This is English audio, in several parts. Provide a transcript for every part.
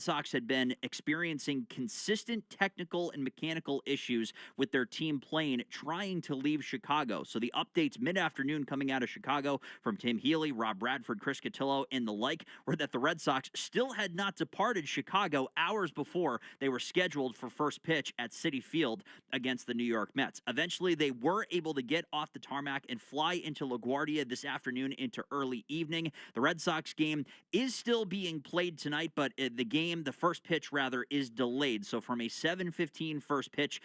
Sox had been experiencing consistent technical and mechanical issues with their team plane trying to leave Chicago. So the updates mid-afternoon coming out of Chicago from Tim Healy, Rob Bradford, Chris Cotillo, and the like were that the Red Sox still had not departed Chicago hours before they were scheduled for first pitch at Citi Field against the New York Mets. Eventually, they were able to get off the tarmac and fly into LaGuardia this afternoon into early evening. The Red Sox game is still being played tonight, but the first pitch rather, is delayed. So from a 7:15 first pitch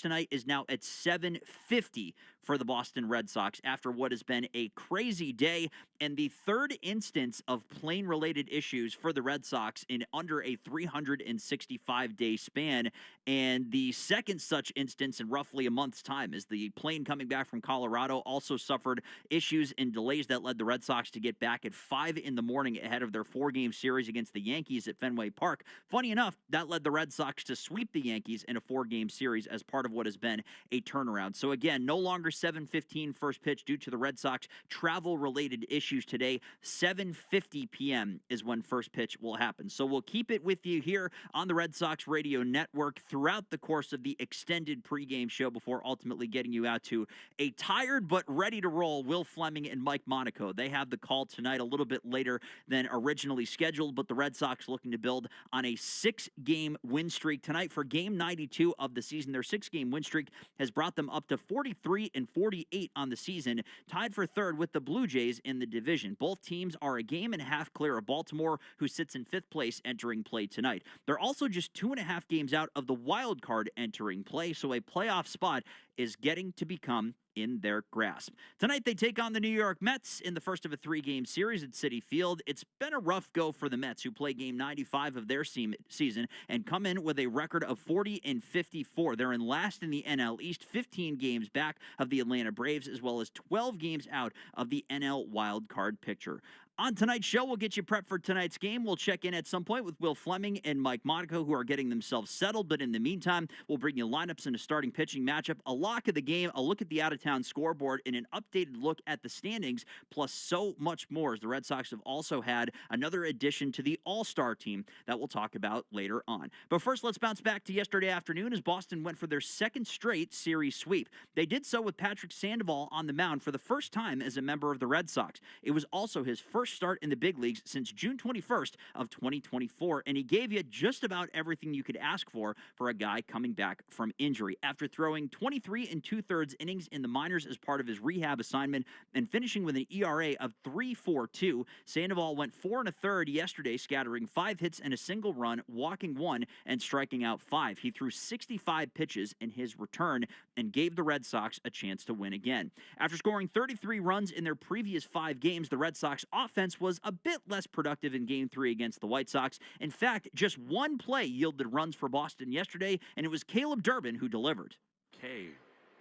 tonight is now at 7:50 for the Boston Red Sox after what has been a crazy day and the third instance of plane-related issues for the Red Sox in under a 365-day span, and the second such instance in roughly a month's time, as the plane coming back from Colorado also suffered issues and delays that led the Red Sox to get back at 5 in the morning ahead of their 4-game series against the Yankees at Fenway Park. Funny enough, that led the Red Sox to sweep the Yankees in a 4-game series as part of what has been a turnaround. So again, no longer 7:15 first pitch due to the Red Sox travel-related issues today. 7:50 p.m. is when first pitch will happen. So we'll keep it with you here on the Red Sox Radio Network throughout the course of the extended pregame show before ultimately getting you out to a tired but ready to roll Will Fleming and Mike Monaco. They have the call tonight a little bit later than originally scheduled, but the Red Sox looking to build on a 6-game win streak tonight for game 92 of the season. Their 6-game win streak has brought them up to 43-48 on the season, tied for third with the Blue Jays in the division. Both teams are a game and a half clear of Baltimore, who sits in 5th place entering play tonight. They're also just 2.5 games out of the wild card entering play, so a playoff spot is getting to become in their grasp. Tonight, they take on the New York Mets in the first of a 3-game series at Citi Field. It's been a rough go for the Mets, who play game 95 of their season and come in with a record of 40-54. They're in last in the NL East, 15 games back of the Atlanta Braves, as well as 12 games out of the NL wild card picture. On tonight's show, we'll get you prepped for tonight's game. We'll check in at some point with Will Fleming and Mike Monaco, who are getting themselves settled. But in the meantime, we'll bring you lineups and a starting pitching matchup, a lock of the game, a look at the out-of-town scoreboard, and an updated look at the standings, plus so much more, as the Red Sox have also had another addition to the All-Star team that we'll talk about later on. But first, let's bounce back to yesterday afternoon as Boston went for their second straight series sweep. They did so with Patrick Sandoval on the mound for the first time as a member of the Red Sox. It was also his first start in the big leagues since June 21st of 2024, and he gave you just about everything you could ask for a guy coming back from injury. After throwing 23 2/3 innings in the minors as part of his rehab assignment and finishing with an ERA of 3.42, Sandoval went 4 1/3 yesterday, scattering 5 hits and a single run, walking 1 and striking out 5. He threw 65 pitches in his return and gave the Red Sox a chance to win again. After scoring 33 runs in their previous 5 games, the Red Sox offense was a bit less productive in Game 3 against the White Sox. In fact, just one play yielded runs for Boston yesterday, and it was Caleb Durbin who delivered. K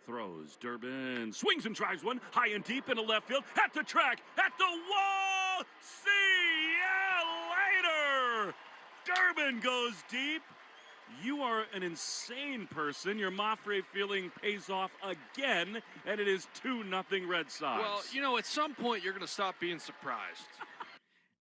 throws, Durbin swings and drives one high and deep into left field, at the track, at the wall. See ya later. Durbin goes deep. You are an insane person. Your Mafre feeling pays off again, and it is 2-0 Red Sox. Well, at some point you're going to stop being surprised.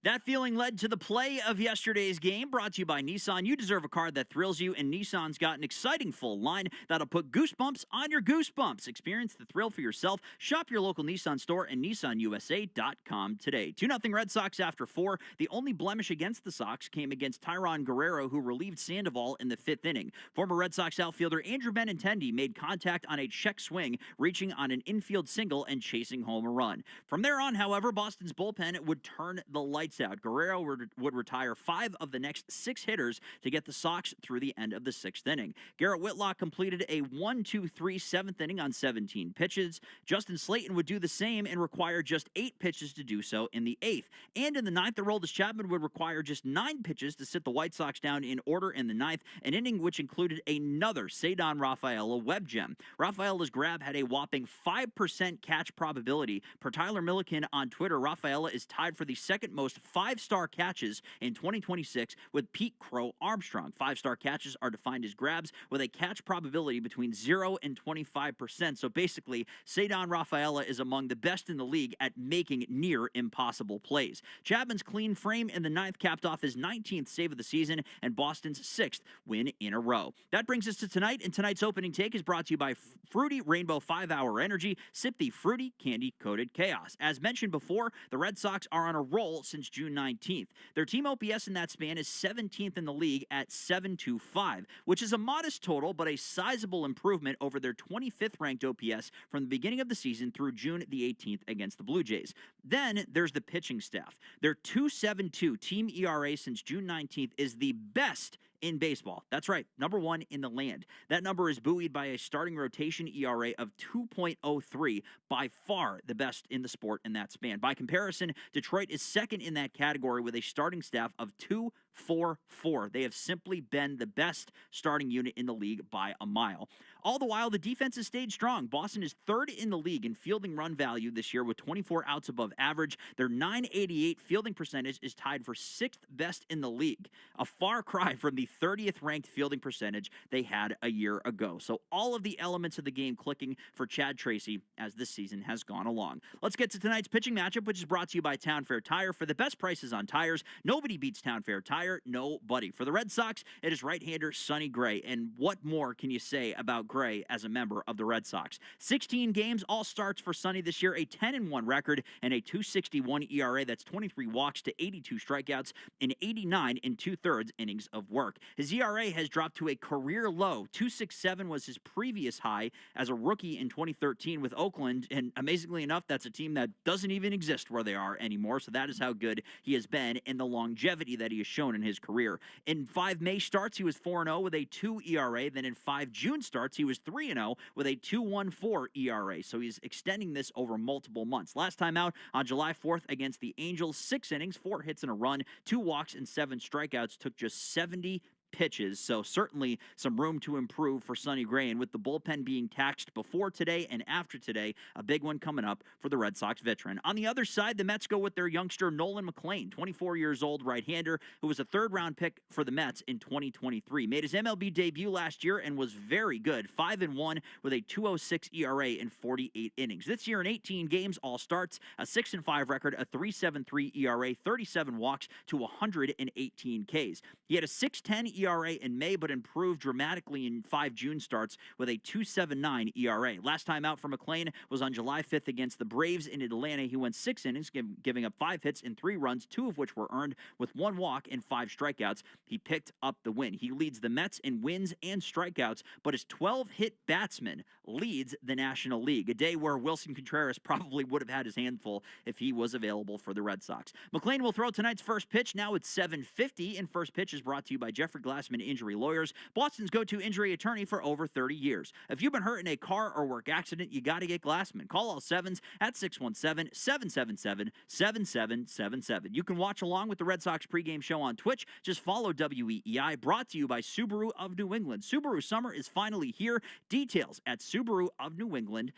That feeling led to the play of yesterday's game, brought to you by Nissan. You deserve a car that thrills you, and Nissan's got an exciting full line that'll put goosebumps on your goosebumps. Experience the thrill for yourself. Shop your local Nissan store and nissanusa.com today. 2-0 Red Sox after 4. The only blemish against the Sox came against Tyron Guerrero, who relieved Sandoval in the 5th inning. Former Red Sox outfielder Andrew Benintendi made contact on a check swing, reaching on an infield single and chasing home a run. From there on, however, Boston's bullpen would turn the lights out. Guerrero would retire 5 of the next 6 hitters to get the Sox through the end of the 6th inning. Garrett Whitlock completed a 1-2-3 7th inning on 17 pitches. Justin Slayton would do the same and require just 8 pitches to do so in the 8th. And in the 9th, Aroldis Chapman would require just 9 pitches to sit the White Sox down in order in the 9th, an inning which included another Cedar Rafaela web gem. Rafaela's grab had a whopping 5% catch probability. Per Tyler Milliken on Twitter, Rafaela is tied for the second most 5-star catches in 2026 with Pete Crow Armstrong. 5-star catches are defined as grabs with a catch probability between 0 and 25%. So basically, Cedon Rafaela is among the best in the league at making near impossible plays. Chapman's clean frame in the 9th capped off his 19th save of the season and Boston's 6th win in a row. That brings us to tonight, and tonight's opening take is brought to you by Fruity Rainbow 5-Hour Energy. Sip the fruity, candy-coated chaos. As mentioned before, the Red Sox are on a roll since June 19th. Their team OPS in that span is 17th in the league at .725, which is a modest total, but a sizable improvement over their 25th ranked OPS from the beginning of the season through June the 18th against the Blue Jays. Then there's the pitching staff. Their .272 team ERA since June 19th is the best in baseball. That's right, number 1 in the land. That number is buoyed by a starting rotation ERA of 2.03, by far the best in the sport in that span. By comparison, Detroit is second in that category with a starting staff of 2.44. They have simply been the best starting unit in the league by a mile. All the while, the defense has stayed strong. Boston is 3rd in the league in fielding run value this year with 24 outs above average. Their .988 fielding percentage is tied for 6th best in the league, a far cry from the 30th ranked fielding percentage they had a year ago. So all of the elements of the game clicking for Chad Tracy as this season has gone along. Let's get to tonight's pitching matchup, which is brought to you by Town Fair Tire. For the best prices on tires, nobody beats Town Fair Tire, nobody. For the Red Sox, it is right-hander Sonny Gray, and what more can you say about Gray as a member of the Red Sox? 16 games, all starts for Sonny this year, a 10-1 record, and a .261 ERA. That's 23 walks to 82 strikeouts in 89 2/3 innings of work. His ERA has dropped to a career low. .267 was his previous high as a rookie in 2013 with Oakland, and amazingly enough, that's a team that doesn't even exist where they are anymore, so that is how good he has been and the longevity that he has shown in his career. In 5 May starts, he was 4-0 with a 2 ERA. Then in 5 June starts, he was 3-0 with a 2.14 ERA, so he's extending this over multiple months. Last time out on July 4th against the Angels, 6 innings, 4 hits and a run, 2 walks and 7 strikeouts, took just 70 pitches, so certainly some room to improve for Sonny Gray, and with the bullpen being taxed before today and after today, a big one coming up for the Red Sox veteran. On the other side, the Mets go with their youngster Nolan McLean, 24 years old right-hander, who was a 3rd-round pick for the Mets in 2023. Made his MLB debut last year and was very good, 5-1 with a 2.06 ERA in 48 innings. This year in 18 games, all starts, a 6-5 record, a 3.73 ERA, 37 walks to 118 Ks. He had a 6.10 ERA in May, but improved dramatically in 5 June starts with a 2.79 ERA. Last time out for McLean was on July 5th against the Braves in Atlanta. He went 6 innings, giving up 5 hits and 3 runs, 2 of which were earned with 1 walk and 5 strikeouts. He picked up the win. He leads the Mets in wins and strikeouts, but his 12-hit batsman leads the National League, a day where Wilson Contreras probably would have had his handful if he was available for the Red Sox. McLean will throw tonight's first pitch. Now it's 7:50, and first pitch is brought to you by Jeffrey Glassman Injury Lawyers, Boston's go-to injury attorney for over 30 years. If you've been hurt in a car or work accident, you got to get Glassman. Call all 7s at 617-777-7777. You can watch along with the Red Sox pregame show on Twitch. Just follow WEEI, brought to you by Subaru of New England. Subaru summer is finally here. Details at SubaruofNewEngland.com.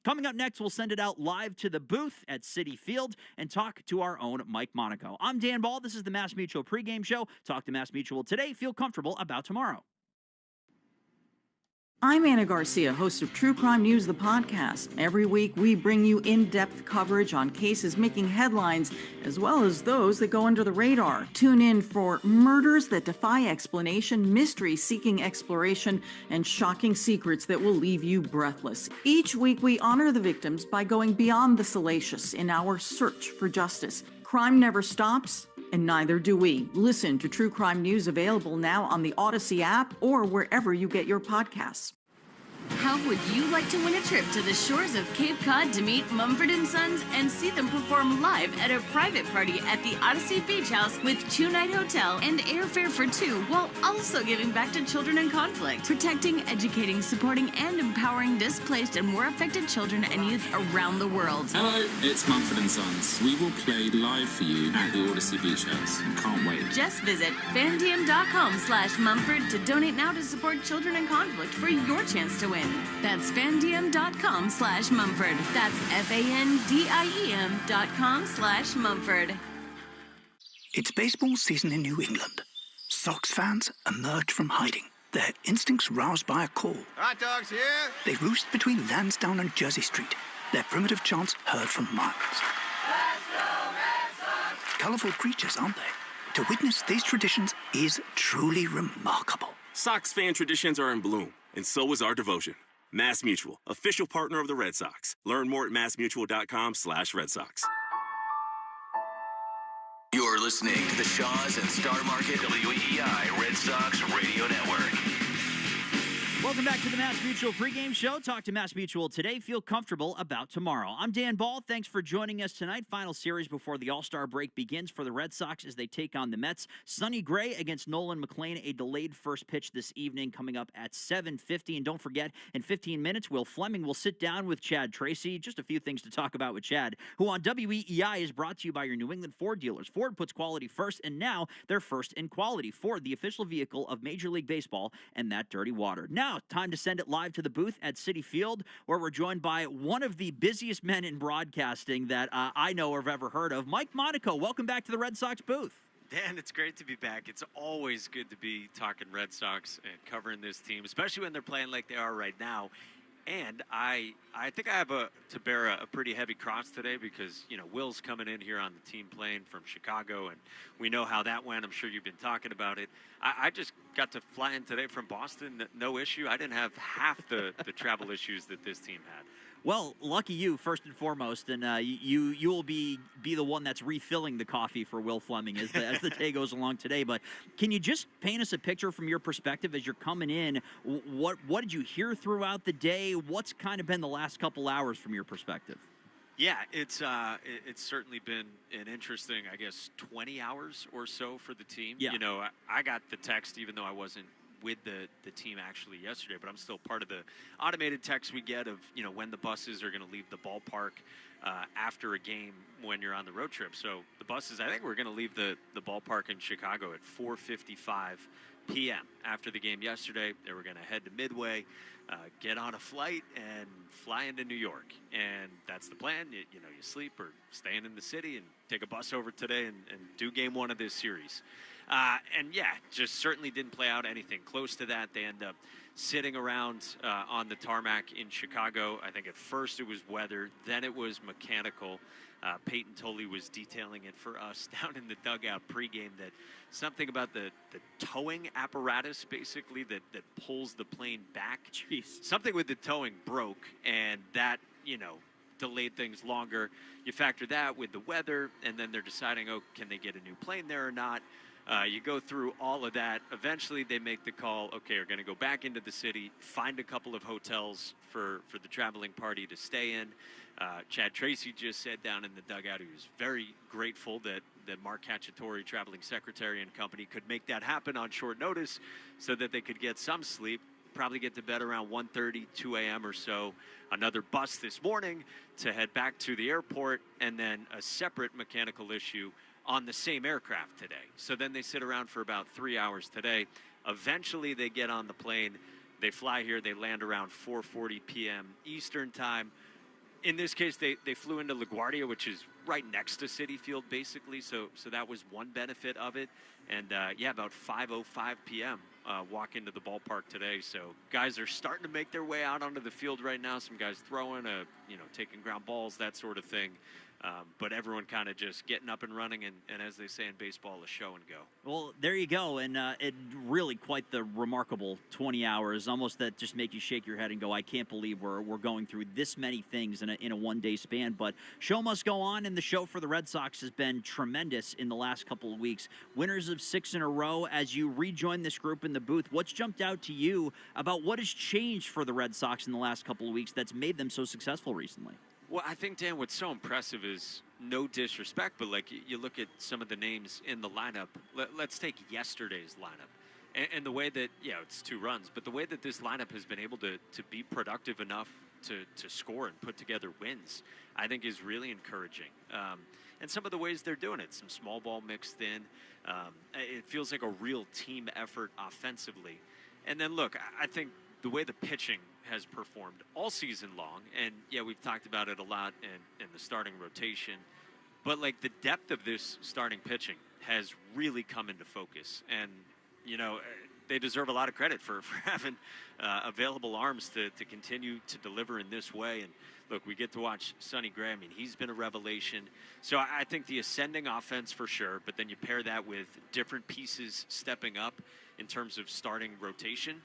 Coming up next, we'll send it out live to the booth at Citi Field and talk to our own Mike Monaco. I'm Dan Ball. This is the Mass Mutual pregame show. Talk to Mass Mutual today. Feel comfortable about tomorrow. I'm Anna Garcia, host of True Crime News, the podcast. Every week, we bring you in-depth coverage on cases making headlines, as well as those that go under the radar. Tune in for murders that defy explanation, mystery seeking exploration, and shocking secrets that will leave you breathless. Each week, we honor the victims by going beyond the salacious in our search for justice. Crime never stops, and neither do we. Listen to True Crime News, available now on the Odyssey app or wherever you get your podcasts. How would you like to win a trip to the shores of Cape Cod to meet Mumford & Sons and see them perform live at a private party at the Odyssey Beach House with 2-night hotel and airfare for 2, while also giving back to children in conflict, protecting, educating, supporting, and empowering displaced and war affected children and youth around the world? Hello, it's Mumford & Sons. We will play live for you at the Odyssey Beach House. Can't wait. Just visit fandiem.com/Mumford to donate now to support children in conflict for your chance to win. That's fandiem.com/Mumford. That's FANDIEM.com/Mumford. It's baseball season in New England. Sox fans emerge from hiding, their instincts roused by a call. Hot dogs here? They roost between Lansdowne and Jersey Street, their primitive chants heard from miles. Let's go, Red Sox! Colorful creatures, aren't they? To witness these traditions is truly remarkable. Sox fan traditions are in bloom, and so is our devotion. Mass Mutual, official partner of the Red Sox. Learn more at massmutual.com/Red Sox. You're listening to the Shaws and Star Market WEEI Red Sox Radio Network. Welcome back to the Mass Mutual pregame show. Talk to Mass Mutual today. Feel comfortable about tomorrow. I'm Dan Ball. Thanks for joining us tonight. Final series before the All-Star break begins for the Red Sox as they take on the Mets. Sonny Gray against Nolan McLean, a delayed first pitch this evening coming up at 7:50. And don't forget, in 15 minutes, Will Fleming will sit down with Chad Tracy. Just a few things to talk about with Chad, who on WEEI is brought to you by your New England Ford dealers. Ford puts quality first, and now they're first in quality. Ford, the official vehicle of Major League Baseball and that dirty water. Now, time to send it live to the booth at Citi Field, where we're joined by one of the busiest men in broadcasting that I know or have ever heard of, Mike Monaco. Welcome back to the Red Sox booth. Dan, it's great to be back. It's always good to be talking Red Sox and covering this team, especially when they're playing like they are right now. And I think I have to bear a pretty heavy cross today because, you know, Will's coming in here on the team plane from Chicago, and we know how that went. I'm sure you've been talking about it. I just got to fly in today from Boston, no issue. I didn't have half the travel issues that this team had. Well, lucky you, first and foremost, and you will be the one that's refilling the coffee for Will Fleming as the day goes along today. But can you just paint us a picture from your perspective as you're coming in? What did you hear throughout the day? What's kind of been the last couple hours from your perspective? Yeah, it's certainly been an interesting, I guess, 20 hours or so for the team. Yeah. You know, I got the text even though I wasn't with the team actually yesterday, but I'm still part of the automated text we get of, you know, when the buses are going to leave the ballpark after a game when you're on the road trip. So the buses, I think we're going to leave the ballpark in Chicago at 4:55 p.m. After the game yesterday, they were going to head to Midway, get on a flight, and fly into New York. And that's the plan. You sleep or staying in the city and take a bus over today and do game one of this series. And yeah, just certainly didn't play out anything close to that. They end up sitting around on the tarmac in Chicago. I think at first it was weather, then it was mechanical. Peyton Tolley was detailing it for us down in the dugout pregame that something about the towing apparatus basically that pulls the plane back. Jeez. Something with the towing broke, and that, you know, delayed things longer. You factor that with the weather, and then they're deciding, oh, can they get a new plane there or not? You go through all of that. Eventually, they make the call, okay, we're going to go back into the city, find a couple of hotels for the traveling party to stay in. Chad Tracy just said down in the dugout he was very grateful that Mark Cacciatore, traveling secretary and company, could make that happen on short notice so that they could get some sleep, probably get to bed around 1:30, 2 a.m. or so. Another bus this morning to head back to the airport, and then a separate mechanical issue on the same aircraft today. So then they sit around for about 3 hours today. Eventually they get on the plane. They fly here. They land around 4:40 p.m. Eastern time. In this case, they flew into LaGuardia, which is right next to Citi Field, basically. So that was one benefit of it. And, yeah, about 5:05 p.m. Walk into the ballpark today. So guys are starting to make their way out onto the field right now. Some guys throwing, taking ground balls, that sort of thing. But everyone kind of just getting up and running, and as they say in baseball, a show and go. Well, there you go, and it really quite the remarkable 20 hours, almost that just make you shake your head and go, I can't believe we're going through this many things in a one-day span. But show must go on, and the show for the Red Sox has been tremendous in the last couple of weeks. Winners of 6 in a row. As you rejoin this group in the booth, what's jumped out to you about what has changed for the Red Sox in the last couple of weeks that's made them so successful recently? Well, I think, Dan, what's so impressive is, no disrespect, but like you look at some of the names in the lineup. Let's take yesterday's lineup. And the way that, it's 2 runs, but the way that this lineup has been able to be productive enough to score and put together wins, I think is really encouraging. And some of the ways they're doing it, some small ball mixed in. It feels like a real team effort offensively. And then, look, I think the way the pitching has performed all season long, and we've talked about it a lot in the starting rotation, But, like, the depth of this starting pitching has really come into focus. And, you know, they deserve a lot of credit for having available arms to continue to deliver in this way. And, look, we get to watch Sonny Gray. I mean, he's been a revelation. So I think the ascending offense for sure, but then you pair that with different pieces stepping up in terms of starting rotation.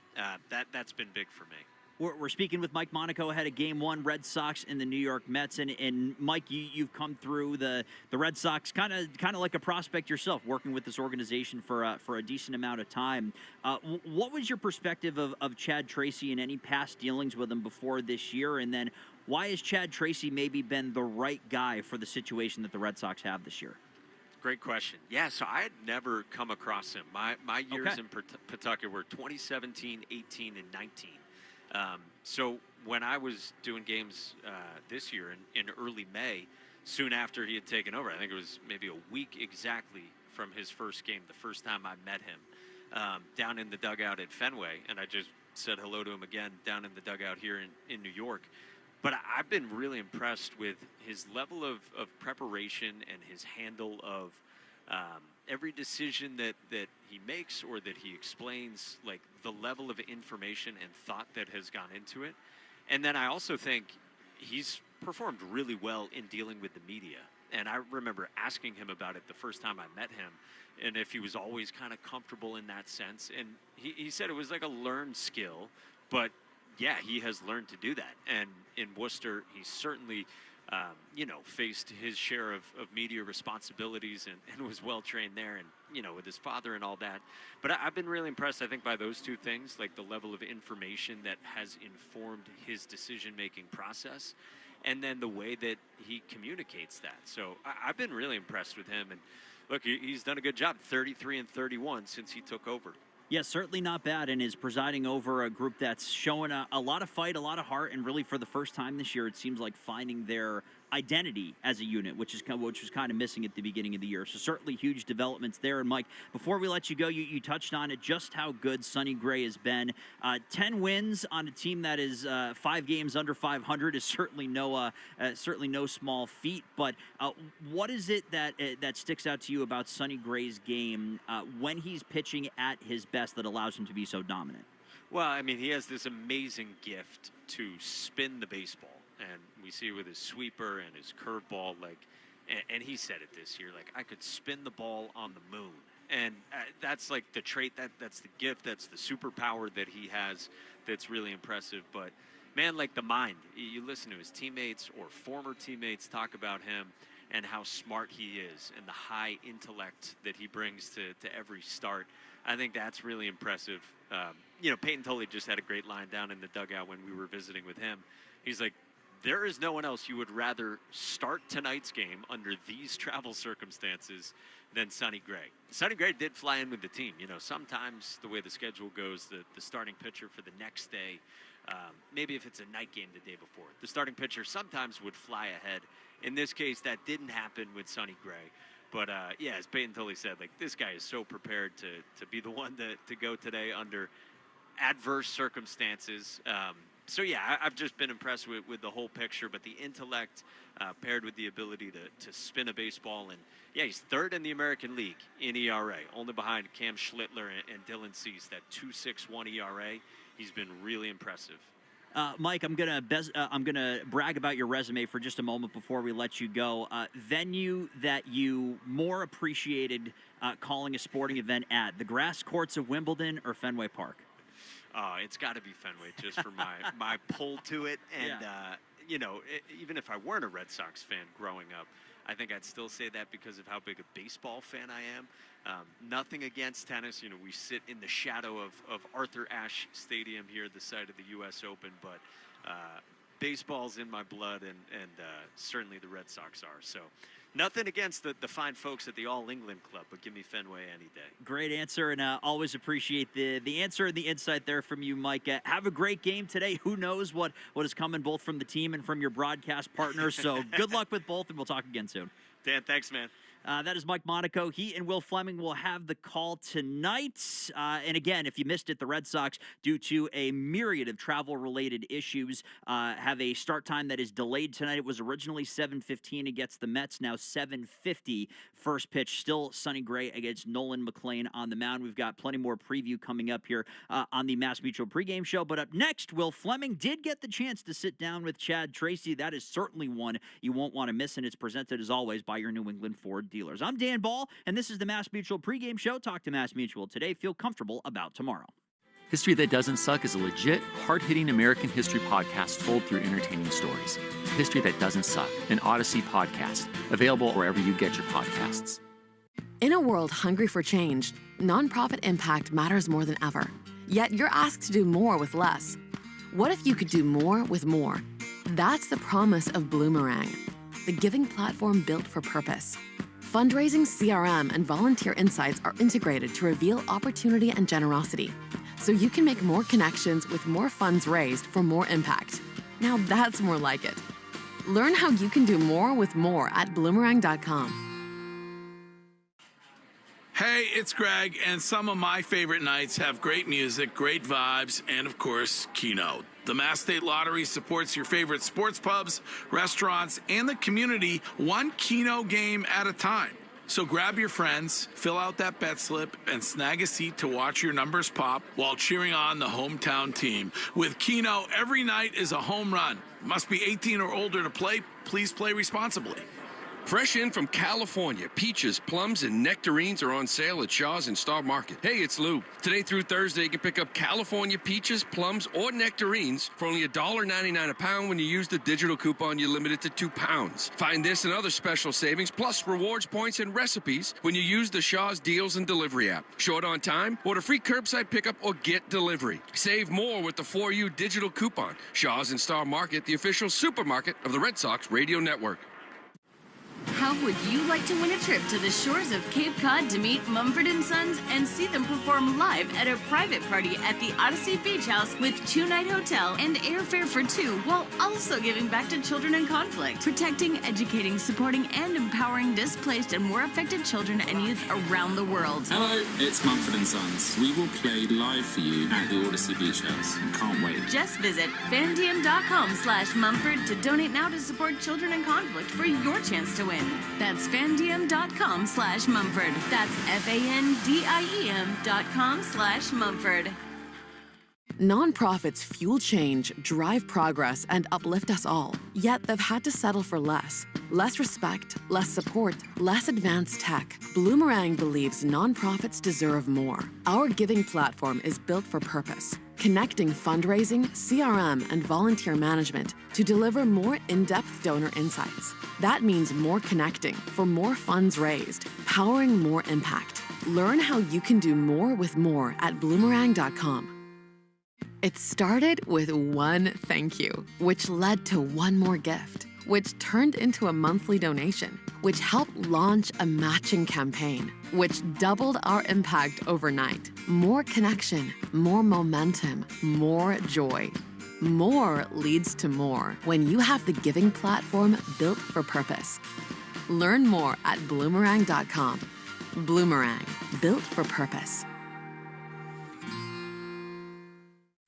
That's been big for me. We're speaking with Mike Monaco ahead of Game 1, Red Sox and the New York Mets. And Mike, you've come through the Red Sox kind of like a prospect yourself, working with this organization for a decent amount of time. What was your perspective of Chad Tracy and any past dealings with him before this year? And then why has Chad Tracy maybe been the right guy for the situation that the Red Sox have this year? Great question. Yeah, so I had never come across him. My years in Pawtucket were 2017, 18, and 19. So when I was doing games this year in early May, soon after he had taken over, I think it was maybe a week exactly from his first game, the first time I met him, down in the dugout at Fenway, and I just said hello to him again down in the dugout here in New York. But I've been really impressed with his level of preparation and his handle of every decision that he makes or that he explains, like the level of information and thought that has gone into it. And then I also think he's performed really well in dealing with the media. And I remember asking him about it the first time I met him, and if he was always kind of comfortable in that sense. And he said it was like a learned skill, but yeah, he has learned to do that. And in Worcester, he certainly faced his share of media responsibilities and was well trained there, and with his father and all that. But I've been really impressed, I think, by those two things, like the level of information that has informed his decision-making process, and then the way that he communicates that. So I've been really impressed with him. And look, he's done a good job, 33-31 since he took over. Yeah, certainly not bad, and is presiding over a group that's showing a lot of fight, a lot of heart, and really for the first time this year, it seems like finding their identity as a unit, which was kind of missing at the beginning of the year. So certainly huge developments there. And Mike, before we let you go, you touched on it, just how good Sonny Gray has been. 10 wins on a team that is 5 games under 500 is certainly no small feat. But what is it that sticks out to you about Sonny Gray's game when he's pitching at his best that allows him to be so dominant? Well, I mean, he has this amazing gift to spin the baseball. And we see it with his sweeper and his curveball, and he said it this year, I could spin the ball on the moon. And that's like the trait, that's the gift, that's the superpower that he has that's really impressive. But, man, like the mind, you listen to his teammates or former teammates talk about him and how smart he is and the high intellect that he brings to every start. I think that's really impressive. Peyton Tully just had a great line down in the dugout when we were visiting with him. He's like, there is no one else you would rather start tonight's game under these travel circumstances than Sonny Gray. Sonny Gray did fly in with the team. Sometimes the way the schedule goes, the starting pitcher for the next day, maybe if it's a night game the day before, the starting pitcher sometimes would fly ahead. In this case, that didn't happen with Sonny Gray. But, as Peyton Tully said, this guy is so prepared to be the one to go today under adverse circumstances. So, I've just been impressed with the whole picture, but the intellect paired with the ability to spin a baseball. And, he's third in the American League in ERA, only behind Cam Schlittler and Dylan Cease, that 2.61 ERA. He's been really impressive. Mike, I'm gonna brag about your resume for just a moment before we let you go. Venue that you more appreciated calling a sporting event at: the grass courts of Wimbledon or Fenway Park? It's got to be Fenway, just for my pull to it. And, even if I weren't a Red Sox fan growing up, I think I'd still say that because of how big a baseball fan I am. Nothing against tennis. We sit in the shadow of Arthur Ashe Stadium here at the site of the U.S. Open, but baseball's in my blood, and certainly the Red Sox are. So nothing against the fine folks at the All England Club, but give me Fenway any day. Great answer, and always appreciate the answer and the insight there from you, Mike. Have a great game today. Who knows what is coming both from the team and from your broadcast partners. So good luck with both, and we'll talk again soon. Dan, thanks, man. That is Mike Monaco. He and Will Fleming will have the call tonight. And again, if you missed it, the Red Sox, due to a myriad of travel-related issues, have a start time that is delayed tonight. It was originally 7:15 against the Mets, now 7:50. First pitch, still Sonny Gray against Nolan McLean on the mound. We've got plenty more preview coming up here on the Mass Mutual pregame show. But up next, Will Fleming did get the chance to sit down with Chad Tracy. That is certainly one you won't want to miss, and it's presented, as always, by your New England Ford dealers. I'm Dan Ball, and this is the Mass Mutual pregame show. Talk to Mass Mutual today. Feel comfortable about tomorrow. History That Doesn't Suck is a legit, hard-hitting American history podcast told through entertaining stories. History That Doesn't Suck, an Odyssey podcast, available wherever you get your podcasts. In a world hungry for change, nonprofit impact matters more than ever. Yet you're asked to do more with less. What if you could do more with more? That's the promise of Bloomerang, the giving platform built for purpose. Fundraising, CRM, and volunteer insights are integrated to reveal opportunity and generosity, so you can make more connections with more funds raised for more impact. Now that's more like it. Learn how you can do more with more at bloomerang.com. Hey, it's Greg, and some of my favorite nights have great music, great vibes, and of course, Keno. The Mass State Lottery supports your favorite sports pubs, restaurants, and the community one Keno game at a time. So grab your friends, fill out that bet slip, and snag a seat to watch your numbers pop while cheering on the hometown team. With Keno, every night is a home run. Must be 18 or older to play. Please play responsibly. Fresh in from California, peaches, plums, and nectarines are on sale at Shaw's and Star Market. Hey, it's Lou. Today through Thursday, you can pick up California peaches, plums, or nectarines for only $1.99 a pound when you use the digital coupon. You're limited to 2 pounds. Find this and other special savings, plus rewards points and recipes when you use the Shaw's Deals and Delivery app. Short on time? Order free curbside pickup or get delivery. Save more with the 4U digital coupon. Shaw's and Star Market, the official supermarket of the Red Sox Radio Network. How would you like to win a trip to the shores of Cape Cod to meet Mumford & Sons and see them perform live at a private party at the Odyssey Beach House with 2-night hotel and airfare for 2, while also giving back to children in conflict, protecting, educating, supporting, and empowering displaced and war affected children and youth around the world? Hello, it's Mumford & Sons. We will play live for you at the Odyssey Beach House. Can't wait. Just visit fandiem.com/Mumford to donate now to support children in conflict for your chance to win. That's fandiem.com/Mumford. That's FANDIEM.com/Mumford. Nonprofits fuel change, drive progress, and uplift us all. Yet they've had to settle for less. Less respect, less support, less advanced tech. Bloomerang believes nonprofits deserve more. Our giving platform is built for purpose, connecting fundraising, CRM, and volunteer management to deliver more in-depth donor insights. That means more connecting for more funds raised, powering more impact. Learn how you can do more with more at bloomerang.com. It started with one thank you, which led to one more gift, which turned into a monthly donation, which helped launch a matching campaign, which doubled our impact overnight. More connection, more momentum, more joy. More leads to more when you have the giving platform built for purpose. Learn more at bloomerang.com. Bloomerang, built for purpose.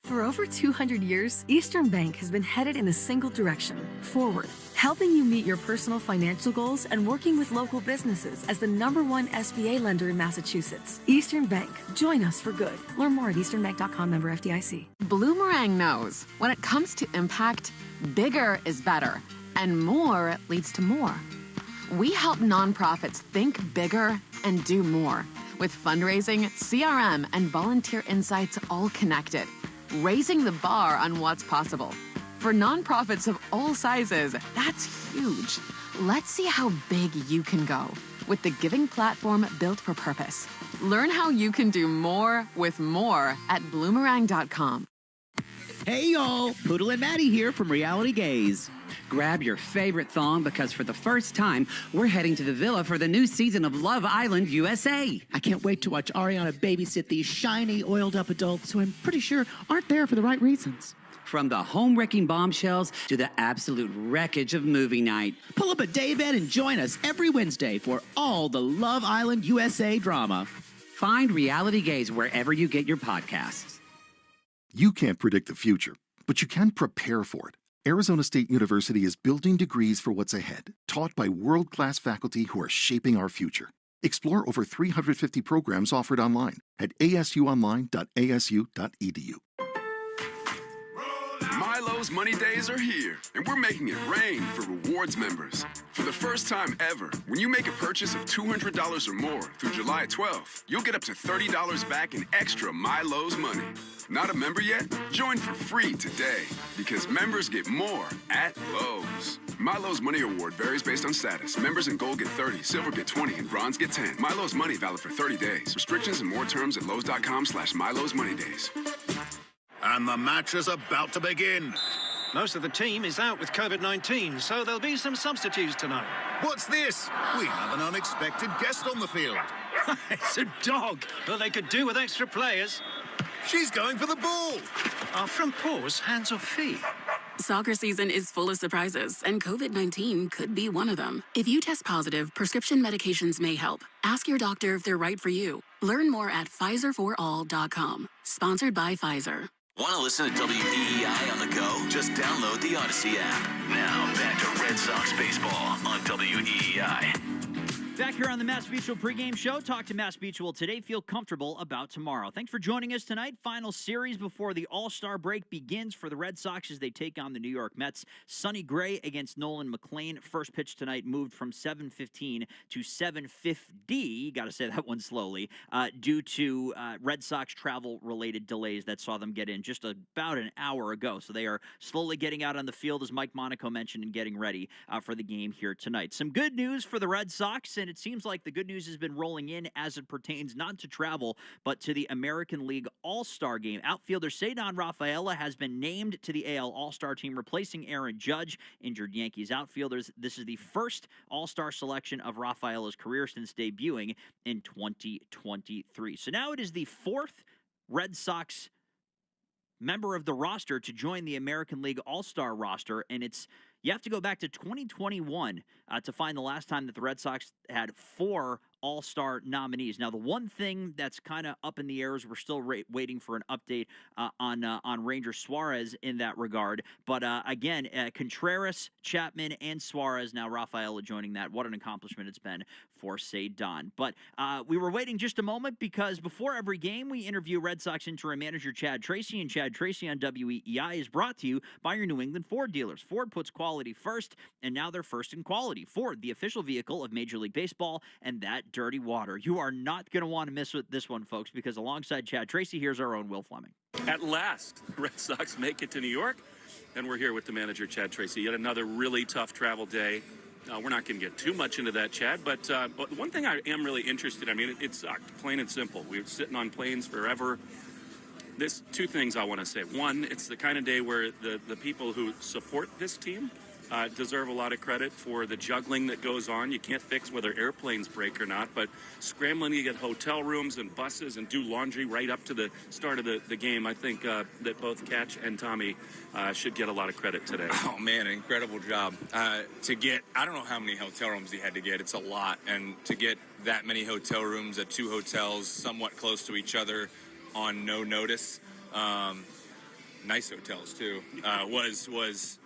For over 200 years, Eastern Bank has been headed in a single direction, forward, helping you meet your personal financial goals and working with local businesses as the #1 SBA lender in Massachusetts. Eastern Bank, join us for good. Learn more at easternbank.com, member FDIC. Bloomerang knows when it comes to impact, bigger is better, and more leads to more. We help nonprofits think bigger and do more with fundraising, CRM, and volunteer insights all connected, raising the bar on what's possible. For nonprofits of all sizes, that's huge. Let's see how big you can go with the giving platform built for purpose. Learn how you can do more with more at bloomerang.com. Hey y'all, Poodle and Maddie here from Reality Gaze. Grab your favorite thong because for the first time, we're heading to the villa for the new season of Love Island USA. I can't wait to watch Ariana babysit these shiny, oiled-up adults who I'm pretty sure aren't there for the right reasons. From the home-wrecking bombshells to the absolute wreckage of movie night. Pull up a daybed and join us every Wednesday for all the Love Island USA drama. Find Reality Gaze wherever you get your podcasts. You can't predict the future, but you can prepare for it. Arizona State University is building degrees for what's ahead, taught by world-class faculty who are shaping our future. Explore over 350 programs offered online at asuonline.asu.edu. Milo's Money Days are here, and we're making it rain for rewards members. For the first time ever, when you make a purchase of $200 or more through July 12th, you'll get up to $30 back in extra Milo's money. Not a member yet? Join for free today, because members get more at Lowe's. Milo's Money Award varies based on status. Members in Gold get 30, Silver get 20, and Bronze get 10. Milo's Money valid for 30 days. Restrictions and more terms at Lowe's.com/Milo's Money Days. And the match is about to begin. Most of the team is out with COVID-19, so there'll be some substitutes tonight. What's this? We have an unexpected guest on the field. It's a dog. Well, they could do with extra players. She's going for the ball. Are front paws hands or feet? Soccer season is full of surprises, and COVID-19 could be one of them. If you test positive, prescription medications may help. Ask your doctor if they're right for you. Learn more at PfizerForAll.com. Sponsored by Pfizer. Want to listen to WEEI on the go? Just download the Odyssey app. Now, back to Red Sox baseball on WEEI. Back here on the Mass Mutual pregame show, talk to Mass Mutual today. Feel comfortable about tomorrow. Thanks for joining us tonight. Final series before the All-Star break begins for the Red Sox as they take on the New York Mets. Sonny Gray against Nolan McLean. First pitch tonight moved from 7:15 to 7:50. Got to say that one slowly, due to Red Sox travel-related delays that saw them get in just about an hour ago. So they are slowly getting out on the field, as Mike Monaco mentioned, and getting ready for the game here tonight. Some good news for the Red Sox, and it seems like the good news has been rolling in as it pertains not to travel, but to the American League All-Star Game. Outfielder Cedon Rafaela has been named to the AL All-Star team, replacing Aaron Judge, injured Yankees outfielders. This is the first All-Star selection of Rafaela's career since debuting in 2023. So now it is the fourth Red Sox member of the roster to join the American League All-Star roster, and you have to go back to 2021 to find the last time that the Red Sox had four All-Star nominees. Now, the one thing that's kind of up in the air is we're still waiting for an update on Ranger Suarez in that regard. But again, Contreras, Chapman, and Suarez, now Rafaela joining that. What an accomplishment it's been for Cedon. But we were waiting just a moment because before every game, we interview Red Sox interim manager Chad Tracy, and Chad Tracy on WEEI is brought to you by your New England Ford dealers. Ford puts quality first, and now they're first in quality. Ford, the official vehicle of Major League Baseball, and that dirty water. You are not going to want to miss with this one, folks, because alongside Chad Tracy, here's our own Will Fleming. At last, Red Sox make it to New York, and we're here with the manager, Chad Tracy. Yet another really tough travel day. We're not going to get too much into that, Chad, but one thing I am really interested in, it sucked, plain and simple. We were sitting on planes forever. There's two things I want to say. One, it's the kind of day where the people who support this team deserve a lot of credit for the juggling that goes on. You can't fix whether airplanes break or not, but scrambling to get hotel rooms and buses and do laundry right up to the start of the game, I think that both Catch and Tommy should get a lot of credit today. Oh, man, incredible job. To get, I don't know how many hotel rooms he had to get. It's a lot. And to get that many hotel rooms at two hotels somewhat close to each other on no notice, nice hotels, too, was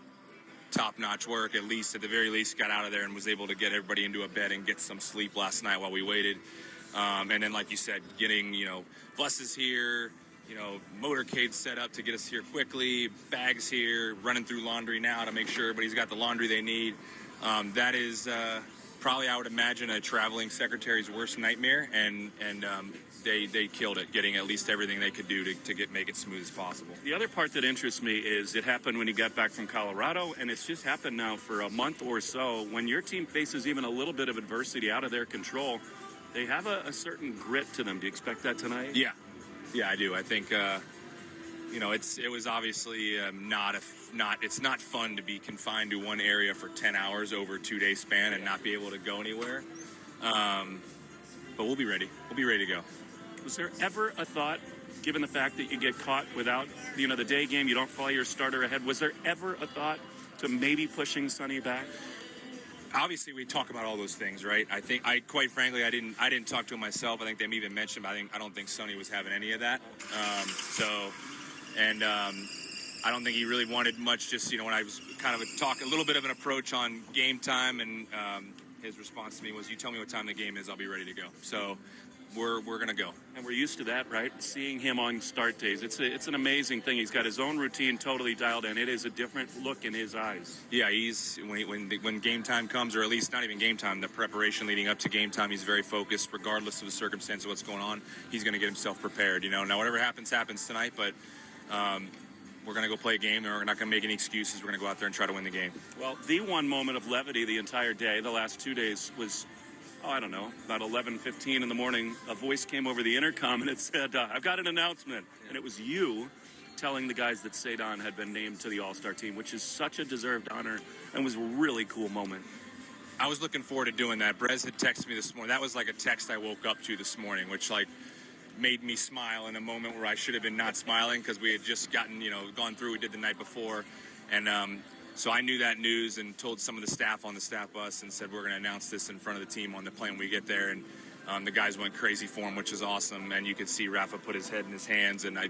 top-notch work. At the very least, got out of there and was able to get everybody into a bed and get some sleep last night while we waited. And then, like you said, getting, buses here, motorcade set up to get us here quickly, bags here, running through laundry now to make sure everybody's got the laundry they need. That is probably, I would imagine, a traveling secretary's worst nightmare, and they killed it, getting at least everything they could do to make it smooth as possible. The other part that interests me is it happened when he got back from Colorado, and it's just happened now for a month or so. When your team faces even a little bit of adversity out of their control, they have a certain grit to them. Do you expect that tonight? Yeah, I do. I think it was obviously it's not fun to be confined to one area for 10 hours over a 2-day span and not be able to go anywhere. But we'll be ready. We'll be ready to go. Was there ever a thought, given the fact that you get caught without, the day game, you don't follow your starter ahead, was there ever a thought to maybe pushing Sonny back? Obviously, we talk about all those things, right? Quite frankly, I didn't talk to him myself. I think they even mentioned, but I don't think Sonny was having any of that. I don't think he really wanted much. Just when I was kind of a little bit of an approach on game time, and his response to me was, "You tell me what time the game is, I'll be ready to go." So we're gonna go. And we're used to that, right? Seeing him on start days, it's an amazing thing. He's got his own routine totally dialed in. It is a different look in his eyes. Yeah, he's when game time comes, or at least not even game time, the preparation leading up to game time, he's very focused, regardless of the circumstance of what's going on. He's going to get himself prepared. Now whatever happens tonight, but. We're going to go play a game, and we're not going to make any excuses. We're going to go out there and try to win the game. Well, the one moment of levity the entire day, the last 2 days, was, about 11:15 in the morning. A voice came over the intercom, and it said, I've got an announcement. And it was you telling the guys that Cedon had been named to the All-Star team, which is such a deserved honor and was a really cool moment. I was looking forward to doing that. Brez had texted me this morning. That was like a text I woke up to this morning, which, made me smile in a moment where I should have been not smiling, because we had just gone through what we did the night before. And so I knew that news and told some of the staff on the staff bus and said, we're going to announce this in front of the team on the plane when we get there. And the guys went crazy for him, which is awesome. And you could see Rafa put his head in his hands. And I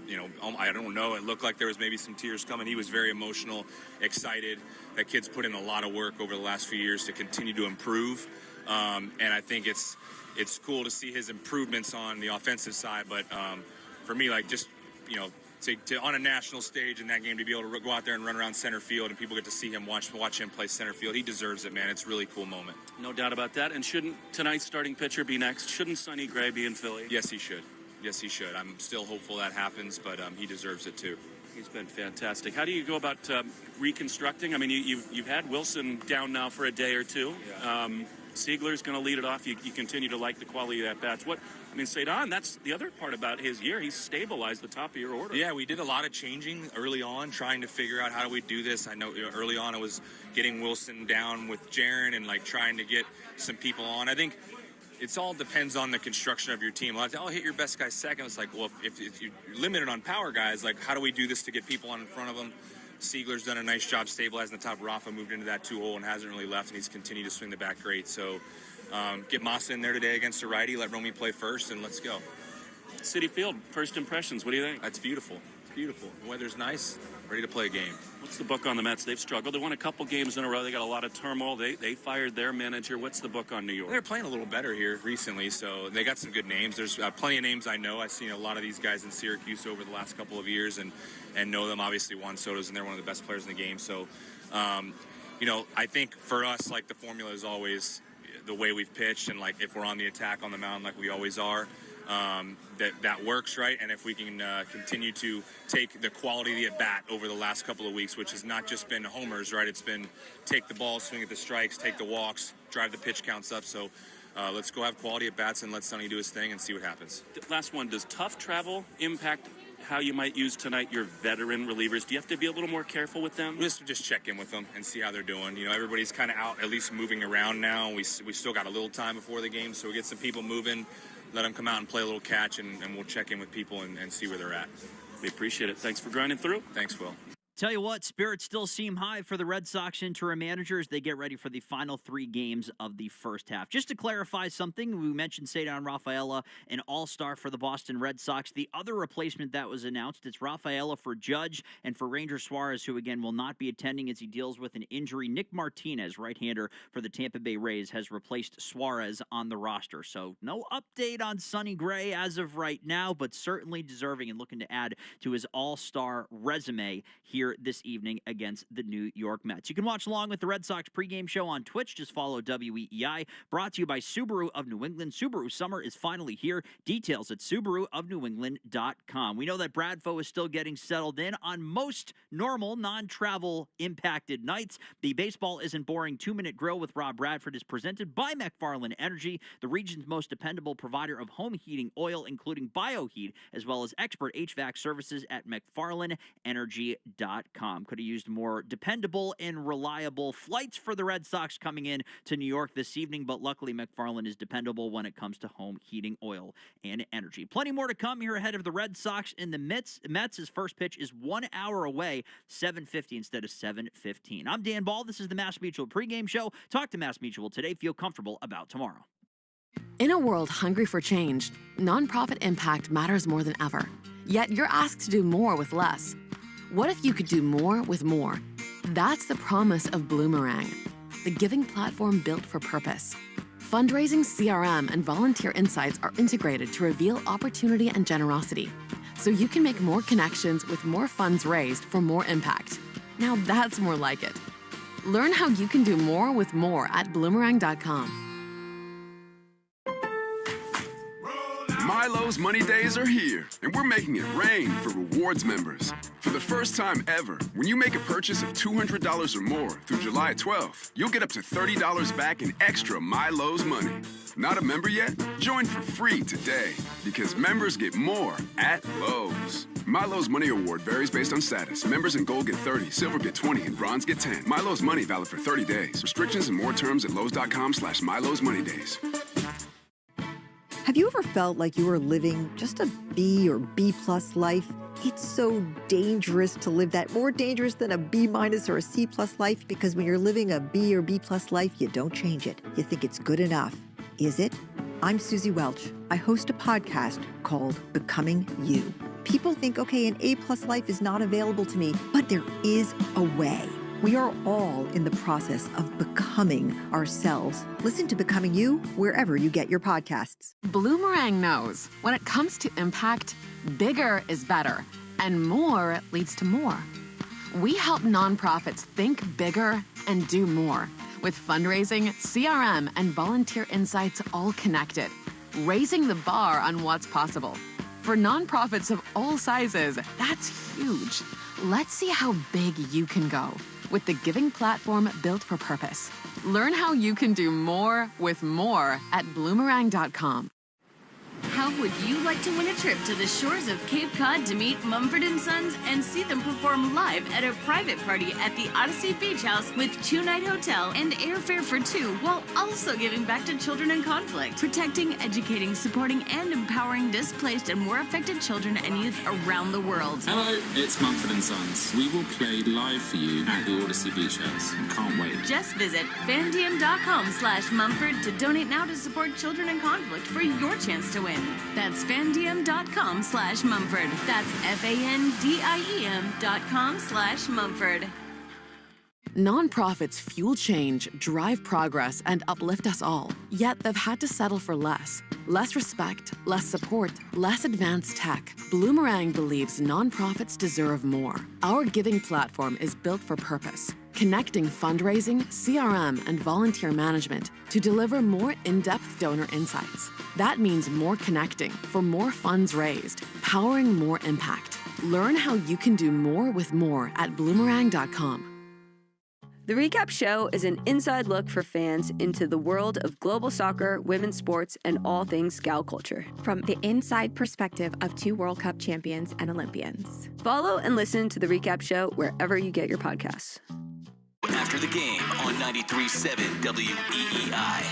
don't know, it looked like there was maybe some tears coming. He was very emotional, excited. That kid's put in a lot of work over the last few years to continue to improve. And I think it's cool to see his improvements on the offensive side, but for me, to on a national stage in that game, to be able to go out there and run around center field and people get to see him, watch him play center field, he deserves it, man. It's a really cool moment. No doubt about that. And shouldn't tonight's starting pitcher be next? Shouldn't Sonny Gray be in Philly? Yes, he should. I'm still hopeful that happens, but he deserves it too. He's been fantastic. How do you go about reconstructing? I mean, you've had Wilson down now for a day or two. Yeah. Siegler's going to lead it off. You continue to like the quality of that bats. Cedon, that's the other part about his year. He's stabilized the top of your order. Yeah, we did a lot of changing early on, trying to figure out how do we do this. I know early on it was getting Wilson down with Jaron and trying to get some people on. I think it all depends on the construction of your team. I'll hit your best guy second. It's if you're limited on power guys, how do we do this to get people on in front of them? Siegler's done a nice job stabilizing the top. Rafa moved into that 2-hole and hasn't really left, and he's continued to swing the bat great. So get Massa in there today against a righty, let Romy play first, and let's go. Citi Field, first impressions, what do you think? That's beautiful. It's beautiful. The weather's nice, ready to play a game. What's the book on the Mets? They've struggled. They won a couple games in a row. They got a lot of turmoil. They fired their manager. What's the book on New York? They're playing a little better here recently, so they got some good names. There's plenty of names I know. I've seen a lot of these guys in Syracuse over the last couple of years and know them. Obviously, Juan Soto's, and they're one of the best players in the game. So, I think for us, the formula is always the way we've pitched, and if we're on the attack on the mound like we always are, that works, right? And if we can continue to take the quality of the at-bat over the last couple of weeks, which has not just been homers, right? It's been take the ball, swing at the strikes, take the walks, drive the pitch counts up. So let's go have quality at-bats and let Sonny do his thing and see what happens. Last one, does tough travel impact how you might use tonight your veteran relievers? Do you have to be a little more careful with them? Just check in with them and see how they're doing. Everybody's kind of out, at least moving around now. We still got a little time before the game, so we get some people moving, let them come out and play a little catch, and we'll check in with people and see where they're at. We appreciate it. Thanks for grinding through. Thanks, Will. Tell you what, spirits still seem high for the Red Sox interim managers. They get ready for the final 3 games of the first half. Just to clarify something, we mentioned Cedon Rafaela, an all-star for the Boston Red Sox. The other replacement that was announced, it's Rafaela for Judge and for Ranger Suarez, who again will not be attending as he deals with an injury. Nick Martinez, right-hander for the Tampa Bay Rays, has replaced Suarez on the roster. So no update on Sonny Gray as of right now, but certainly deserving and looking to add to his all-star resume here this evening against the New York Mets. You can watch along with the Red Sox pregame show on Twitch. Just follow WEEI. Brought to you by Subaru of New England. Subaru summer is finally here. Details at SubaruofNewEngland.com. We know that Bradfo is still getting settled in on most normal non-travel impacted nights. The Baseball Isn't Boring 2-Minute Grill with Rob Bradford is presented by McFarland Energy, the region's most dependable provider of home heating oil, including BioHeat, as well as expert HVAC services at McFarlandEnergy.com. Pregame.com. Could have used more dependable and reliable flights for the Red Sox coming in to New York this evening, but luckily McFarland is dependable when it comes to home heating oil and energy. Plenty more to come here ahead of the Red Sox and the Mets. His first pitch is 1 hour away, 7:50 instead of 7:15. I'm Dan Ball. This is the Mass Mutual Pregame Show. Talk to Mass Mutual today. Feel comfortable about tomorrow. In a world hungry for change, nonprofit impact matters more than ever. Yet you're asked to do more with less. What if you could do more with more? That's the promise of Bloomerang, the giving platform built for purpose. Fundraising, CRM, and volunteer insights are integrated to reveal opportunity and generosity, so you can make more connections with more funds raised for more impact. Now that's more like it. Learn how you can do more with more at Bloomerang.com. Milo's Money Days are here, and we're making it rain for rewards members. For the first time ever, when you make a purchase of $200 or more through July 12th, you'll get up to $30 back in extra Milo's money. Not a member yet? Join for free today, because members get more at Lowe's. Milo's Money Award varies based on status. Members in Gold get 30, Silver get 20, and Bronze get 10. Milo's Money valid for 30 days. Restrictions and more terms at Lowe's.com/Milo's Money Days. Have you ever felt like you were living just a B or B plus life? It's so dangerous to live that, more dangerous than a B minus or a C plus life, because when you're living a B or B plus life, you don't change it. You think it's good enough. Is it? I'm Susie Welch. I host a podcast called Becoming You. People think, okay, an A plus life is not available to me, but there is a way. We are all in the process of becoming ourselves. Listen to Becoming You wherever you get your podcasts. Bloomerang knows when it comes to impact, bigger is better, and more leads to more. We help nonprofits think bigger and do more with fundraising, CRM, and volunteer insights all connected, raising the bar on what's possible. For nonprofits of all sizes, that's huge. Let's see how big you can go with the giving platform built for purpose. Learn how you can do more with more at Bloomerang.com. How would you like to win a trip to the shores of Cape Cod to meet Mumford & Sons and see them perform live at a private party at the Odyssey Beach House with 2-night hotel and airfare for 2, while also giving back to children in conflict, protecting, educating, supporting, and empowering displaced and war affected children and youth around the world? Hello, it's Mumford & Sons. We will play live for you at the Odyssey Beach House. Can't wait. Just visit fandiem.com/Mumford to donate now to support children in conflict for your chance to win. That's fandiem.com/Mumford. That's FANDIEM.com/Mumford. Nonprofits fuel change, drive progress, and uplift us all. Yet they've had to settle for less. Less respect, less support, less advanced tech. Bloomerang believes nonprofits deserve more. Our giving platform is built for purpose, connecting fundraising, CRM, and volunteer management to deliver more in-depth donor insights. That means more connecting for more funds raised, powering more impact. Learn how you can do more with more at Bloomerang.com. The Recap Show is an inside look for fans into the world of global soccer, women's sports, and all things Scout culture. From the inside perspective of 2 World Cup champions and Olympians. Follow and listen to The Recap Show wherever you get your podcasts. After the game on 93.7 WEEI.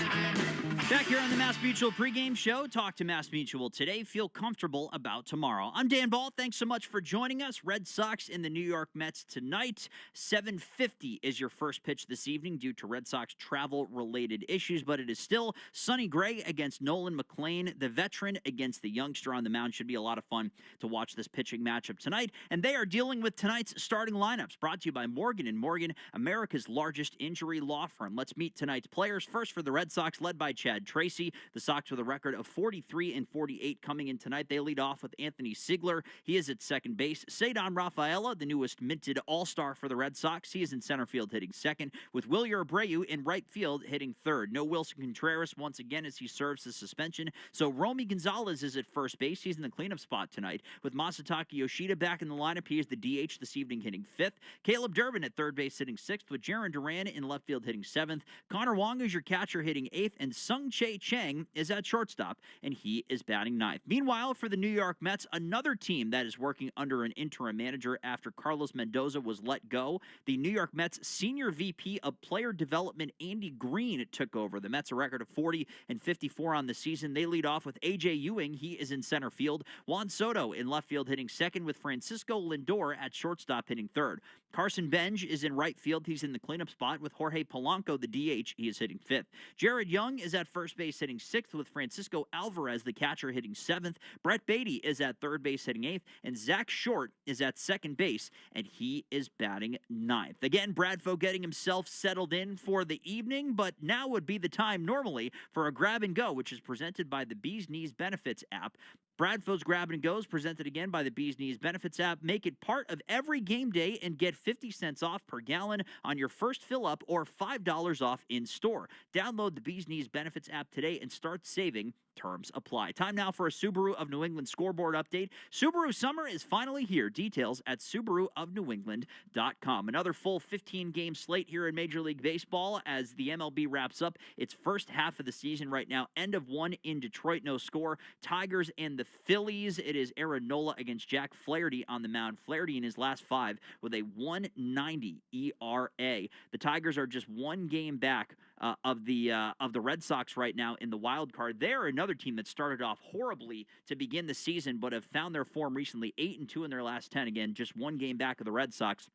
Back here on the Mass Mutual Pregame Show, talk to Mass Mutual today. Feel comfortable about tomorrow. I'm Dan Ball. Thanks so much for joining us. Red Sox and the New York Mets tonight. 7:50 is your first pitch this evening due to Red Sox travel-related issues, but it is still Sonny Gray against Nolan McLean, the veteran against the youngster on the mound. Should be a lot of fun to watch this pitching matchup tonight. And they are dealing with tonight's starting lineups, brought to you by Morgan & Morgan, America's largest injury law firm. Let's meet tonight's players. First for the Red Sox, led by Chad Tracy. The Sox with a record of 43-48 coming in tonight. They lead off with Anthony Siegler. He is at second base. Cedon Rafaela, the newest minted all-star for the Red Sox. He is in center field hitting second, with Wilyer Abreu in right field hitting third. No Wilson Contreras once again as he serves the suspension. So Romy Gonzalez is at first base. He's in the cleanup spot tonight. With Masataka Yoshida back in the lineup, he is the DH this evening hitting fifth. Caleb Durbin at third base hitting sixth, with Jaron Duran in left field hitting seventh. Connor Wong is your catcher hitting eighth, and Sung Sung-Chae Chang is at shortstop, and he is batting ninth. Meanwhile, for the New York Mets, another team that is working under an interim manager after Carlos Mendoza was let go, the New York Mets senior VP of player development, Andy Green, took over. The Mets a record of 40-54 on the season. They lead off with A.J. Ewing. He is in center field. Juan Soto in left field hitting second, with Francisco Lindor at shortstop hitting third. Carson Benj is in right field. He's in the cleanup spot with Jorge Polanco, the DH. He is hitting fifth. Jared Young is at first base hitting sixth, with Francisco Alvarez, the catcher, hitting seventh. Brett Beatty is at third base hitting eighth, and Zach Short is at second base, and he is batting ninth. Again, Bradfo getting himself settled in for the evening, but now would be the time normally for a grab and go, which is presented by the Bees Knees Benefits app. Bradfo's Grab and Goes, presented again by the Bees Knees Benefits app. Make it part of every game day and get 50 cents off per gallon on your first fill-up or $5 off in store. Download the Bees Knees Benefits app today and start saving. Terms apply. Time now for a Subaru of New England scoreboard update. Subaru summer is finally here. Details at SubaruofNewEngland.com. Another full 15-game slate here in Major League Baseball as the MLB wraps up its first half of the season right now. End of one in Detroit, no score. Tigers and the Phillies. It is Aaron Nola against Jack Flaherty on the mound. Flaherty in his last five with a 1.90 ERA. The Tigers are just one game back of the Red Sox right now in the wild card. They're another team that started off horribly to begin the season, but have found their form recently. 8-2 in their last 10. Again, just one game back of the Red Sox,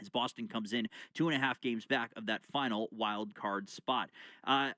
as Boston comes in 2.5 games back of that final wild card spot.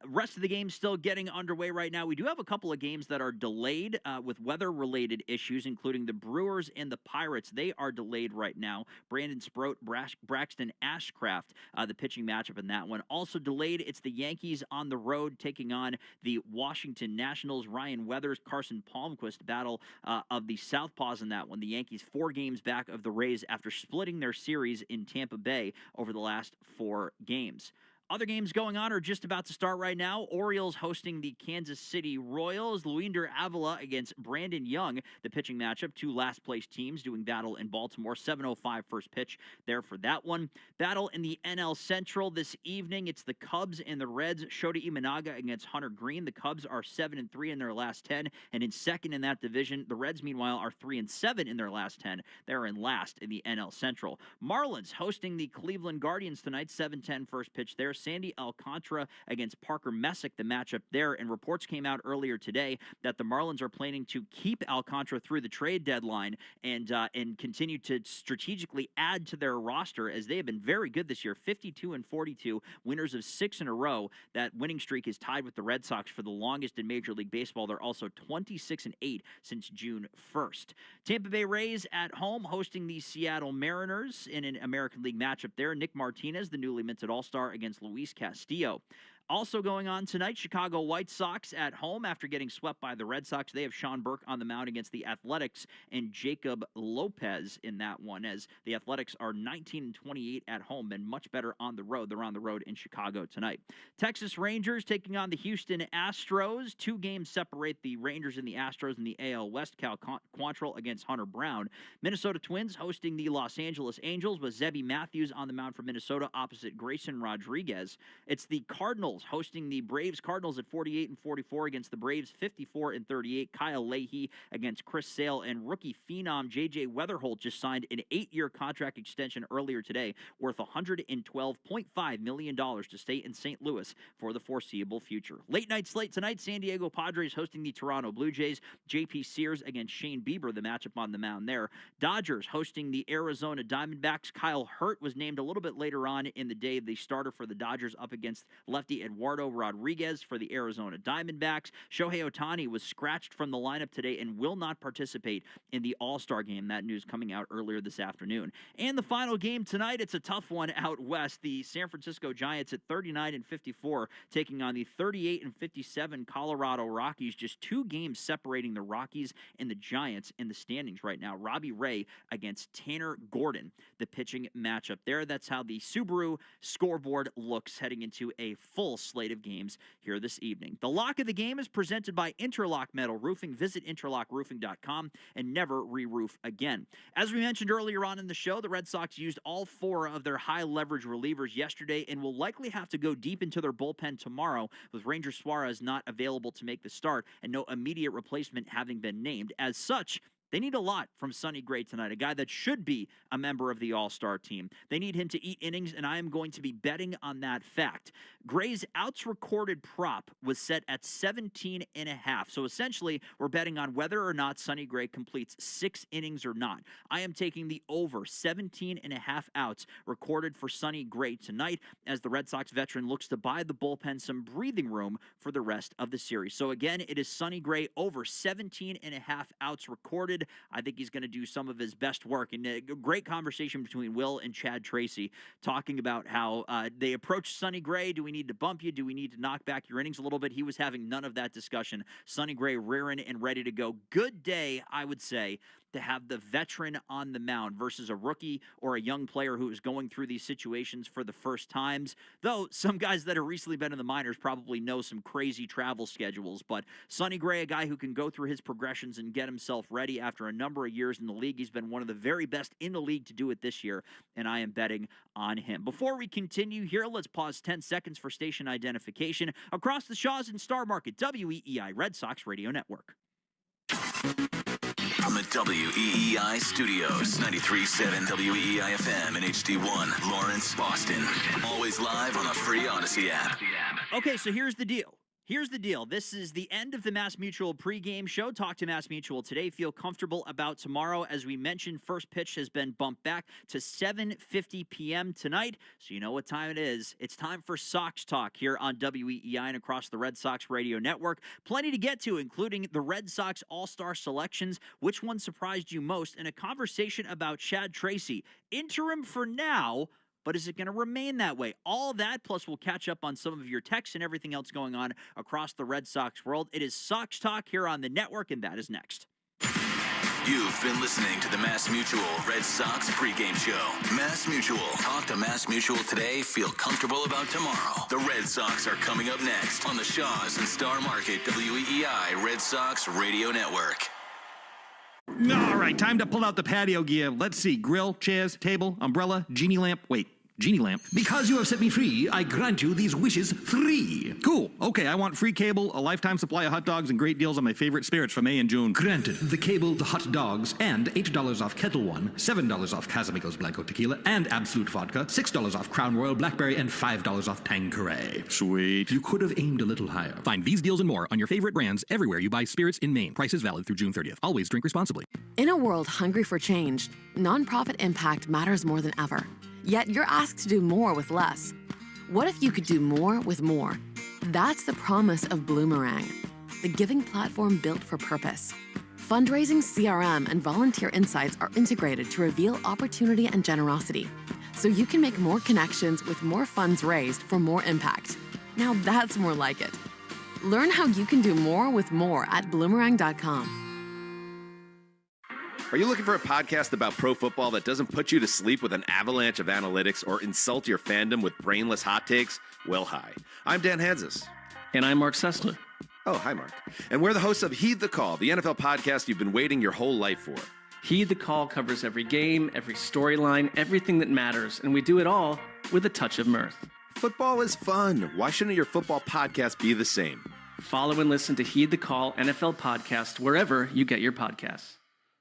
Rest of the game still getting underway right now. We do have a couple of games that are delayed with weather-related issues, including the Brewers and the Pirates. They are delayed right now. Brandon Sproat, Braxton Ashcraft, the pitching matchup in that one. Also delayed, it's the Yankees on the road taking on the Washington Nationals. Ryan Weathers, Carson Palmquist, battle of the Southpaws in that one. The Yankees 4 games back of the Rays after splitting their series in Tampa Bay over the last 4 games. Other games going on are just about to start right now. Orioles hosting the Kansas City Royals. Luinder Avila against Brandon Young, the pitching matchup. 2 last-place teams doing battle in Baltimore. 7:05 first pitch there for that one. Battle in the NL Central this evening. It's the Cubs and the Reds. Shota Imanaga against Hunter Green. The Cubs are 7-3 in their last 10, and in second in that division. The Reds, meanwhile, are 3-7 in their last 10. They're in last in the NL Central. Marlins hosting the Cleveland Guardians tonight. 7:10 first pitch there. Sandy Alcantara against Parker Messick, the matchup there. And reports came out earlier today that the Marlins are planning to keep Alcantara through the trade deadline and continue to strategically add to their roster, as they have been very good this year. 52-42, winners of 6 in a row. That winning streak is tied with the Red Sox for the longest in Major League Baseball. They're also 26-8 since June 1st. Tampa Bay Rays at home hosting the Seattle Mariners in an American League matchup there. Nick Martinez, the newly minted All-Star, against Luis Castillo. Also going on tonight, Chicago White Sox at home after getting swept by the Red Sox. They have Sean Burke on the mound against the Athletics and Jacob Lopez in that one, as the Athletics are 19-28 at home and much better on the road. They're on the road in Chicago tonight. Texas Rangers taking on the Houston Astros. 2 games separate the Rangers and the Astros in the AL West. Cal Quantrill against Hunter Brown. Minnesota Twins hosting the Los Angeles Angels with Zebby Matthews on the mound for Minnesota opposite Grayson Rodriguez. It's the Cardinals hosting the Braves. Cardinals at 48-44 against the Braves, 54-38. Kyle Leahy against Chris Sale, and rookie phenom J.J. Weatherholt just signed an 8-year contract extension earlier today worth $112.5 million to stay in St. Louis for the foreseeable future. Late night slate tonight, San Diego Padres hosting the Toronto Blue Jays. J.P. Sears against Shane Bieber, the matchup on the mound there. Dodgers hosting the Arizona Diamondbacks. Kyle Hurt was named a little bit later on in the day the starter for the Dodgers up against lefty Eduardo Rodriguez for the Arizona Diamondbacks. Shohei Ohtani was scratched from the lineup today and will not participate in the All-Star game. That news coming out earlier this afternoon. And the final game tonight, it's a tough one out west. The San Francisco Giants at 39-54 taking on the 38-57 Colorado Rockies. Just 2 games separating the Rockies and the Giants in the standings right now. Robbie Ray against Tanner Gordon, the pitching matchup there. That's how the Subaru scoreboard looks heading into a full slate of games here this evening. The lock of the game is presented by Interlock Metal Roofing. Visit interlockroofing.com and never re-roof again. As we mentioned earlier on in the show, the Red Sox used all 4 of their high-leverage relievers yesterday and will likely have to go deep into their bullpen tomorrow, with Ranger Suarez not available to make the start and no immediate replacement having been named. As such, they need a lot from Sonny Gray tonight, a guy that should be a member of the All-Star team. They need him to eat innings, and I am going to be betting on that fact. Gray's outs recorded prop was set at 17.5. So essentially, we're betting on whether or not Sonny Gray completes 6 innings or not. I am taking the over 17.5 outs recorded for Sonny Gray tonight, as the Red Sox veteran looks to buy the bullpen some breathing room for the rest of the series. So again, it is Sonny Gray over 17.5 outs recorded. I think he's going to do some of his best work. And a great conversation between Will and Chad Tracy talking about how they approached Sonny Gray. Do we need to bump you? Do we need to knock back your innings a little bit? He was having none of that discussion. Sonny Gray rearing and ready to go. Good day, I would say, to have the veteran on the mound versus a rookie or a young player who is going through these situations for the first times. Though some guys that have recently been in the minors probably know some crazy travel schedules. But Sonny Gray, a guy who can go through his progressions and get himself ready after a number of years in the league. He's been one of the very best in the league to do it this year, and I am betting on him. Before we continue here, let's pause 10 seconds for station identification. Across the Shaws and Star Market, WEEI Red Sox Radio Network. From the WEEI studios, 93.7 WEEI FM and HD1, Lawrence, Boston. Always live on the free Odyssey app. Okay, so here's the deal. This is the end of the Mass Mutual pregame show. Talk to Mass Mutual today. Feel comfortable about tomorrow. As we mentioned, first pitch has been bumped back to 7:50 p.m. tonight. So you know what time it is. It's time for Sox Talk here on WEEI and across the Red Sox Radio Network. Plenty to get to, including the Red Sox All-Star selections. Which one surprised you most? And a conversation about Chad Tracy. Interim for now, but is it going to remain that way? All that, plus we'll catch up on some of your texts and everything else going on across the Red Sox world. It is Sox Talk here on the network, and that is next. You've been listening to the Mass Mutual Red Sox pregame show. Mass Mutual. Talk to Mass Mutual today. Feel comfortable about tomorrow. The Red Sox are coming up next on the Shaws and Star Market WEEI Red Sox Radio Network. All right, time to pull out the patio gear. Let's see. Grill, chairs, table, umbrella, genie lamp. Wait, genie lamp. Because you have set me free, I grant you these wishes free. Cool. Okay, I want free cable, a lifetime supply of hot dogs, and great deals on my favorite spirits for May and June. Granted. The cable, the hot dogs, and $8 off Kettle One, $7 off Casamigos Blanco Tequila, and Absolute Vodka, $6 off Crown Royal Blackberry, and $5 off Tanqueray. Sweet. You could have aimed a little higher. Find these deals and more on your favorite brands everywhere you buy spirits in Maine. Prices valid through June 30th. Always drink responsibly. In a world hungry for change, nonprofit impact matters more than ever. Yet you're asked to do more with less. What if you could do more with more? That's the promise of Bloomerang, the giving platform built for purpose. Fundraising, CRM, and volunteer insights are integrated to reveal opportunity and generosity, so you can make more connections with more funds raised for more impact. Now that's more like it. Learn how you can do more with more at bloomerang.com. Are you looking for a podcast about pro football that doesn't put you to sleep with an avalanche of analytics or insult your fandom with brainless hot takes? Well, hi. I'm Dan Hansis. And I'm Mark Sessler. Oh, hi, Mark. And we're the hosts of Heed the Call, the NFL podcast you've been waiting your whole life for. Heed the Call covers every game, every storyline, everything that matters, and we do it all with a touch of mirth. Football is fun. Why shouldn't your football podcast be the same? Follow and listen to Heed the Call NFL podcast wherever you get your podcasts.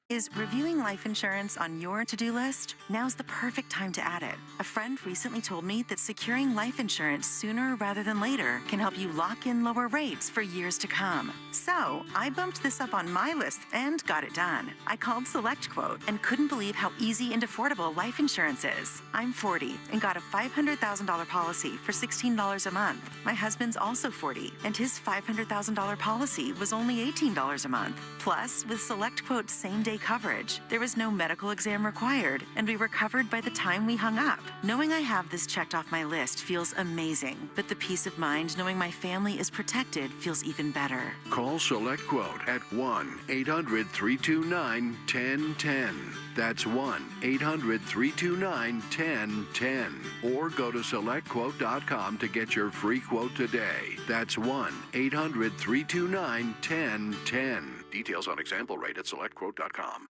Is reviewing life insurance on your to-do list? Now's the perfect time to add it. A friend recently told me that securing life insurance sooner rather than later can help you lock in lower rates for years to come. So I bumped this up on my list and got it done. I called SelectQuote and couldn't believe how easy and affordable life insurance is. I'm 40 and got a $500,000 policy for $16 a month. My husband's also 40 and his $500,000 policy was only $18 a month. Plus, with SelectQuote's same-day coverage. There was no medical exam required, and we were covered by the time we hung up. Knowing I have this checked off my list feels amazing, but the peace of mind knowing my family is protected feels even better. Call SelectQuote at 1-800-329-1010. That's 1-800-329-1010. Or go to SelectQuote.com to get your free quote today. That's 1-800-329-1010. Details on example rate at SelectQuote.com.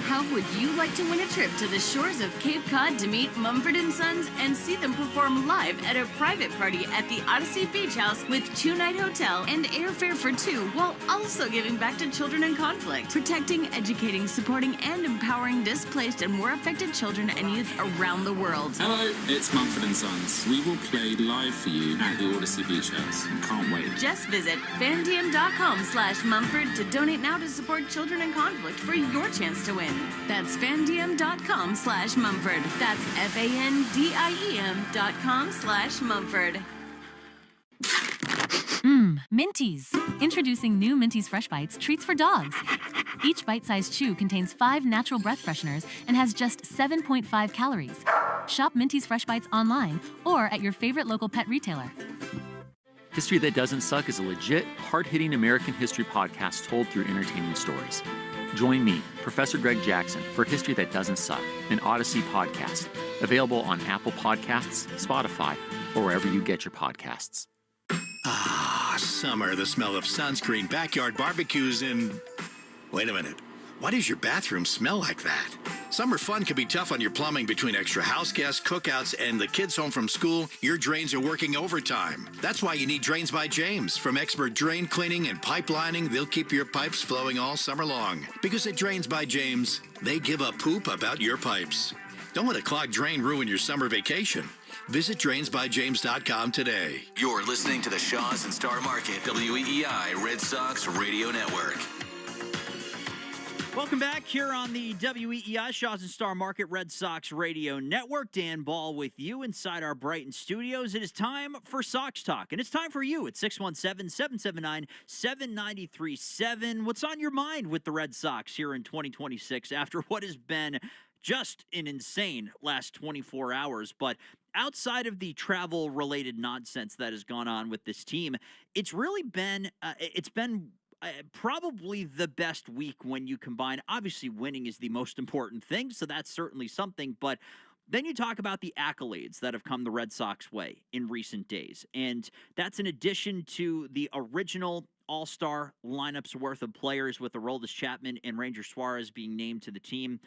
How would you like to win a trip to the shores of Cape Cod to meet Mumford & Sons and see them perform live at a private party at the Odyssey Beach House with 2-night hotel and airfare for 2, while also giving back to children in conflict, protecting, educating, supporting, and empowering displaced and war affected children and youth around the world? Hello, it's Mumford & Sons. We will play live for you at the Odyssey Beach House. Can't wait. Just visit fandiem.com/Mumford to donate now to support children in conflict for your chance to win. That's fandiem.com/Mumford. That's FANDIEM.com/Mumford. Minties. Introducing new Minties Fresh Bites treats for dogs. Each bite-sized chew contains 5 natural breath fresheners and has just 7.5 calories. Shop Minties Fresh Bites online or at your favorite local pet retailer. History That Doesn't Suck is a legit, hard-hitting American history podcast told through entertaining stories. Join me, Professor Greg Jackson, for History That Doesn't Suck, an Odyssey podcast. Available on Apple Podcasts, Spotify, or wherever you get your podcasts. Ah, summer, the smell of sunscreen, backyard barbecues, and... Wait a minute. Why does your bathroom smell like that? Summer fun can be tough on your plumbing. Between extra house guests, cookouts, and the kids home from school, your drains are working overtime. That's why you need Drains by James. From expert drain cleaning and pipelining, they'll keep your pipes flowing all summer long. Because at Drains by James, they give a poop about your pipes. Don't let a clogged drain ruin your summer vacation. Visit drainsbyjames.com today. You're listening to the Shaws and Star Market, WEEI Red Sox Radio Network. Welcome back here on the WEEI Shaws and Star Market Red Sox Radio Network. Dan Ball with you inside our Brighton studios. It is time for Sox Talk, and it's time for you at 617-779-7937. What's on your mind with the Red Sox here in 2026 after what has been just an insane last 24 hours? But outside of the travel-related nonsense that has gone on with this team, it's really been probably the best week when you combine. Obviously, winning is the most important thing, so that's certainly something. But then you talk about the accolades that have come the Red Sox way in recent days. And that's in addition to the original all-star lineups worth of players with Aroldis Chapman and Ranger Suarez being named to the team.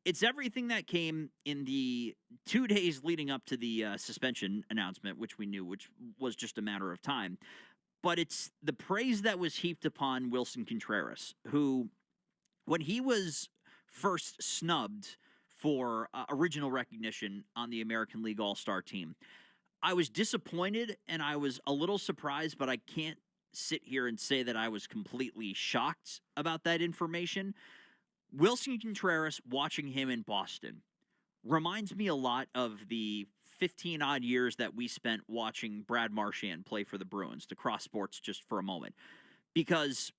It's everything that came in the 2 days leading up to the suspension announcement, which we knew, which was just a matter of time. But it's the praise that was heaped upon Wilson Contreras, who, when he was first snubbed for original recognition on the American League All-Star team, I was disappointed and I was a little surprised, but I can't sit here and say that I was completely shocked about that information. Wilson Contreras, watching him in Boston, reminds me a lot of the 15-odd years that we spent watching Brad Marchand play for the Bruins, to cross sports just for a moment. Because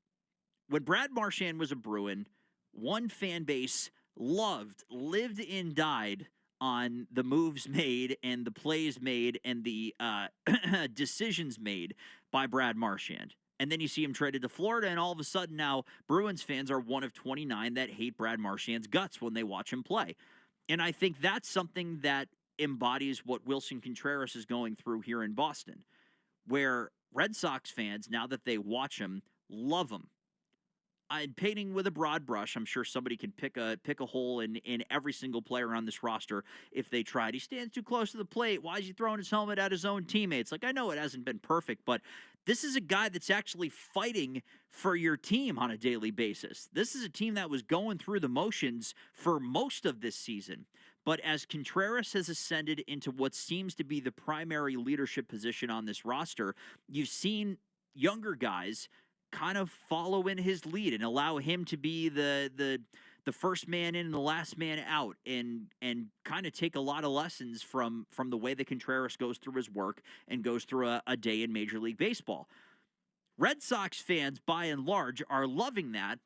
when Brad Marchand was a Bruin, one fan base lived and died on the moves made and the plays made and the decisions made by Brad Marchand. And then you see him traded to Florida, and all of a sudden now Bruins fans are one of 29 that hate Brad Marchand's guts when they watch him play. And I think that's something that embodies what Wilson Contreras is going through here in Boston, where Red Sox fans, now that they watch him, love him. I'm painting with a broad brush. I'm sure somebody can pick a hole in every single player on this roster if they tried. He stands too close to the plate. Why is he throwing his helmet at his own teammates? Like, I know it hasn't been perfect, but this is a guy that's actually fighting for your team on a daily basis. This is a team that was going through the motions for most of this season. But as Contreras has ascended into what seems to be the primary leadership position on this roster, you've seen younger guys kind of follow in his lead and allow him to be the first man in and the last man out, and kind of take a lot of lessons from the way that Contreras goes through his work and goes through a day in Major League Baseball. Red Sox fans, by and large, are loving that.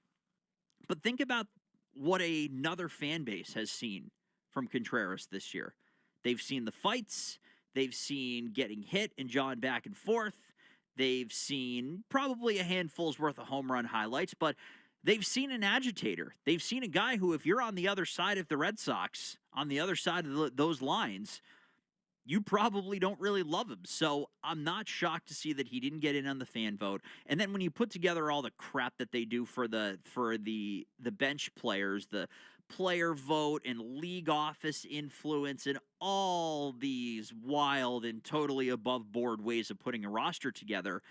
But think about what another fan base has seen from Contreras this year. They've seen the fights. They've seen getting hit and jawing back and forth. They've seen probably a handful's worth of home run highlights, but they've seen an agitator. They've seen a guy who, if you're on the other side of the Red Sox, on the other side of those lines, you probably don't really love him. So I'm not shocked to see that he didn't get in on the fan vote. And then when you put together all the crap that they do for the bench players, the player vote and league office influence and all these wild and totally above board ways of putting a roster together,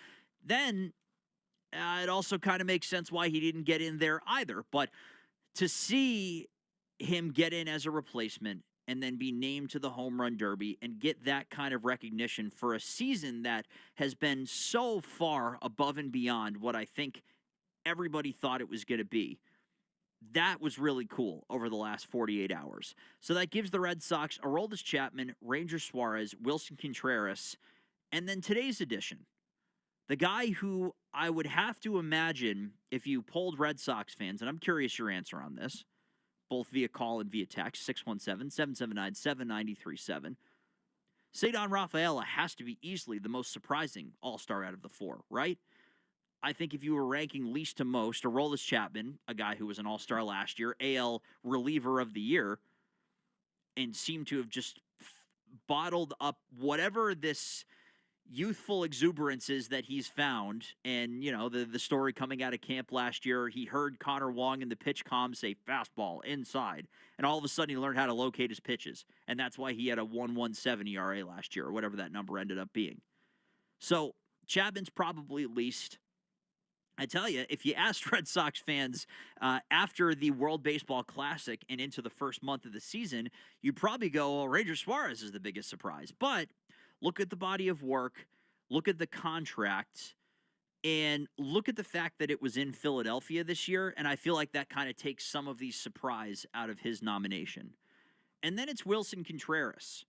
then it also kind of makes sense why he didn't get in there either. But to see him get in as a replacement and then be named to the Home Run Derby and get that kind of recognition for a season that has been so far above and beyond what I think everybody thought it was going to be, that was really cool over the last 48 hours. So that gives the Red Sox Aroldis Chapman, Ranger Suarez, Wilson Contreras, and then today's edition, the guy who I would have to imagine if you polled Red Sox fans, and I'm curious your answer on this, both via call and via text, 617-779-7937. Cedar Rafaela has to be easily the most surprising all-star out of the four, right? I think if you were ranking least to most, Aroldis Chapman, a guy who was an all-star last year, AL reliever of the year, and seemed to have just bottled up whatever this youthful exuberance is that he's found. And, you know, the story coming out of camp last year, he heard Connor Wong in the pitch comm say fastball inside, and all of a sudden he learned how to locate his pitches, and that's why he had a 1.17 ERA last year, or whatever that number ended up being. So Chapman's probably least. I tell you, if you asked Red Sox fans after the World Baseball Classic and into the first month of the season, you'd probably go, well, Ranger Suarez is the biggest surprise. But look at the body of work, look at the contract, and look at the fact that it was in Philadelphia this year, and I feel like that kind of takes some of the surprise out of his nomination. And then it's Wilson Contreras,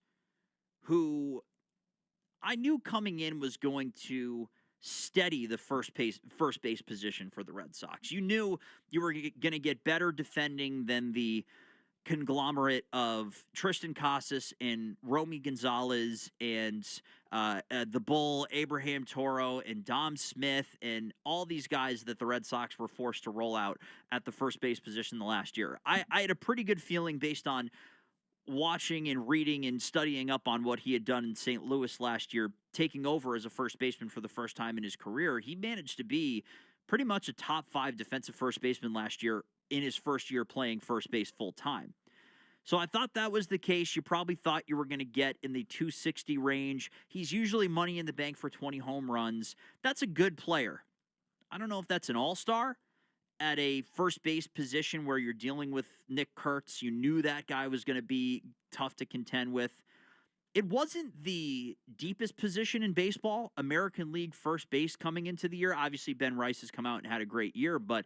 who I knew coming in was going to steady the first base position for the Red Sox. You knew you were going to get better defending than the conglomerate of Tristan Casas and Romy Gonzalez and the Bull, Abraham Toro, and Dom Smith, and all these guys that the Red Sox were forced to roll out at the first base position the last year. I had a pretty good feeling based on watching and reading and studying up on what he had done in St. Louis last year, taking over as a first baseman for the first time in his career. He managed to be pretty much a top 5 defensive first baseman last year in his first year playing first base full time. So I thought that was the case. You probably thought you were going to get in the 260 range. He's usually money in the bank for 20 home runs. That's a good player. I don't know if that's an all-star at a first base position where you're dealing with Nick Kurtz. You knew that guy was going to be tough to contend with. It wasn't the deepest position in baseball, American League first base coming into the year. Obviously, Ben Rice has come out and had a great year, but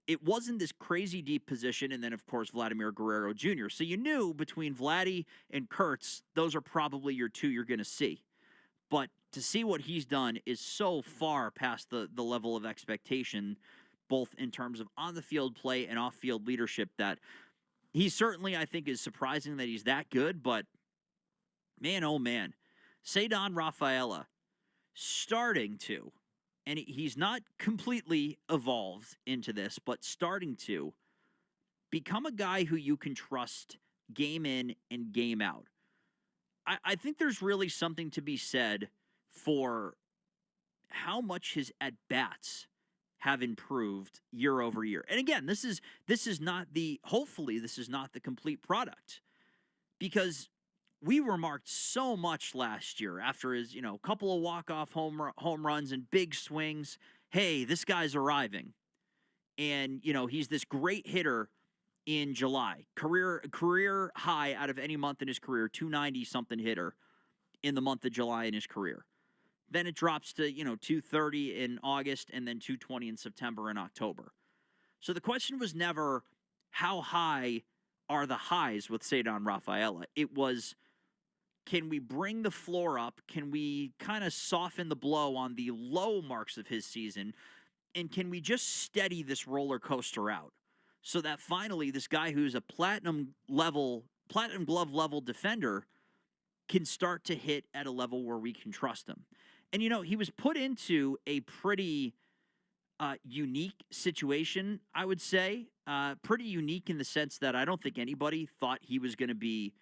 it wasn't this crazy deep position. And then, of course, Vladimir Guerrero Jr. So you knew between Vladdy and Kurtz, those are probably your two you're going to see. But to see what he's done is so far past the level of expectation, both in terms of on-the-field play and off-field leadership, that he certainly, I think, is surprising that he's that good. But, man, oh, man, Cedar Rafaela starting to, and he's not completely evolved into this, but starting to become a guy who you can trust game in and game out. I think there's really something to be said for how much his at-bats have improved year over year. And again, this is not hopefully this is not the complete product, because we remarked so much last year after his, couple of walk-off home runs and big swings. Hey, this guy's arriving. And, he's this great hitter in July. Career high out of any month in his career, 290-something hitter in the month of July in his career. Then it drops to, 230 in August and then 220 in September and October. So the question was never how high are the highs with Cedar Rafaela. It was, can we bring the floor up? Can we kind of soften the blow on the low marks of his season? And can we just steady this roller coaster out? so that finally this guy who's a platinum glove level defender can start to hit at a level where we can trust him. And, he was put into a pretty unique situation, I would say. Pretty unique in the sense that I don't think anybody thought he was going to be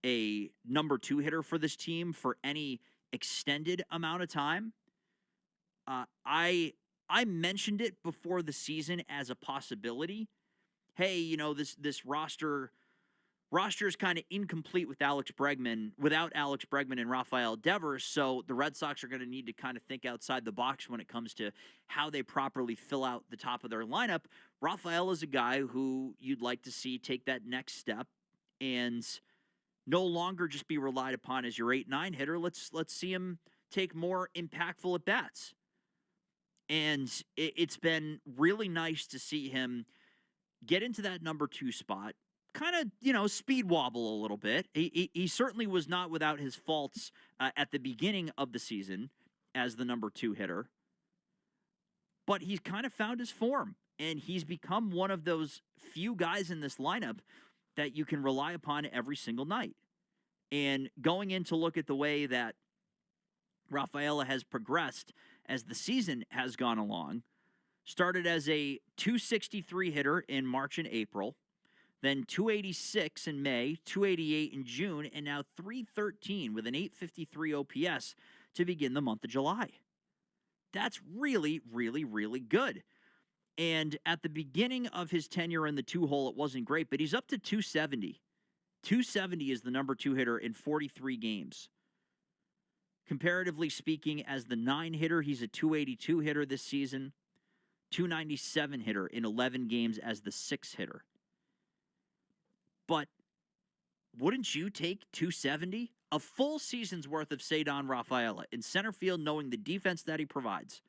a number 2 hitter for this team for any extended amount of time. I mentioned it before the season as a possibility. Hey, this roster is kind of incomplete without Alex Bregman and Rafael Devers, so the Red Sox are going to need to kind of think outside the box when it comes to how they properly fill out the top of their lineup. Rafael is a guy who you'd like to see take that next step and no longer just be relied upon as your 8-9 hitter. Let's see him take more impactful at bats. And it's been really nice to see him get into that number 2 spot, kind of, speed wobble a little bit. He certainly was not without his faults at the beginning of the season as the number 2 hitter. But he's kind of found his form, and he's become one of those few guys in this lineup that you can rely upon every single night. And going in to look at the way that Rafaela has progressed as the season has gone along, started as a 263 hitter in March and April, then 286 in May, 288 in June, and now 313 with an 853 OPS to begin the month of July. That's really, really, really good. And at the beginning of his tenure in the 2-hole, it wasn't great, but he's up to 270. 270 is the number 2 hitter in 43 games. Comparatively speaking, as the 9 hitter, he's a 282 hitter this season, 297 hitter in 11 games as the 6 hitter. But wouldn't you take 270? A full season's worth of Ceddanne Rafaela in center field, knowing the defense that he provides.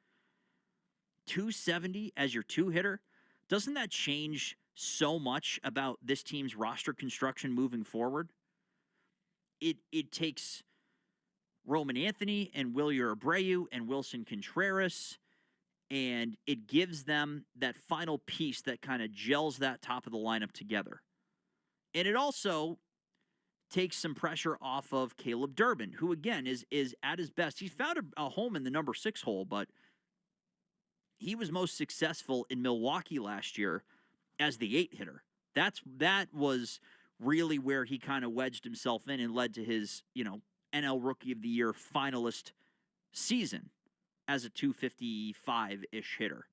270 as your 2 hitter? Doesn't that change so much about this team's roster construction moving forward? It takes Roman Anthony and Wilyer Abreu and Wilson Contreras, and it gives them that final piece that kind of gels that top of the lineup together. And it also takes some pressure off of Caleb Durbin, who, again, is at his best. He's found a home in the number 6 hole, but he was most successful in Milwaukee last year as the 8 hitter. That was really where he kind of wedged himself in and led to his, NL Rookie of the Year finalist season as a 255-ish hitter.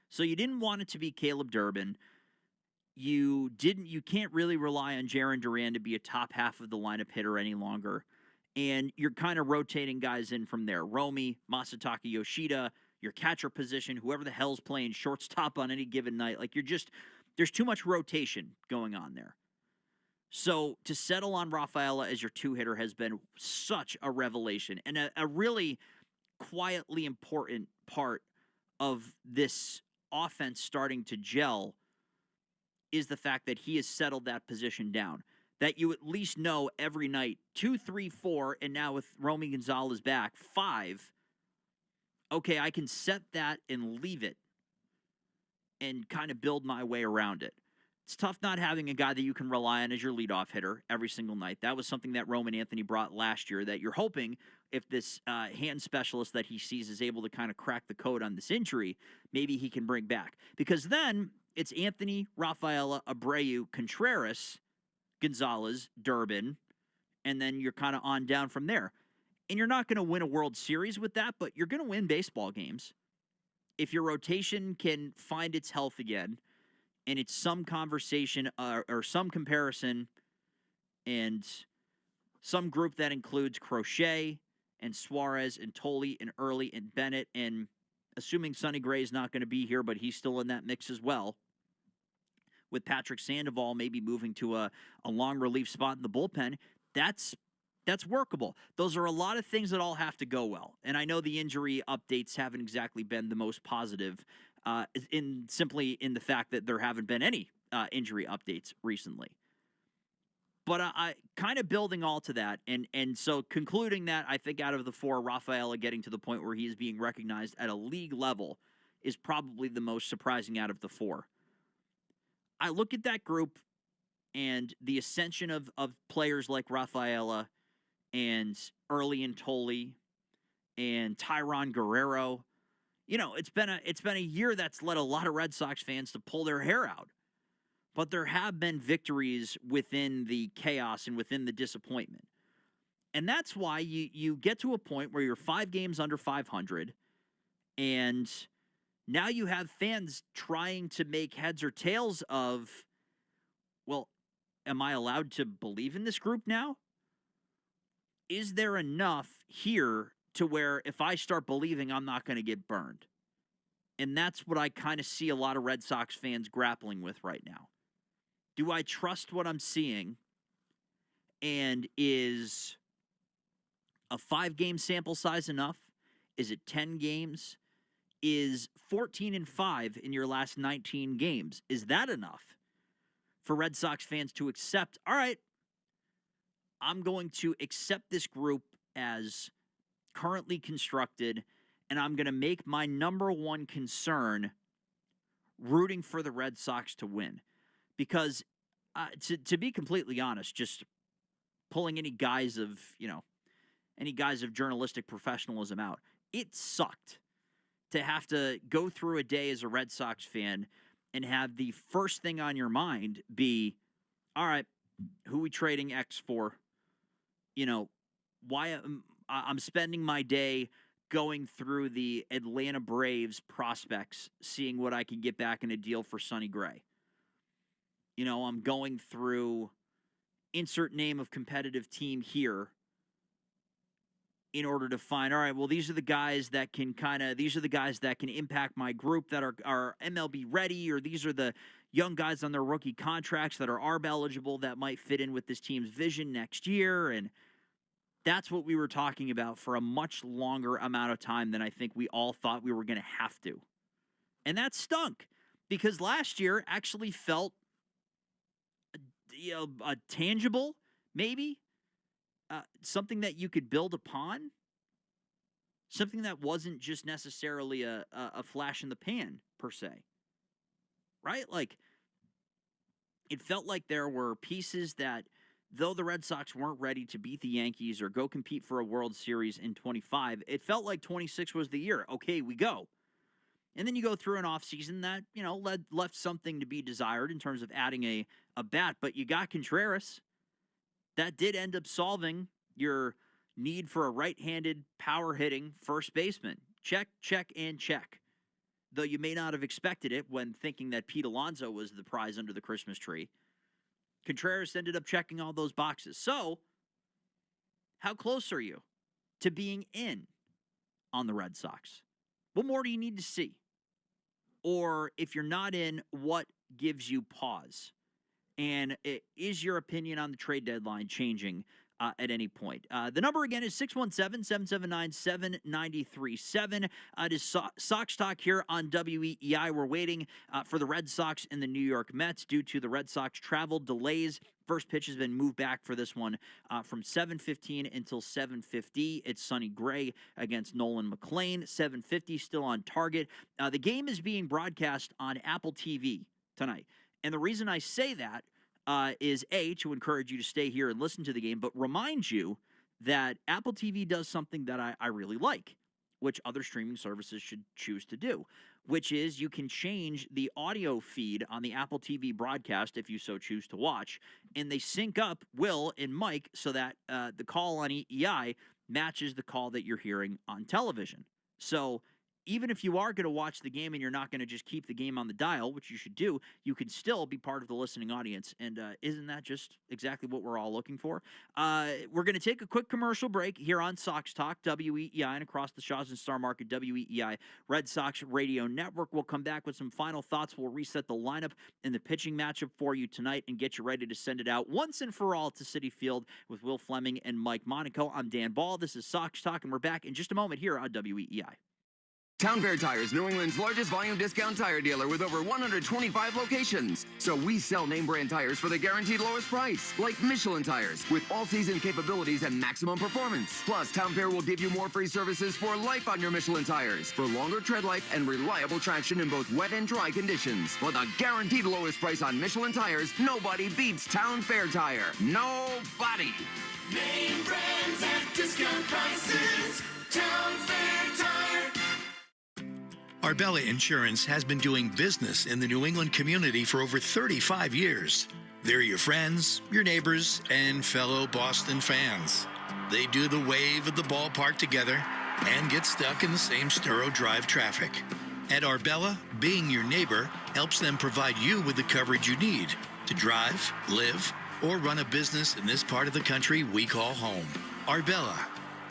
So you didn't want it to be Caleb Durbin. You can't really rely on Jarren Duran to be a top half of the lineup hitter any longer. And you're kind of rotating guys in from there. Romy, Masataka Yoshida, your catcher position, whoever the hell's playing shortstop on any given night. There's too much rotation going on there. So to settle on Rafaela as your 2 hitter has been such a revelation and a really quietly important part of this offense starting to gel is the fact that he has settled that position down. That you at least know every night, 2, 3, 4, and now with Romy Gonzalez back, 5. Okay, I can set that and leave it and kind of build my way around it. It's tough not having a guy that you can rely on as your leadoff hitter every single night. That was something that Roman Anthony brought last year that you're hoping if this hand specialist that he sees is able to kind of crack the code on this injury, maybe he can bring back. Because then it's Anthony, Rafaela, Abreu, Contreras, Gonzalez, Durbin, and then you're kind of on down from there. And you're not going to win a World Series with that, but you're going to win baseball games. If your rotation can find its health again, and it's some conversation or some comparison and some group that includes Crochet and Suarez and Tolley and Early and Bennett, and assuming Sonny Gray is not going to be here, but he's still in that mix as well, with Patrick Sandoval maybe moving to a long relief spot in the bullpen, that's workable. Those are a lot of things that all have to go well. And I know the injury updates haven't exactly been the most positive in the fact that there haven't been any injury updates recently. But I kind of building all to that. And so concluding that, I think out of the 4, Rafaela getting to the point where he is being recognized at a league level is probably the most surprising out of the 4. I look at that group and the ascension of players like Rafaela and Early and Tolley and Tyron Guerrero. You know, it's been a year that's led a lot of Red Sox fans to pull their hair out. But there have been victories within the chaos and within the disappointment. And that's why you get to a point where you're 5 games under 500, and now you have fans trying to make heads or tails of, well, am I allowed to believe in this group now? Is there enough here to where if I start believing, I'm not going to get burned? And that's what I kind of see a lot of Red Sox fans grappling with right now. Do I trust what I'm seeing? And is a 5-game sample size enough? Is it 10 games? Is 14-5 in your last 19 games? Is that enough for Red Sox fans to accept, all right, I'm going to accept this group as currently constructed, and I'm going to make my number one concern rooting for the Red Sox to win? Because to be completely honest, just pulling any guise of journalistic professionalism out, it sucked to have to go through a day as a Red Sox fan and have the first thing on your mind be, all right, who we trading X for? You know, why I'm spending my day going through the Atlanta Braves prospects, seeing what I can get back in a deal for Sonny Gray. You know, I'm going through insert name of competitive team here in order to find, all right, well, these are the guys that can impact my group that are MLB ready, or these are the young guys on their rookie contracts that are ARB eligible that might fit in with this team's vision next year. And that's what we were talking about for a much longer amount of time than I think we all thought we were going to have to. And that stunk because last year actually felt a tangible, maybe, something that you could build upon, something that wasn't just necessarily a flash in the pan, per se. Right? Like, it felt like there were pieces that, though the Red Sox weren't ready to beat the Yankees or go compete for a World Series in 25, it felt like 26 was the year. Okay, we go. And then you go through an offseason that, left something to be desired in terms of adding a bat, but you got Contreras. That did end up solving your need for a right-handed, power-hitting first baseman. Check, check, and check. Though you may not have expected it when thinking that Pete Alonso was the prize under the Christmas tree. Contreras ended up checking all those boxes. So, how close are you to being in on the Red Sox? What more do you need to see? Or if you're not in, what gives you pause? And is your opinion on the trade deadline changing at any point? The number again is 617-779-7937. It is Sox Talk here on WEEI. We're waiting for the Red Sox and the New York Mets due to the Red Sox travel delays. First pitch has been moved back for this one from 7:15 until 7:50. It's Sonny Gray against Nolan McLean. 7:50 still on target. The game is being broadcast on Apple TV tonight. And the reason I say that is, A, to encourage you to stay here and listen to the game, but remind you that Apple TV does something that I really like, which other streaming services should choose to do, which is you can change the audio feed on the Apple TV broadcast if you so choose to watch, and they sync up Will and Mike so that the call on EEI matches the call that you're hearing on television. So even if you are going to watch the game and you're not going to just keep the game on the dial, which you should do, you can still be part of the listening audience. And isn't that just exactly what we're all looking for? We're going to take a quick commercial break here on Sox Talk, WEEI, and across the Shaw's and Star Market, WEEI Red Sox Radio Network. We'll come back with some final thoughts. We'll reset the lineup in the pitching matchup for you tonight and get you ready to send it out once and for all to Citi Field with Will Fleming and Mike Monaco. I'm Dan Ball. This is Sox Talk, and we're back in just a moment here on WEEI. Town Fair Tire is New England's largest volume discount tire dealer with over 125 locations. So we sell name brand tires for the guaranteed lowest price, like Michelin tires, with all-season capabilities and maximum performance. Plus, Town Fair will give you more free services for life on your Michelin tires, for longer tread life and reliable traction in both wet and dry conditions. For the guaranteed lowest price on Michelin tires, nobody beats Town Fair Tire. Nobody. Name brands at discount prices. Town Fair Tire. Arbella Insurance has been doing business in the New England community for over 35 years. They're your friends, your neighbors, and fellow Boston fans. They do the wave at the ballpark together and get stuck in the same Sturo Drive traffic. At Arbella, being your neighbor helps them provide you with the coverage you need to drive, live, or run a business in this part of the country we call home. Arbella,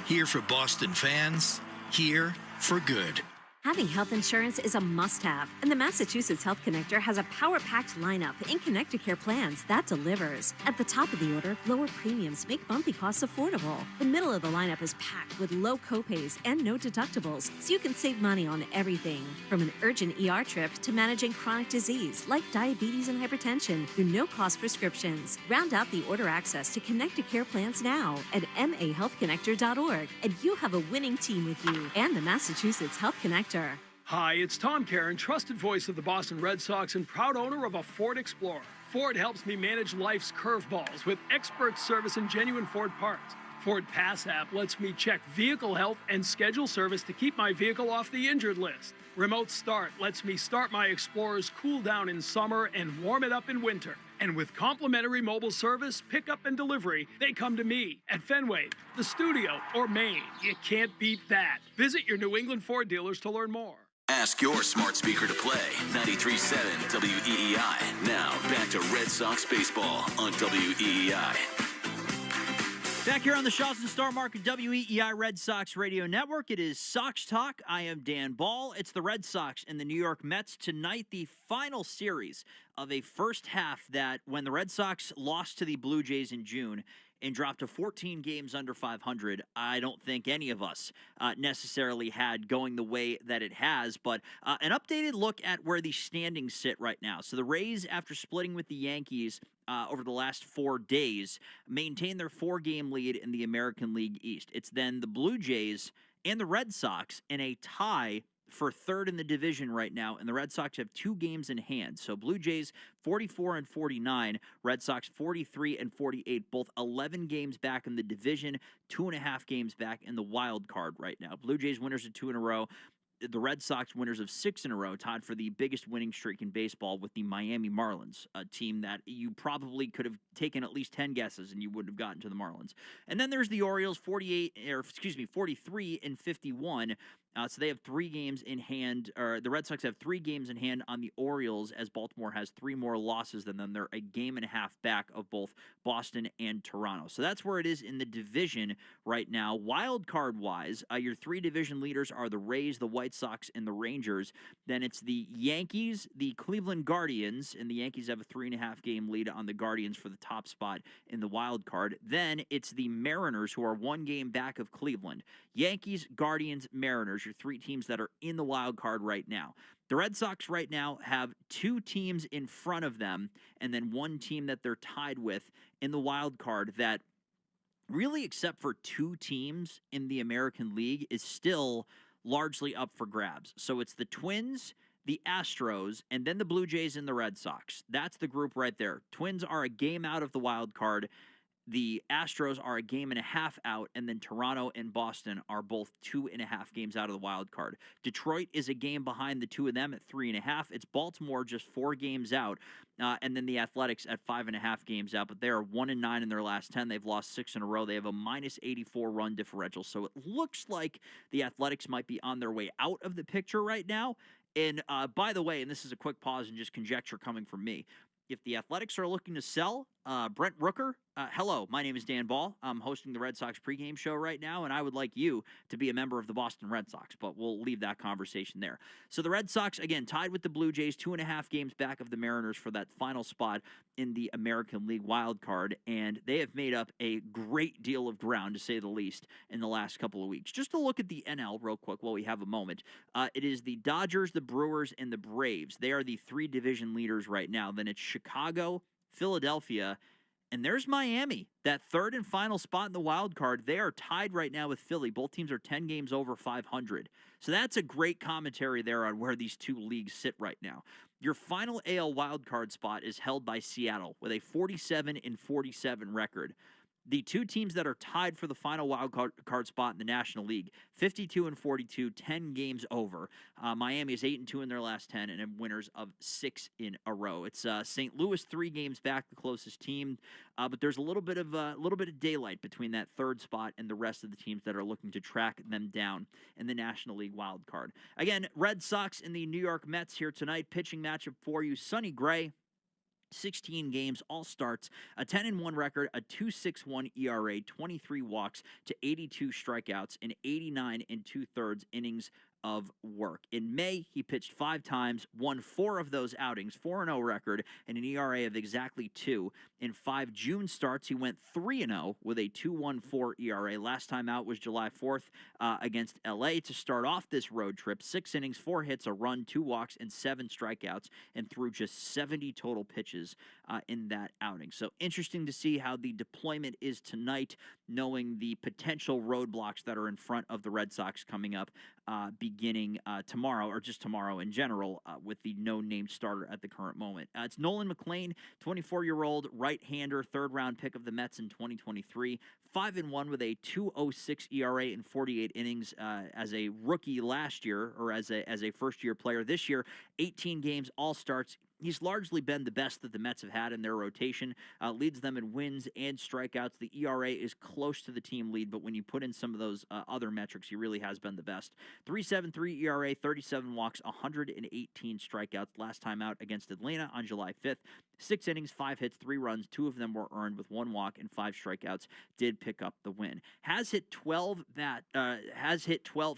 here for Boston fans, here for good. Having health insurance is a must-have, and the Massachusetts Health Connector has a power-packed lineup in Connecticare plans that delivers. At the top of the order, lower premiums make monthly costs affordable. The middle of the lineup is packed with low copays and no deductibles, so you can save money on everything, from an urgent ER trip to managing chronic disease like diabetes and hypertension through no-cost prescriptions. Round out the order access to Connecticare plans now at mahealthconnector.org, and you have a winning team with you and the Massachusetts Health Connector. Hi, it's Tom Caron, trusted voice of the Boston Red Sox and proud owner of a Ford Explorer. Ford helps me manage life's curveballs with expert service and genuine Ford parts. Ford Pass app lets me check vehicle health and schedule service to keep my vehicle off the injured list. Remote Start lets me start my Explorer's cool down in summer and warm it up in winter. And with complimentary mobile service, pickup and delivery, they come to me at Fenway, the studio, or Maine. You can't beat that. Visit your New England Ford dealers to learn more. Ask your smart speaker to play 93.7 WEEI. Now back to Red Sox baseball on WEEI. Back here on the Shawson Star Market WEEI Red Sox Radio Network, it is Sox Talk. I am Dan Ball. It's the Red Sox and the New York Mets tonight, the final series of a first half that when the Red Sox lost to the Blue Jays in June and dropped to 14 games under 500, I don't think any of us necessarily had going the way that it has. But an updated look at where the standings sit right now. So the Rays, after splitting with the Yankees over the last 4 days, maintain their 4-game lead in the American League East. It's then the Blue Jays and the Red Sox in a tie for third in the division right now, and the Red Sox have 2 games in hand. So Blue Jays 44 and 49, Red Sox 43 and 48, both 11 games back in the division, 2.5 games back in the wild card right now. Blue Jays winners of 2 in a row. The Red Sox winners of 6 in a row, tied for the biggest winning streak in baseball with the Miami Marlins, a team that you probably could have taken at least 10 guesses and you wouldn't have gotten to the Marlins. And then there's the Orioles, 43 and 51. So they have 3 games in hand, or the Red Sox have 3 games in hand on the Orioles, as Baltimore has 3 more losses than them. They're a game and a half back of both Boston and Toronto. So that's where it is in the division right now. Wild card wise, your 3 division leaders are the Rays, the White Sox, and the Rangers. Then it's the Yankees, the Cleveland Guardians, and the Yankees have a 3.5 game lead on the Guardians for the top spot in the wild card. Then it's the Mariners, who are 1 game back of Cleveland. Yankees, Guardians, Mariners, your 3 teams that are in the wild card right now. The Red Sox right now have 2 teams in front of them and then 1 team that they're tied with in the wild card that really, except for 2 teams in the American League, is still largely up for grabs. So it's the Twins, the Astros, and then the Blue Jays and the Red Sox. That's the group right there. Twins are a game out of the wild card. The Astros are a game and a half out, and then Toronto and Boston are both 2.5 games out of the wild card. Detroit is a game behind the 2 of them at 3.5. It's Baltimore just 4 games out, and then the Athletics at 5.5 games out. But they are 1-9 in their last 10. They've lost 6 in a row. They have a -84 run differential. So it looks like the Athletics might be on their way out of the picture right now. And by the way, and this is a quick pause and just conjecture coming from me, if the Athletics are looking to sell Brent Rooker Hello, my name is Dan Ball. I'm hosting the Red Sox pregame show right now, and I would like you to be a member of the Boston Red Sox, but we'll leave that conversation there. So the Red Sox, again, tied with the Blue Jays, 2.5 games back of the Mariners for that final spot in the American League wild card, and they have made up a great deal of ground, to say the least, in the last couple of weeks. Just to look at the NL real quick while we have a moment, it is the Dodgers, the Brewers, and the Braves. They are the 3 division leaders right now. Then it's Chicago, Philadelphia, and there's Miami, that third and final spot in the wild card. They are tied right now with Philly. Both teams are 10 games over 500. So that's a great commentary there on where these two leagues sit right now. Your final AL wild card spot is held by Seattle with a 47-47 record. The 2 teams that are tied for the final wild card spot in the National League, 52-42, 10 games over. Miami is 8-2 in their last 10, and winners of 6 in a row. It's St. Louis 3 games back, the closest team, but there's a little bit of daylight between that third spot and the rest of the teams that are looking to track them down in the National League wild card. Again, Red Sox and the New York Mets here tonight. Pitching matchup for you: Sonny Gray. 16 games, all starts, a 10-1 record, a 2.61 ERA, 23 walks to 82 strikeouts, and 89 2/3 innings of work. In May, he pitched 5 times, won 4 of those outings, 4-0 record, and an ERA of exactly 2. In 5 June starts, he went 3-0 with a 2.14 ERA. Last time out was July 4th against LA to start off this road trip. 6 innings, 4 hits, a run, 2 walks, and 7 strikeouts, and threw just 70 total pitches in that outing. So interesting to see how the deployment is tonight, knowing the potential roadblocks that are in front of the Red Sox coming up beginning tomorrow, or just tomorrow in general, with the no-name starter at the current moment. It's Nolan McLean, 24-year-old right-hander, third-round pick of the Mets in 2023, 5-1 with a 2.06 ERA in 48 innings as a rookie last year, or as a first-year player this year. 18 games, all starts. He's largely been the best that the Mets have had in their rotation, leads them in wins and strikeouts. The ERA is close to the team lead, but when you put in some of those other metrics, he really has been the best. 3.73 ERA, 37 walks, 118 strikeouts. Last time out against Atlanta on July 5th. 6 innings, 5 hits, 3 runs. 2 of them were earned with 1 walk and 5 strikeouts. Did pick up the win. Has hit 12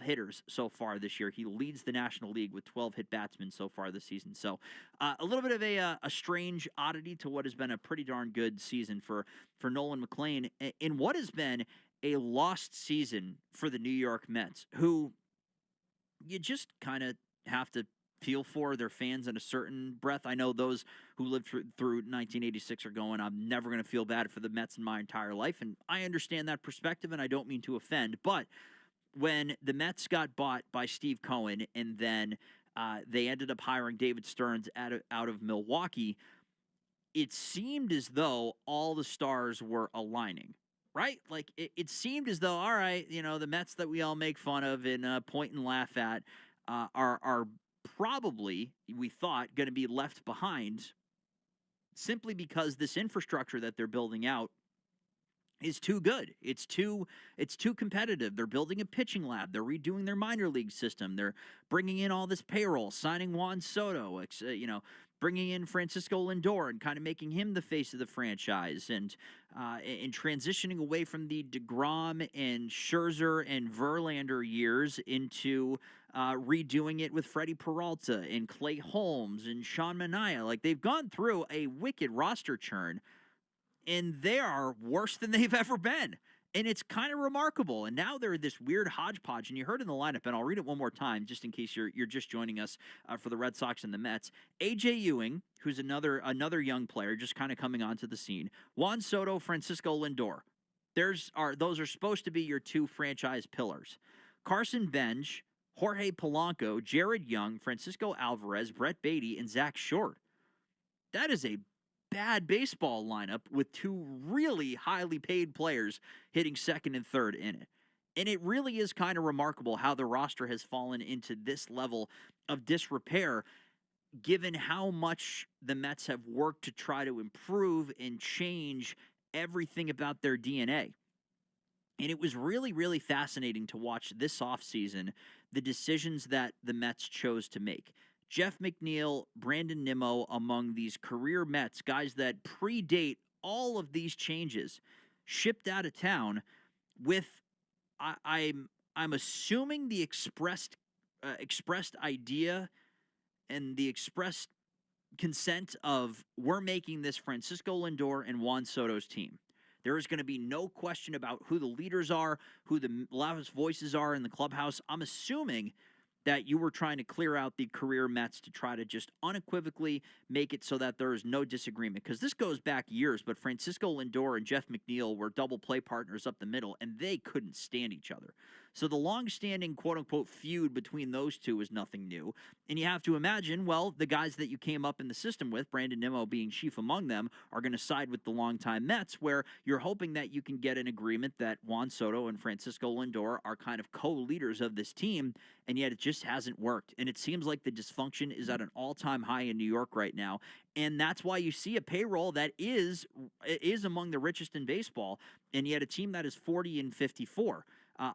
hitters so far this year. He leads the National League with 12 hit batsmen so far this season. So a little bit of a strange oddity to what has been a pretty darn good season for Nolan McLean in what has been a lost season for the New York Mets, who you just kind of have to feel for their fans in a certain breath. I know those who lived through 1986 are going, I'm never going to feel bad for the Mets in my entire life, and I understand that perspective, and I don't mean to offend, but when the Mets got bought by Steve Cohen and then they ended up hiring David Stearns out of Milwaukee, it seemed as though all the stars were aligning, right? Like, it seemed as though, all right, the Mets that we all make fun of and point and laugh at are probably, we thought, going to be left behind simply because this infrastructure that they're building out is too good. It's too competitive. They're building a pitching lab. They're redoing their minor league system. They're bringing in all this payroll, signing Juan Soto, bringing in Francisco Lindor and kind of making him the face of the franchise, and transitioning away from the DeGrom and Scherzer and Verlander years into redoing it with Freddie Peralta and Clay Holmes and Sean Manaea. Like, they've gone through a wicked roster churn, and they are worse than they've ever been. And it's kind of remarkable. And now they're this weird hodgepodge. And you heard in the lineup, and I'll read it one more time just in case you're just joining us for the Red Sox and the Mets. A.J. Ewing, who's another young player just kind of coming onto the scene. Juan Soto, Francisco Lindor. Those are supposed to be your 2 franchise pillars. Carson Bench, Jorge Polanco, Jared Young, Francisco Alvarez, Brett Beatty, and Zach Short. That is a bad baseball lineup with 2 really highly paid players hitting second and third in it. And it really is kind of remarkable how the roster has fallen into this level of disrepair, given how much the Mets have worked to try to improve and change everything about their DNA. And it was really, really fascinating to watch this offseason the decisions that the Mets chose to make. Jeff McNeil, Brandon Nimmo, among these career Mets, guys that predate all of these changes shipped out of town with, I'm assuming the expressed idea and the expressed consent of, we're making this Francisco Lindor and Juan Soto's team. There is going to be no question about who the leaders are, who the loudest voices are in the clubhouse. I'm assuming that you were trying to clear out the career Mets to try to just unequivocally make it so that there is no disagreement. Because this goes back years, but Francisco Lindor and Jeff McNeil were double play partners up the middle, and they couldn't stand each other. So the long-standing quote-unquote feud between those two is nothing new. And you have to imagine, well, the guys that you came up in the system with, Brandon Nimmo being chief among them, are going to side with the longtime Mets, where you're hoping that you can get an agreement that Juan Soto and Francisco Lindor are kind of co-leaders of this team, and yet it just hasn't worked. And it seems like the dysfunction is at an all-time high in New York right now. And that's why you see a payroll that is among the richest in baseball, and yet a team that is 40-54.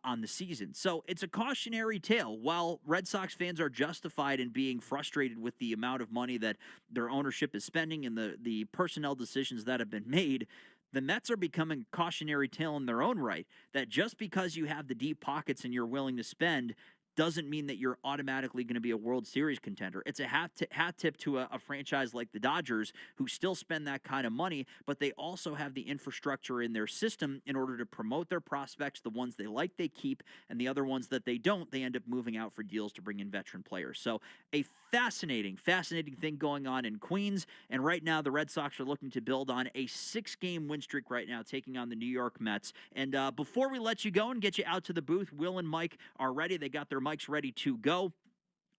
On the season. So it's a cautionary tale. While Red Sox fans are justified in being frustrated with the amount of money that their ownership is spending and the personnel decisions that have been made, the Mets are becoming a cautionary tale in their own right, that just because you have the deep pockets and you're willing to spend doesn't mean that you're automatically going to be a World Series contender. It's a hat tip to a franchise like the Dodgers, who still spend that kind of money, but they also have the infrastructure in their system in order to promote their prospects. The ones they like, they keep, and the other ones that they don't, they end up moving out for deals to bring in veteran players. So a fascinating thing going on in Queens, and right now the Red Sox are looking to build on a 6-game win streak right now, taking on the New York Mets. And before we let you go and get you out to the booth, Will and Mike are ready. They got their mics ready to go.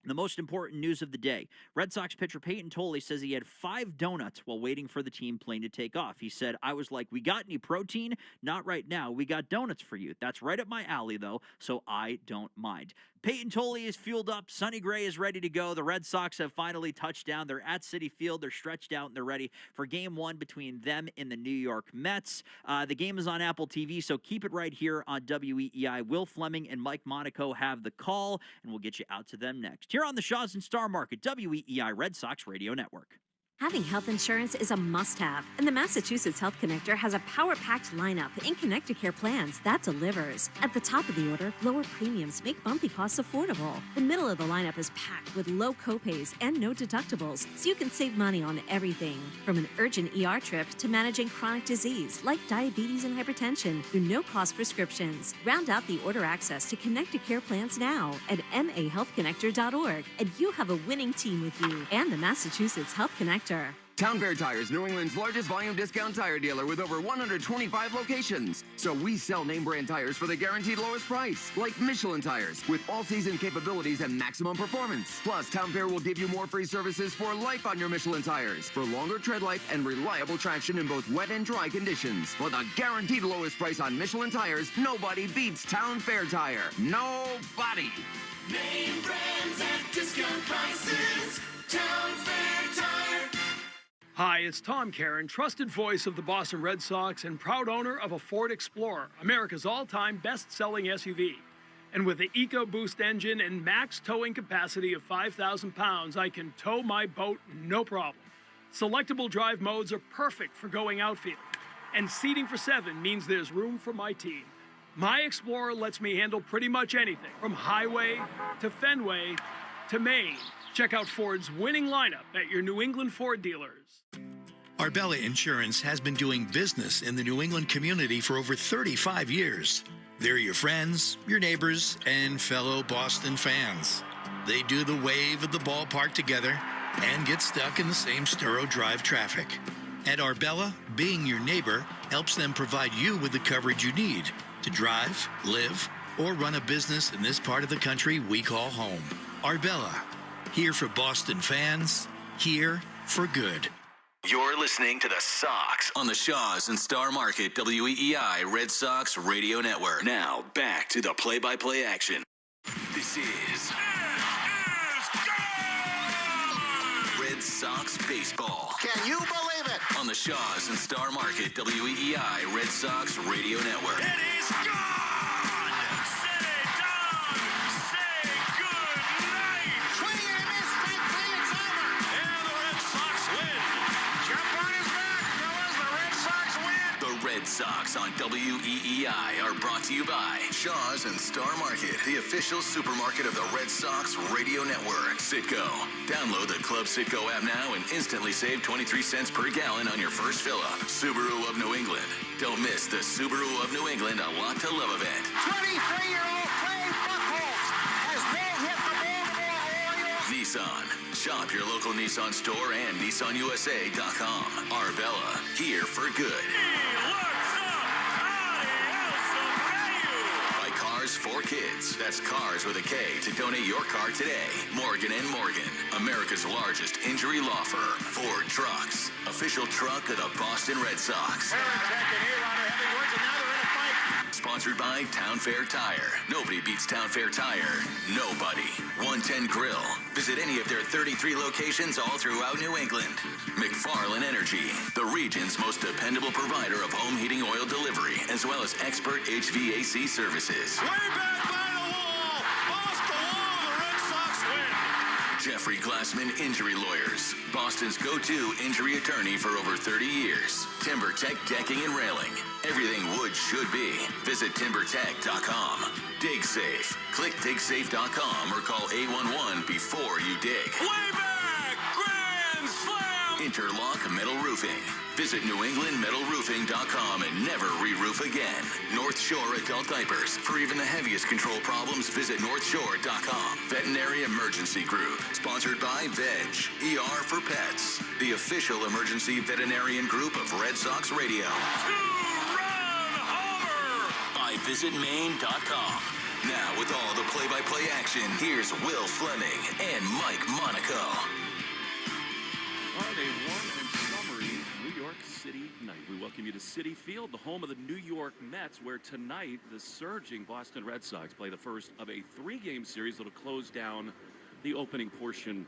The most important news of the day. Red Sox pitcher Peyton Tolley says he had 5 donuts while waiting for the team plane to take off. He said, I was like, we got any protein? Not right now. We got donuts for you. That's right up my alley, though, so I don't mind. Peyton Tolley is fueled up. Sonny Gray is ready to go. The Red Sox have finally touched down. They're at Citi Field. They're stretched out, and they're ready for Game 1 between them and the New York Mets. The game is on Apple TV, so keep it right here on WEEI. Will Fleming and Mike Monaco have the call, and we'll get you out to them next. Here on the Shaws and Star Market, WEEI Red Sox Radio Network. Having health insurance is a must-have, and the Massachusetts Health Connector has a power-packed lineup in Connect-to-Care plans that delivers. At the top of the order, lower premiums make bumpy costs affordable. The middle of the lineup is packed with low copays and no deductibles, so you can save money on everything. From an urgent ER trip to managing chronic disease like diabetes and hypertension through no-cost prescriptions. Round out the order access to Connect-to-Care plans now at mahealthconnector.org, and you'll have a winning team with you and the Massachusetts Health Connector. Town Fair Tires, New England's largest volume discount tire dealer with over 125 locations. So we sell name brand tires for the guaranteed lowest price, like Michelin tires, with all-season capabilities and maximum performance. Plus, Town Fair will give you more free services for life on your Michelin tires, for longer tread life and reliable traction in both wet and dry conditions. For the guaranteed lowest price on Michelin tires, nobody beats Town Fair Tire. Nobody. Name brands at discount prices. Town Fair Tire. Hi, it's Tom Caron, trusted voice of the Boston Red Sox and proud owner of a Ford Explorer, America's all-time best-selling SUV. And with the EcoBoost engine and max towing capacity of 5,000 pounds, I can tow my boat no problem. Selectable drive modes are perfect for going outfield. And seating for 7 means there's room for my team. My Explorer lets me handle pretty much anything, from highway to Fenway to Maine. Check out Ford's winning lineup at your New England Ford dealers. Arbella Insurance has been doing business in the New England community for over 35 years. They're your friends, your neighbors, and fellow Boston fans. They do the wave at the ballpark together and get stuck in the same Sturo Drive traffic. At Arbella, being your neighbor helps them provide you with the coverage you need to drive, live, or run a business in this part of the country we call home. Arbella. Here for Boston fans, here for good. You're listening to the Sox on the Shaws and Star Market WEEI Red Sox Radio Network. Now, back to the play-by-play action. This is Red Sox baseball. Can you believe it? On the Shaws and Star Market WEEI Red Sox Radio Network. It is gone! Red Sox on WEEI are brought to you by Shaw's and Star Market, the official supermarket of the Red Sox radio network. Citgo. Download the Club Citgo app now and instantly save 23 cents per gallon on your first fill-up. Subaru of New England. Don't miss the Subaru of New England A Lot to Love event. 23-year-old Clay Buchholz has no hit the Baltimore Orioles. Nissan. Shop your local Nissan store and NissanUSA.com. Arbella, here for good. By Cars for Kids. That's Cars with a K to donate your car today. Morgan & Morgan, America's largest injury law firm. Ford Trucks, official truck of the Boston Red Sox. Sponsored by Town Fair Tire. Nobody beats Town Fair Tire. Nobody. 110 Grill. Visit any of their 33 locations all throughout New England. McFarland Energy, the region's most dependable provider of home heating oil delivery, as well as expert HVAC services. Way back by the wall. Off the wall. The Red Sox win. Jeffrey Glassman Injury Lawyers, Boston's go-to injury attorney for over 30 years. Timber Tech Decking and Railing. Everything wood should be. Visit timbertech.com. Dig Safe. Click digsafe.com or call 811 before you dig. Way back. Grand slam. Interlock Metal Roofing. Visit NewEnglandMetalRoofing.com and never re-roof again. North Shore Adult Diapers. For even the heaviest control problems, visit NorthShore.com. Veterinary Emergency Group. Sponsored by Veg. ER for Pets. The official emergency veterinarian group of Red Sox Radio. By VisitMaine.com. Now, with all the play-by-play action, here's Will Fleming and Mike Monaco. On a warm and summery New York City night, we welcome you to Citi Field, the home of the New York Mets, where tonight the surging Boston Red Sox play the first of a three-game series that will close down the opening portion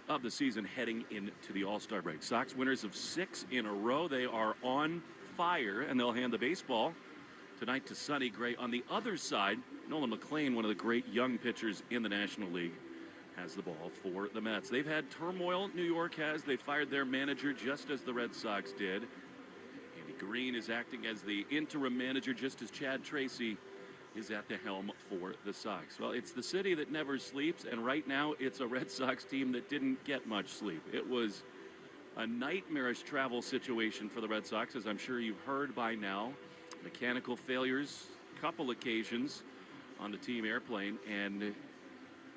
of the season heading into the All-Star break. Sox winners of 6 in a row. They are on fire, and they'll hand the baseball tonight to Sonny Gray. On the other side, Nolan McLean, one of the great young pitchers in the National League, has the ball for the Mets. They've had turmoil, New York has. They fired their manager just as the Red Sox did. Andy Green is acting as the interim manager just as Chad Tracy is at the helm for the Sox. Well, it's the city that never sleeps, and right now it's a Red Sox team that didn't get much sleep. It was a nightmarish travel situation for the Red Sox, as I'm sure you've heard by now. Mechanical failures, couple occasions on the team airplane, and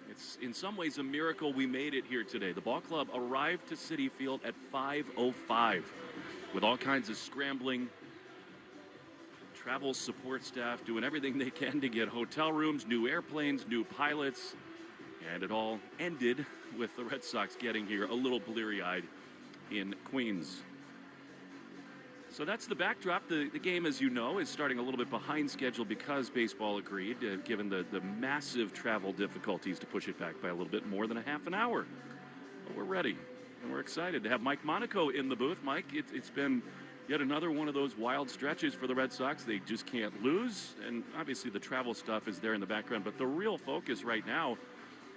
it's in some ways a miracle we made it here today. The ball club arrived to Citi Field at 5:05 with all kinds of scrambling. Travel support staff doing everything they can to get hotel rooms, new airplanes, new pilots, and it all ended with the Red Sox getting here a little bleary-eyed in Queens. So that's the backdrop. The game, as you know, is starting a little bit behind schedule because baseball agreed, given the massive travel difficulties, to push it back by a little bit more than a half an hour. But we're ready, and we're excited to have Mike Monaco in the booth. Mike, it's been yet another one of those wild stretches for the Red Sox. They just can't lose, and obviously the travel stuff is there in the background. But the real focus right now,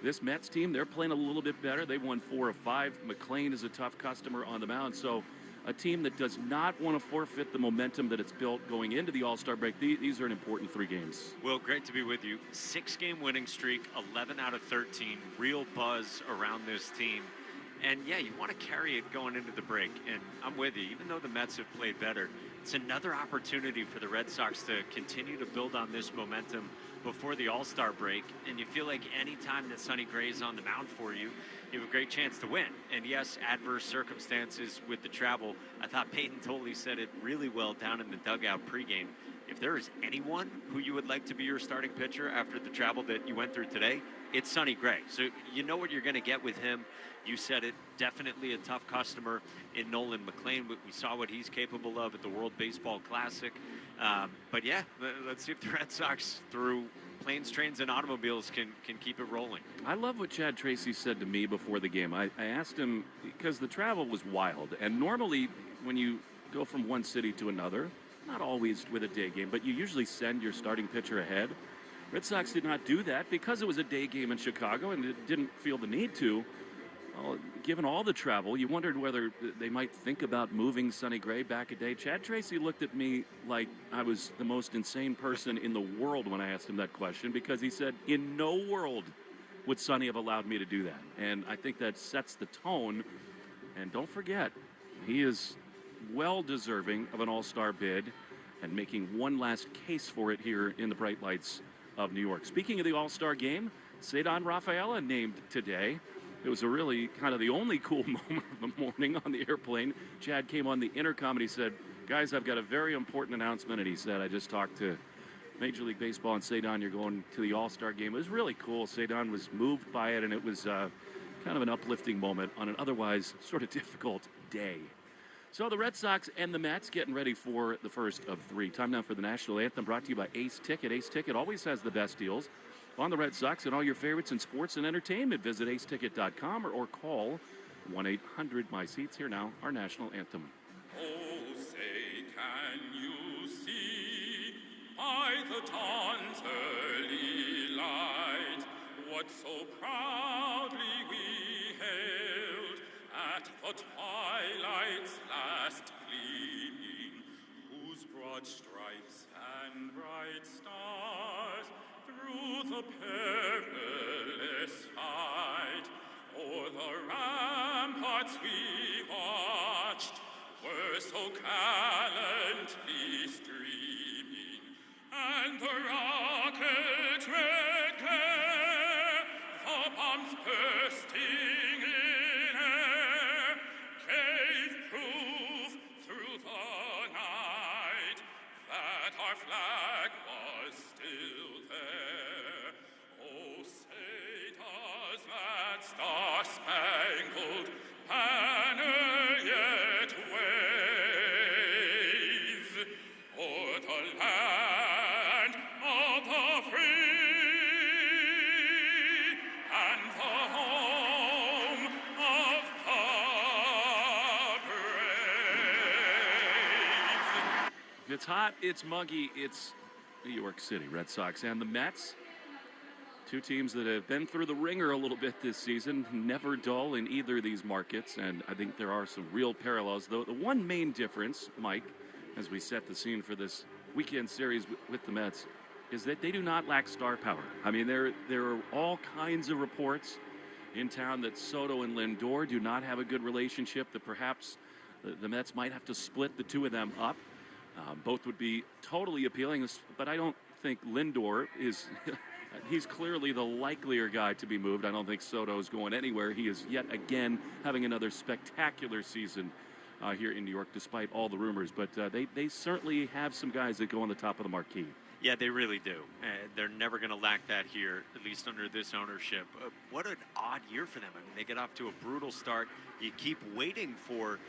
this Mets team, they're playing a little bit better. They won 4 of 5. McLean is a tough customer on the mound. So a team that does not want to forfeit the momentum that it's built going into the All-Star break. These are an important 3 games. Will, great to be with you. 6-game winning streak, 11 out of 13. Real buzz around this team. And yeah, you want to carry it going into the break. And I'm with you. Even though the Mets have played better, it's another opportunity for the Red Sox to continue to build on this momentum before the All-Star break. And you feel like any time that Sonny Gray is on the mound for you, you have a great chance to win. And yes, adverse circumstances with the travel. I thought Peyton Tolley said it really well down in the dugout pregame. If there is anyone who you would like to be your starting pitcher after the travel that you went through today, it's Sonny Gray. So you know what you're going to get with him. You said it, definitely a tough customer in Nolan McLean. We saw what he's capable of at the World Baseball Classic. But yeah, let's see if the Red Sox, through planes, trains, and automobiles, can keep it rolling. I love what Chad Tracy said to me before the game. I asked him, because the travel was wild, and normally when you go from one city to another, not always with a day game, but you usually send your starting pitcher ahead. Red Sox did not do that because it was a day game in Chicago and it didn't feel the need to. given all the travel, you wondered whether they might think about moving Sonny Gray back a day. Chad Tracy looked at me like I was the most insane person in the world when I asked him that question, because he said, in no world would Sonny have allowed me to do that. And I think that sets the tone. And don't forget, he is well deserving of an all-star bid and making one last case for it here in the bright lights of New York. Speaking of the all-star game, Cedon Rafaela named today. It was a really kind of the only cool moment of the morning on the airplane. Chad came on the intercom and he said, guys, I've got a very important announcement. And he said, I just talked to Major League Baseball and Cedon, you're going to the all-star game. It was really cool. Cedon was moved by it, and it was kind of an uplifting moment on an otherwise sort of difficult day. So the Red Sox and the Mets getting ready for the first of three. Time now for the national anthem, brought to you by Ace Ticket. Ace Ticket always has the best deals on the Red Sox and all your favorites in sports and entertainment. Visit aceticket.com or call 1-800-MY-SEATS. Here now, our national anthem. Oh, say, can you see by the dawn's early light what so proudly we hailed at the twilight's last gleaming, whose broad stripes and bright stars through the perilous fight o'er the ramparts we watched were so gallantly streaming, and the rocket's red glare, the bombs bursting in air, gave proof through the night that our flag was still there. Oh, say does that star-spangled banner yet wave o'er the land of the free and the home of the brave? It's hot, it's muggy, it's New York City. Red Sox and the Mets. Two teams that have been through the ringer a little bit this season, never dull in either of these markets, and I think there are some real parallels. Though the one main difference, Mike, as we set the scene for this weekend series with the Mets, is that they do not lack star power. I mean, there are all kinds of reports in town that Soto and Lindor do not have a good relationship, that perhaps the Mets might have to split the two of them up. Both would be totally appealing, but I don't think Lindor is... He's clearly the likelier guy to be moved. I don't think Soto's going anywhere. He is yet again having another spectacular season here in New York, despite all the rumors. But they certainly have some guys that go on the top of the marquee. Yeah, they really do. They're never going to lack that here, at least under this ownership. What an odd year for them. I mean, they get off to a brutal start. You keep waiting for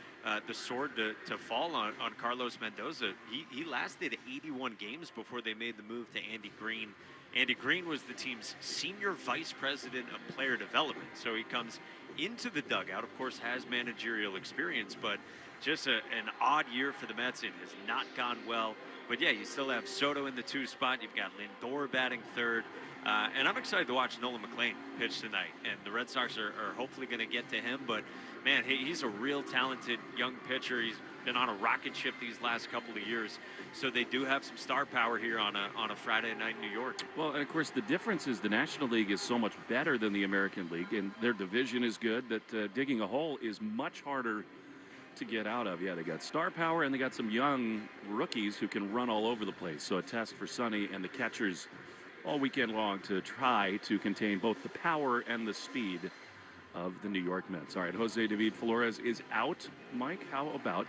the sword to fall on Carlos Mendoza. He lasted 81 games before they made the move to Andy Green. Andy Green was the team's senior vice president of player development. So he comes into the dugout, of course, has managerial experience, but just an odd year for the Mets. It has not gone well. But yeah, you still have Soto in the 2 spot. You've got Lindor batting third. And I'm excited to watch Nolan McLean pitch tonight. And the Red Sox are hopefully going to get to him. But, man, he's a real talented young pitcher. He's been on a rocket ship these last couple of years. So they do have some star power here on a Friday night in New York. Well, and of course, the difference is the National League is so much better than the American League, and their division is good, that digging a hole is much harder to get out of. Yeah, they got star power, and they got some young rookies who can run all over the place. So a test for Sonny and the catchers all weekend long to try to contain both the power and the speed of the New York Mets. All right, Jose David Flores is out. Mike, how about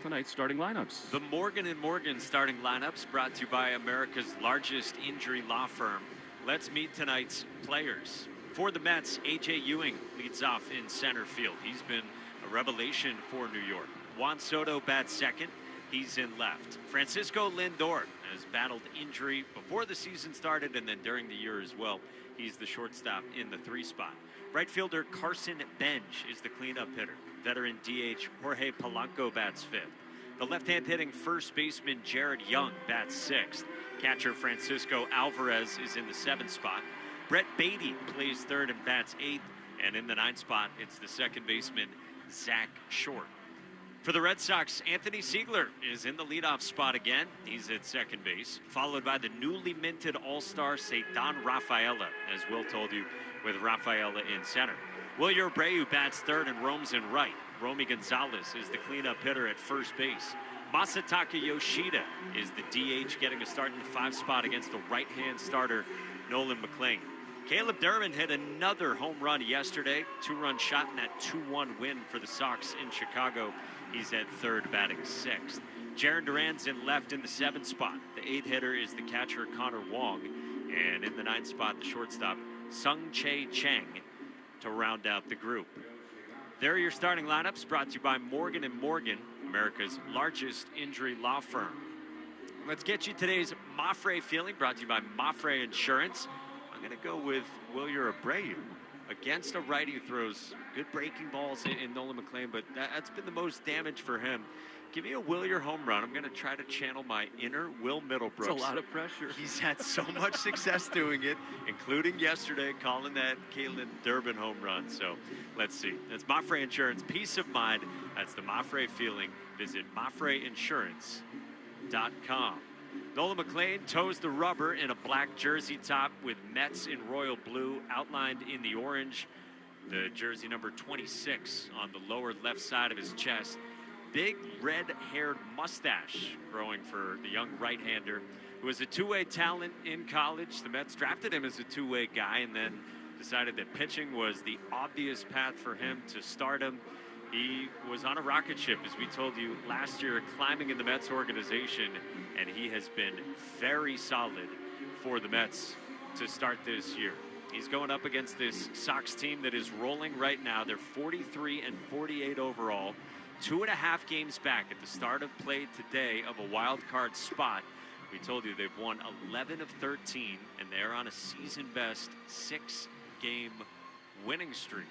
tonight's starting lineups? The Morgan & Morgan starting lineups brought to you by America's largest injury law firm. Let's meet tonight's players. For the Mets, A.J. Ewing leads off in center field. He's been a revelation for New York. Juan Soto bats second. He's in left. Francisco Lindor has battled injury before the season started and then during the year as well. He's the shortstop in the 3 spot. Right fielder Carson Bench is the cleanup hitter. Veteran DH Jorge Polanco bats 5th. The left-hand hitting first baseman Jared Young bats 6th. Catcher Francisco Alvarez is in the 7th spot. Brett Beatty plays 3rd and bats 8th. And in the 9th spot, it's the second baseman, Zach Short. For the Red Sox, Anthony Siegler is in the leadoff spot again. He's at second base, followed by the newly minted all-star Cedon Rafaela, as Will told you, with Rafaela in center. Wilyer Abreu bats third and roams in right. Romy Gonzalez is the cleanup hitter at first base. Masataka Yoshida is the DH, getting a start in the 5th spot against the right-hand starter, Nolan McLean. Caleb Durbin hit another home run yesterday, 2-run shot in that 2-1 win for the Sox in Chicago. He's at third, batting 6th. Jarren Duran's in left in the 7th spot. The 8th hitter is the catcher, Connor Wong. And in the 9th spot, the shortstop, Sung Chae Chang, to round out the group. There are your starting lineups, brought to you by Morgan & Morgan, America's largest injury law firm. Let's get you today's Mafre feeling, brought to you by Mafre Insurance. I'm going to go with Wilyer Abreu against a righty who throws good breaking balls in Nolan McLean, but that's been the most damage for him. Give me a Wilyer home run. I'm going to try to channel my inner Will Middlebrooks. It's a lot of pressure. He's had so much success doing it, including yesterday calling that Caleb Durbin home run. So let's see. That's Mafre Insurance. Peace of mind. That's the Mafre feeling. Visit MafreInsurance.com. Nolan McLean toes the rubber in a black jersey top with Mets in royal blue outlined in the orange. The jersey number 26 on the lower left side of his chest. Big red-haired mustache growing for the young right-hander who was a two-way talent in college. The Mets drafted him as a two-way guy and then decided that pitching was the obvious path for him to stardom. He was on a rocket ship, as we told you last year, climbing in the Mets organization, and he has been very solid for the Mets to start this year. He's going up against this Sox team that is rolling right now. They're 43-48 overall, 2.5 games back at the start of play today of a wild card spot. We told you they've won 11 of 13, and they're on a season-best 6-game winning streak.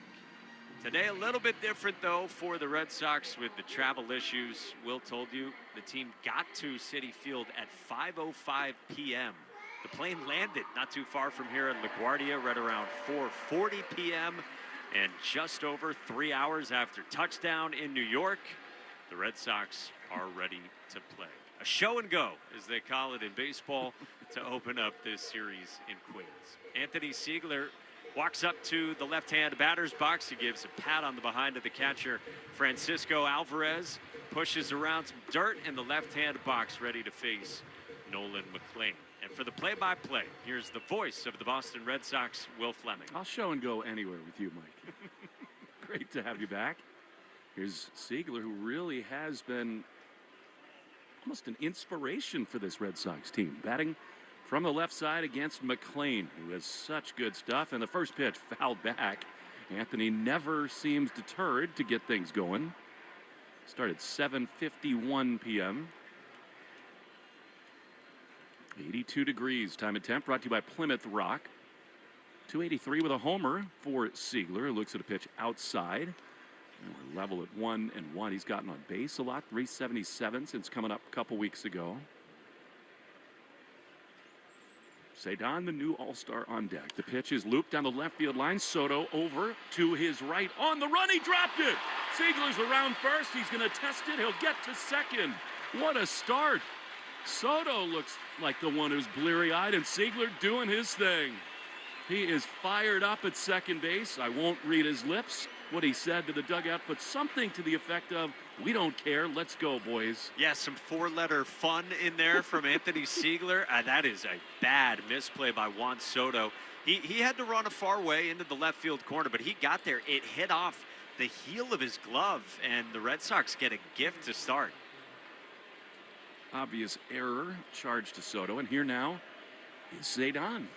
Today, a little bit different, though, for the Red Sox with the travel issues. Will told you the team got to Citi Field at 5:05 p.m. The plane landed not too far from here in LaGuardia, right around 4:40 p.m. And just over 3 hours after touchdown in New York, the Red Sox are ready to play. A show and go, as they call it in baseball, to open up this series in Queens. Anthony Siegler walks up to the left-hand batter's box. He gives a pat on the behind of the catcher, Francisco Alvarez. Pushes around some dirt in the left-hand box, ready to face Nolan McLean. And for the play-by-play, here's the voice of the Boston Red Sox, Will Fleming. I'll show and go anywhere with you, Mike. Great to have you back. Here's Siegler, who really has been almost an inspiration for this Red Sox team. Batting from the left side against McLean, who has such good stuff. And the first pitch fouled back. Anthony never seems deterred to get things going. Started 7:51 p.m. 82 degrees time and temp, brought to you by Plymouth Rock. 283 with a homer for Siegler, who looks at a pitch outside. And we're level at 1-1. He's gotten on base a lot, 377 since coming up a couple weeks ago. Cedon, the new all-star, on deck. The pitch is looped down the left field line. Soto over to his right. On the run, he dropped it. Siegler's around first. He's going to test it. He'll get to second. What a start. Soto looks like the one who's bleary-eyed, and Siegler doing his thing. He is fired up at second base. I won't read his lips, what he said to the dugout, but something to the effect of, we don't care, let's go, boys. Yeah, some four-letter fun in there from Anthony Siegler. That is a bad misplay by Juan Soto. He had to run a far way into the left field corner, but he got there. It hit off the heel of his glove, and the Red Sox get a gift to start. Obvious error charged to Soto, and here now is Cedon.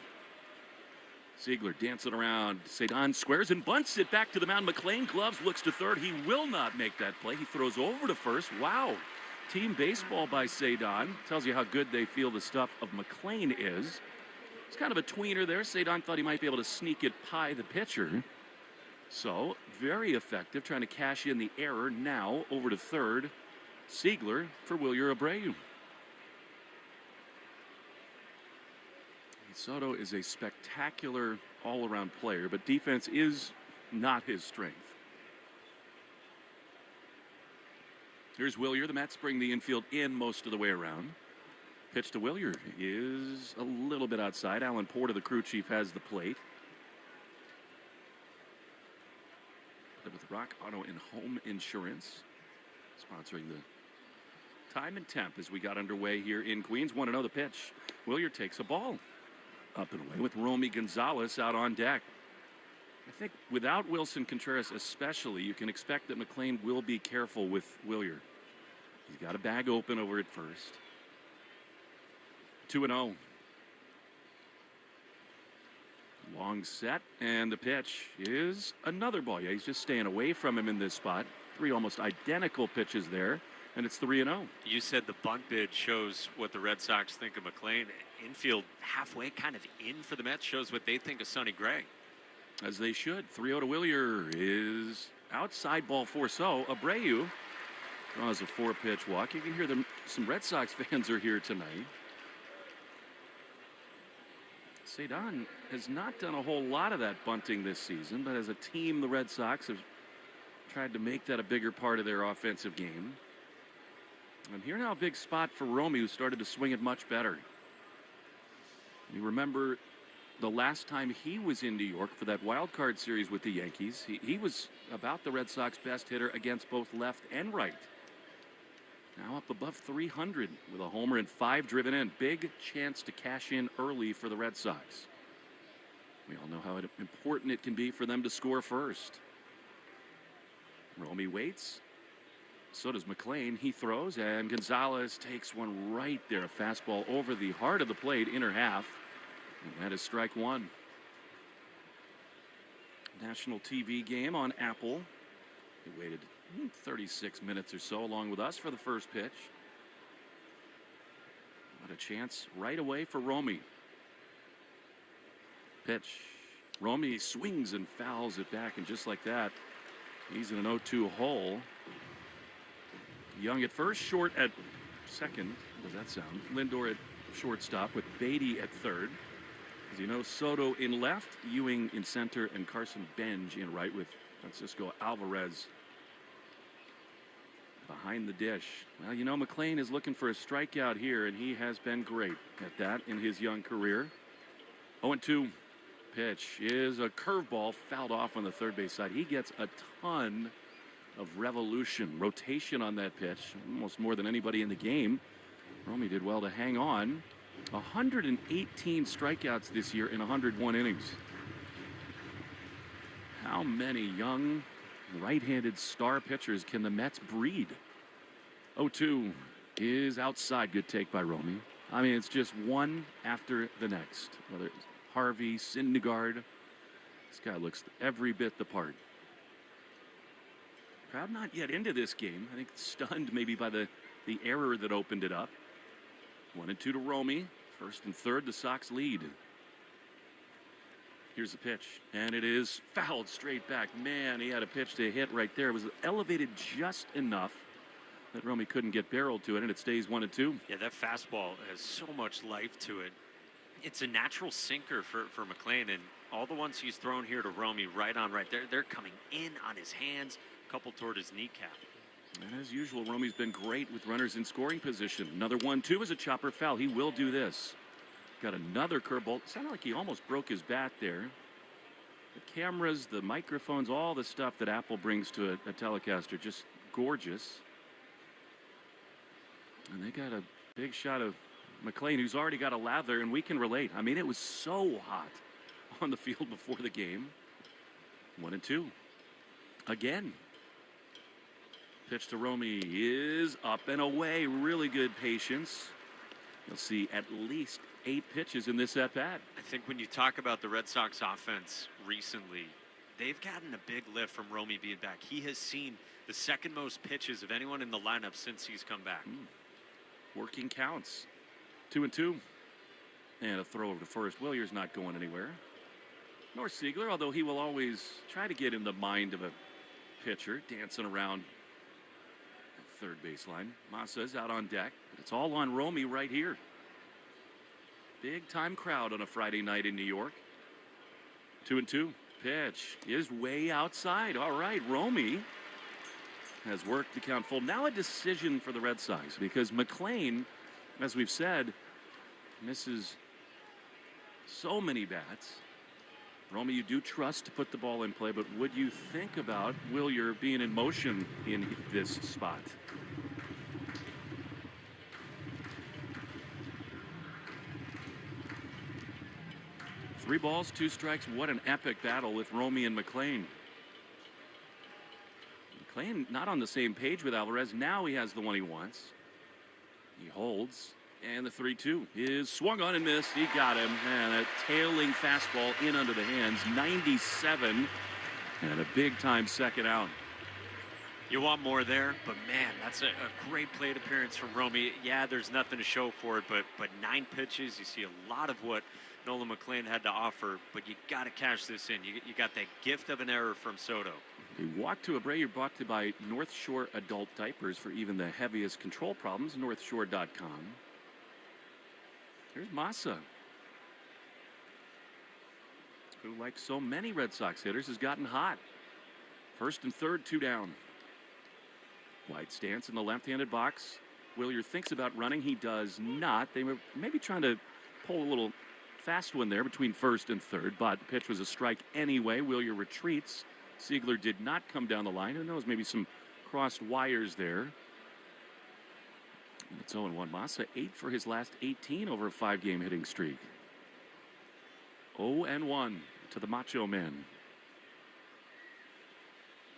Siegler dancing around. Cedon squares and bunts it back to the mound. McLean gloves, looks to third. He will not make that play. He throws over to first. Wow. Team baseball by Cedon. Tells you how good they feel the stuff of McLean is. It's kind of a tweener there. Cedon thought he might be able to sneak it by the pitcher. So, very effective, trying to cash in the error. Now, over to third. Siegler for Wilyer Abreu. Soto is a spectacular all-around player, but defense is not his strength. Here's Willier. The Mets bring the infield in most of the way around. Pitch to Willier is a little bit outside. Alan Porter, the crew chief, has the plate. With Rock Auto and Home Insurance, sponsoring the time and temp as we got underway here in Queens. 1-0 the pitch. Willier takes a ball up and away with Romy Gonzalez out on deck. I think without Wilson Contreras especially, you can expect that McLean will be careful with Willier. He's got a bag open over at first. 2-0. Long set, and the pitch is another ball. Yeah, he's just staying away from him in this spot. 3 almost identical pitches there, and it's 3-0. You said the bunt bid shows what the Red Sox think of McLean. Infield halfway, kind of in for the Mets, shows what they think of Sonny Gray. As they should. 3-0 to Willier is outside, ball 4. So Abreu draws a 4-pitch walk. You can hear them. Some Red Sox fans are here tonight. Cedon has not done a whole lot of that bunting this season, but as a team, the Red Sox have tried to make that a bigger part of their offensive game. And here now a big spot for Romy, who started to swing it much better. You remember the last time he was in New York for that wild card series with the Yankees, he was about the Red Sox best hitter against both left and right. Now up above 300 with a homer and 5 driven in. Big chance to cash in early for the Red Sox. We all know how important it can be for them to score first. Romy waits. So does McLean. He throws, and Gonzalez takes one right there. A fastball over the heart of the plate, inner half. And that is strike 1. National TV game on Apple. He waited 36 minutes or so along with us for the first pitch. What a chance right away for Romy. Pitch. Romy swings and fouls it back, and just like that, he's in an 0-2 hole. Young at first, short at second. What does that sound? Lindor at shortstop with Beatty at third. As you know, Soto in left, Ewing in center, and Carson Benj in right with Francisco Alvarez behind the dish. Well, you know, McLean is looking for a strikeout here, and he has been great at that in his young career. 0-2. Pitch is a curveball fouled off on the third base side. He gets a ton of rotation on that pitch, almost more than anybody in the game. Romy did well to hang on. 118 strikeouts this year in 101 innings. How many young right-handed star pitchers can the Mets breed? 0-2 is outside. Good take by Romy. I mean, it's just one after the next. Whether it's Harvey, Syndergaard, this guy looks every bit the part. Crowd not yet into this game. I think stunned maybe by the error that opened it up. 1-2 to Romy. First and third, the Sox lead. Here's the pitch, and it is fouled straight back. Man, he had a pitch to hit right there. It was elevated just enough that Romy couldn't get barreled to it, and it stays 1-2. Yeah, that fastball has so much life to it. It's a natural sinker for McLean, and all the ones he's thrown here to Romy right there, they're coming in on his hands, a couple toward his kneecap. And as usual, Romy's been great with runners in scoring position. Another 1-2 is a chopper foul. He will do this. Got another curveball. Sounded like he almost broke his bat there. The cameras, the microphones, all the stuff that Apple brings to a telecaster, just gorgeous. And they got a big shot of McLean, who's already got a lather, and we can relate. I mean, it was so hot on the field before the game. 1-2. Again. Pitch to Romy is up and away. Really good patience. You'll see at least 8 pitches in this at-bat. I think when you talk about the Red Sox offense recently, they've gotten a big lift from Romy being back. He has seen the second most pitches of anyone in the lineup since he's come back. Working counts. 2-2. And a throw over to first. Willier's not going anywhere. Nor Siegler, although he will always try to get in the mind of a pitcher, dancing around third baseline. Masa's out on deck, but it's all on Romy right here. Big time crowd on a Friday night in New York. 2-2. pitch is way outside. All right, Romy has worked the count full. Now a decision for the Red Sox because McLean, as we've said, misses so many bats. Romy, you do trust to put the ball in play, but would you think about Wilyer being in motion in this spot? Three balls, two strikes. What an epic battle with Romy and McLean. McLean not on the same page with Alvarez. Now he has the one he wants. He holds, and the 3-2 is swung on and missed. He got him, and a tailing fastball in under the hands. 97, and a big-time second out. You want more there, but man, that's a great plate appearance from Romy. Yeah, there's nothing to show for it, but 9 pitches. You see a lot of what Nolan McLean had to offer, but you got to cash this in. You got that gift of an error from Soto. He walked to Abreu, brought to you by North Shore Adult Diapers for even the heaviest control problems. NorthShore.com. Here's Massa, who, like so many Red Sox hitters, has gotten hot. First and third, 2 down. Wide stance in the left-handed box. Wilyer thinks about running. He does not. They were maybe trying to pull a little fast one there between first and third, but the pitch was a strike anyway. Wilyer retreats. Siegler did not come down the line. Who knows, maybe some crossed wires there. It's 0-1. Massa 8 for his last 18 over a 5-game hitting streak. 0-1 to the Macho Man.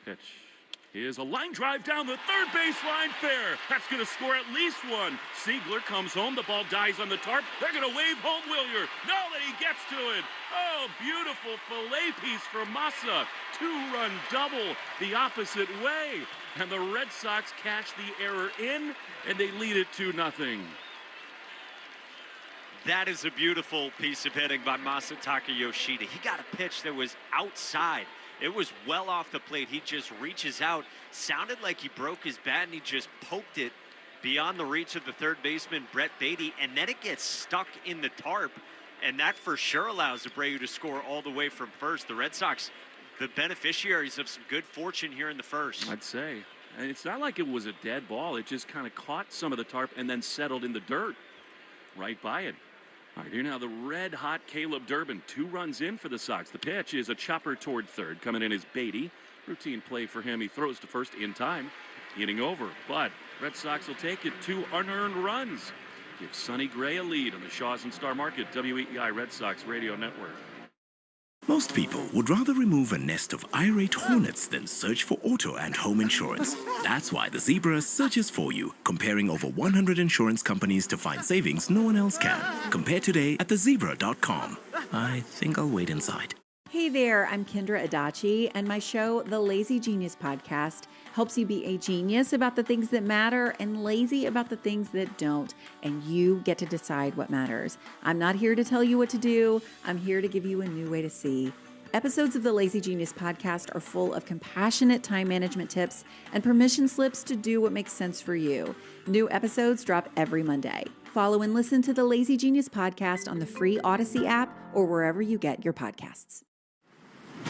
Pitch is a line drive down the third baseline, fair. That's going to score at least one. Siegler comes home. The ball dies on the tarp. They're going to wave home Wilyer. Now that he gets to it. Oh, beautiful fillet piece from Massa. 2-run double the opposite way. And the Red Sox cash the error in, and they lead it 2-0. That is a beautiful piece of hitting by Masataka Yoshida. He got a pitch that was outside. It was well off the plate. He just reaches out. Sounded like he broke his bat, and he just poked it beyond the reach of the third baseman, Brett Beatty, and then it gets stuck in the tarp, and that for sure allows Abreu to score all the way from first. The Red Sox, the beneficiaries of some good fortune here in the first. I'd say. And it's not like it was a dead ball. It just kind of caught some of the tarp and then settled in the dirt right by it. All right, here now the red-hot Caleb Durbin. 2 runs in for the Sox. The pitch is a chopper toward third. Coming in is Beatty. Routine play for him. He throws to first in time. Inning over. But Red Sox will take it. 2 unearned runs. Give Sonny Gray a lead on the Shaws and Star Market WEEI Red Sox Radio Network. Most people would rather remove a nest of irate hornets than search for auto and home insurance. That's why the Zebra searches for you, comparing over 100 insurance companies to find savings no one else can. Compare today at thezebra.com. I think I'll wait inside. Hey there, I'm Kendra Adachi, and my show, The Lazy Genius Podcast, helps you be a genius about the things that matter and lazy about the things that don't, and you get to decide what matters. I'm not here to tell you what to do. I'm here to give you a new way to see. Episodes of the Lazy Genius Podcast are full of compassionate time management tips and permission slips to do what makes sense for you. New episodes drop every Monday. Follow and listen to the Lazy Genius Podcast on the free Odyssey app or wherever you get your podcasts.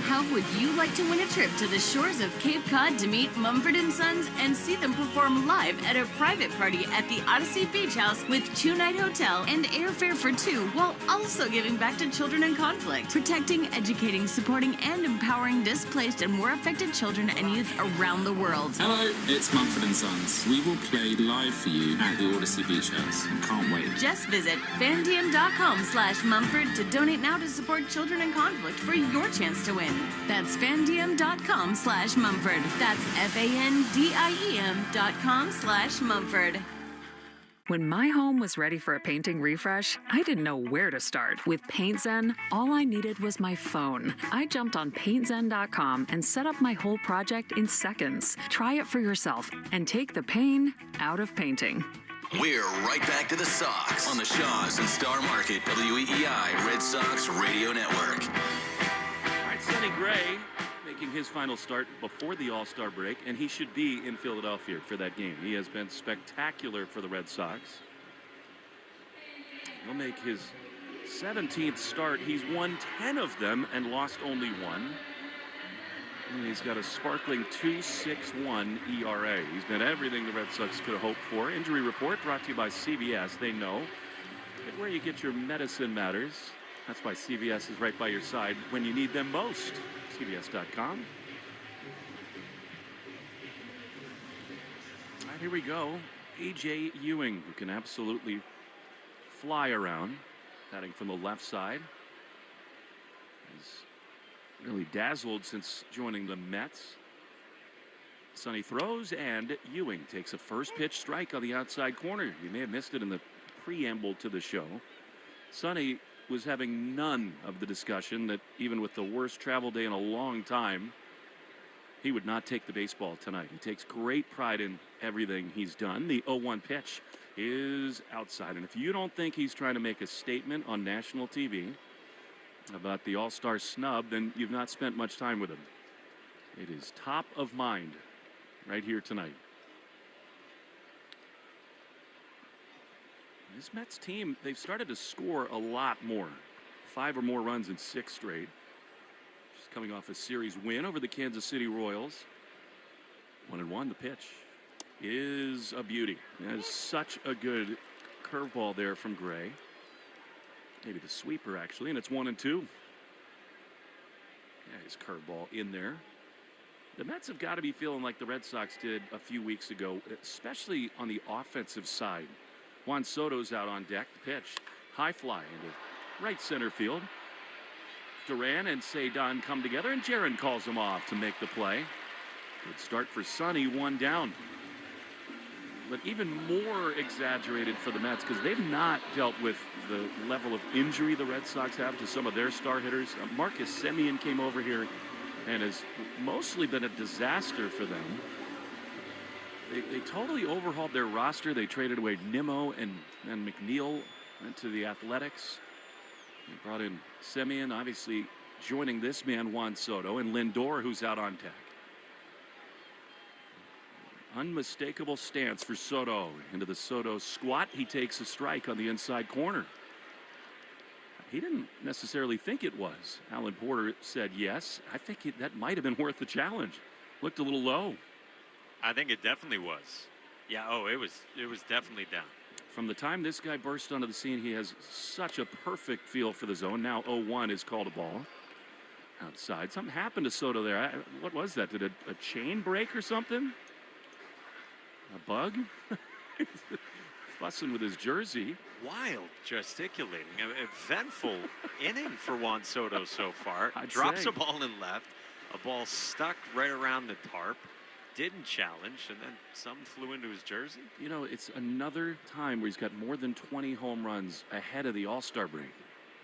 How would you like to win a trip to the shores of Cape Cod to meet Mumford & Sons and see them perform live at a private party at the Odyssey Beach House with 2-night hotel and airfare for 2, while also giving back to children in conflict, protecting, educating, supporting, and empowering displaced and war affected children and youth around the world? Hello, it's Mumford & Sons. We will play live for you at the Odyssey Beach House. Can't wait. Just visit fandiem.com/Mumford to donate now to support children in conflict for your chance to win. That's fandiem.com/Mumford. That's FANDIEM.com/Mumford. When my home was ready for a painting refresh, I didn't know where to start. With PaintZen, all I needed was my phone. I jumped on paintzen.com and set up my whole project in seconds. Try it for yourself and take the pain out of painting. We're right back to the Sox on the Shaws and Star Market WEEI Red Sox Radio Network. Sonny Gray making his final start before the All-Star break, and he should be in Philadelphia for that game. He has been spectacular for the Red Sox. He'll make his 17th start. He's won 10 of them and lost only one. And he's got a sparkling 2.61 ERA. He's been everything the Red Sox could have hoped for. Injury report brought to you by CVS. They know that where you get your medicine matters. That's why CVS is right by your side when you need them most. CVS.com. All right, here we go. A.J. Ewing, who can absolutely fly around, batting from the left side. He's really dazzled since joining the Mets. Sonny throws, and Ewing takes a first pitch strike on the outside corner. You may have missed it in the preamble to the show. Sonny was having none of the discussion that even with the worst travel day in a long time, he would not take the baseball tonight. He takes great pride in everything he's done. The 0-1 pitch is outside. And if you don't think he's trying to make a statement on national TV about the All-Star snub, then you've not spent much time with him. It is top of mind right here tonight. This Mets team, they've started to score a lot more. 5 or more runs in 6 straight. Just coming off a series win over the Kansas City Royals. 1-1, the pitch is a beauty. That is such a good curveball there from Gray. Maybe the sweeper, actually, and it's 1-2. Yeah, his curveball in there. The Mets have got to be feeling like the Red Sox did a few weeks ago, especially on the offensive side. Juan Soto's out on deck. The pitch, high fly into right center field. Duran and Cedon come together, and Jaron calls him off to make the play. Good start for Sonny, 1 down. But even more exaggerated for the Mets because they've not dealt with the level of injury the Red Sox have to some of their star hitters. Marcus Semien came over here and has mostly been a disaster for them. They totally overhauled their roster. They traded away Nimmo and McNeil, went to the Athletics. They brought in Semien, obviously joining this man, Juan Soto, and Lindor, who's out on deck. Unmistakable stance for Soto. Into the Soto squat. He takes a strike on the inside corner. He didn't necessarily think it was. Alan Porter said yes. I think that might have been worth the challenge. Looked a little low. I think it definitely was. Yeah, it was definitely down. From the time this guy burst onto the scene, he has such a perfect feel for the zone. Now 0-1 is called a ball. Outside. Something happened to Soto there. What was that? Did a chain break or something? A bug? Fussing with his jersey. Wild gesticulating. A eventful inning for Juan Soto so far. I'd Drops say. a ball in left. A ball stuck right around the tarp. Didn't challenge, and then something flew into his jersey. You know, it's another time where he's got more than 20 home runs ahead of the All-Star break.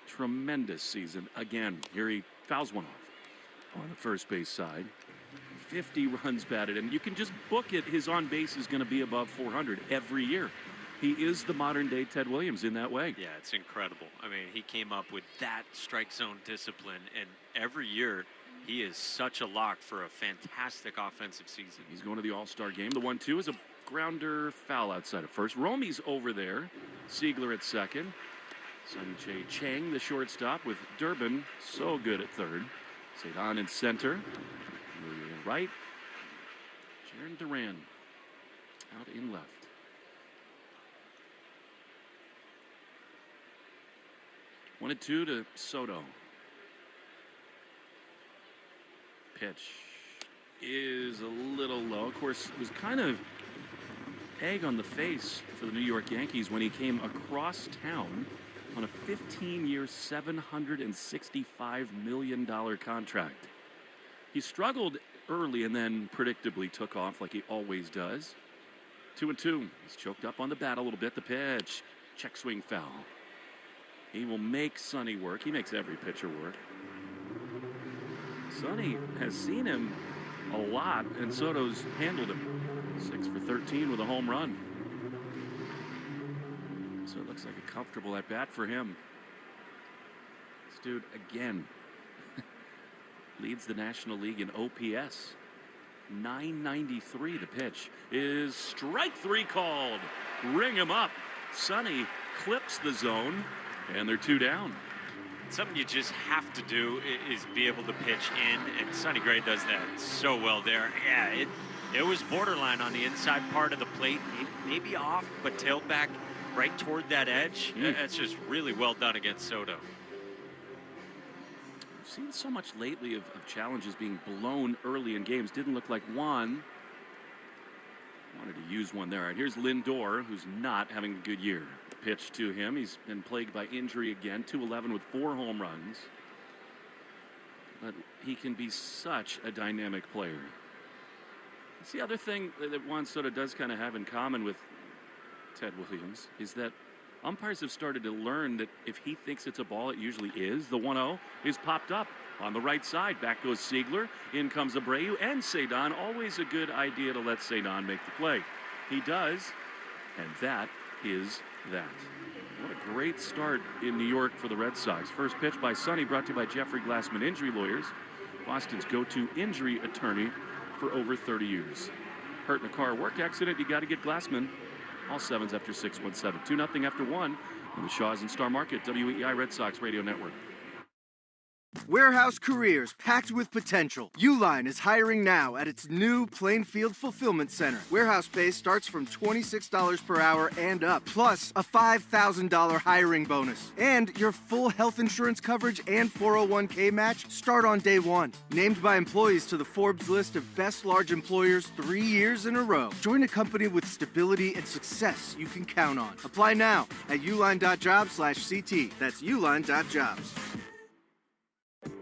Tremendous season. Again, here he fouls one off on the first base side. 50 runs batted, and you can just book it. His on base is going to be above 400 every year. He is the modern-day Ted Williams in that way. Yeah, it's incredible. I mean, he came up with that strike zone discipline, and every year he is such a lock for a fantastic offensive season. He's going to the All-Star game. The 1-2 is a grounder foul outside of first. Romy's over there. Siegler at second. Sun-Chae Chang, the shortstop, with Durbin so good at third. Cedon in center. In right. Jaron Duran out in left. One and 2 to Soto. Pitch is a little low. Of course, it was kind of egg on the face for the New York Yankees when he came across town on a 15-year, $765 million contract. He struggled early and then predictably took off like he always does. 2-2. He's choked up on the bat a little bit. The pitch. Check swing foul. He will make Sonny work. He makes every pitcher work. Sonny has seen him a lot, and Soto's handled him. 6 for 13 with a home run. So it looks like a comfortable at bat for him. This dude, again, leads the National League in OPS. 993. The pitch is strike 3 called. Ring him up. Sonny clips the zone. And they're 2 down. Something you just have to do is be able to pitch in, and Sonny Gray does that so well there. Yeah, it was borderline on the inside part of the plate, maybe off, but tailed back right toward that edge. That's just really well done against Soto. I've seen so much lately of challenges being blown early in games. Didn't look like Juan wanted to use one there. All right, here's Lindor, who's not having a good year. Pitch to him. He's been plagued by injury again. 211 with 4 home runs. But he can be such a dynamic player. It's the other thing that Juan Soto does kind of have in common with Ted Williams is that umpires have started to learn that if he thinks it's a ball, it usually is. The 1-0 is popped up on the right side. Back goes Siegler. In comes Abreu and Cedon. Always a good idea to let Cedon make the play. He does, and that is that. What a great start in New York for the Red Sox. First pitch by Sonny, brought to you by Jeffrey Glassman Injury Lawyers, Boston's go-to injury attorney for over 30 years. Hurt in a car work accident, you got to get Glassman. All 7s after 617. 2-0 after 1 in the Shaw's and Star Market, WEI Red Sox Radio Network. Warehouse careers packed with potential. Uline is hiring now at its new Plainfield Fulfillment Center. Warehouse pay starts from $26 per hour and up, plus a $5,000 hiring bonus. And your full health insurance coverage and 401k match start on day 1. Named by employees to the Forbes list of best large employers 3 years in a row. Join a company with stability and success you can count on. Apply now at uline.jobs/CT. That's uline.jobs.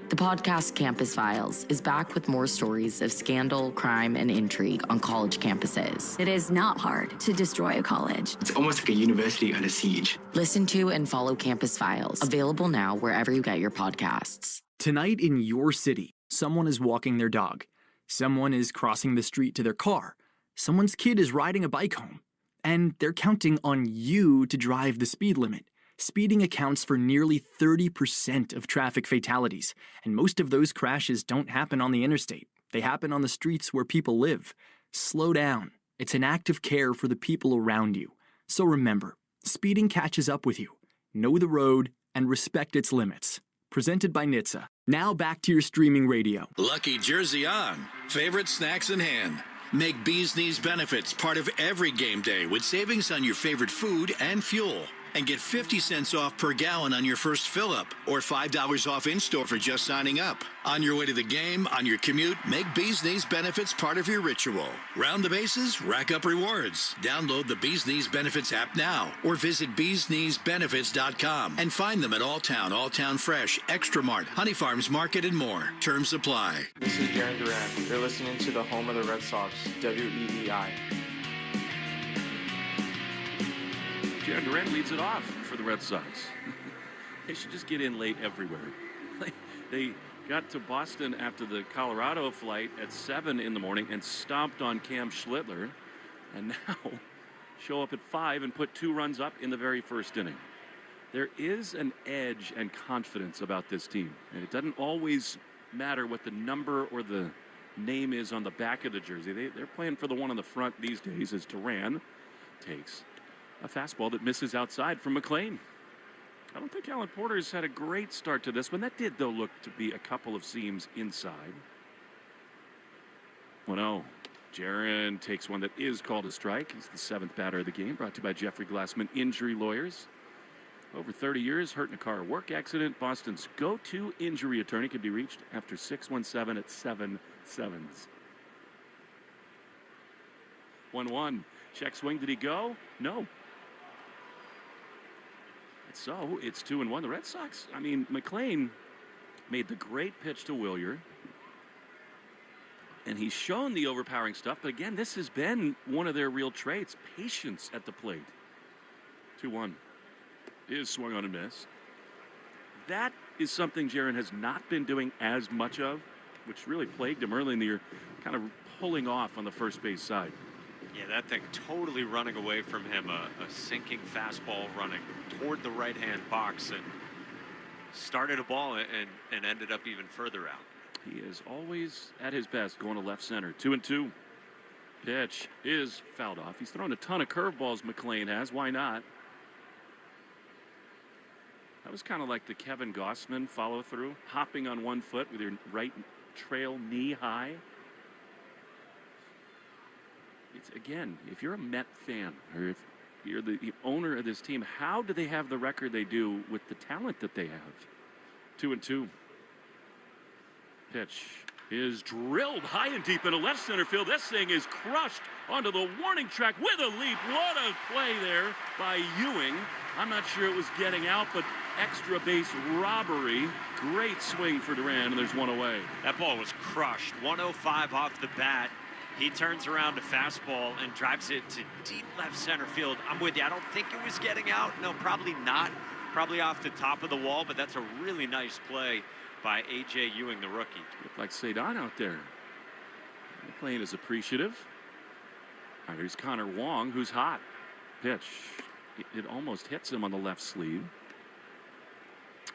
The podcast Campus Files is back with more stories of scandal, crime, and intrigue on college campuses. It is not hard to destroy a college. It's almost like a university under siege. Listen to and follow Campus Files, available now wherever you get your podcasts. Tonight in your city, someone is walking their dog. Someone is crossing the street to their car. Someone's kid is riding a bike home. And they're counting on you to drive the speed limit. Speeding accounts for nearly 30% of traffic fatalities, and most of those crashes don't happen on the interstate. They happen on the streets where people live. Slow down. It's an act of care for the people around you. So remember, speeding catches up with you. Know the road and respect its limits. Presented by NHTSA. Now back to your streaming radio. Lucky jersey on. Favorite snacks in hand. Make Bee's Knees benefits part of every game day with savings on your favorite food and fuel. And get 50 cents off per gallon on your first fill-up, or $5 off in-store for just signing up. On your way to the game, on your commute, make Bee's Knees benefits part of your ritual. Round the bases, rack up rewards. Download the Bee's Knees Benefits app now, or visit beeskneesbenefits.com and find them at Alltown Fresh, Extra Mart, Honey Farms Market, and more. Terms apply. This is Jaron Duran. You're listening to the home of the Red Sox, WEEI. Jaron Duran leads it off for the Red Sox. They should just get in late everywhere. They got to Boston after the Colorado flight at 7 in the morning and stomped on Cam Schlittler, and now show up at 5 and put 2 runs up in the very first inning. There is an edge and confidence about this team, and it doesn't always matter what the number or the name is on the back of the jersey. They're playing for the one on the front these days as Duran takes a fastball that misses outside from McLean. I don't think Alan Porter's had a great start to this one. That did, though, look to be a couple of seams inside. 1-0. Jaron takes one that is called a strike. He's the 7th batter of the game, brought to you by Jeffrey Glassman Injury Lawyers. Over 30 years, hurt in a car work accident. Boston's go-to injury attorney can be reached after 617 at 7 sevens. 1-1. Check swing. Did he go? No. So it's 2-1. The Red Sox, McLean made the great pitch to Willier. And he's shown the overpowering stuff. But again, this has been one of their real traits. Patience at the plate. 2-1. Is swung on and missed. That is something Jaron has not been doing as much of, which really plagued him early in the year, kind of pulling off on the first base side. Yeah, that thing totally running away from him. A sinking fastball running toward the right-hand box and started a ball and ended up even further out. He is always at his best going to left center. 2-2. Pitch is fouled off. He's thrown a ton of curveballs, McLean has. Why not? was kind of like the Kevin Gossman follow-through, hopping on one foot with your right trail knee high. It's, again, if you're a Met fan or if you're the owner of this team, how do they have the record they do with the talent that they have? 2-2. Pitch is drilled high and deep into left center field. This thing is crushed onto the warning track with a leap. What a play there by Ewing. I'm not sure it was getting out, but extra base robbery. Great swing for Duran, and there's one away. That ball was crushed. 105 off the bat. He turns around to fastball and drives it to deep left center field. I'm with you. I don't think it was getting out. No, probably not. Probably off the top of the wall, but that's a really nice play by A.J. Ewing, the rookie. Looked like Cedon out there. McLean is appreciative. All right, here's Connor Wong, who's hot. Pitch. It almost hits him on the left sleeve.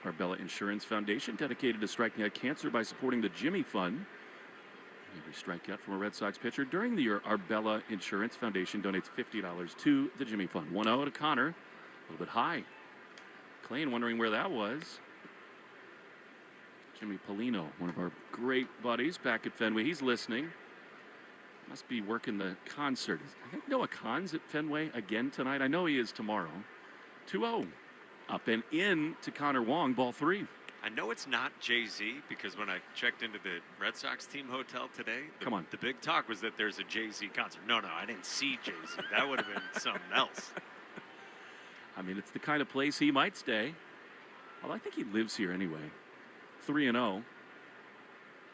Arbella Insurance Foundation, dedicated to striking out cancer by supporting the Jimmy Fund. Every strikeout from a Red Sox pitcher during the year, Arbella Insurance Foundation donates $50 to the Jimmy Fund. 1-0 to Connor. A little bit high. McLean wondering where that was. Jimmy Polino, one of our great buddies back at Fenway. He's listening. Must be working the concert. I think Noah Khan's at Fenway again tonight. I know he is tomorrow. 2-0. Up and in to Connor Wong, ball 3. I know it's not Jay-Z because when I checked into the Red Sox team hotel today, the big talk was that there's a Jay-Z concert. No, I didn't see Jay-Z. That would have been something else. I mean, it's the kind of place he might stay. Well, I think he lives here anyway. 3-0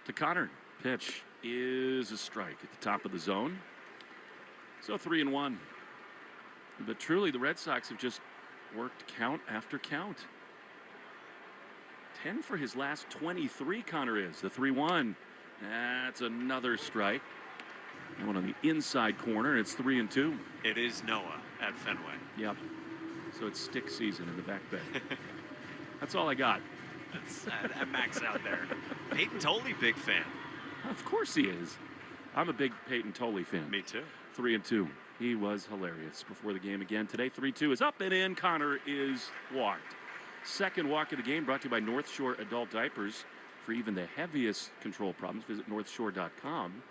to Connor. Pitch is a strike at the top of the zone. So 3-1. But truly, the Red Sox have just worked count after count. 10 for his last 23, Connor is. The 3-1. That's another strike. That one on the inside corner. It's 3-2. It is Noah at Fenway. Yep. So it's stick season in the back bay. That's all I got. That Max out there. Peyton Tolley, big fan. Of course he is. I'm a big Peyton Tolley fan. Me too. 3-2. He was hilarious before the game again today. 3-2 is up and in. Connor is walked. Second walk of the game brought to you by North Shore Adult Diapers. For even the heaviest control problems, visit northshore.com.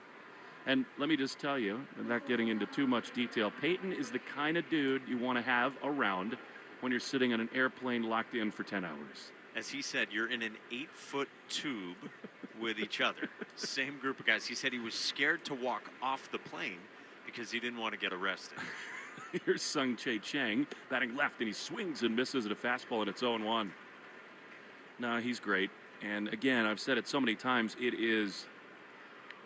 And let me just tell you, without getting into too much detail, Peyton is the kind of dude you want to have around when you're sitting on an airplane locked in for 10 hours. As he said, you're in an 8-foot tube with each other. Same group of guys. He said he was scared to walk off the plane because he didn't want to get arrested. Here's Sung Chae Chang batting left, and he swings and misses at a fastball, and it's 0-1. No, he's great. And again, I've said it so many times, it is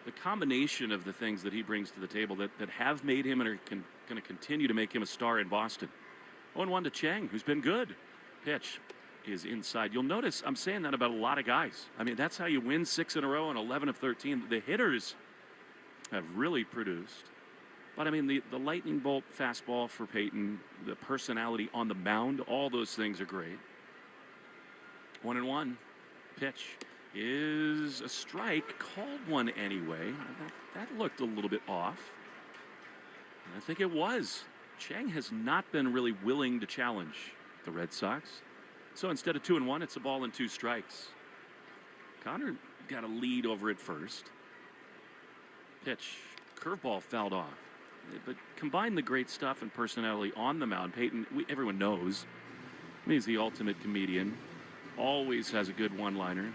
the combination of the things that he brings to the table that have made him and are going to continue to make him a star in Boston. 0-1 to Chang, who's been good. Pitch is inside. You'll notice I'm saying that about a lot of guys. I mean, that's how you win 6 in a row and 11 of 13. The hitters have really produced. But, I mean, the lightning bolt fastball for Peyton, the personality on the mound, all those things are great. 1-1. Pitch is a strike. Called one anyway. That looked a little bit off. And I think it was. Chang has not been really willing to challenge the Red Sox. So instead of 2-1, it's a ball and 2 strikes. Connor got a lead over at first. Pitch. Curveball fouled off. But combine the great stuff and personality on the mound. Peyton, everyone knows, he's the ultimate comedian. Always has a good one-liner.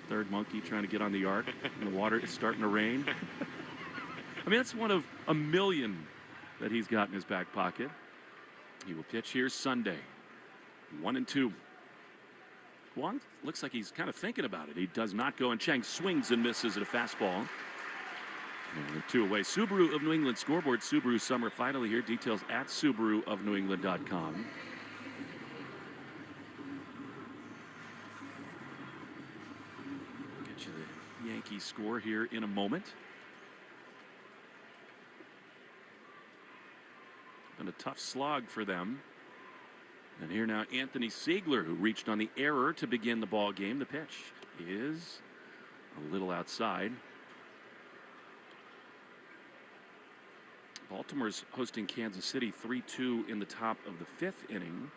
Third monkey trying to get on the arc. And the water is starting to rain. I mean, that's one of a million that he's got in his back pocket. He will pitch here Sunday. 1-2. Wong looks like he's kind of thinking about it. He does not go, and Chang swings and misses at a fastball. And 2 away. Subaru of New England Scoreboard. Subaru Summer finally here. Details at SubaruofNewEngland.com. Get you the Yankee score here in a moment. Been a tough slog for them. And here now Anthony Siegler, who reached on the error to begin the ball game. The pitch is a little outside. Baltimore's hosting Kansas City 3-2 in the top of the 5th inning.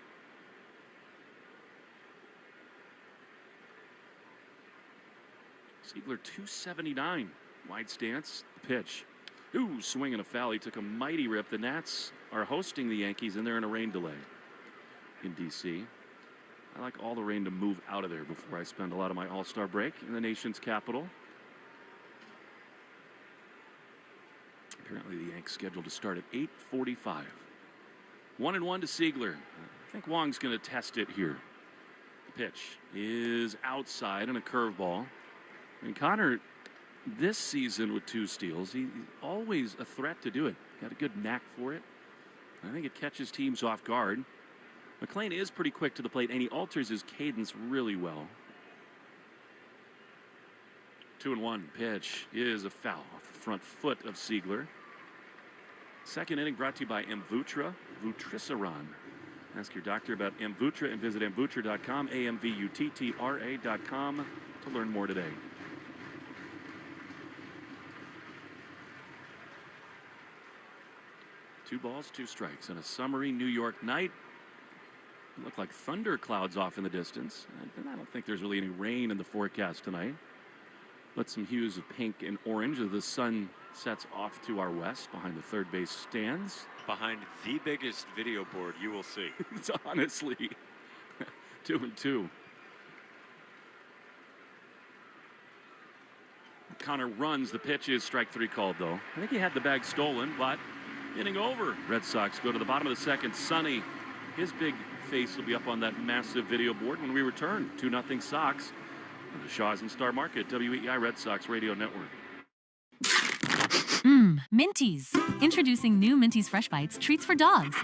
Ziegler 279. Wide stance. The pitch. Ooh, swing and a foul. He took a mighty rip. The Nats are hosting the Yankees, and they're in a rain delay in D.C. I like all the rain to move out of there before I spend a lot of my All-Star break in the nation's capital. Apparently the Yanks scheduled to start at 8:45. 1-1 to Ziegler. I think Wong's going to test it here. The pitch is outside and a curveball. And Connor, this season with 2 steals, he's always a threat to do it. Got a good knack for it. I think it catches teams off guard. McLean is pretty quick to the plate, and he alters his cadence really well. 2-1 pitch is a foul off the front foot of Ziegler. Second inning brought to you by Amvuttra, Vutrisiran. Ask your doctor about Amvuttra and visit amvuttra.com, amvuttra.com to learn more today. Two balls, 2 strikes, and a summery New York night. Look like thunder clouds off in the distance. And I don't think there's really any rain in the forecast tonight. But some hues of pink and orange as the sun sets off to our west behind the third base stands. Behind the biggest video board you will see. It's honestly 2-2. Connor runs. The pitch is strike 3 called, though. I think he had the bag stolen, but inning over. Red Sox go to the bottom of the second. Sonny, his big face will be up on that massive video board when we return. 2-0 Sox on the Shaw's and Star Market, WEI Red Sox Radio Network. Minties. Introducing new Minties Fresh Bites treats for dogs.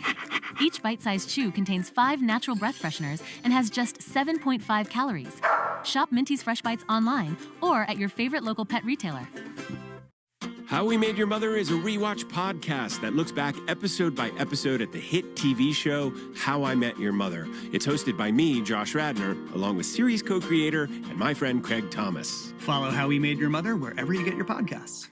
Each bite-sized chew contains 5 natural breath fresheners and has just 7.5 calories. Shop Minties Fresh Bites online or at your favorite local pet retailer. How We Made Your Mother is a rewatch podcast that looks back episode by episode at the hit TV show How I Met Your Mother. It's hosted by me, Josh Radnor, along with series co-creator and my friend Craig Thomas. Follow How We Made Your Mother wherever you get your podcasts.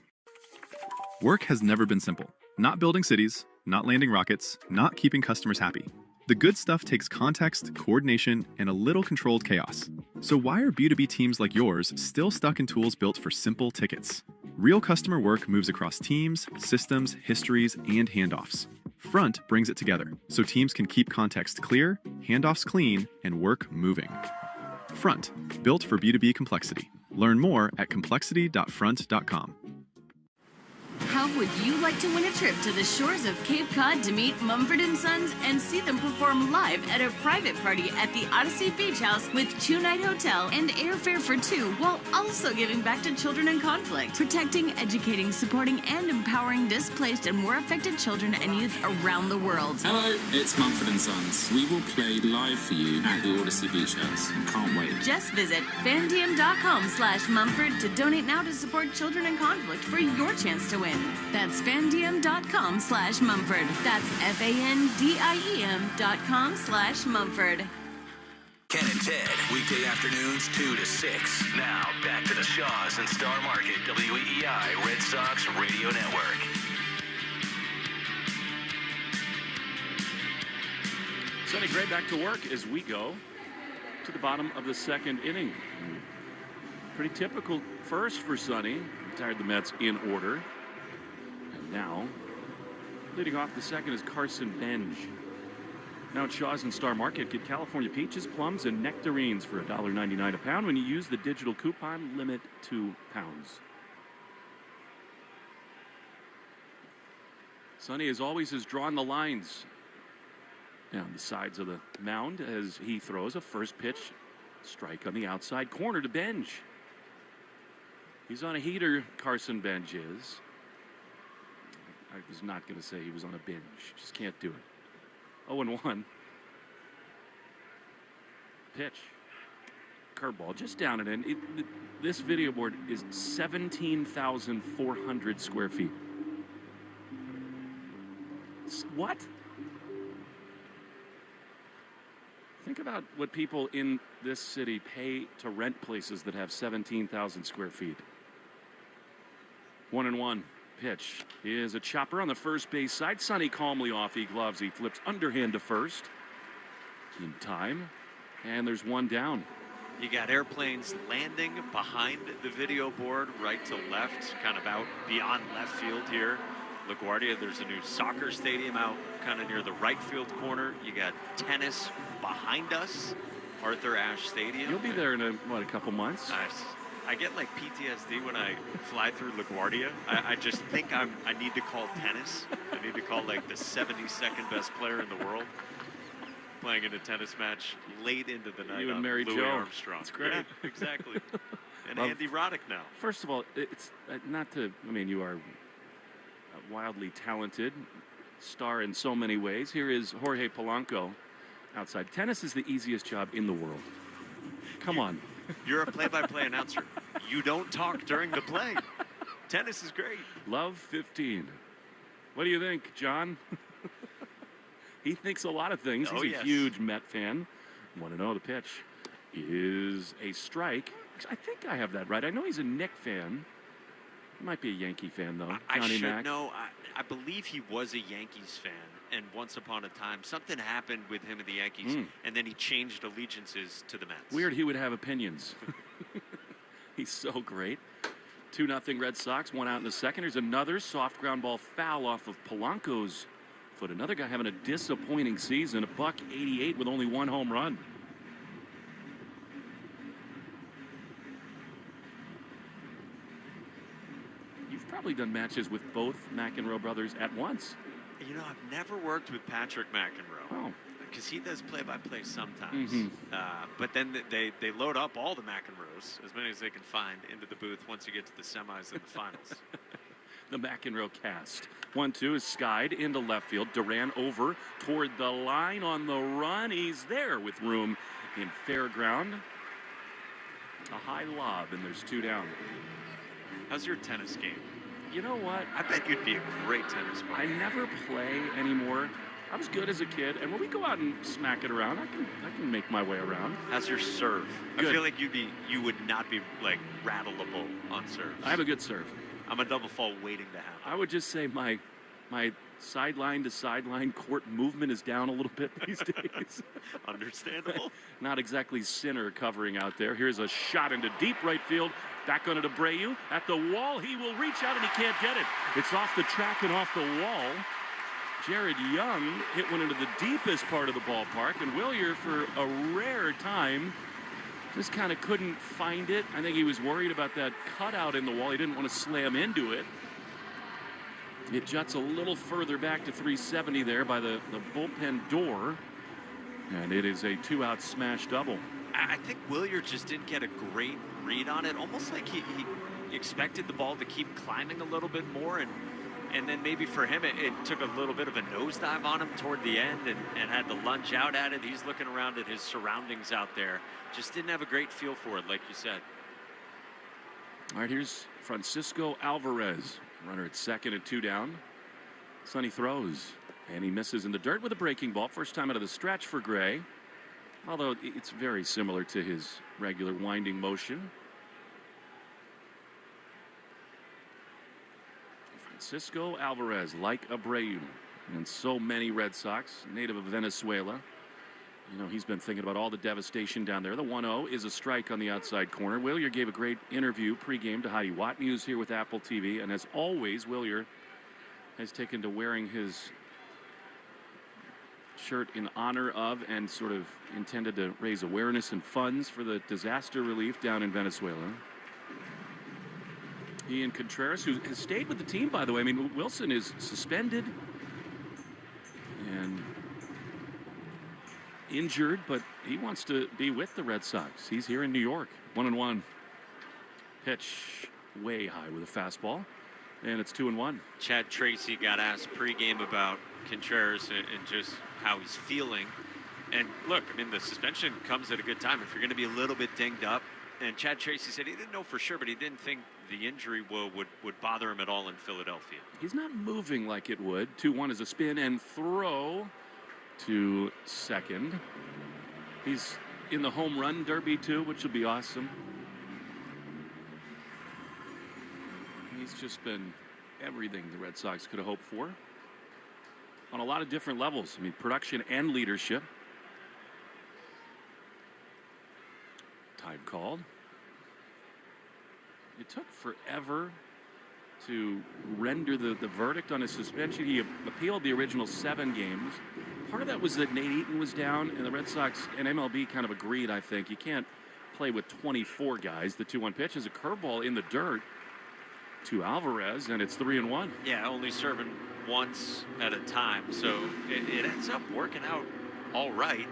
Work has never been simple. Not building cities, not landing rockets, not keeping customers happy. The good stuff takes context, coordination, and a little controlled chaos. So why are B2B teams like yours still stuck in tools built for simple tickets? Real customer work moves across teams, systems, histories, and handoffs. Front brings it together, so teams can keep context clear, handoffs clean, and work moving. Front, built for B2B complexity. Learn more at complexity.front.com. How would you like to win a trip to the shores of Cape Cod to meet Mumford & Sons and see them perform live at a private party at the Odyssey Beach House with 2-night hotel and airfare for 2, while also giving back to children in conflict, protecting, educating, supporting, and empowering displaced and war affected children and youth around the world? Hello, it's Mumford & Sons. We will play live for you at the Odyssey Beach House. Can't wait. Just visit fandiem.com/Mumford to donate now to support children in conflict for your chance to win. That's fandiem.com/Mumford. That's FANDIEM.com/Mumford. Ken and Ted, weekday afternoons 2 to 6. Now, back to the Shaw's and Star Market, WEI Red Sox Radio Network. Sonny Gray back to work as we go to the bottom of the second inning. Pretty typical first for Sonny. Retired the Mets in order. And now, leading off the second is Carson Benj. Now at Shaw's and Star Market, get California peaches, plums, and nectarines for $1.99 a pound when you use the digital coupon limit £2. Sonny, as always, has drawn the lines down the sides of the mound as he throws a first pitch strike on the outside corner to Benj. He's on a heater, Carson Benj is. I was not going to say he was on a binge. Just can't do it. 0-1. Pitch. Curveball just down and in. This video board is 17,400 square feet. What? Think about what people in this city pay to rent places that have 17,000 square feet. 1-1. Pitch is a chopper on the first base side. Sonny calmly off. He gloves. He flips underhand to first in time. And there's one down. You got airplanes landing behind the video board, right to left, kind of out beyond left field here. LaGuardia, there's a new soccer stadium out kind of near the right field corner. You got tennis behind us, Arthur Ashe Stadium. You'll be there in a couple months. I get like PTSD when I fly through LaGuardia. I just think I need to call tennis. I need to call like the 72nd best player in the world playing in a tennis match late into the night. You and on Mary Louis Jo. Armstrong. That's great. Yeah, exactly. And Well, Andy Roddick now. First of all, it's not to, I mean, you are wildly talented, star in so many ways. Here is Jorge Polanco outside. Tennis is the easiest job in the world. Come on. You're a play-by-play announcer. You don't talk during the play. Tennis is great. Love 15. What do you think, John? He thinks a lot of things. He's a huge Met fan. Want to know the pitch is a strike. I think I have that right. I know he's a Knick fan. He might be a Yankee fan, though. I Johnny should Mac. know. I believe he was a Yankees fan, and once upon a time, something happened with him and the Yankees, and then he changed allegiances to the Mets. Weird he would have opinions. He's so great. 2-0 Red Sox, one out in the second. There's another soft ground ball foul off of Polanco's foot. Another guy having a disappointing season. $188 with only one home run. You've probably done matches with both McEnroe brothers at once. You know, I've never worked with Patrick McEnroe. Oh. Because he does play-by-play sometimes. Mhm. But then they load up all the McEnroes, as many as they can find, into the booth once you get to the semis and the finals. The McEnroe cast. 1-2 is skied into left field. Duran over toward the line on the run. He's there with room in fair ground. A high lob, and there's two down. How's your tennis game? You know what? I bet you'd be a great tennis player. I never play anymore. I was good as a kid, and when we go out and smack it around, I can make my way around. How's your serve? Good. I feel like you would not be like rattleable on serve. I have a good serve. I'm a double fault waiting to happen. I would just say my sideline to sideline court movement is down a little bit these days. Understandable. Not exactly Sinner covering out there. Here's a shot into deep right field. Back on it to Abreu. At the wall, he will reach out and he can't get it. It's off the track and off the wall. Jared Young hit one into the deepest part of the ballpark, and Willier, for a rare time, just kind of couldn't find it. I think he was worried about that cutout in the wall. He didn't want to slam into it. It juts a little further back to 370 there by the bullpen door, and it is a two-out smash double. I think Willier just didn't get a great read on it, almost like he expected the ball to keep climbing a little bit more, and then maybe for him it took a little bit of a nosedive on him toward the end and had to lunge out at it. He's looking around at his surroundings out there. Just didn't have a great feel for it, like you said. All right, here's Francisco Alvarez. Runner at second and two down. Sonny throws, and he misses in the dirt with a breaking ball. First time out of the stretch for Gray, although it's very similar to his regular winding motion. Francisco Alvarez, like Abreu, and so many Red Sox, native of Venezuela. You know, he's been thinking about all the devastation down there. The 1-0 is a strike on the outside corner. Willier gave a great interview pregame to Heidi Watt News here with Apple TV. And as always, Willier has taken to wearing his shirt in honor of and sort of intended to raise awareness and funds for the disaster relief down in Venezuela. Ian Contreras, who has stayed with the team, by the way. I mean, Wilson is suspended and injured, but he wants to be with the Red Sox. He's here in New York. 1-1. Pitch way high with a fastball, and it's 2-1. Chad Tracy got asked pregame about Contreras and just how he's feeling. And look, I mean, the suspension comes at a good time if you're going to be a little bit dinged up. And Chad Tracy said he didn't know for sure, but he didn't think the injury would bother him at all in Philadelphia. He's not moving like it would. 2-1 is a spin and throw to second. He's in the home run derby too, which will be awesome. He's just been everything the Red Sox could have hoped for on a lot of different levels. I mean, production and leadership. overtime called. It took forever to render the verdict on his suspension. He appealed the original 7 games. Part of that was that Nate Eaton was down, and the Red Sox and MLB kind of agreed, I think. You can't play with 24 guys. The 2-1 pitch is a curveball in the dirt to Alvarez, and it's 3-1. Yeah, only serving once at a time, so it ends up working out all right.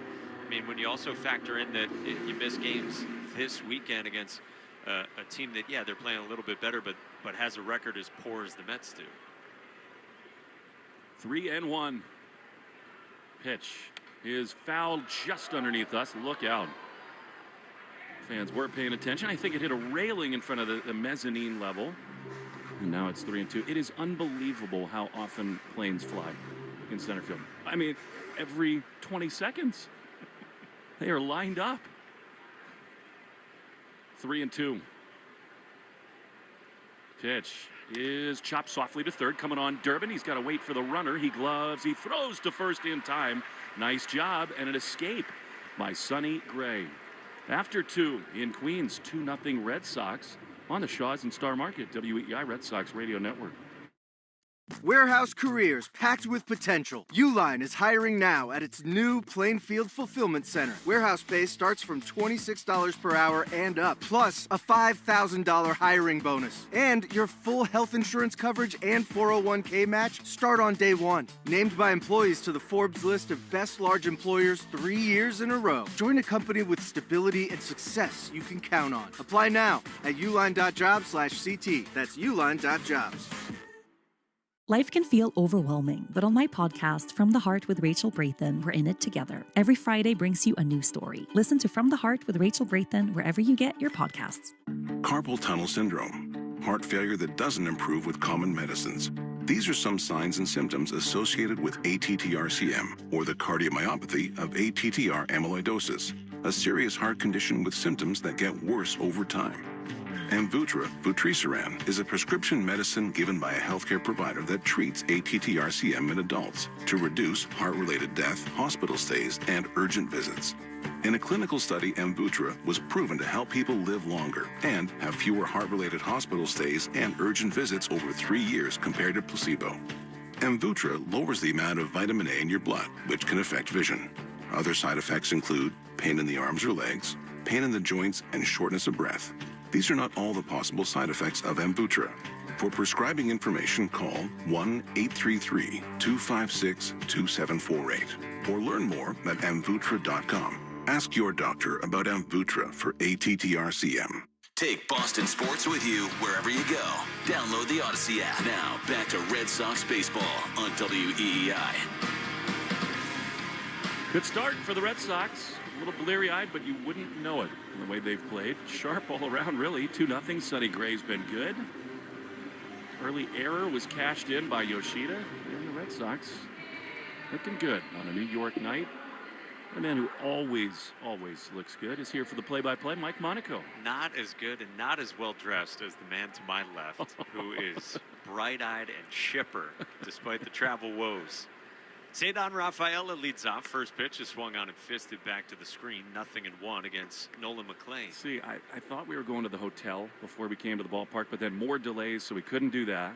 I mean, when you also factor in that you miss games this weekend against a team that, yeah, they're playing a little bit better, but has a record as poor as the Mets do. 3-1. Pitch is fouled just underneath us. Look out. Fans were paying attention. I think it hit a railing in front of the mezzanine level. And now it's 3-2. It is unbelievable how often planes fly in center field. I mean, every 20 seconds. They are lined up. 3-2. Pitch is chopped softly to third. Coming on Durbin. He's got to wait for the runner. He gloves. He throws to first in time. Nice job and an escape by Sonny Gray. After 2 in Queens, 2-0 Red Sox on the Shaws and Star Market, WEI Red Sox Radio Network. Warehouse careers packed with potential. Uline is hiring now at its new Plainfield Fulfillment Center. Warehouse pay starts from $26 per hour and up, plus a $5,000 hiring bonus. And your full health insurance coverage and 401k match start on day 1. Named by employees to the Forbes list of best large employers 3 years in a row. Join a company with stability and success you can count on. Apply now at uline.jobs/CT. That's uline.jobs. Life can feel overwhelming, but on my podcast, From the Heart with Rachel Brathen, we're in it together. Every Friday brings you a new story. Listen to From the Heart with Rachel Brathen wherever you get your podcasts. Carpal tunnel syndrome, heart failure that doesn't improve with common medicines. These are some signs and symptoms associated with ATTR-CM, or the cardiomyopathy of ATTR amyloidosis, a serious heart condition with symptoms that get worse over time. Amvuttra, vutrisiran, is a prescription medicine given by a healthcare provider that treats ATTR-CM in adults to reduce heart-related death, hospital stays, and urgent visits. In a clinical study, Amvuttra was proven to help people live longer and have fewer heart-related hospital stays and urgent visits over 3 years compared to placebo. Amvuttra lowers the amount of vitamin A in your blood, which can affect vision. Other side effects include pain in the arms or legs, pain in the joints, and shortness of breath. These are not all the possible side effects of Amvuttra. For prescribing information, call 1-833-256-2748 or learn more at amvuttra.com. Ask your doctor about Amvuttra for ATTR-CM. Take Boston sports with you wherever you go. Download the Odyssey app. Now, back to Red Sox baseball on WEEI. Good start for the Red Sox. A little bleary-eyed, but you wouldn't know it in the way they've played. Sharp all around, really. 2-0. Sonny Gray's been good. Early error was cashed in by Yoshida. And the Red Sox looking good on a New York night. The man who always looks good is here for the play-by-play, Mike Monaco. Not as good and not as well-dressed as the man to my left, who is bright-eyed and chipper despite the travel woes. Cedar Rafaela leads off. First pitch is swung on and fisted back to the screen. 0-1 against Nolan McLean. See, I thought we were going to the hotel before we came to the ballpark, but then more delays, so we couldn't do that.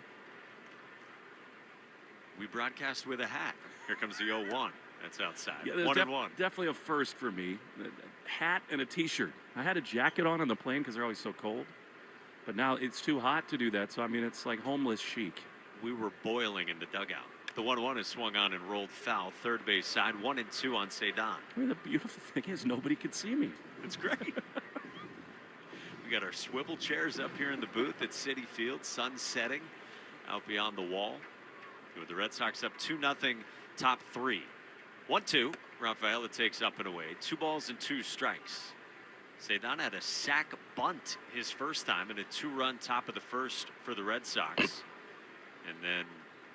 We broadcast with a hat. Here comes the 0-1. That's outside. Yeah, 1-1. Definitely a first for me. A hat and a T-shirt. I had a jacket on the plane because they're always so cold. But now it's too hot to do that, so I mean, it's like homeless chic. We were boiling in the dugout. The 1-1 is swung on and rolled foul. Third base side, 1-2 on Cedar. I mean, the beautiful thing is nobody could see me. It's great. We got our swivel chairs up here in the booth at Citi Field. Sun setting out beyond the wall. With the Red Sox up 2-0, top 3. 1-2. Rafaela takes up and away. 2 balls and 2 strikes. Cedar had a sac bunt his first time and a 2-run top of the first for the Red Sox. And then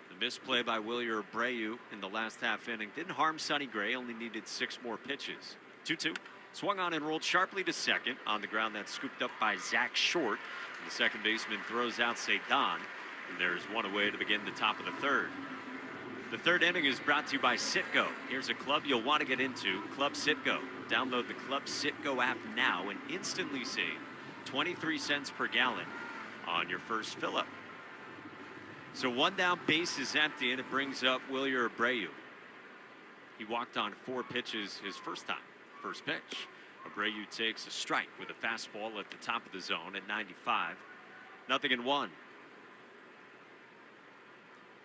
the misplay by Wilyer Abreu in the last half inning didn't harm Sonny Gray, only needed 6 more pitches. 2-2. Swung on and rolled sharply to second. On the ground, that's scooped up by Zach Short. And the second baseman throws out Cedar. And there's one away to begin the top of the third. The third inning is brought to you by Citgo. Here's a club you'll want to get into, Club Citgo. Download the Club Citgo app now and instantly save 23 cents per gallon on your first fill-up. So one down, base is empty, and it brings up Wilyer Abreu. He walked on 4 pitches his first time. First pitch, Abreu takes a strike with a fastball at the top of the zone at 95. 0-1.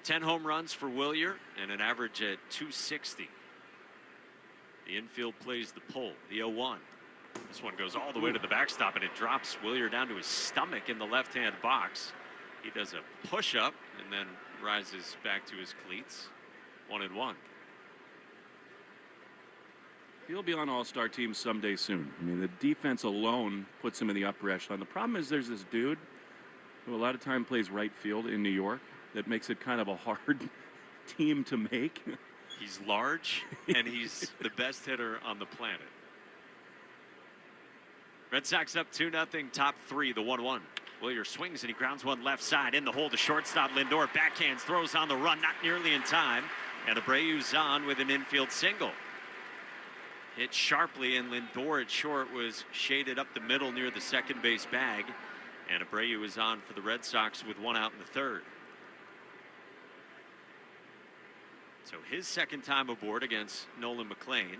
10 home runs for Wilyer and an average at 260. The infield plays the pull, the 0-1. This one goes all the way to the backstop, and it drops Wilyer down to his stomach in the left-hand box. He does a push-up and then rises back to his cleats. 1-1. He'll be on all-star teams someday soon. I mean, the defense alone puts him in the upper echelon. The problem is there's this dude who a lot of time plays right field in New York that makes it kind of a hard team to make. He's large, and he's the best hitter on the planet. Red Sox up 2-0, top 3, the 1-1. Wilyer swings, and he grounds one left side in the hole to shortstop. Lindor backhands, throws on the run, not nearly in time. And Abreu's on with an infield single. Hit sharply, and Lindor at short was shaded up the middle near the second base bag. And Abreu is on for the Red Sox with 1 out in the third. So his second time aboard against Nolan McLean.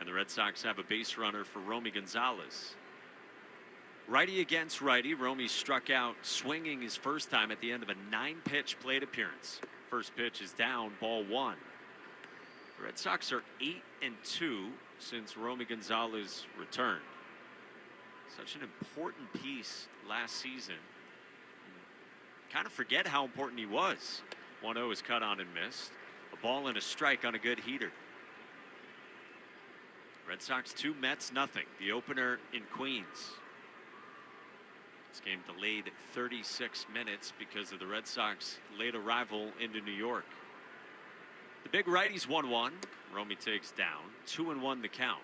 And the Red Sox have a base runner for Romy Gonzalez. Righty against righty. Romy struck out swinging his first time at the end of a 9-pitch plate appearance. First pitch is down, ball 1. The Red Sox are 8-2 since Romy Gonzalez returned. Such an important piece last season. Kind of forget how important he was. 1-0 is cut on and missed. A ball and a strike on a good heater. Red Sox 2, Mets nothing. The opener in Queens. This game delayed 36 minutes because of the Red Sox late arrival into New York. The big righty's 1-1. Romy takes down. 2-1 the count.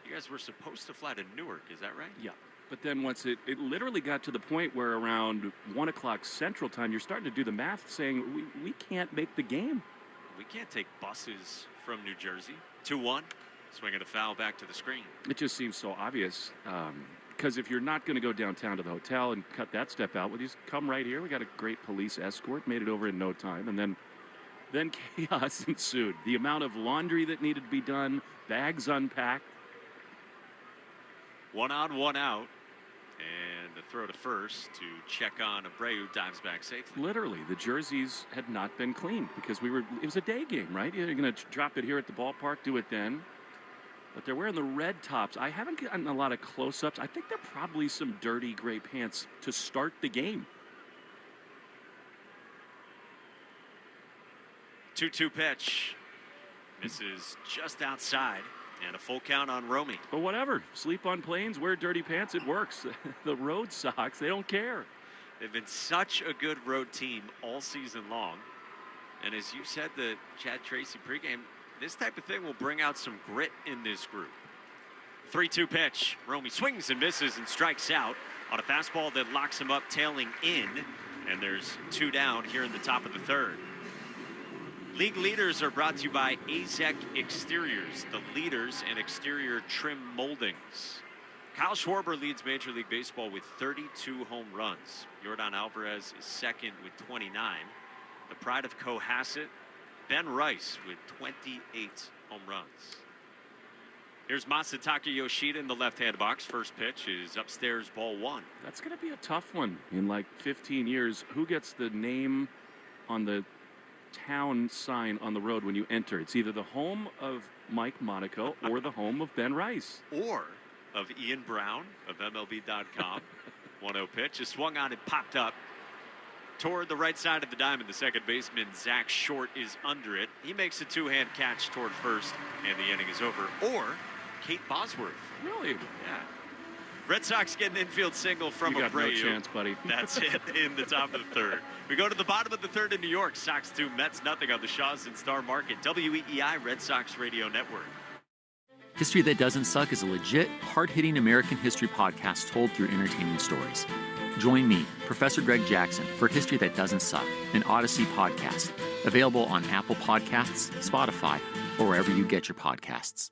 You guys were supposed to fly to Newark, is that right? Yeah. But then once it literally got to the point where around 1 o'clock Central Time, you're starting to do the math saying we can't make the game. We can't take buses from New Jersey. 2-1. Swinging a foul back to the screen. It just seems so obvious. Because if you're not going to go downtown to the hotel and cut that step out, well, just come right here. We got a great police escort, made it over in no time. And then chaos ensued. The amount of laundry that needed to be done, bags unpacked. 1 on, 1 out. And the throw to first to check on Abreu, dives back safely. Literally, the jerseys had not been cleaned because it was a day game, right? You're going to drop it here at the ballpark, do it then. But they're wearing the red tops. I haven't gotten a lot of close-ups. I think they're probably some dirty gray pants to start the game. 2-2 pitch. Misses just outside. And a full count on Romy. But whatever. Sleep on planes, wear dirty pants. It works. The Road Sox, they don't care. They've been such a good road team all season long. And as you said, the Chad Tracy pregame, this type of thing will bring out some grit in this group. 3-2 pitch. Romy swings and misses and strikes out on a fastball that locks him up tailing in. And there's 2 down here in the top of the third. League leaders are brought to you by AZEK Exteriors, the leaders in exterior trim moldings. Kyle Schwarber leads Major League Baseball with 32 home runs. Yordan Alvarez is second with 29. The pride of Cohasset, Ben Rice with 28 home runs. Here's Masataka Yoshida in the left-hand box. First pitch is upstairs, ball 1. That's going to be a tough one in like 15 years. Who gets the name on the town sign on the road when you enter? It's either the home of Mike Monaco or the home of Ben Rice. Or of Ian Brown of MLB.com. 1-0 pitch is swung on and popped up toward the right side of the diamond. The second baseman, Zach Short, is under it. He makes a 2-hand catch toward first, and the inning is over. Or Kate Bosworth. Really? Yeah. Red Sox get an infield single from you got Abreu. No chance, buddy. That's it in the top of the third. We go to the bottom of the third in New York. Sox 2, Mets nothing on the Shaws and Star Market. WEEI Red Sox Radio Network. History That Doesn't Suck is a legit, hard-hitting American history podcast told through entertaining stories. Join me, Professor Greg Jackson, for History That Doesn't Suck, an Odyssey podcast. Available on Apple Podcasts, Spotify, or wherever you get your podcasts.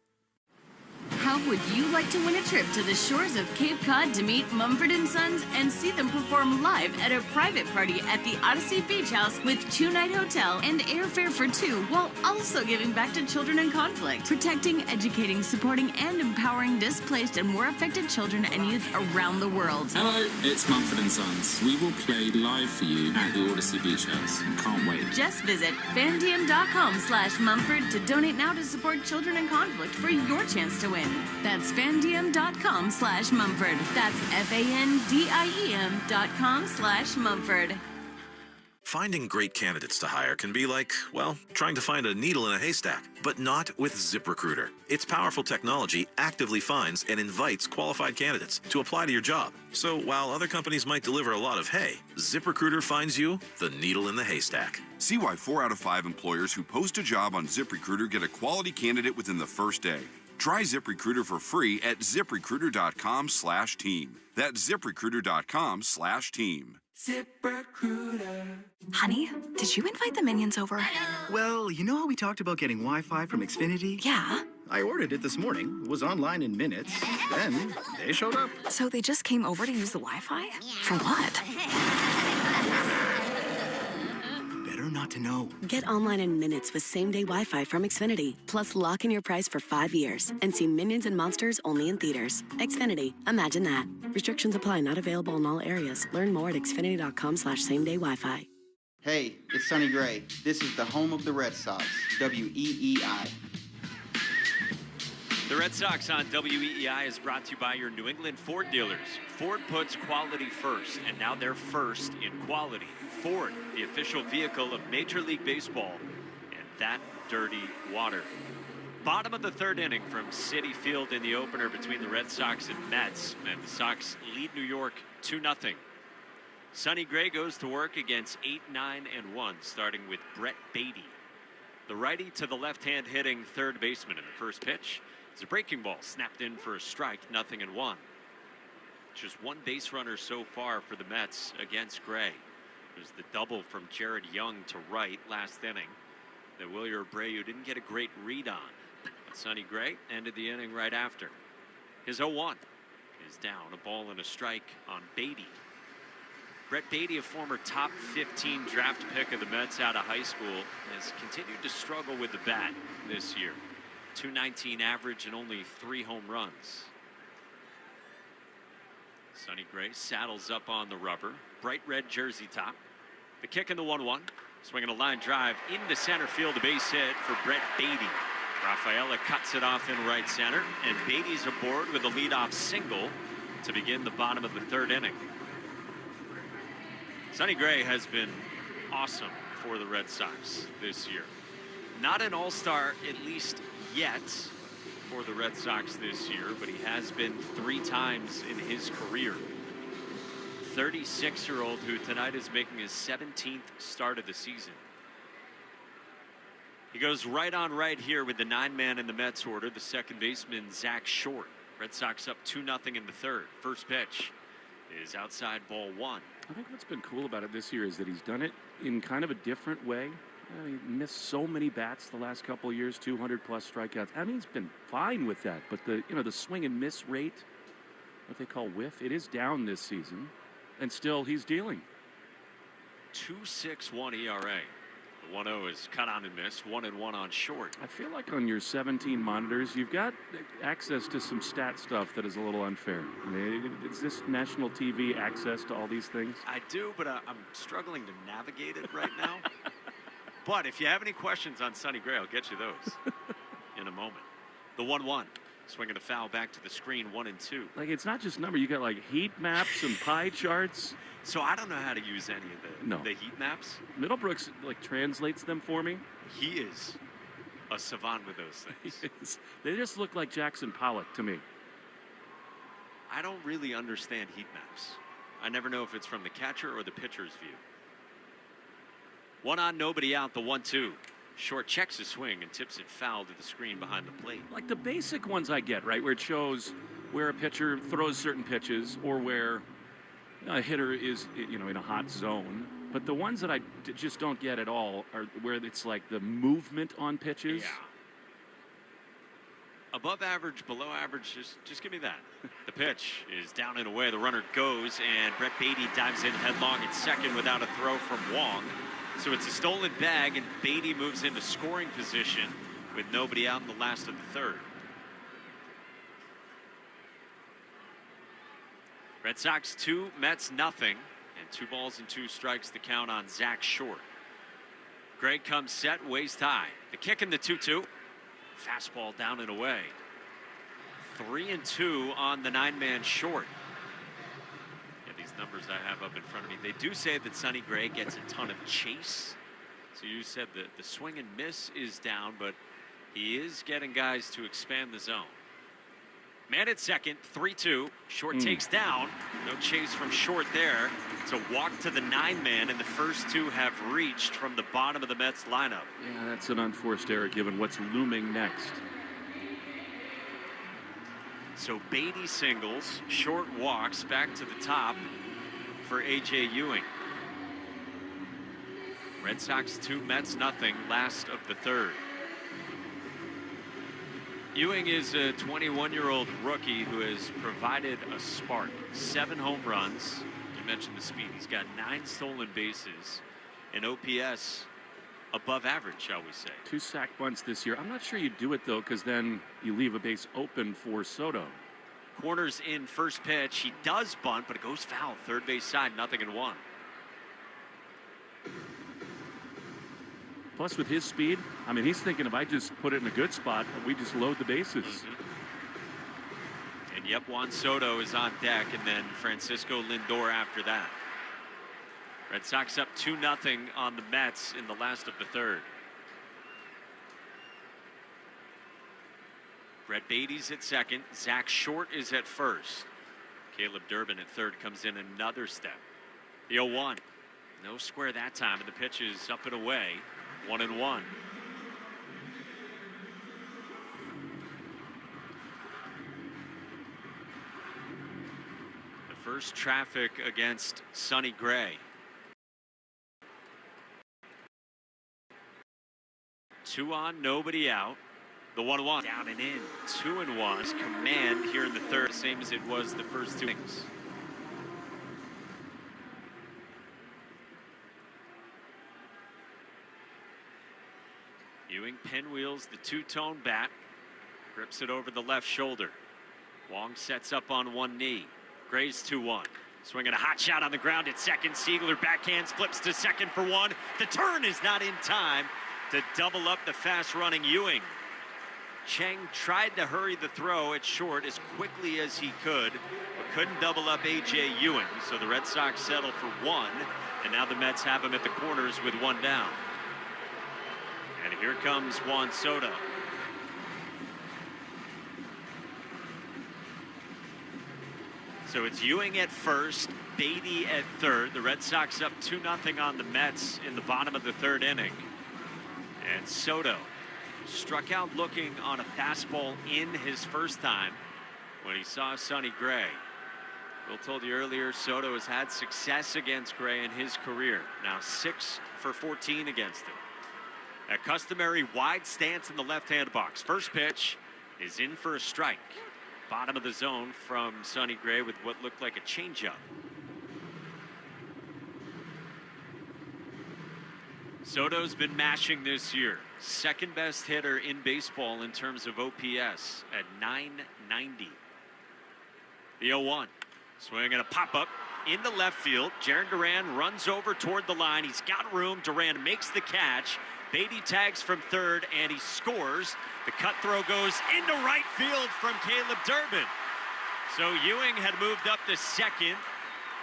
How would you like to win a trip to the shores of Cape Cod to meet Mumford & Sons and see them perform live at a private party at the Odyssey Beach House with 2-night hotel and airfare for 2, while also giving back to children in conflict, protecting, educating, supporting, and empowering displaced and war affected children and youth around the world? Hello, it's Mumford & Sons. We will play live for you at the Odyssey Beach House. Can't wait. Just visit fandiem.com/Mumford to donate now to support children in conflict for your chance to win. That's fandiem.com/Mumford. That's FANDIEM.com/Mumford. Finding great candidates to hire can be like, well, trying to find a needle in a haystack, but not with ZipRecruiter. Its powerful technology actively finds and invites qualified candidates to apply to your job. So while other companies might deliver a lot of hay, ZipRecruiter finds you the needle in the haystack. See why 4 out of 5 employers who post a job on ZipRecruiter get a quality candidate within the first day. Try ZipRecruiter for free at ZipRecruiter.com/team. That's ZipRecruiter.com/team. ZipRecruiter. Honey, did you invite the minions over? Well, you know how we talked about getting Wi-Fi from Xfinity? Yeah. I ordered it this morning. It was online in minutes. Then they showed up. So they just came over to use the Wi-Fi? For what? Better not to know. Get online in minutes with same-day Wi-Fi from Xfinity. Plus, lock in your price for 5 years and see Minions and Monsters only in theaters. Xfinity. Imagine that. Restrictions apply. Not available in all areas. Learn more at xfinity.com/same-day Wi-Fi. Hey, it's Sonny Gray. This is the home of the Red Sox, WEEI. The Red Sox on WEEI is brought to you by your New England Ford dealers. Ford puts quality first, and now they're first in quality. Ford, the official vehicle of Major League Baseball, and that dirty water. Bottom of the third inning from Citi Field in the opener between the Red Sox and Mets, and the Sox lead New York 2-0. Sonny Gray goes to work against 8, 9, and 1, starting with Brett Beatty. The righty to the left-hand hitting third baseman in the first pitch. It's a breaking ball snapped in for a strike, 0-1. Just one base runner so far for the Mets against Gray. There's the double from Jared Young to right last inning that Wilyer Abreu didn't get a great read on. But Sonny Gray ended the inning right after. His 0-1 is down, a ball and a strike on Beatty. Brett Beatty, a former top 15 draft pick of the Mets out of high school, has continued to struggle with the bat this year. .219 average and only 3 home runs. Sonny Gray saddles up on the rubber. Bright red jersey top. The kick in the 1-1. Swinging a line drive into center field. A base hit for Brett Beatty. Rafaela cuts it off in right center. And Beatty's aboard with a leadoff single to begin the bottom of the third inning. Sonny Gray has been awesome for the Red Sox this year. Not an all-star, at least yet, for the Red Sox this year, but he has been 3 times in his career. 36-year-old who tonight is making his 17th start of the season. He goes right on right here with the 9-man in the Mets order, the second baseman, Zach Short. Red Sox up 2-0 in the third. First pitch is outside, ball 1. I think what's been cool about it this year is that he's done it in kind of a different way. He missed so many bats the last couple of years, 200-plus strikeouts. I mean, he's been fine with that, but the swing and miss rate, what they call whiff, it is down this season, and still he's dealing. 2.61 ERA. The 1-0 is cut on and missed, 1-1 on Short. I feel like on your 17 monitors, you've got access to some stat stuff that is a little unfair. I mean, is this national TV access to all these things? I do, but I'm struggling to navigate it right now. But if you have any questions on Sonny Gray, I'll get you those in a moment. The 1-1. Swinging a foul back to the screen, 1-2. Like, it's not just number. You got, like, heat maps and pie charts. So I don't know how to use any of the heat maps. Middlebrooks, like, translates them for me. He is a savant with those things. They just look like Jackson Pollock to me. I don't really understand heat maps. I never know if it's from the catcher or the pitcher's view. 1 on, nobody out, the 1-2. Short checks his swing and tips it foul to the screen behind the plate. Like the basic ones I get, right, where it shows where a pitcher throws certain pitches or where a hitter is, in a hot zone. But the ones that I just don't get at all are where it's like the movement on pitches. Yeah. Above average, below average, just give me that. The pitch is down and away. The runner goes, and Brett Beatty dives in headlong at second without a throw from Wong. So it's a stolen bag, and Beatty moves into scoring position with nobody out in the last of the third. Red Sox 2, Mets nothing, and 2 balls and 2 strikes the count on Zach Short. Gray comes set, waist high. The kick in the 2-2. Fastball down and away. 3-2 on the 9-man Short. Yeah, these numbers I have up in front of me, they do say that Sonny Gray gets a ton of chase. So you said that the swing and miss is down, but he is getting guys to expand the zone. Man at second, 3-2. Short takes down. No chase from Short there. It's a walk to the 9-man, and the first 2 have reached from the bottom of the Mets lineup. Yeah, that's an unforced error given what's looming next. So Beatty singles, Short walks back to the top for A.J. Ewing. Red Sox 2, Mets nothing, last of the third. Ewing is a 21-year-old rookie who has provided a spark. 7 home runs. You mentioned the speed. He's got 9 stolen bases. And OPS above average, shall we say. 2 sack bunts this year. I'm not sure you do it, though, because then you leave a base open for Soto. Corners in first pitch. He does bunt, but it goes foul. Third base side, 0-1. Plus, with his speed, I mean, he's thinking if I just put it in a good spot, we just load the bases. And yep, Juan Soto is on deck, and then Francisco Lindor after that. Red Sox up 2-0 on the Mets in the last of the third. Brett Beatty's at second. Zach Short is at first. Caleb Durbin at third comes in another step. The 0-1. No square that time, and the pitch is up and away. 1-1. The first traffic against Sonny Gray. 2 on, nobody out. The 1-1 down and in. 2-1. His command here in the third, same as it was the first 2 innings. Ewing pinwheels the 2-tone bat, grips it over the left shoulder. Wong sets up on one knee. Gray's 2-1. Swinging a hot shot on the ground at second. Siegler backhands, flips to second for 1. The turn is not in time to double up the fast-running Ewing. Cheng tried to hurry the throw at Short as quickly as he could, but couldn't double up A.J. Ewing. So the Red Sox settle for 1, and now the Mets have him at the corners with 1 down. And here comes Juan Soto. So it's Ewing at first, Beatty at third. The Red Sox up 2-0 on the Mets in the bottom of the third inning. And Soto struck out looking on a fastball in his first time when he saw Sonny Gray. Bill told you earlier, Soto has had success against Gray in his career. Now 6 for 14 against him. A customary wide stance in the left-hand box. First pitch is in for a strike. Bottom of the zone from Sonny Gray with what looked like a changeup. Soto's been mashing this year. Second best hitter in baseball in terms of OPS at .990. The 0-1. Swing and a pop-up into left field. Jarren Duran runs over toward the line. He's got room. Duran makes the catch. Beatty tags from third, and he scores. The cut throw goes into right field from Caleb Durbin. So Ewing had moved up to second,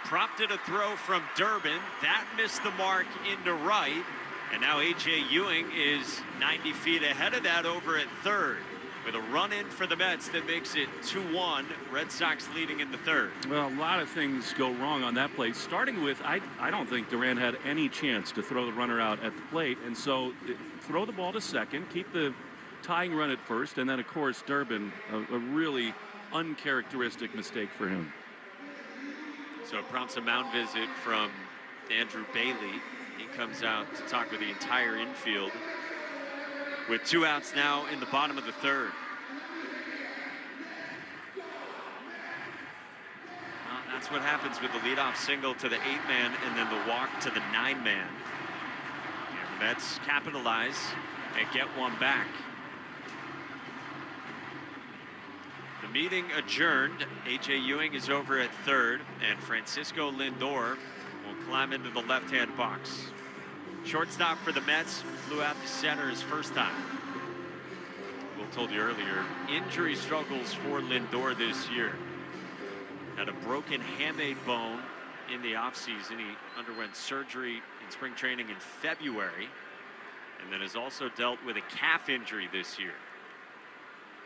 prompted a throw from Durbin. That missed the mark into right. And now A.J. Ewing is 90 feet ahead of that over at third. with a run in for the Mets that makes it 2-1. Red Sox leading in the third. Well, a lot of things go wrong on that play, starting with I don't think Duran had any chance to throw the runner out at the plate, and so throw the ball to second, keep the tying run at first, and then, of course, Durbin, a really uncharacteristic mistake for him. So it prompts a mound visit from Andrew Bailey. He comes out to talk with the entire infield with 2 outs now in the bottom of the third. Well, that's what happens with the leadoff single to the 8-man and then the walk to the 9-man. And the Mets capitalize and get one back. The meeting adjourned. A.J. Ewing is over at third, and Francisco Lindor will climb into the left-hand box. Shortstop for the Mets flew out to center his first time. Will told you earlier, injury struggles for Lindor this year. Had a broken hamate bone in the offseason. He underwent surgery in spring training in February, and then has also dealt with a calf injury this year.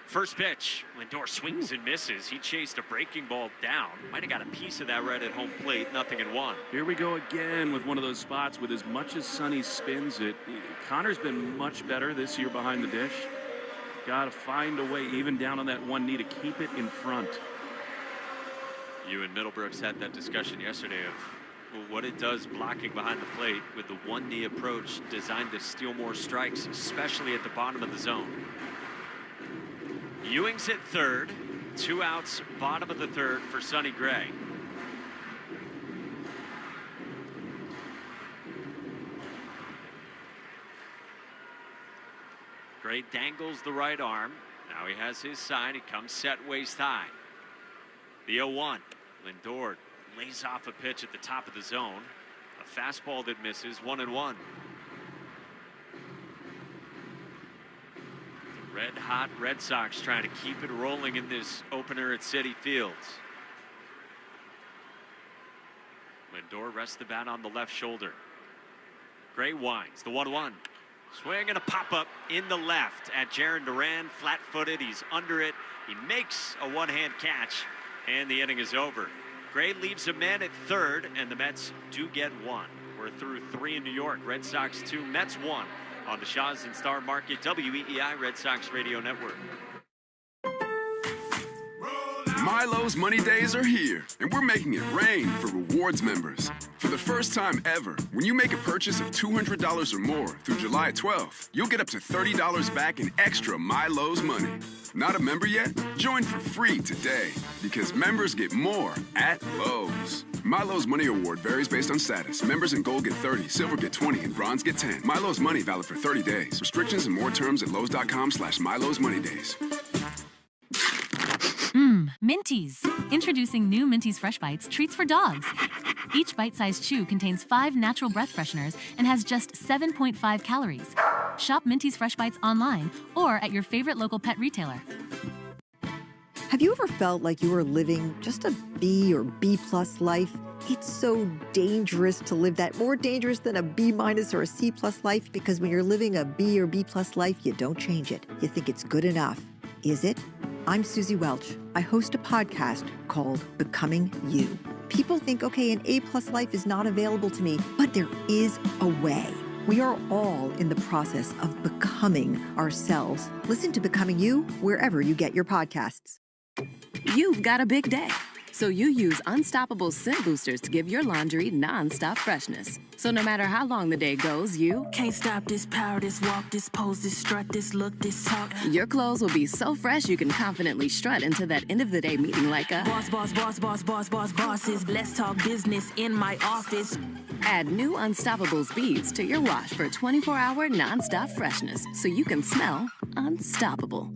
First pitch, Lindor swings and misses. He chased a breaking ball down. Might have got a piece of that right at home plate. 0-1. Here we go again with one of those spots with as much as Sonny spins it. Connor's been much better this year behind the dish. Got to find a way, even down on that one knee, to keep it in front. You and Middlebrooks had that discussion yesterday of what it does blocking behind the plate with the one knee approach designed to steal more strikes, especially at the bottom of the zone. Ewing's at third. 2 outs, bottom of the third for Sonny Gray. Gray dangles the right arm. Now he has his side. He comes set waist high. The 0-1. Lindor lays off a pitch at the top of the zone. A fastball that misses. 1-1. Red hot Red Sox trying to keep it rolling in this opener at Citi Field. Lindor rests the bat on the left shoulder. Gray winds the 1-1. Swing and a pop-up in the left at Jarren Duran, flat-footed. He's under it. He makes a one-hand catch, and the inning is over. Gray leaves a man at third, and the Mets do get one. We're through 3 in New York. Red Sox 2, Mets 1. On the Shaw's and Star Market, WEEI Red Sox Radio Network. Milo's Money Days are here, and we're making it rain for rewards members. For the first time ever, when you make a purchase of $200 or more through July 12th, you'll get up to $30 back in extra Milo's money. Not a member yet? Join for free today, because members get more at Lowe's. Milo's Money Award varies based on status. Members in Gold get 30, Silver get 20, and Bronze get 10. Milo's Money valid for 30 days. Restrictions and more terms at Lowe's.com/Milo's Money Days. Minties. Introducing new Minties Fresh Bites treats for dogs. Each bite-sized chew contains 5 natural breath fresheners and has just 7.5 calories. Shop Minties Fresh Bites online or at your favorite local pet retailer. Have you ever felt like you were living just a B or B+ life? It's so dangerous to live that, more dangerous than a B- or a C+ life, because when you're living a B or B+ life, you don't change it. You think it's good enough. Is it? I'm Susie Welch. I host a podcast called Becoming You. People think, okay, an A+ life is not available to me, but there is a way. We are all in the process of becoming ourselves. Listen to Becoming You wherever you get your podcasts. You've got a big day, so you use Unstoppable Scent Boosters to give your laundry non-stop freshness. So no matter how long the day goes, you can't stop this power, this walk, this pose, this strut, this look, this talk. Your clothes will be so fresh you can confidently strut into that end of the day meeting like a bosses. Let's talk business in my office. Add new Unstoppables beads to your wash for 24-hour non-stop freshness, so you can smell unstoppable.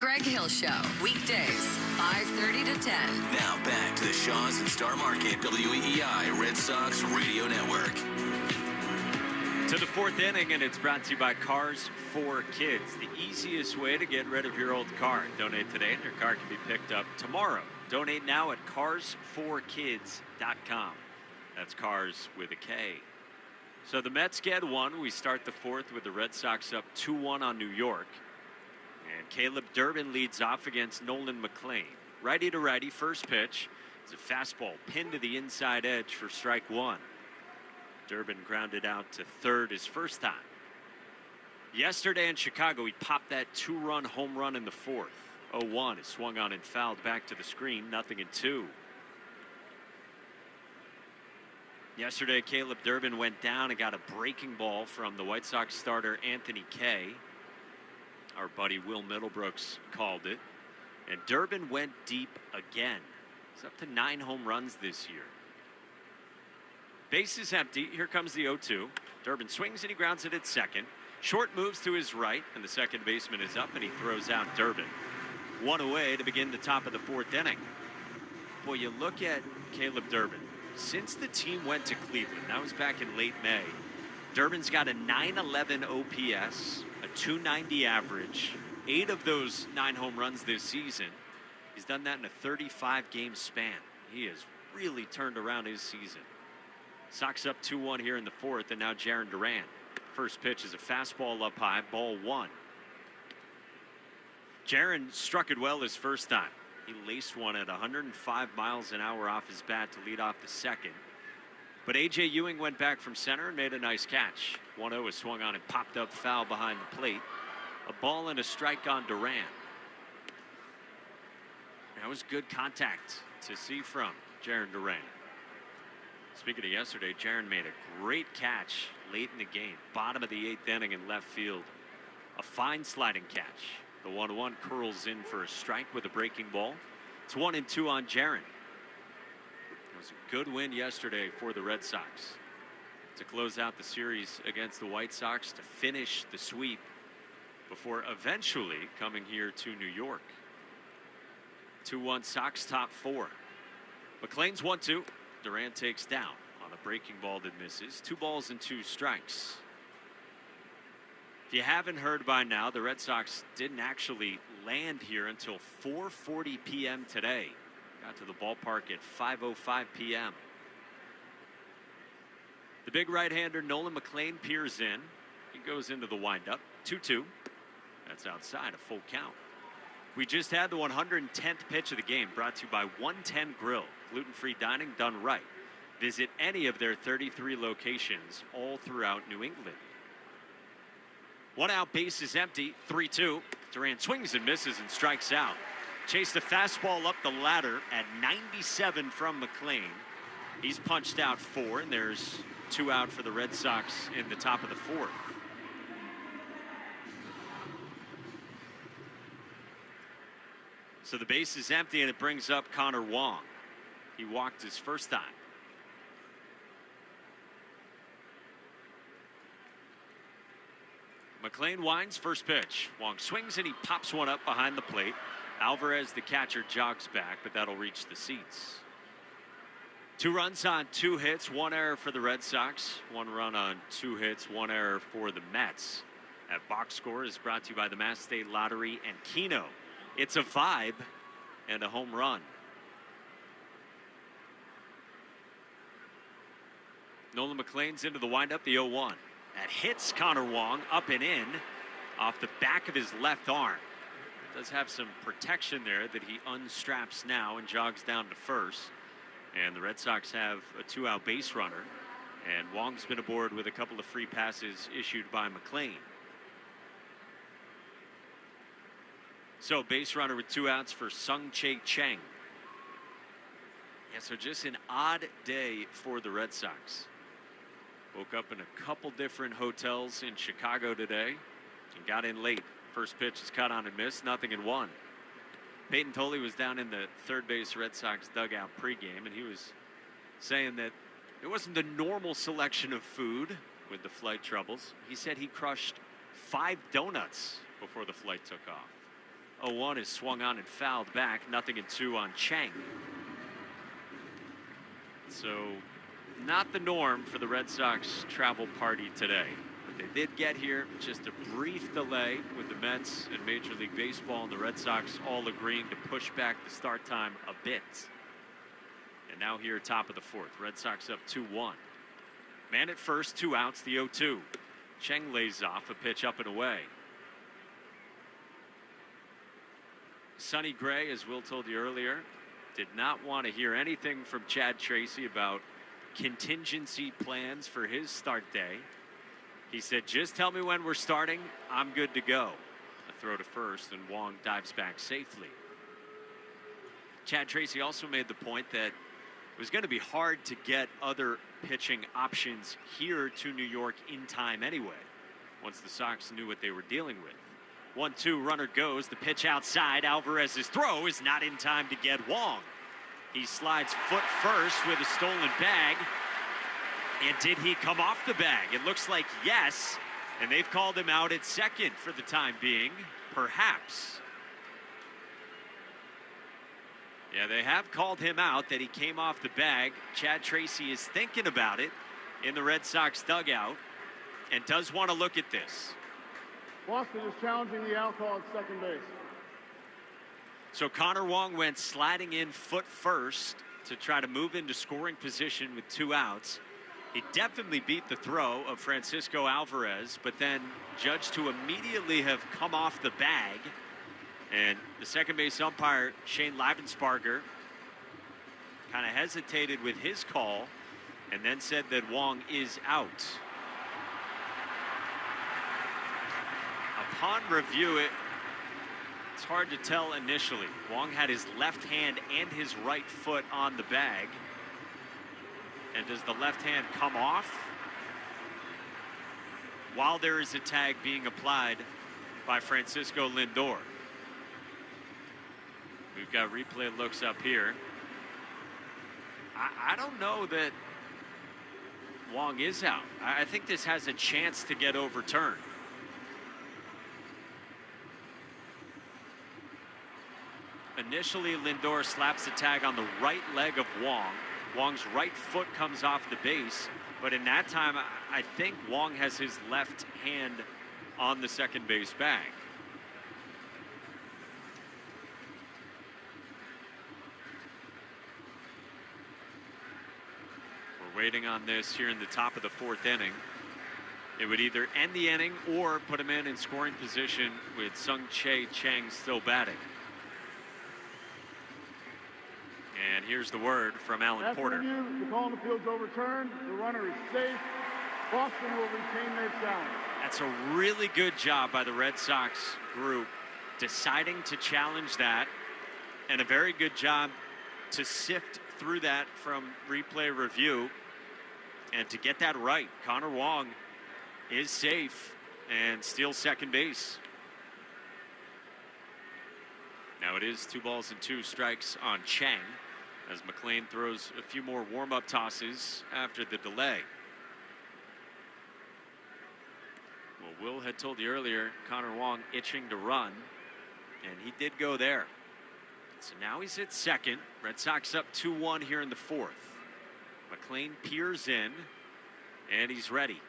Greg Hill Show, weekdays, 5:30 to 10. Now back to the Shaw's and Star Market, WEEI Red Sox Radio Network. To the 4th inning, and it's brought to you by Cars for Kids. The easiest way to get rid of your old car. Donate today, and your car can be picked up tomorrow. Donate now at carsforkids.com. That's cars with a K. So the Mets get one. We start the 4th with the Red Sox up 2-1 on New York. And Caleb Durbin leads off against Nolan McLean. Righty to righty, first pitch is a fastball pinned to the inside edge for strike one. Durbin grounded out to third his first time. Yesterday in Chicago, he popped that 2-run home run in the fourth. 0-1 is swung on and fouled back to the screen, 0-2. Yesterday, Caleb Durbin went down and got a breaking ball from the White Sox starter Anthony Kay. Our buddy Will Middlebrooks called it. And Durbin went deep again. He's up to 9 home runs this year. Base is empty. Here comes the 0-2. Durbin swings and he grounds it at second. Short moves to his right, and the second baseman is up, and he throws out Durbin. 1 away to begin the top of the fourth inning. Boy, you look at Caleb Durbin. Since the team went to Cleveland, that was back in late May, Durbin's got a .911 OPS, a .290 average, 8 of those 9 home runs this season. He's done that in a 35-game span. He has really turned around his season. Sox up 2-1 here in the fourth, and now Jarren Duran. First pitch is a fastball up high, ball 1. Jarren struck it well his first time. He laced one at 105 miles an hour off his bat to lead off the second. But A.J. Ewing went back from center and made a nice catch. 1-0 is swung on and popped up foul behind the plate. A ball and a strike on Duran. That was good contact to see from Jarren Duran. Speaking of yesterday, Jarren made a great catch late in the game. Bottom of the 8th inning in left field. A fine sliding catch. The 1-1 curls in for a strike with a breaking ball. It's 1-2 on Jarren. It was a good win yesterday for the Red Sox to close out the series against the White Sox, to finish the sweep before eventually coming here to New York. 2-1 Sox top 4. McLean's 1-2. Durant takes down on a breaking ball that misses. 2 balls and 2 strikes. If you haven't heard by now, the Red Sox didn't actually land here until 4:40 p.m. today. Got to the ballpark at 5:05 p.m. The big right-hander Nolan McLean peers in. He goes into the windup. 2-2. That's outside, a full count. We just had the 110th pitch of the game, brought to you by 110 Grill. Gluten-free dining done right. Visit any of their 33 locations all throughout New England. 1 out, base is empty. 3-2. Durant swings and misses and strikes out. Chased a fastball up the ladder at 97 from McLean. He's punched out 4, and there's 2 out for the Red Sox in the top of the 4th. So the base is empty, and it brings up Connor Wong. He walked his first time. McLean winds, first pitch. Wong swings and he pops one up behind the plate. Alvarez, the catcher, jogs back, but that'll reach the seats. 2 runs on 2 hits, 1 error for the Red Sox. 1 run on 2 hits, 1 error for the Mets. That box score is brought to you by the Mass State Lottery and Keno. It's a vibe and a home run. Nolan McLean's into the windup, the 0-1. That hits Connor Wong up and in off the back of his left arm. Does have some protection there that he unstraps now and jogs down to first. And the Red Sox have a 2-out base runner. And Wong's been aboard with a couple of free passes issued by McLean. So base runner with 2 outs for Sung-Chae Cheng. Yeah, so just an odd day for the Red Sox. Woke up in a couple different hotels in Chicago today and got in late. First pitch is cut on and missed, 0-1. Peyton Tolley was down in the third base Red Sox dugout pregame, and he was saying that it wasn't the normal selection of food with the flight troubles. He said he crushed 5 donuts before the flight took off. 0-1 is swung on and fouled back, 0-2 on Chang. So not the norm for the Red Sox travel party today. But they did get here, just a brief delay with the Mets and Major League Baseball and the Red Sox all agreeing to push back the start time a bit. And now here, top of the 4th, Red Sox up 2-1. Man at first, 2 outs, the 0-2. Cheng lays off a pitch up and away. Sonny Gray, as Will told you earlier, did not want to hear anything from Chad Tracy about contingency plans for his start day. He said, just tell me when we're starting. I'm good to go. A throw to first, and Wong dives back safely. Chad Tracy also made the point that it was going to be hard to get other pitching options here to New York in time anyway, once the Sox knew what they were dealing with. 1-2, runner goes. The pitch outside. Alvarez's throw is not in time to get Wong. He slides foot first with a stolen bag. And did he come off the bag? It looks like yes. And they've called him out at second for the time being. Perhaps. Yeah, they have called him out that he came off the bag. Chad Tracy is thinking about it in the Red Sox dugout and does want to look at this. Boston is challenging the out call at second base. So Connor Wong went sliding in foot first to try to move into scoring position with 2 outs. He definitely beat the throw of Francisco Alvarez, but then judged to immediately have come off the bag. And the second base umpire, Shane Livensparger, kind of hesitated with his call and then said that Wong is out. Upon review, it's hard to tell initially. Wong had his left hand and his right foot on the bag. And does the left hand come off while there is a tag being applied by Francisco Lindor? We've got replay looks up here. I don't know that Wong is out. I think this has a chance to get overturned. Initially, Lindor slaps the tag on the right leg of Wong. Wong's right foot comes off the base, but in that time, I think Wong has his left hand on the second base bag. We're waiting on this here in the top of the 4th inning. It would either end the inning or put him in scoring position with Sung-Chae Chang still batting. And here's the word from Alan Porter. The call on the field's overturned. The runner is safe. Boston will retain their challenge. That's a really good job by the Red Sox group deciding to challenge that, and a very good job to sift through that from replay review and to get that right. Connor Wong is safe and steals second base. Now it is 2 balls and 2 strikes on Chang as McLean throws a few more warm-up tosses after the delay. Well, Will had told you earlier, Connor Wong itching to run, and he did go there. So now he's at second. Red Sox up 2-1 here in the 4th. McLean peers in, and he's ready.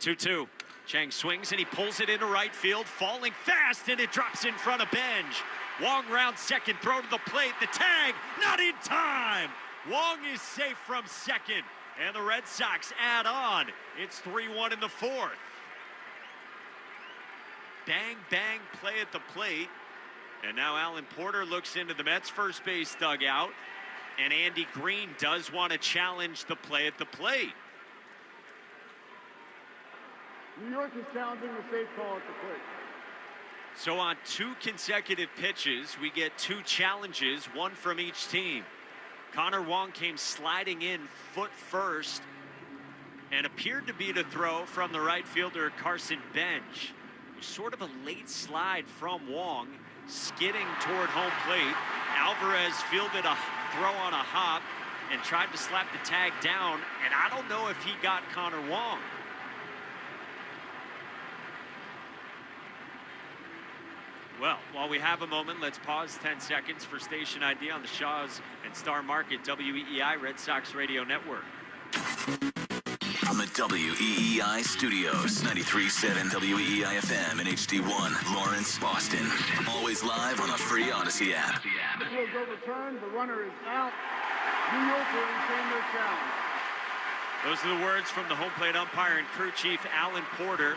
2-2. Chang swings, and he pulls it into right field, falling fast, and it drops in front of Benj. Wong round second, throw to the plate, the tag, not in time. Wong is safe from second, and the Red Sox add on. It's 3-1 in the 4th. Bang, bang, play at the plate. And now Alan Porter looks into the Mets first base dugout, and Andy Green does want to challenge the play at the plate. New York is challenging the safe call at the plate. So on 2 consecutive pitches, we get 2 challenges, 1 from each team. Connor Wong came sliding in foot first and appeared to be the throw from the right fielder Carson Benj. It was sort of a late slide from Wong, skidding toward home plate. Alvarez fielded a throw on a hop and tried to slap the tag down, and I don't know if he got Connor Wong. Well, while we have a moment, let's pause 10 seconds for station ID on the Shaw's and Star Market WEEI Red Sox Radio Network. From the WEEI studios, 93.7 WEEI FM and HD1, Lawrence, Boston. Always live on the free Odyssey app. The field's overturned. The runner is out. New York will retain their challenge. Those are the words from the home plate umpire and crew chief Alan Porter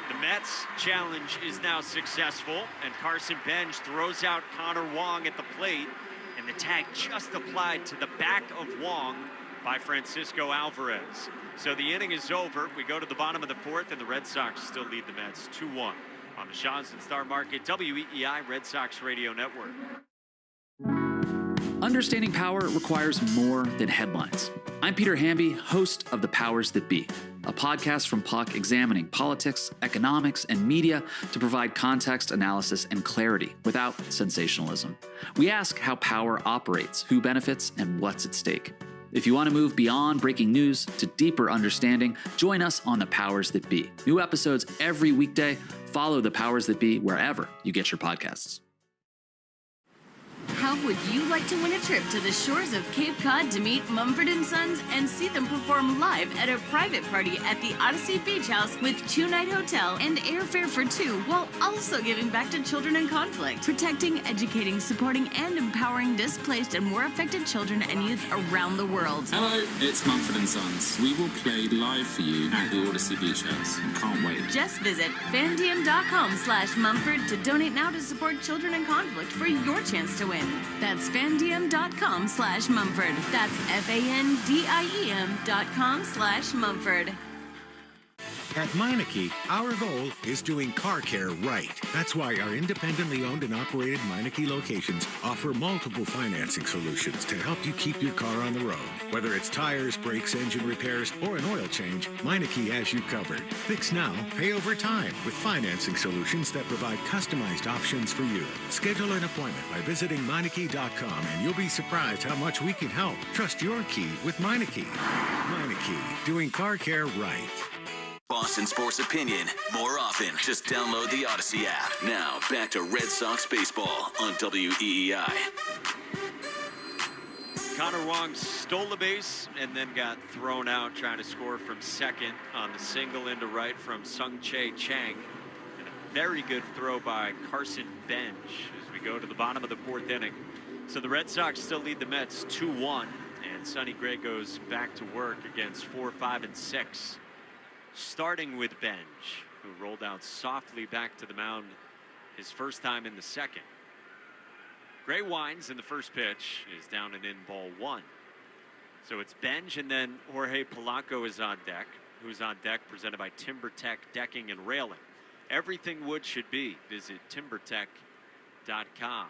The Mets challenge is now successful, and Carson Bench throws out Connor Wong at the plate, and the tag just applied to the back of Wong by Francisco Alvarez. So the inning is over. We go to the bottom of the fourth, and the Red Sox still lead the Mets 2-1 on the Shaw's and Star Market WEEI Red Sox Radio Network. Understanding power requires more than headlines. I'm Peter Hamby, host of The Powers That Be, a podcast from Puck examining politics, economics, and media to provide context, analysis, and clarity without sensationalism. We ask how power operates, who benefits, and what's at stake. If you want to move beyond breaking news to deeper understanding, join us on The Powers That Be. New episodes every weekday. Follow The Powers That Be wherever you get your podcasts. How would you like to win a trip to the shores of Cape Cod to meet Mumford & Sons and see them perform live at a private party at the Odyssey Beach House with 2-night hotel and airfare for two, while also giving back to children in conflict, protecting, educating, supporting, and empowering displaced and war affected children and youth around the world? Hello, it's Mumford & Sons. We will play live for you at the Odyssey Beach House. Can't wait. Just visit fandiem.com/Mumford to donate now to support children in conflict for your chance to win. That's fandiem.com/Mumford. That's FANDIEM.com/Mumford. At Meineke, our goal is doing car care right. That's why our independently owned and operated Meineke locations offer multiple financing solutions to help you keep your car on the road. Whether it's tires, brakes, engine repairs, or an oil change, Meineke has you covered. Fix now, pay over time with financing solutions that provide customized options for you. Schedule an appointment by visiting Meineke.com and you'll be surprised how much we can help. Trust your key with Meineke. Meineke, doing car care right. Boston sports opinion more often. Just download the Odyssey app. Now, back to Red Sox baseball on WEEI. Connor Wong stole a base and then got thrown out trying to score from second on the single into right from Sung-Chae Chang. And a very good throw by Carson Bench as we go to the bottom of the fourth inning. So the Red Sox still lead the Mets 2-1, and Sonny Gray goes back to work against 4, 5, and 6. Starting with Bench, who rolled out softly back to the mound his first time in the second. Gray winds, and the first pitch is down and in, ball 1. So it's Bench, and then Jorge Polanco is on deck, who's on deck presented by TimberTech Decking and Railing. Everything wood should be. Visit timbertech.com.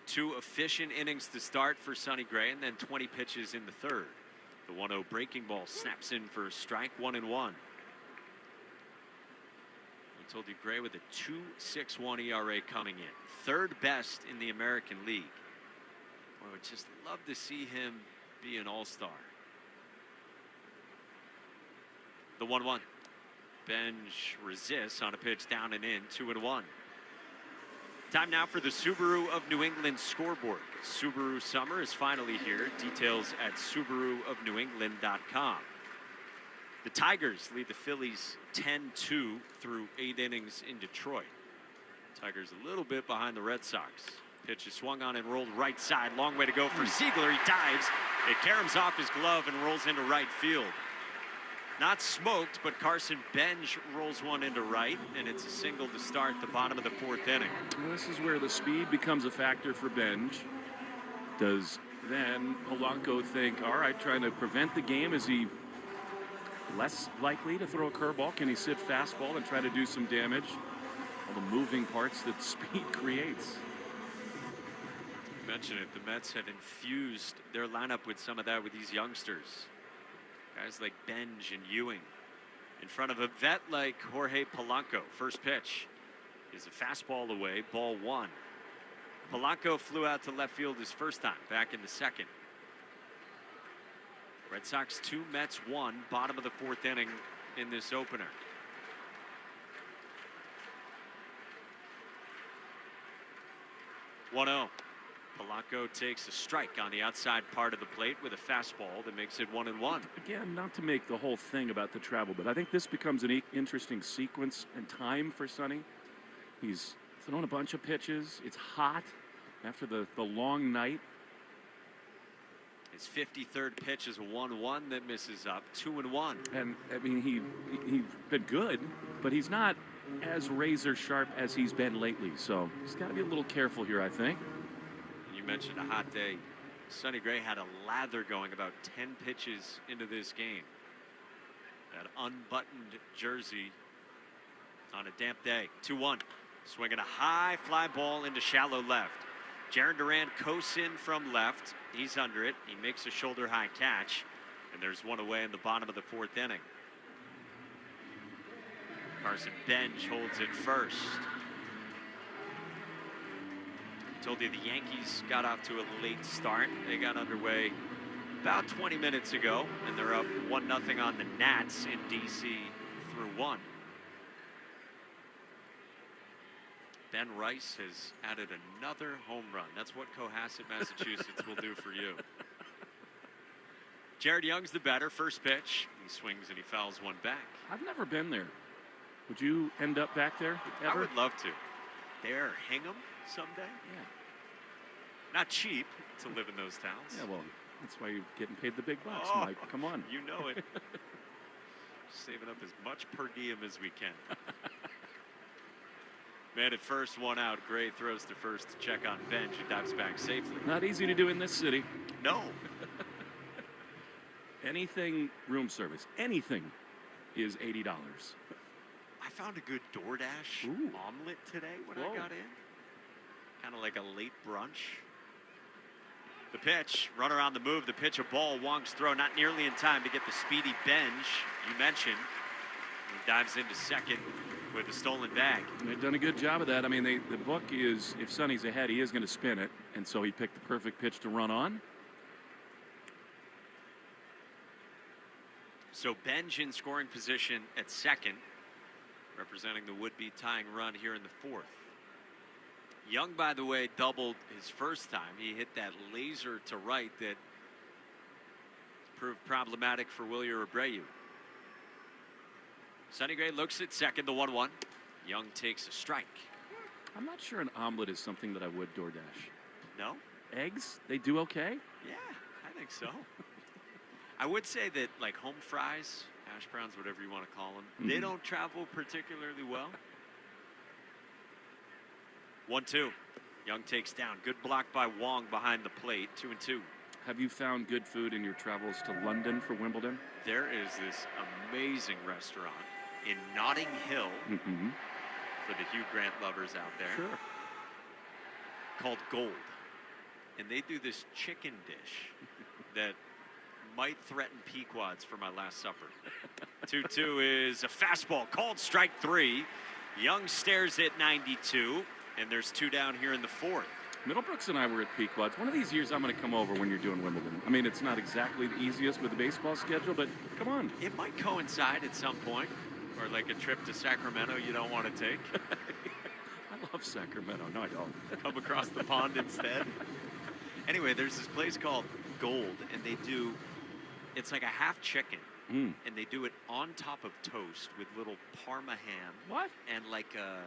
2 efficient innings to start for Sonny Gray, and then 20 pitches in the third. The 1-0 breaking ball snaps in for a strike, 1-1. I told you Gray with a 2.61 ERA coming in. Third best in the American League. I would just love to see him be an all-star. The 1-1. Bench resists on a pitch down and in, 2-1. Time now for the Subaru of New England scoreboard. Subaru summer is finally here. Details at SubaruofNewEngland.com. The Tigers lead the Phillies 10-2 through 8 innings in Detroit. Tigers a little bit behind the Red Sox. Pitch is swung on and rolled right side. Long way to go for Ziegler. He dives. It caroms off his glove and rolls into right field. Not smoked, but Carson Bench rolls one into right, and it's a single to start the bottom of the fourth inning. Well, this is where the speed becomes a factor for Bench. Does then Polanco think, all right, trying to prevent the game? Is he less likely to throw a curveball? Can he sit fastball and try to do some damage? All the moving parts that speed creates. You mentioned it, the Mets have infused their lineup with some of that with these youngsters. Guys like Bench and Ewing. In front of a vet like Jorge Polanco. First pitch is a fastball away, ball 1. Polanco flew out to left field his first time, back in the second. Red Sox 2, Mets 1, bottom of the fourth inning in this opener. 1-0. Polanco takes a strike on the outside part of the plate with a fastball that makes it 1-1. Again, not to make the whole thing about the travel, but I think this becomes an interesting sequence and time for Sonny. He's thrown a bunch of pitches. It's hot after the long night. His 53rd pitch is a 1-1 that misses up, 2-1. And I mean, he's been good, but he's not as razor sharp as he's been lately. So he's got to be a little careful here, I think. You mentioned a hot day. Sonny Gray had a lather going about 10 pitches into this game. That unbuttoned jersey on a damp day. 2-1. Swinging a high fly ball into shallow left. Jarren Duran coasts in from left. He's under it. He makes a shoulder high catch. And there's one away in the bottom of the 4th inning. Carson Benj holds it first. Told you the Yankees got off to a late start. They got underway about 20 minutes ago, and they're up 1-0 on the Nats in D.C. through 1. Ben Rice has added another home run. That's what Cohasset, Massachusetts will do for you. Jared Young's the batter. First pitch. He swings and he fouls one back. I've never been there. Would you end up back there ever? I would love to. There, Hingham someday? Yeah. Not cheap to live in those towns. Yeah, well, that's why you're getting paid the big bucks, Mike. Come on. You know it. Saving up as much per diem as we can. Man at first, one out. Gray throws to first to check on Benj, who dives back safely. Not easy to do in this city. No. Anything room service, anything is $80. I found a good DoorDash omelet today when I got in. Kind of like a late brunch. The pitch, runner on the move. The pitch, a ball. Wong's throw not nearly in time to get the speedy Benj you mentioned. He dives into second with a stolen bag. And they've done a good job of that. I mean, the book is, if Sonny's ahead, he is going to spin it. And so he picked the perfect pitch to run on. So Benj in scoring position at second, representing the would-be tying run here in the 4th. Young, by the way, doubled his first time. He hit that laser to right that proved problematic for Wilyer Abreu. Sonny Gray looks at second, the 1-1. Young takes a strike. I'm not sure an omelet is something that I would DoorDash. No? Eggs, they do okay? Yeah, I think so. I would say that, like, home fries, hash browns, whatever you want to call them, they don't travel particularly well. 1-2. Young takes down. Good block by Wong behind the plate. 2-2. Have you found good food in your travels to London for Wimbledon? There is this amazing restaurant in Notting Hill for the Hugh Grant lovers out there. Sure. Called Gold. And they do this chicken dish that might threaten Pequods for my last supper. 2-2 is a fastball called strike 3. Young stares at 92, and there's 2 down here in the 4th. Middlebrooks and I were at Pequods. One of these years I'm going to come over when you're doing Wimbledon. I mean, it's not exactly the easiest with the baseball schedule, but come on. It might coincide at some point, or like a trip to Sacramento you don't want to take. I love Sacramento. No, I don't. Come across the pond instead. Anyway, there's this place called Gold, and they do, it's like a half chicken, and they do it on top of toast with little Parma ham. What? And like a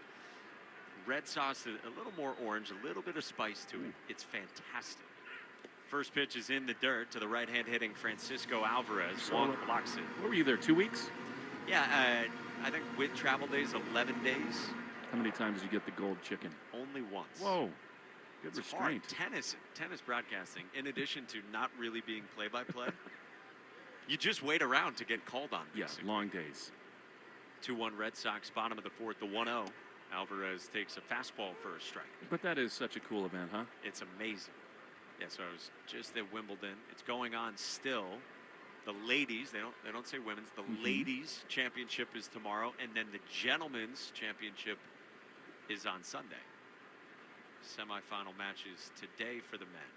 red sauce, a little more orange, a little bit of spice to it. It's fantastic. First pitch is in the dirt to the right-hand hitting Francisco Alvarez. Wong blocks it. What were you there, 2 weeks? Yeah, I think with travel days, 11 days. How many times did you get the gold chicken? Only once. Whoa. Good It's restraint. hard. Tennis broadcasting, in addition to not really being play-by-play, you just wait around to get called on. Yes, long days. 2-1 Red Sox, bottom of the 4th, the 1-0. Alvarez takes a fastball for a strike. But that is such a cool event, huh? It's amazing. Yeah, so I was just at Wimbledon. It's going on still. The ladies, they don't say women's, the ladies championship is tomorrow, and then the gentlemen's championship is on Sunday. Semifinal matches today for the men.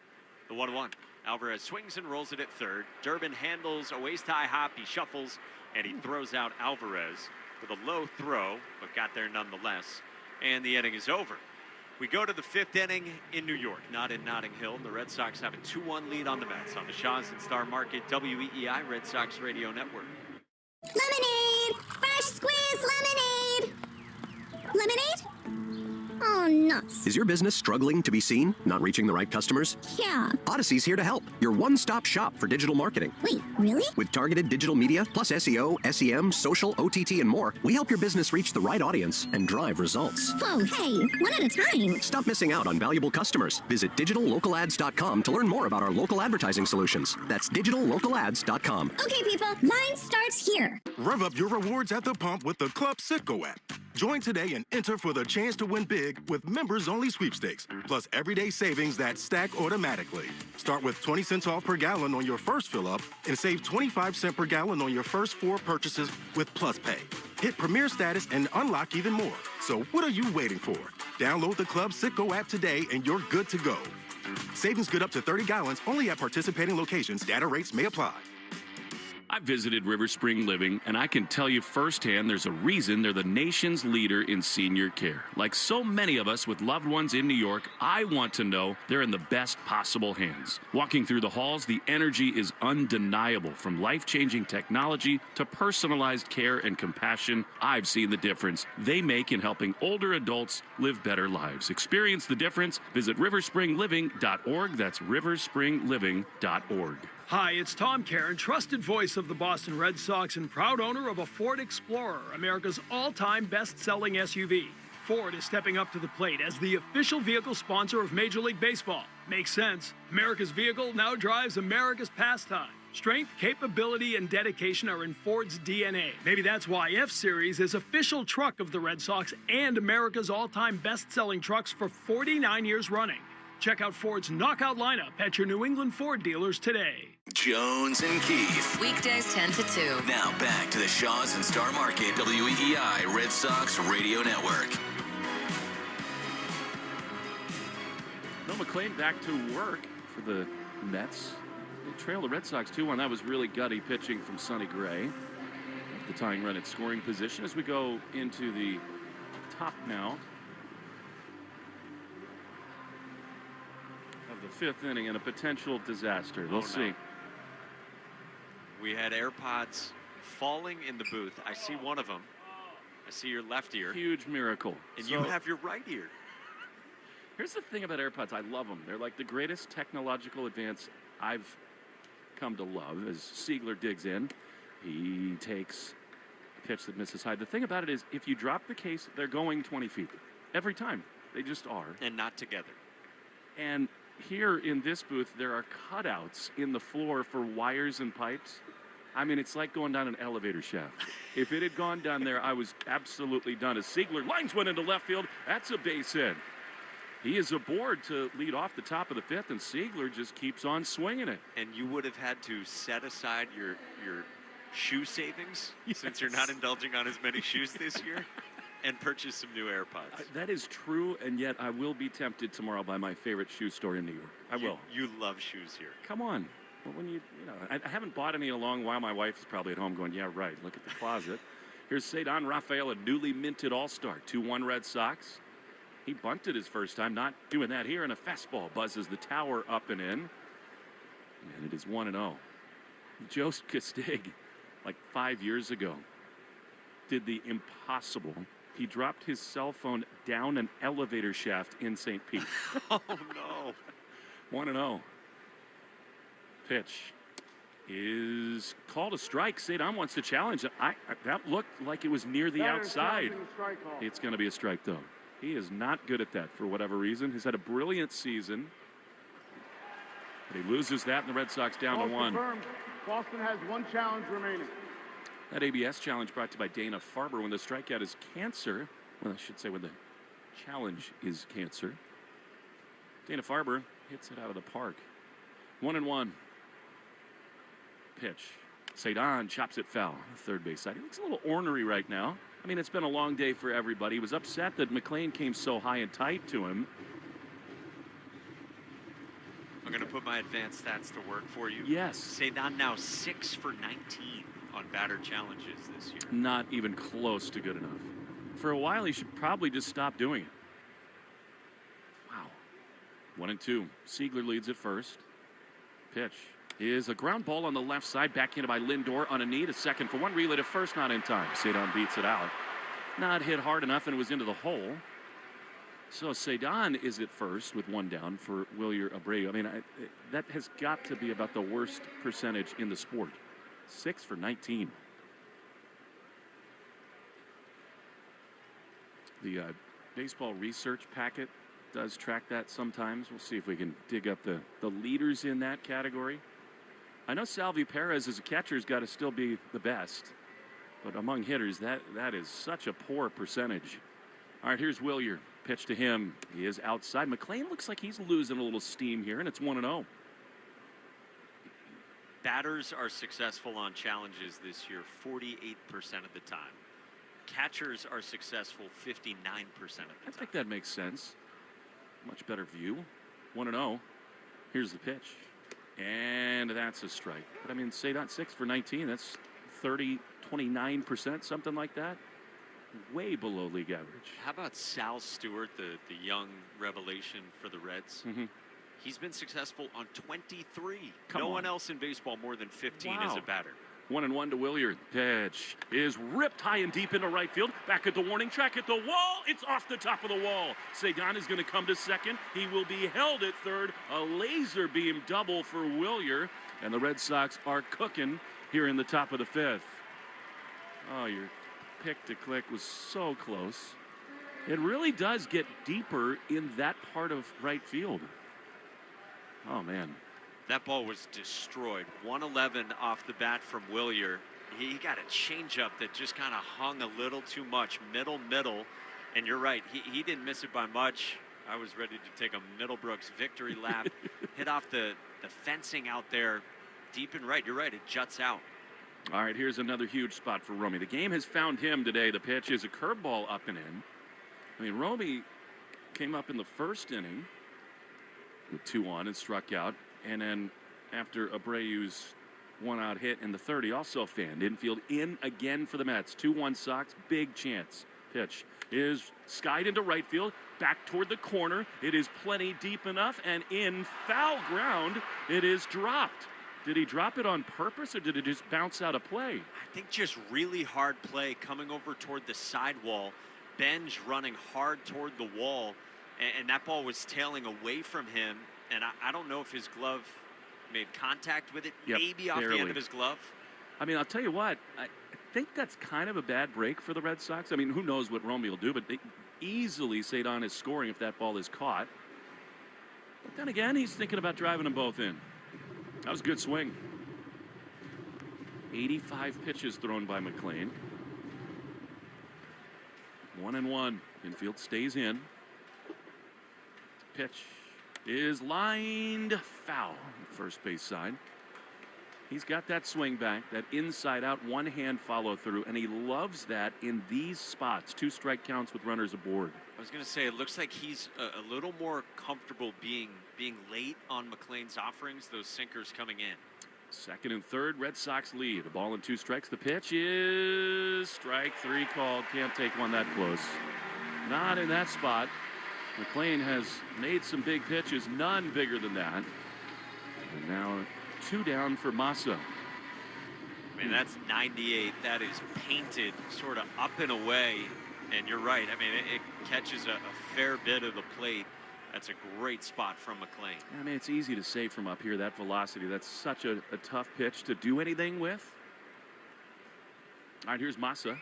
The 1-1. Alvarez swings and rolls it at third. Durbin handles a waist-high hop. He shuffles, and he throws out Alvarez with a low throw, but got there nonetheless. And the inning is over. We go to the 5th inning in New York, not in Notting Hill. The Red Sox have a 2-1 lead on the Mets on the Shaw's and Star Market WEEI Red Sox Radio Network. Lemonade! Fresh squeezed lemonade! Lemonade? Oh all nuts. Is your business struggling to be seen? Not reaching the right customers? Yeah. Odyssey's here to help. Your one-stop shop for digital marketing. Wait, really? With targeted digital media, plus SEO, SEM, social, OTT, and more, we help your business reach the right audience and drive results. Whoa, hey, one at a time. Stop missing out on valuable customers. Visit digitallocalads.com to learn more about our local advertising solutions. That's digitallocalads.com. Okay, people, line starts here. Rev up your rewards at the pump with the Club Citgo app. Join today and enter for the chance to win big with members-only sweepstakes, plus everyday savings that stack automatically. Start with 20 cents off per gallon on your first fill-up and save 25 cents per gallon on your first 4 purchases with Plus Pay. Hit Premier status and unlock even more. So what are you waiting for? Download the Club Citgo app today and you're good to go. Savings good up to 30 gallons only at participating locations. Data rates may apply. I visited River Spring Living, and I can tell you firsthand there's a reason they're the nation's leader in senior care. Like so many of us with loved ones in New York, I want to know they're in the best possible hands. Walking through the halls, the energy is undeniable. From life-changing technology to personalized care and compassion, I've seen the difference they make in helping older adults live better lives. Experience the difference. Visit riverspringliving.org. That's riverspringliving.org. Hi, it's Tom Caron, trusted voice of the Boston Red Sox and proud owner of a Ford Explorer, America's all-time best-selling SUV. Ford is stepping up to the plate as the official vehicle sponsor of Major League Baseball. Makes sense. America's vehicle now drives America's pastime. Strength, capability, and dedication are in Ford's DNA. Maybe that's why F-Series is official truck of the Red Sox and America's all-time best-selling trucks for 49 years running. Check out Ford's knockout lineup at your New England Ford dealers today. Jones and Keith. Weekdays 10 to 2. Now back to the Shaws and Star Market WEEI Red Sox Radio Network. No, McLean back to work for the Mets. They trail the Red Sox 2-1. That was really gutty pitching from Sonny Gray. The tying run at scoring position as we go into the top now of the 5th inning and a potential disaster. We'll see. We had AirPods falling in the booth. I see one of them. I see your left ear. Huge miracle. And you have your right ear. Here's the thing about AirPods. I love them. They're like the greatest technological advance I've come to love. As Siegler digs in, he takes a pitch that misses high. The thing about it is if you drop the case, they're going 20 feet. Every time. They just are. And not together. And here in this booth, there are cutouts in the floor for wires and pipes. I mean, it's like going down an elevator shaft. If it had gone down there, I was absolutely done. As Siegler lines one into left field, that's a base hit. He is aboard to lead off the top of the 5th, and Siegler just keeps on swinging it. And you would have had to set aside your shoe savings, since you're not indulging on as many shoes this year, and purchase some new AirPods. That is true, and yet I will be tempted tomorrow by my favorite shoe store in New York. I will. You love shoes here. Come on. Well, when you know, I haven't bought any in a long while. My wife's probably at home going, yeah, right, look at the closet. Here's Cedon Rafael, a newly minted all-star, 2-1 Red Sox. He bunted his first time, not doing that here, and a fastball buzzes the tower up and in. And it is 1-0. Joe Castig, like 5 years ago, did the impossible. He dropped his cell phone down an elevator shaft in St. Pete. Oh, no. 1-0. Pitch is called a strike. Cedon wants to challenge. That looked like it was near the outside. It's going to be a strike, though. He is not good at that for whatever reason. He's had a brilliant season. But he loses that, and the Red Sox down to 1. Confirmed. Boston has 1 challenge remaining. That ABS challenge brought to you by Dana Farber. When the strikeout is cancer, well, I should say when the challenge is cancer, Dana Farber hits it out of the park. 1-1. Pitch. Cedon chops it foul. Third base side. He looks a little ornery right now. I mean, it's been a long day for everybody. He was upset that McLean came so high and tight to him. I'm going to put my advanced stats to work for you. Yes. Cedon now 6 for 19 on batter challenges this year. Not even close to good enough. For a while, he should probably just stop doing it. Wow. 1-2. Siegler leads at first. Pitch is a ground ball on the left side, backhanded by Lindor on a knee to second for 1. Relay to first, not in time. Cedon beats it out. Not hit hard enough, and it was into the hole. So Cedon is at first with one down for Wilyer Abreu. I mean, that has got to be about the worst percentage in the sport. 6 for 19. The baseball research packet does track that sometimes. We'll see if we can dig up the leaders in that category. I know Salvi Perez as a catcher has got to still be the best, but among hitters, that is such a poor percentage. All right, here's Wilyer. Pitch to him. He is outside. McLean looks like he's losing a little steam here, and it's 1-0. Batters are successful on challenges this year 48% of the time. Catchers are successful 59% of the time. I think that makes sense. Much better view. 1-0. Here's the pitch. And that's a strike. But I mean, Cedon 6 for 19. That's 29%, something like that. Way below league average. How about Sal Stewart, the young revelation for the Reds? Mm-hmm. He's been successful on 23. Come no on. one else in baseball more than 15 as a batter. 1-1 to Wilyer. Pitch is ripped high and deep into right field. Back at the warning track at the wall. It's off the top of the wall. Cedon is going to come to second. He will be held at third. A laser beam double for Wilyer. And the Red Sox are cooking here in the top of the fifth. Oh, your pick to click was so close. It really does get deeper in that part of right field. Oh, man. That ball was destroyed. 111 off the bat from Wilyer. He got a changeup that just kind of hung a little too much. Middle. And you're right. He didn't miss it by much. I was ready to take a Middlebrooks victory lap. Hit off the fencing out there. Deep and right. You're right. It juts out. All right, here's another huge spot for Romy. The game has found him today. The pitch is a curveball up and in. I mean, Romy came up in the first inning with 2 on and struck out. And then after Abreu's one-out hit in the third, he also fanned. Infield in again for the Mets. 2-1 Sox, big chance. Pitch is skied into right field, back toward the corner. It is plenty deep enough, and in foul ground, it is dropped. Did he drop it on purpose, or did it just bounce out of play? I think just really hard play coming over toward the sidewall. Benj running hard toward the wall, and that ball was tailing away from him. And I don't know if his glove made contact with it, maybe off the end of his glove. I mean, I'll tell you what, I think that's kind of a bad break for the Red Sox. I mean, who knows what Romy will do, but easily Cedon is scoring if that ball is caught. But then again, he's thinking about driving them both in. That was a good swing. 85 pitches thrown by McLean. 1-1. Infield stays in. Pitch is lined foul. First base side. He's got that swing back, that inside out one hand follow through, and he loves that in these spots. 2 strike counts with runners aboard. I was going to say, it looks like he's a little more comfortable being late on McLean's offerings, those sinkers coming in. Second and third, Red Sox lead. A ball and 2 strikes. The pitch is strike 3 called. Can't take one that close. Not in that spot. McLean has made some big pitches, none bigger than that. And now 2 down for Massa. I mean, that's 98. That is painted sort of up and away. And you're right. I mean, it catches a fair bit of the plate. That's a great spot from McLean. I mean, it's easy to say from up here, that velocity. That's such a tough pitch to do anything with. All right, here's Massa,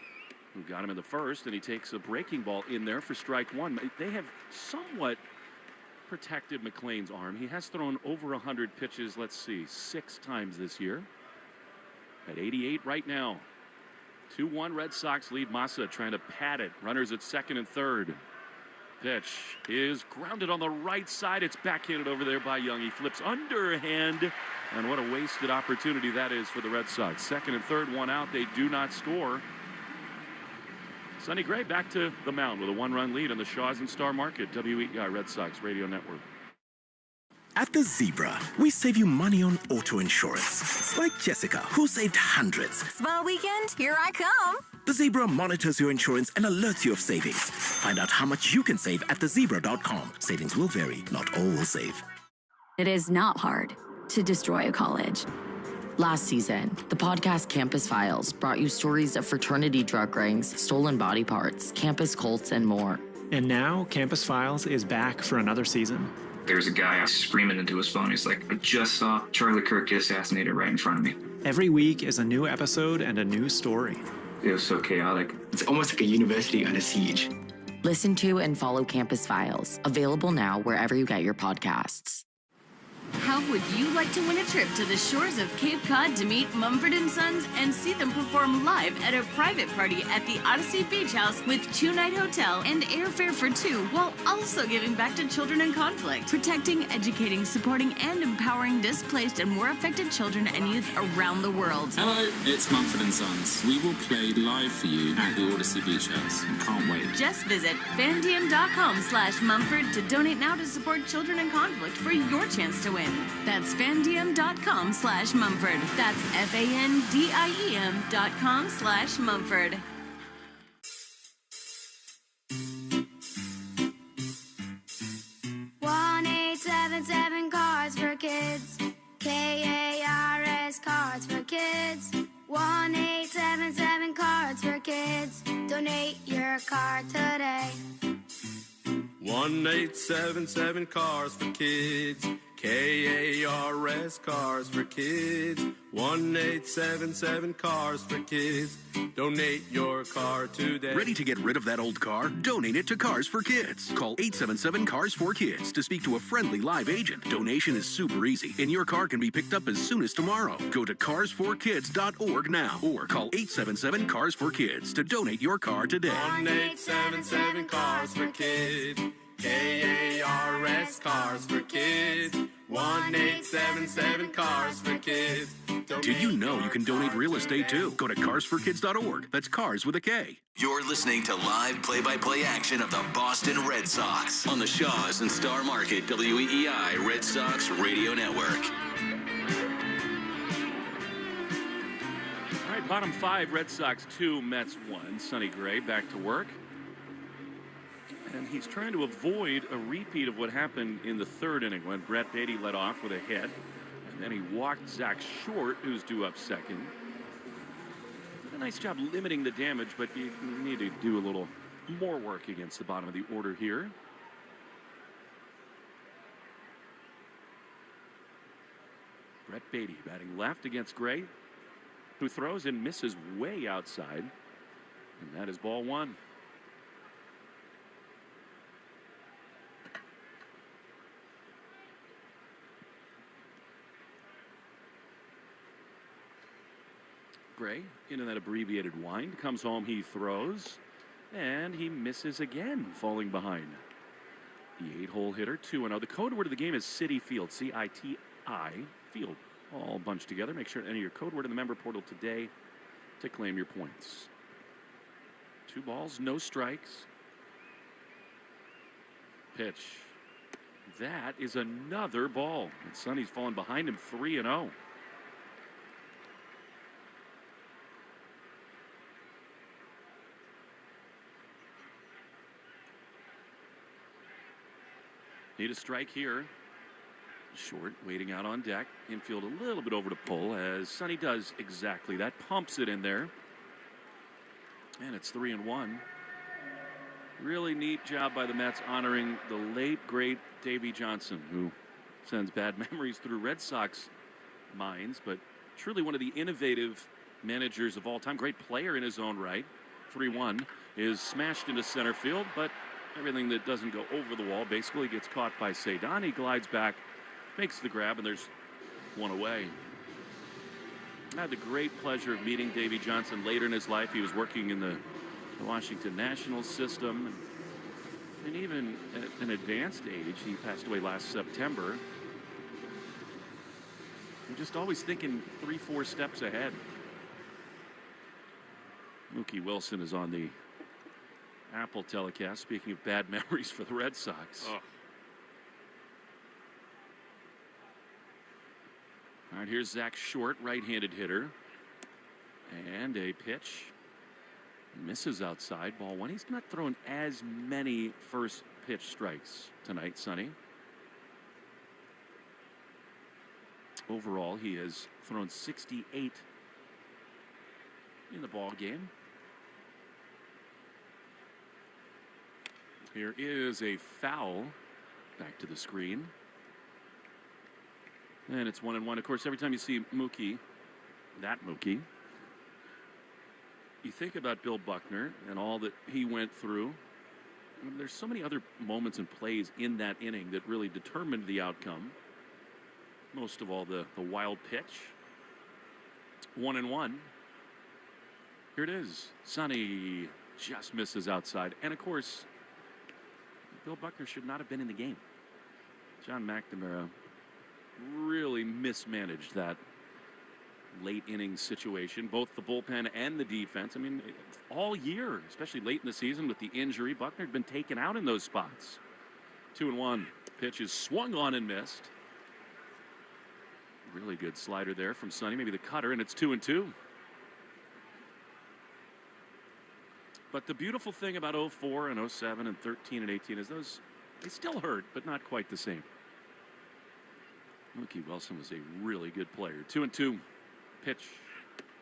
who got him in the first, and he takes a breaking ball in there for strike 1. They have somewhat protected McLean's arm. He has thrown over 100 pitches, let's see, 6 times this year. At 88 right now. 2-1 Red Sox lead. Massa trying to pad it. Runners at second and third. Pitch is grounded on the right side. It's backhanded over there by Young. He flips underhand. And what a wasted opportunity that is for the Red Sox. Second and third, 1 out. They do not score. Sonny Gray back to the mound with a 1-run lead on the Shaws and Star Market. WEI Red Sox Radio Network. At the Zebra, we save you money on auto insurance. Like Jessica, who saved hundreds. Small weekend, here I come. The Zebra monitors your insurance and alerts you of savings. Find out how much you can save at thezebra.com. Savings will vary, not all will save. It is not hard to destroy a college. Last season, the podcast Campus Files brought you stories of fraternity drug rings, stolen body parts, campus cults, and more. And now Campus Files is back for another season. There's a guy screaming into his phone. He's like, I just saw Charlie Kirk get assassinated right in front of me. Every week is a new episode and a new story. It was so chaotic. It's almost like a university under siege. Listen to and follow Campus Files, available now wherever you get your podcasts. How would you like to win a trip to the shores of Cape Cod to meet Mumford & Sons and see them perform live at a private party at the Odyssey Beach House with 2-night hotel and airfare for 2, while also giving back to children in conflict, protecting, educating, supporting, and empowering displaced and war affected children and youth around the world? Hello, it's Mumford & Sons. We will play live for you at the Odyssey Beach House. Can't wait. Just visit fandiem.com/Mumford to donate now to support children in conflict for your chance to win. That's fandiem.com/Mumford. That's FANDIEM.com/Mumford. Cars for Kids. KARS Cards for Kids. 1-877 Cards for Kids. Donate your card today. 1-877 Cars for Kids. KARS Cars for Kids. 1-877 Cars for Kids. Donate your car today. Ready to get rid of that old car? Donate it to Cars for Kids. Call 877 Cars for Kids to speak to a friendly live agent. Donation is super easy, and your car can be picked up as soon as tomorrow. Go to carsforkids.org now or call 877 Cars for Kids to donate your car today. 1-877 Cars for Kids. KARS Cars for Kids. 1-877 Cars for Kids. Did you know you can donate real estate too? Go to carsforkids.org. That's cars with a K. You're listening to live play-by-play action of the Boston Red Sox on the Shaws and Star Market WEEI Red Sox Radio Network. All right, bottom 5, Red Sox 2, Mets 1. Sonny Gray back to work. And he's trying to avoid a repeat of what happened in the 3rd inning when Brett Beatty led off with a hit. And then he walked Zach Short, who's due up second. A nice job limiting the damage, but you need to do a little more work against the bottom of the order here. Brett Beatty batting left against Gray, who throws and misses way outside. And that is ball 1. Gray into that abbreviated wind, comes home, he throws, and he misses again, falling behind. The 8-hole hitter, 2-0. The code word of the game is Citi Field, C-I-T-I, Field, all bunched together. Make sure to enter your code word in the member portal today to claim your points. 2 balls, no strikes. Pitch. That is another ball. And Sonny's fallen behind him, 3-0. Need a strike here. Short waiting out on deck. Infield a little bit over to pull as Sonny does exactly that. Pumps it in there. And it's 3-1. Really neat job by the Mets honoring the late, great Davey Johnson, who sends bad memories through Red Sox minds, but truly one of the innovative managers of all time. Great player in his own right. 3-1 is smashed into center field, but everything that doesn't go over the wall basically gets caught by Cedon. He glides back, makes the grab, and there's 1 away. I had the great pleasure of meeting Davey Johnson later in his life. He was working in the Washington Nationals system. And even at an advanced age, he passed away last September. I'm just always thinking 3-4 steps ahead. Mookie Wilson is on the Apple telecast. Speaking of bad memories for the Red Sox. Oh. All right, here's Zach Short, right-handed hitter. And a pitch. Misses outside, ball 1. He's not throwing as many first pitch strikes tonight, Sonny. Overall, he has thrown 68 in the ball game. Here is a foul. Back to the screen. And it's 1-1. Of course, every time you see Mookie, you think about Bill Buckner and all that he went through. I mean, there's so many other moments and plays in that inning that really determined the outcome. Most of all, the wild pitch. 1-1. Here it is. Sonny just misses outside. And, of course, Bill Buckner should not have been in the game. John McNamara really mismanaged that late inning situation, both the bullpen and the defense. I mean, all year, especially late in the season with the injury, Buckner had been taken out in those spots. 2-1. Pitch is swung on and missed. Really good slider there from Sonny, maybe the cutter, and it's 2-2. But the beautiful thing about 04 and 07 and 13 and 18 is those, they still hurt, but not quite the same. Mookie Wilson was a really good player. 2-2. Pitch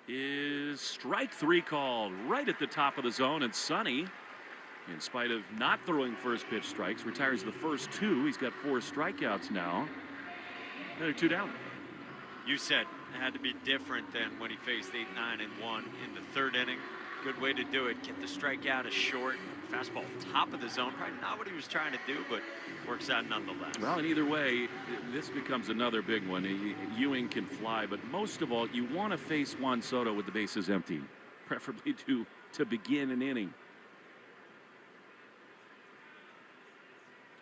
is strike 3 called right at the top of the zone, and Sonny, in spite of not throwing first pitch strikes, retires the first 2. He's got 4 strikeouts now. Another 2 down. You said it had to be different than when he faced 8, 9, and 1 in the 3rd inning. Good way to do it. Get the strikeout as short. Fastball top of the zone. Probably not what he was trying to do, but works out nonetheless. Well, and either way, this becomes another big one. Ewing can fly, but most of all, you want to face Juan Soto with the bases empty, preferably to begin an inning.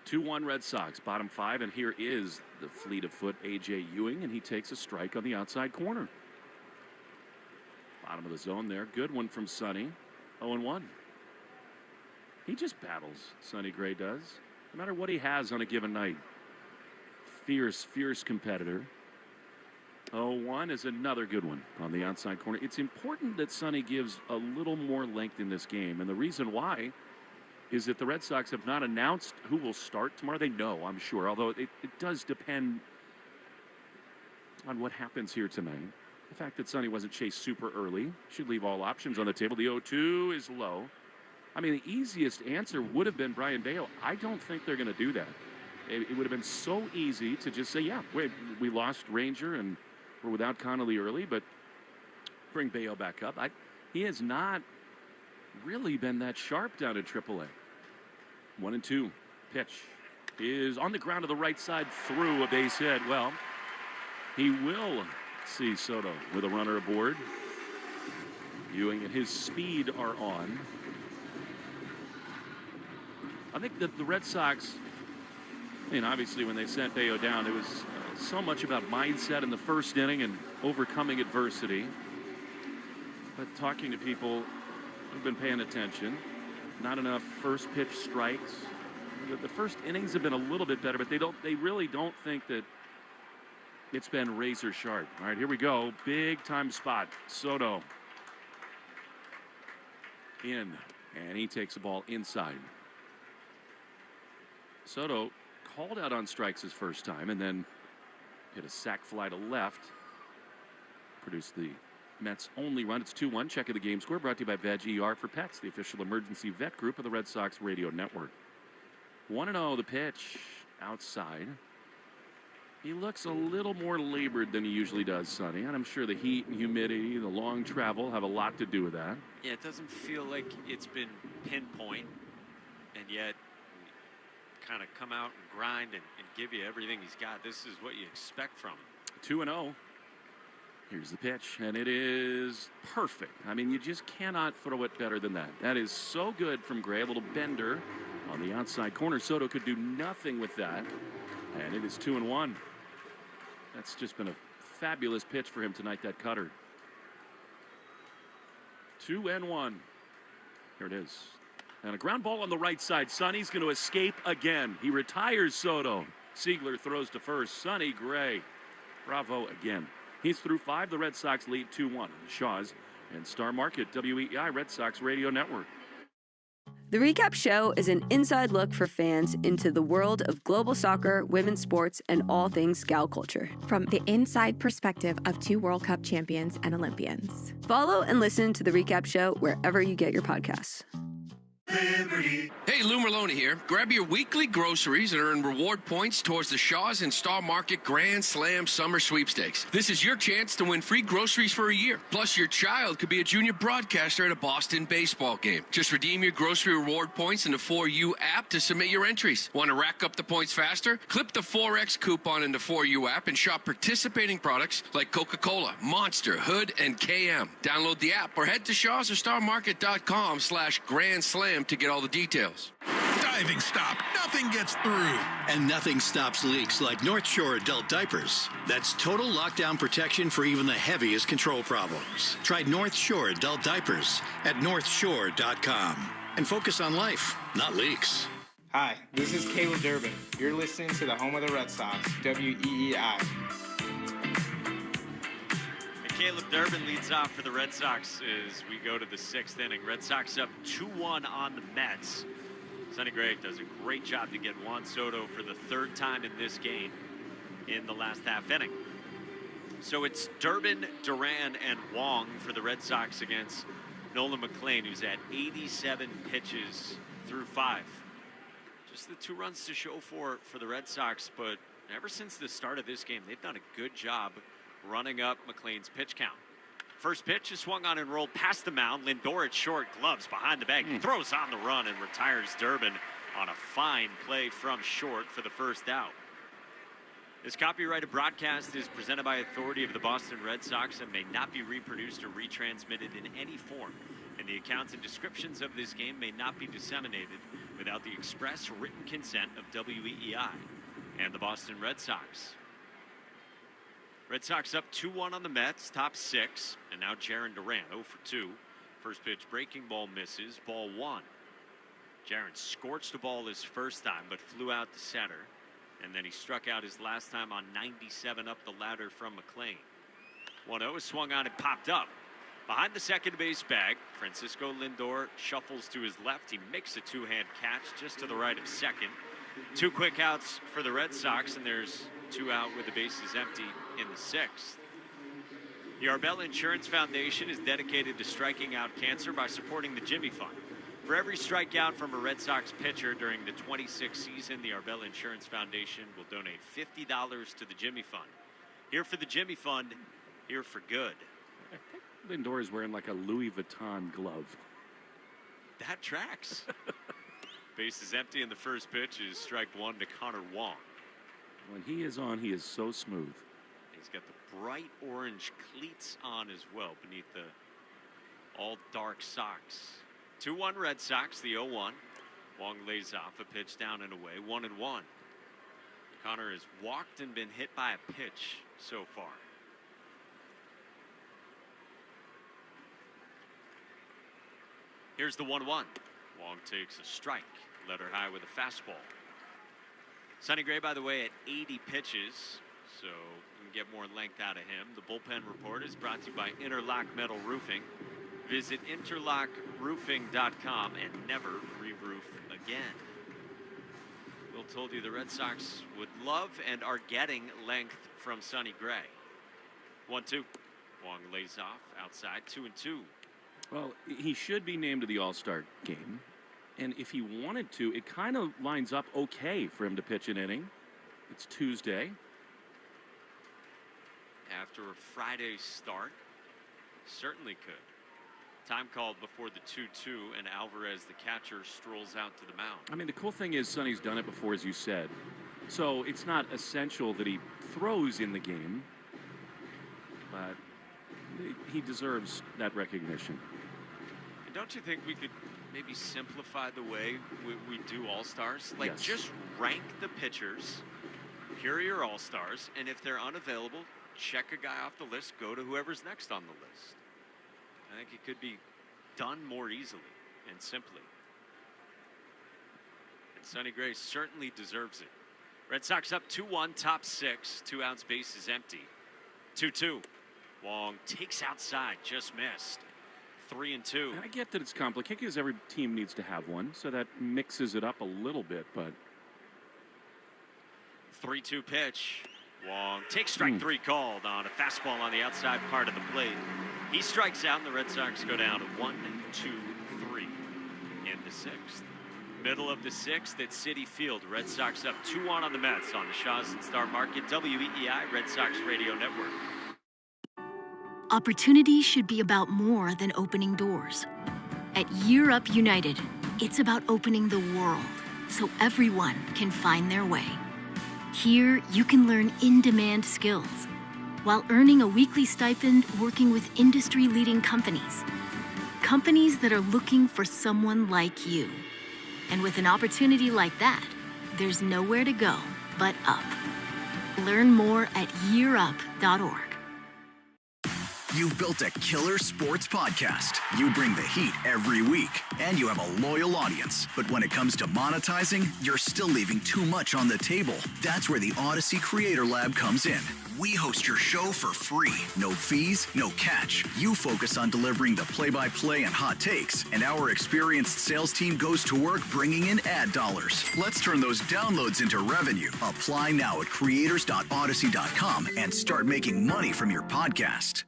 2-1 Red Sox, bottom 5, and here is the fleet of foot A.J. Ewing, and he takes a strike on the outside corner. Bottom of the zone there. Good one from Sonny. 0-1. He just battles, Sonny Gray does. No matter what he has on a given night. Fierce, fierce competitor. 0-1 is another good one on the outside corner. It's important that Sonny gives a little more length in this game. And the reason why is that the Red Sox have not announced who will start tomorrow. They know, I'm sure, although it does depend on what happens here tonight. The fact that Sonny wasn't chased super early should leave all options on the table. The 0-2 is low. I mean, the easiest answer would have been Brian Bayo. I don't think they're going to do that. It would have been so easy to just say, yeah, we lost Ranger and we're without Connolly early, but bring Bayo back up. He has not really been that sharp down at AAA. 1-2. Pitch is on the ground to the right side through a base hit. Well, he will see Soto with a runner aboard. Ewing and his speed are on. I think that the Red Sox, I mean, obviously when they sent Bayo down, it was so much about mindset in the first inning and overcoming adversity. But talking to people who've been paying attention, not enough first pitch strikes. The first innings have been a little bit better, but they really don't think that it's been razor sharp. All right, here we go. Big time spot. Soto in, and he takes the ball inside. Soto called out on strikes his first time and then hit a sac fly to left. Produced the Mets' only run. It's 2-1. Check of the game score brought to you by Veg ER for Pets, the official emergency vet group of the Red Sox radio network. 1-0 the pitch outside. He looks a little more labored than he usually does, Sonny, and I'm sure the heat and humidity, the long travel have a lot to do with that. Yeah, it doesn't feel like it's been pinpoint, and yet kind of come out and grind and give you everything he's got. This is what you expect from him. 2-0. Here's the pitch, and it is perfect. I mean, you just cannot throw it better than that. That is so good from Gray. A little bender on the outside corner. Soto could do nothing with that, and it is 2-1. That's just been a fabulous pitch for him tonight, that cutter. 2-1. Here it is. And a ground ball on the right side. Sonny's going to escape again. He retires Soto. Siegler throws to first. Sonny Gray. Bravo again. He's through 5. The Red Sox lead 2-1. Shaw's and Star Market, WEI Red Sox Radio Network. The Recap Show is an inside look for fans into the world of global soccer, women's sports, and all things gal culture. From the inside perspective of 2 World Cup champions and Olympians. Follow and listen to The Recap Show wherever you get your podcasts. Liberty. Hey, Lou Merlone here. Grab your weekly groceries and earn reward points towards the Shaw's and Star Market Grand Slam Summer Sweepstakes. This is your chance to win free groceries for a year. Plus, your child could be a junior broadcaster at a Boston baseball game. Just redeem your grocery reward points in the 4U app to submit your entries. Want to rack up the points faster? Clip the 4X coupon in the 4U app and shop participating products like Coca-Cola, Monster, Hood, and KM. Download the app or head to Shaw's or StarMarket.com/Grand Slam to get all the details. Diving stop. Nothing gets through. And nothing stops leaks like North Shore adult diapers. That's total lockdown protection for even the heaviest control problems. Try North Shore adult diapers at northshore.com. And focus on life, not leaks. Hi, this is Caleb Durbin. You're listening to the home of the Red Sox, WEEI. Caleb Durbin leads off for the Red Sox as we go to the 6th inning. Red Sox up 2-1 on the Mets. Sonny Gray does a great job to get Juan Soto for the 3rd time in this game in the last half inning. So it's Durbin, Duran, and Wong for the Red Sox against Nolan McLean, who's at 87 pitches through 5. Just the 2 runs to show for the Red Sox, but ever since the start of this game, they've done a good job running up McLean's pitch count. First pitch is swung on and rolled past the mound. Lindor at short, gloves behind the bag, throws on the run and retires Durbin on a fine play from short for the first out. This copyrighted broadcast is presented by authority of the Boston Red Sox and may not be reproduced or retransmitted in any form. And the accounts and descriptions of this game may not be disseminated without the express written consent of WEEI and the Boston Red Sox. Red Sox up 2-1 on the Mets, top 6, and now Jarren Duran 0 for 2. First pitch breaking ball misses, ball 1. Jarren scorched the ball his first time but flew out to center, and then he struck out his last time on 97 up the ladder from McLean. 1-0 is swung on and popped up. Behind the second base bag, Francisco Lindor shuffles to his left. He makes a 2-hand catch just to the right of second. 2 quick outs for the Red Sox, and there's 2 out with the bases empty in the 6th. The Arbella Insurance Foundation is dedicated to striking out cancer by supporting the Jimmy Fund. For every strikeout from a Red Sox pitcher during the 26th season, the Arbella Insurance Foundation will donate $50 to the Jimmy Fund. Here for the Jimmy Fund, here for good. I think Lindor is wearing like a Louis Vuitton glove. That tracks. Base is empty, and the first pitch is strike 1 to Connor Wong. When he is on, he is so smooth. He's got the bright orange cleats on as well beneath the all dark socks. 2-1 Red Sox, the 0-1. Wong lays off a pitch down and away, 1-1. Connor has walked and been hit by a pitch so far. Here's the 1-1. Wong takes a strike, let her high with a fastball. Sonny Gray, by the way, at 80 pitches, so you can get more length out of him. The Bullpen Report is brought to you by Interlock Metal Roofing. Visit interlockroofing.com and never re-roof again. Will told you the Red Sox would love and are getting length from Sonny Gray. 1-2. Wong lays off outside, 2-2. Well, he should be named to the All-Star game. And if he wanted to, it kind of lines up okay for him to pitch an inning. It's Tuesday. After a Friday start, certainly could. Time called before the 2-2, and Alvarez, the catcher, strolls out to the mound. I mean, the cool thing is Sonny's done it before, as you said. So it's not essential that he throws in the game, but he deserves that recognition. And don't you think we could maybe simplify the way we do All-Stars? Like, yes. Just rank the pitchers. Here are your All-Stars, and if they're unavailable, check a guy off the list, go to whoever's next on the list. I think it could be done more easily and simply. And Sonny Gray certainly deserves it. Red Sox up 2-1, top 6, 2 outs, base is empty. 2-2. Wong takes outside, just missed. 3-2. And I get that it's complicated because every team needs to have one, so that mixes it up a little bit, but 3-2 pitch. Wong takes strike 3 called on a fastball on the outside part of the plate. He strikes out, and the Red Sox go down 1-2-3 in the sixth. Middle of the sixth at Citi Field. Red Sox up 2-1 on the Mets on the Shaws and Star Market, WEEI Red Sox Radio Network. Opportunity should be about more than opening doors. At Year Up United, it's about opening the world so everyone can find their way. Here, you can learn in-demand skills while earning a weekly stipend working with industry-leading companies. Companies that are looking for someone like you. And with an opportunity like that, there's nowhere to go but up. Learn more at yearup.org. You've built a killer sports podcast. You bring the heat every week, and you have a loyal audience. But when it comes to monetizing, you're still leaving too much on the table. That's where the Odyssey Creator Lab comes in. We host your show for free. No fees, no catch. You focus on delivering the play-by-play and hot takes, and our experienced sales team goes to work bringing in ad dollars. Let's turn those downloads into revenue. Apply now at creators.odyssey.com and start making money from your podcast.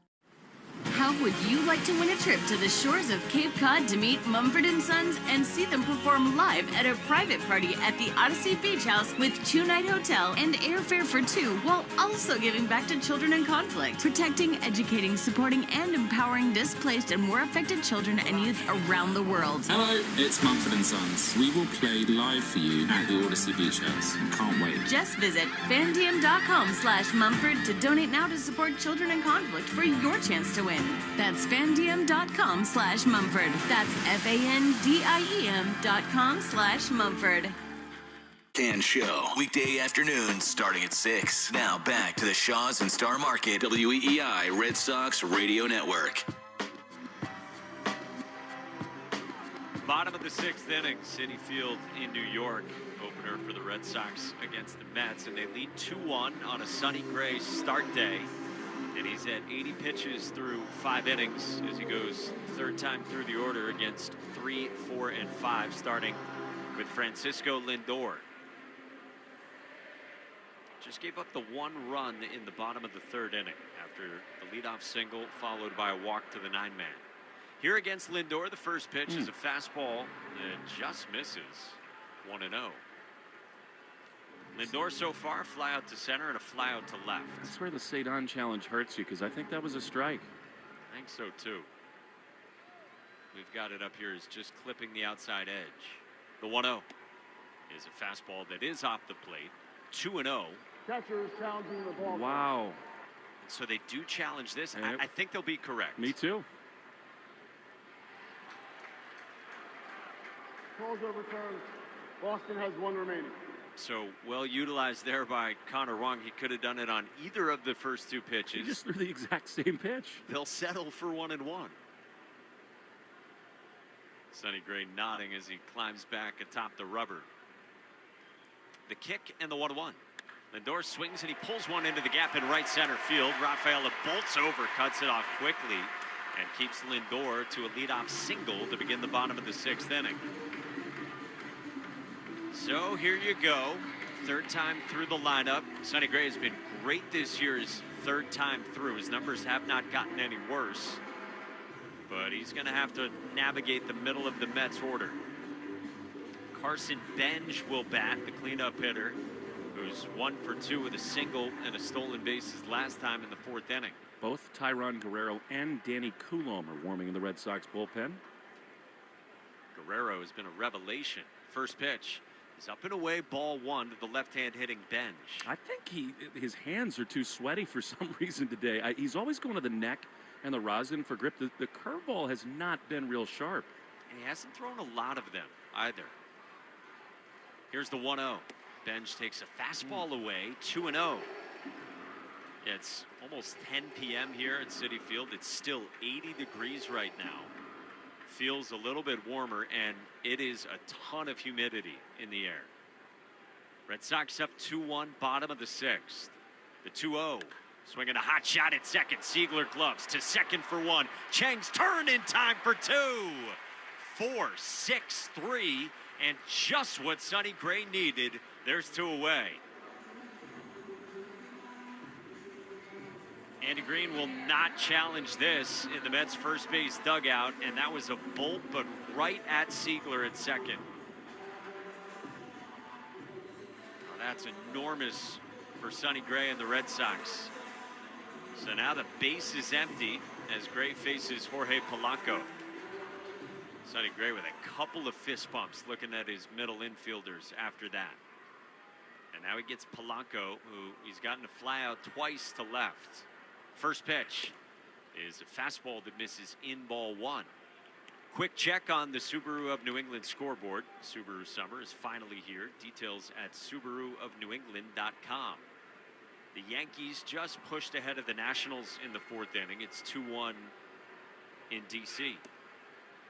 How would you like to win a trip to the shores of Cape Cod to meet Mumford & Sons and see them perform live at a private party at the Odyssey Beach House with 2-night hotel and airfare for 2, while also giving back to children in conflict, protecting, educating, supporting, and empowering displaced and war affected children and youth around the world? Hello, it's Mumford & Sons. We will play live for you at the Odyssey Beach House. Can't wait. Just visit fandiem.com/Mumford to donate now to support children in conflict for your chance to win. That's fandiem.com/Mumford. That's FANDIEM.com/Mumford. Can Show, weekday afternoons starting at 6. Now back to the Shaws and Star Market, WEEI Red Sox Radio Network. Bottom of the sixth inning, Citi Field in New York. Opener for the Red Sox against the Mets, and they lead 2-1 on a sunny gray start day. And he's at 80 pitches through 5 innings as he goes third time through the order against 3, 4, and 5, starting with Francisco Lindor. Just gave up the 1 run in the bottom of the third inning after the leadoff single followed by a walk to the 9-man. Here against Lindor, the first pitch is a fastball that just misses. 1-0. Lindor so far, fly out to center and a fly out to left. That's where the Cedon challenge hurts you, because I think that was a strike. I think so too. We've got it up here as just clipping the outside edge. The 1-0 is a fastball that is off the plate. 2-0. Catcher is challenging the ball. Wow. So they do challenge this. I think they'll be correct. Me too. Call's overturned. Boston has 1 remaining. So well utilized there by Connor Wong. He could have done it on either of the first 2 pitches. He just threw the exact same pitch. They'll settle for 1-1. Sonny Gray nodding as he climbs back atop the rubber. The kick and the 1-1. Lindor swings and he pulls one into the gap in right center field. Rafaela bolts over, cuts it off quickly, and keeps Lindor to a leadoff single to begin the bottom of the 6th inning. So here you go, third time through the lineup. Sonny Gray has been great this year, his 3rd time through. His numbers have not gotten any worse, but he's going to have to navigate the middle of the Mets order. Carson Benj will bat, the cleanup hitter, who's 1 for 2 with a single and a stolen bases last time in the 4th inning. Both Tyron Guerrero and Danny Coulombe are warming in the Red Sox bullpen. Guerrero has been a revelation. First pitch. He's up and away, ball 1 to the left-hand hitting Benj. I think his hands are too sweaty for some reason today. He's always going to the neck and the rosin for grip. The curveball has not been real sharp. And he hasn't thrown a lot of them either. Here's the 1-0. Benj takes a fastball away, 2-0. It's almost 10 p.m. here at Citi Field. It's still 80 degrees right now. Feels a little bit warmer, and it is a ton of humidity in the air. Red Sox up 2-1, bottom of the 6th. The 2-0, swinging a hot shot at second. Siegler gloves to second for 1. Chang's turn in time for 2. 4-6-3, and just what Sonny Gray needed. There's 2 away. Andy Green will not challenge this in the Mets' first base dugout, and that was a bolt, but right at Siegler at second. Oh, that's enormous for Sonny Gray and the Red Sox. So now the base is empty as Gray faces Jorge Polanco. Sonny Gray with a couple of fist bumps looking at his middle infielders after that. And now he gets Polanco, who he's gotten a fly out twice to left. First pitch is a fastball that misses in ball one. Quick check on the Subaru of New England scoreboard. Subaru summer is finally here. Details at SubaruofNewEngland.com. The Yankees just pushed ahead of the Nationals in the fourth inning. It's 2-1 in D.C.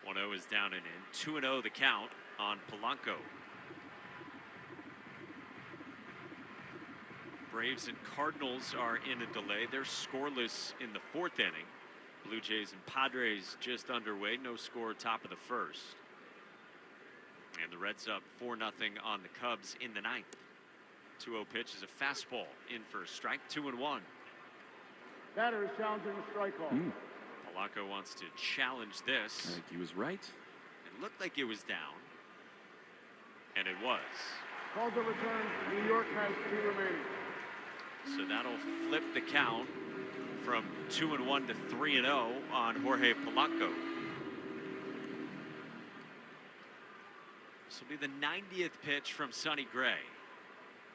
1-0 is down and in. 2-0 the count on Polanco. Braves and Cardinals are in a delay. They're scoreless in the fourth inning. Blue Jays and Padres just underway. No score, top of the first. And the Reds up 4-0 on the Cubs in the ninth. 2-0 pitch is a fastball in for a strike. 2-1. Batter is challenging the strike call. Polanco wants to challenge this. I think he was right. It looked like it was down. And it was. Calls a return. New York has 3 remaining. So that'll flip the count from 2-1 to 3-0 on Jorge Polanco. This will be the 90th pitch from Sonny Gray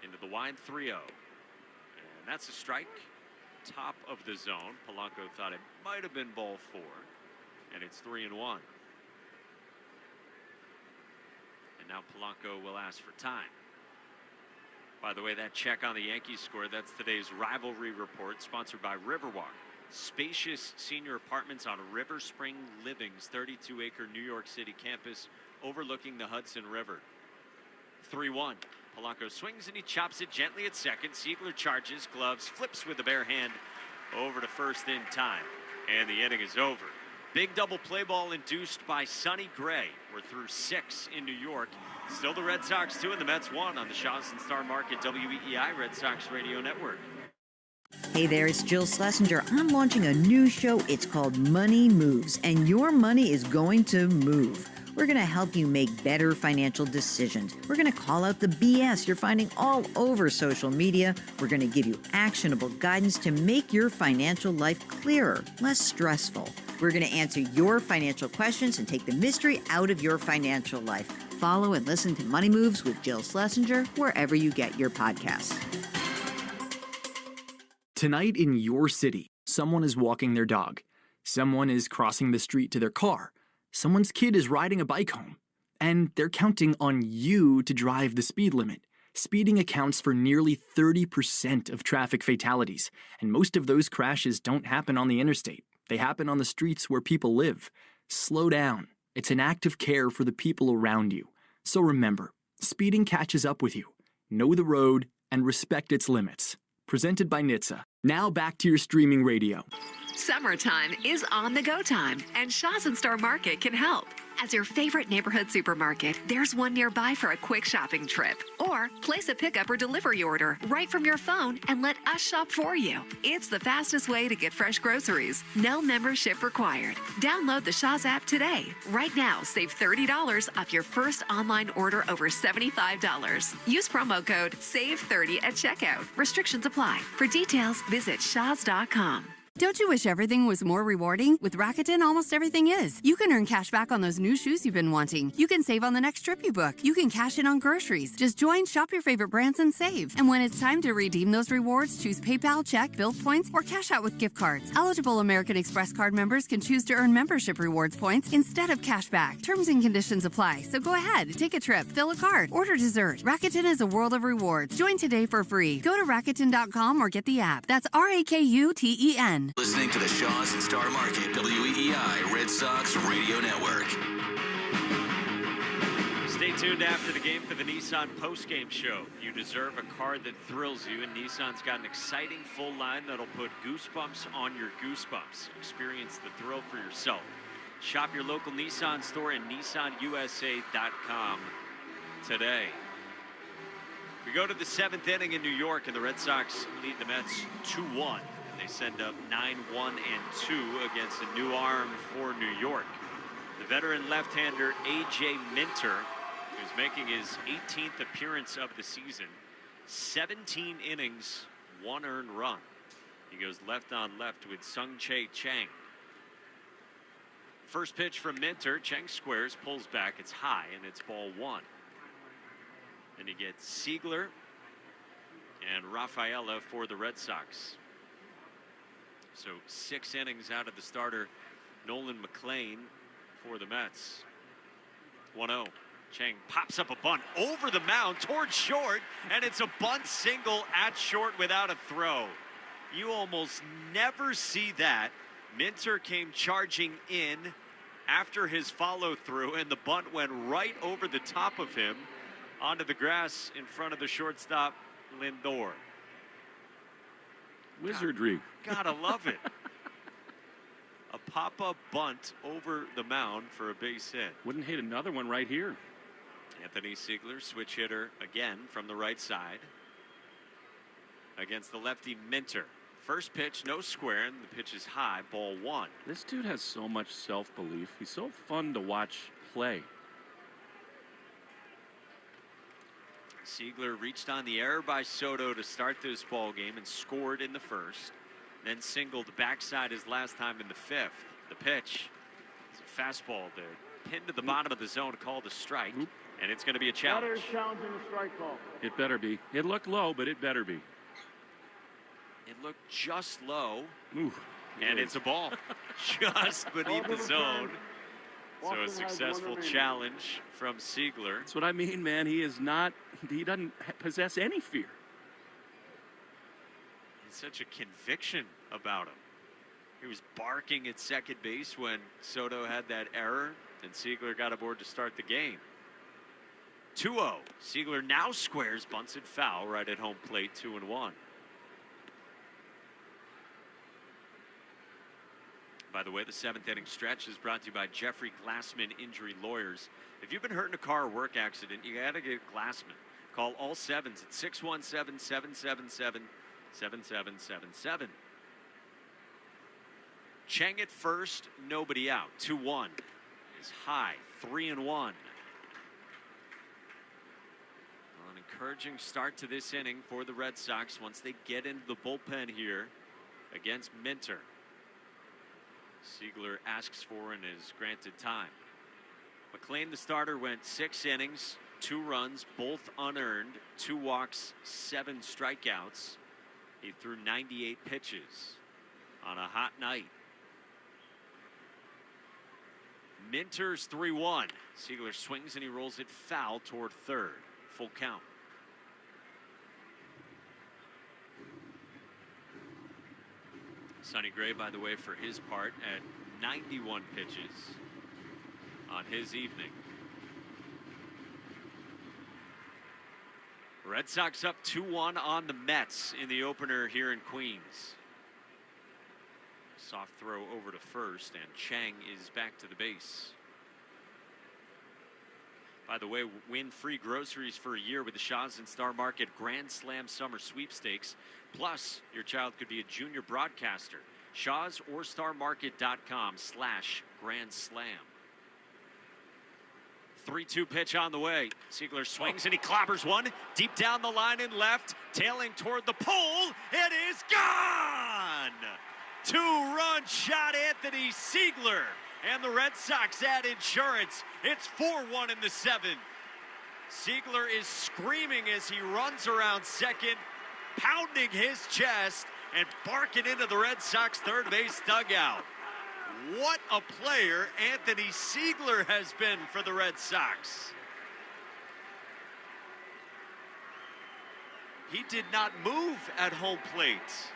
into the wide 3-0. And that's a strike. Top of the zone. Polanco thought it might have been ball 4. And it's 3-1. And now Polanco will ask for time. By the way, that check on the Yankees score, that's today's rivalry report, sponsored by Riverwalk. Spacious senior apartments on River Spring Living's 32-acre New York City campus overlooking the Hudson River. 3-1. Polanco swings and he chops it gently at second. Siegler charges, gloves, flips with the bare hand over to first in time. And the inning is over. Big double play ball induced by Sonny Gray. We're through 6 in New York. Still the Red Sox 2 and the Mets 1 on the Shaws and Star Market WEEI Red Sox Radio Network. Hey there, it's Jill Schlesinger. I'm launching a new show. It's called Money Moves, and your money is going to move. We're going to help you make better financial decisions. We're going to call out the BS you're finding all over social media. We're going to give you actionable guidance to make your financial life clearer, less stressful. We're going to answer your financial questions and take the mystery out of your financial life. Follow and listen to Money Moves with Jill Schlesinger wherever you get your podcasts. Tonight in your city, someone is walking their dog. Someone is crossing the street to their car. Someone's kid is riding a bike home. And they're counting on you to drive the speed limit. Speeding accounts for nearly 30% of traffic fatalities, and most of those crashes don't happen on the interstate. They happen on the streets where people live. Slow down. It's an act of care for the people around you. So remember, speeding catches up with you. Know the road and respect its limits. Presented by NHTSA. Now back to your streaming radio. Summertime is on the go time, and Shaws and Star Market can help. As your favorite neighborhood supermarket, there's one nearby for a quick shopping trip. Or place a pickup or delivery order right from your phone and let us shop for you. It's the fastest way to get fresh groceries. No membership required. Download the Shaws app today. Right now, save $30 off your first online order over $75. Use promo code SAVE30 at checkout. Restrictions apply. For details, visit shaws.com. Don't you wish everything was more rewarding? With Rakuten, almost everything is. You can earn cash back on those new shoes you've been wanting. You can save on the next trip you book. You can cash in on groceries. Just join, shop your favorite brands, and save. And when it's time to redeem those rewards, choose PayPal, check, Build points, or cash out with gift cards. Eligible American Express card members can choose to earn membership rewards points instead of cash back. Terms and conditions apply. So go ahead, take a trip, fill a card, order dessert. Rakuten is a world of rewards. Join today for free. Go to Rakuten.com or get the app. That's RAKUTEN. Listening to the Shaws and Star Market WEEI Red Sox Radio Network. Stay tuned after the game for the Nissan Postgame show. You deserve a car that thrills you, and Nissan's got an exciting full line that'll put goosebumps on your goosebumps. Experience the thrill for yourself. Shop your local Nissan store and nissanusa.com today. We go to the 7th inning in New York, and the Red Sox lead the Mets 2-1. They send up 9-1-2 against a new arm for New York. The veteran left-hander A.J. Minter, who's making his 18th appearance of the season. 17 innings, 1 earned run. He goes left on left with Sung-Chae Chang. First pitch from Minter. Chang squares, pulls back. It's high, and it's ball 1. Then you get Siegler and Rafaela for the Red Sox. So 6 innings out of the starter, Nolan McLean, for the Mets. 1-0. Chang pops up a bunt over the mound towards short, and it's a bunt single at short without a throw. You almost never see that. Minter came charging in after his follow-through, and the bunt went right over the top of him onto the grass in front of the shortstop, Lindor. Wizardry. Gotta love it. A pop-up bunt over the mound for a base hit. Wouldn't hate another one right here. Anthony Siegler, switch hitter again from the right side against the lefty Minter. First pitch, no square, and the pitch is high, ball 1. This dude has so much self-belief. He's so fun to watch play. Siegler reached on the error by Soto to start this ball game and scored in the first. Then singled backside his last time in the 5th. The pitch is a fastball there, pinned to the bottom of the zone, called a strike, and it's going to be a challenge. Batter is challenging the strike call. It better be. It looked low, but it better be. It looked just low, Ooh, and it's a ball just beneath the zone. So a successful challenge from Siegler. That's what I mean, man. He doesn't possess any fear. He's such a conviction about him. He was barking at second base when Soto had that error, and Siegler got aboard to start the game. 2-0. Siegler now squares, bunts it foul right at home plate, 2-1. By the way, the 7th inning stretch is brought to you by Jeffrey Glassman Injury Lawyers. If you've been hurt in a car or work accident, you got to get Glassman. Call all 7s at 617-777-7777. Chang at first, nobody out. 2-1 is high, 3-1. Well, an encouraging start to this inning for the Red Sox once they get into the bullpen here against Minter. Siegler asks for and is granted time. McLean, the starter, went 6 innings, 2 runs, both unearned, 2 walks, 7 strikeouts. He threw 98 pitches on a hot night. Minter's 3-1. Siegler swings and he rolls it foul toward third. Full count. Sonny Gray, by the way, for his part, at 91 pitches on his evening. Red Sox up 2-1 on the Mets in the opener here in Queens. Soft throw over to first, and Chang is back to the base. By the way, win free groceries for a year with the Shaw's and Star Market Grand Slam Summer Sweepstakes. Plus, your child could be a junior broadcaster. Shaw's or starmarket.com/Grand Slam. 3-2 pitch on the way. Siegler swings and he clobbers one deep down the line and left, tailing toward the pole. It is gone! 2-run shot, Anthony Siegler. And the Red Sox add insurance. It's 4-1 in the 7th. Siegler is screaming as he runs around second, pounding his chest and barking into the Red Sox third base dugout. What a player Anthony Siegler has been for the Red Sox. He did not move at home plate.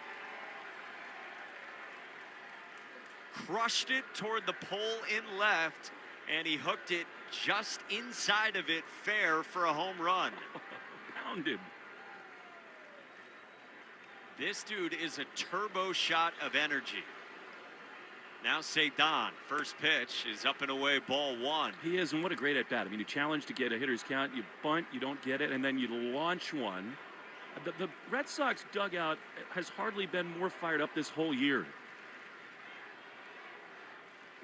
Crushed it toward the pole in left, and he hooked it just inside of it, fair for a home run. Pounded. This dude is a turbo shot of energy. Now Cedon, first pitch is up and away, ball 1. He is, and what a great at bat. I mean, you challenge to get a hitter's count, you bunt, you don't get it, and then you launch one The Red Sox dugout has hardly been more fired up this whole year.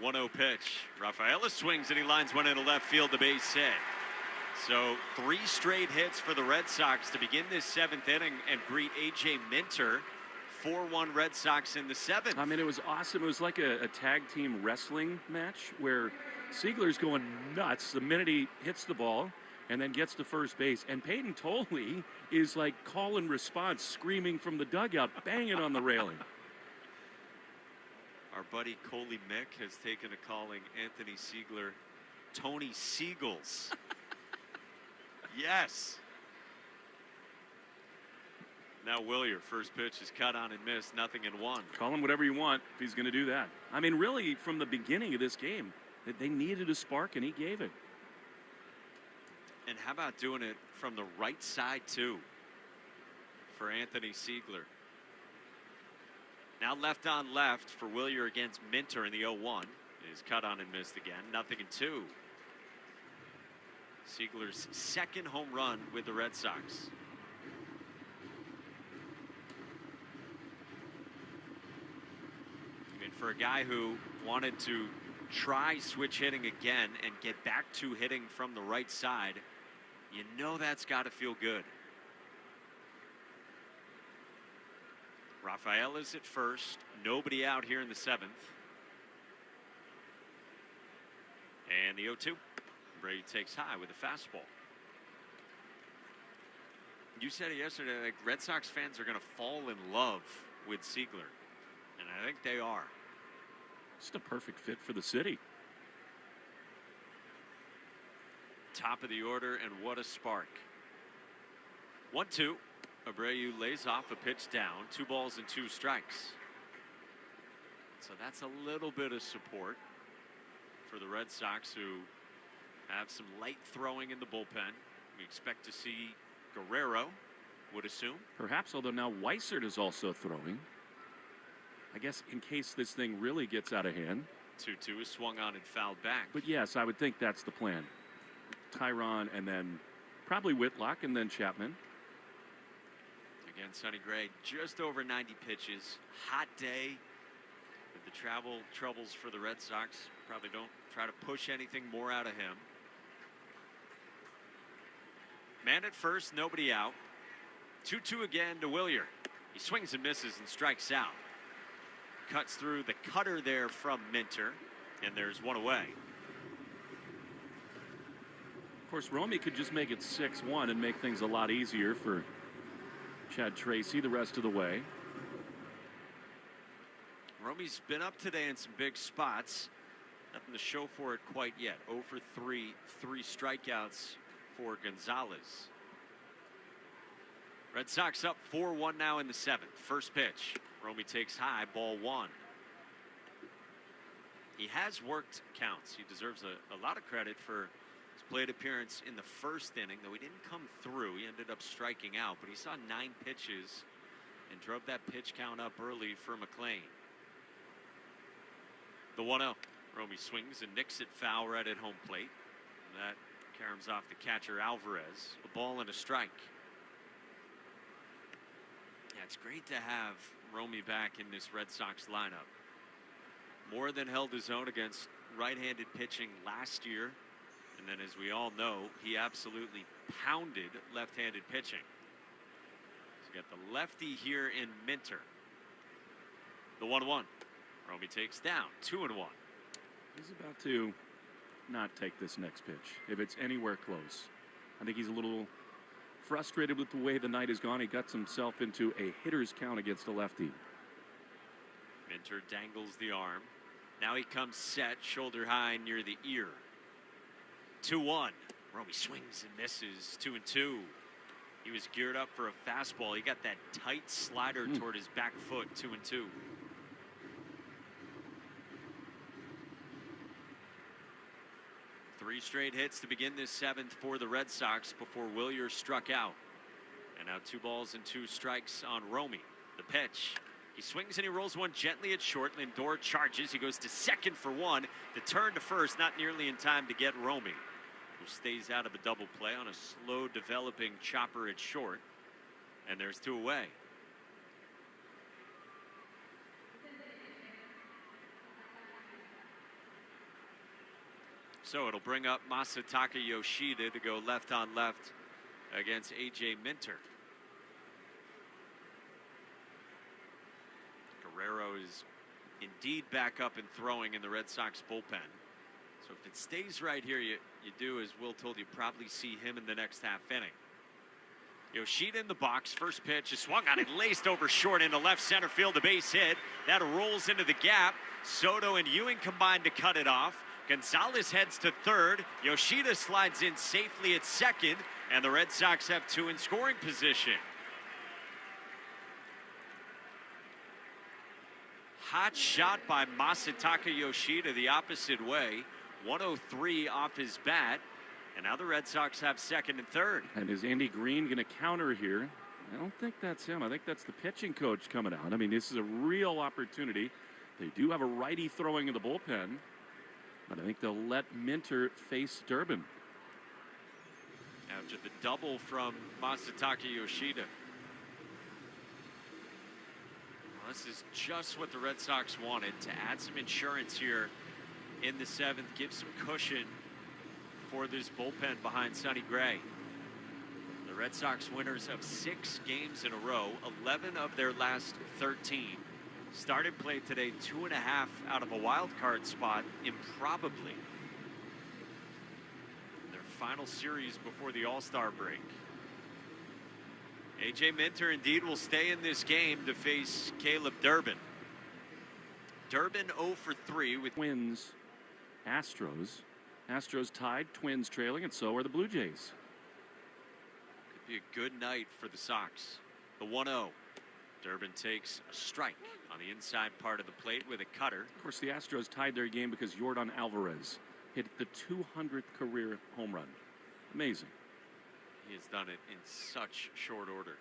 1-0 pitch. Rafaela swings and he lines one into left field, the base hit. So 3 straight hits for the Red Sox to begin this 7th inning and greet A.J. Minter. 4-1 Red Sox in the 7th. I mean, it was awesome. It was like a tag team wrestling match where Siegler's going nuts the minute he hits the ball and then gets to first base. And Peyton Tolley is like call and response, screaming from the dugout, banging on the railing. Our buddy Coley Mick has taken to calling Anthony Siegler Tony Seagulls. Yes. Now Willier, first pitch is cut on and missed, 0-1. Call him whatever you want if he's going to do that. I mean, really, from the beginning of this game, they needed a spark, and he gave it. And how about doing it from the right side, too, for Anthony Siegler? Now left on left for Willier against Minter in the 0-1. It is cut on and missed again, 0-2. Siegler's second home run with the Red Sox. I mean, for a guy who wanted to try switch hitting again and get back to hitting from the right side, you know that's got to feel good. Rafaela's at first, nobody out here in the 7th. And the 0-2. Brady takes high with a fastball. You said it yesterday, like Red Sox fans are going to fall in love with Siegler. And I think they are. Just a perfect fit for the city. Top of the order, and what a spark. 1-2. Abreu lays off a pitch down. 2 balls and 2 strikes. So that's a little bit of support for the Red Sox, who have some light throwing in the bullpen. We expect to see Guerrero, would assume. Perhaps, although now Weissert is also throwing. I guess in case this thing really gets out of hand. 2-2 is swung on and fouled back. But yes, I would think that's the plan. Tyron and then probably Whitlock and then Chapman. Again, Sonny Gray, just over 90 pitches. Hot day. With the travel troubles for the Red Sox, probably don't try to push anything more out of him. Man at first, nobody out. 2-2 again to Willier. He swings and misses and strikes out. Cuts through the cutter there from Minter, and there's one away. Of course, Romy could just make it 6-1 and make things a lot easier for Chad Tracy the rest of the way. Romy's been up today in some big spots. Nothing to show for it quite yet. 0 for 3, 3 strikeouts for Gonzalez. Red Sox up 4-1 now in the 7th. First pitch. Romy takes high, ball 1. He has worked counts. He deserves a lot of credit for his plate appearance in the first inning, though he didn't come through. He ended up striking out, but he saw 9 pitches and drove that pitch count up early for McLean. The 1-0. Romy swings and nicks it foul right at home plate. That caroms off the catcher Alvarez. A ball and a strike. Yeah, it's great to have Romy back in this Red Sox lineup. More than held his own against right-handed pitching last year. And then, as we all know, he absolutely pounded left-handed pitching. So we got the lefty here in Minter. The 1-1. Romy takes down, 2-1. He's about to not take this next pitch if it's anywhere close. I think he's a little frustrated with the way the night has gone. He got himself into a hitter's count against a lefty. Minter dangles the arm. Now he comes set, shoulder high near the ear. 2-1. Romy swings and misses. 2-2. He was geared up for a fastball. He got that tight slider toward his back foot. 2-2. Three straight hits to begin this 7th for the Red Sox before Willier struck out. And now 2 balls and 2 strikes on Romy. The pitch. He swings and he rolls one gently at short. Lindor charges. He goes to second for 1. The turn to first, not nearly in time to get Romy, who stays out of a double play on a slow developing chopper at short. And there's 2 away. So it'll bring up Masataka Yoshida to go left on left against A.J. Minter. Guerrero is indeed back up and throwing in the Red Sox bullpen. So if it stays right here, you do, as Will told you, probably see him in the next half inning. Yoshida in the box. First pitch is swung on and laced over short into left center field. The base hit. That rolls into the gap. Soto and Ewing combine to cut it off. Gonzalez heads to third. Yoshida slides in safely at second. And the Red Sox have 2 in scoring position. Hot shot by Masataka Yoshida the opposite way. 103 off his bat. And now the Red Sox have second and third. And is Andy Green going to counter here? I don't think that's him. I think that's the pitching coach coming out. I mean, this is a real opportunity. They do have a righty throwing in the bullpen, but I think they'll let Minter face Durbin. After the double from Masataka Yoshida. Well, this is just what the Red Sox wanted, to add some insurance here in the 7th, give some cushion for this bullpen behind Sonny Gray. The Red Sox winners of 6 games in a row, 11 of their last 13. Started play today 2.5 out of a wild card spot, improbably. Their final series before the All-Star break. A.J. Minter indeed will stay in this game to face Caleb Durbin. Durbin 0 for 3 with Twins, Astros. Astros tied, Twins trailing, and so are the Blue Jays. Could be a good night for the Sox. The 1-0. Durbin takes a strike on the inside part of the plate with a cutter. Of course, the Astros tied their game because Yordan Alvarez hit the 200th career home run. Amazing. He has done it in such short order.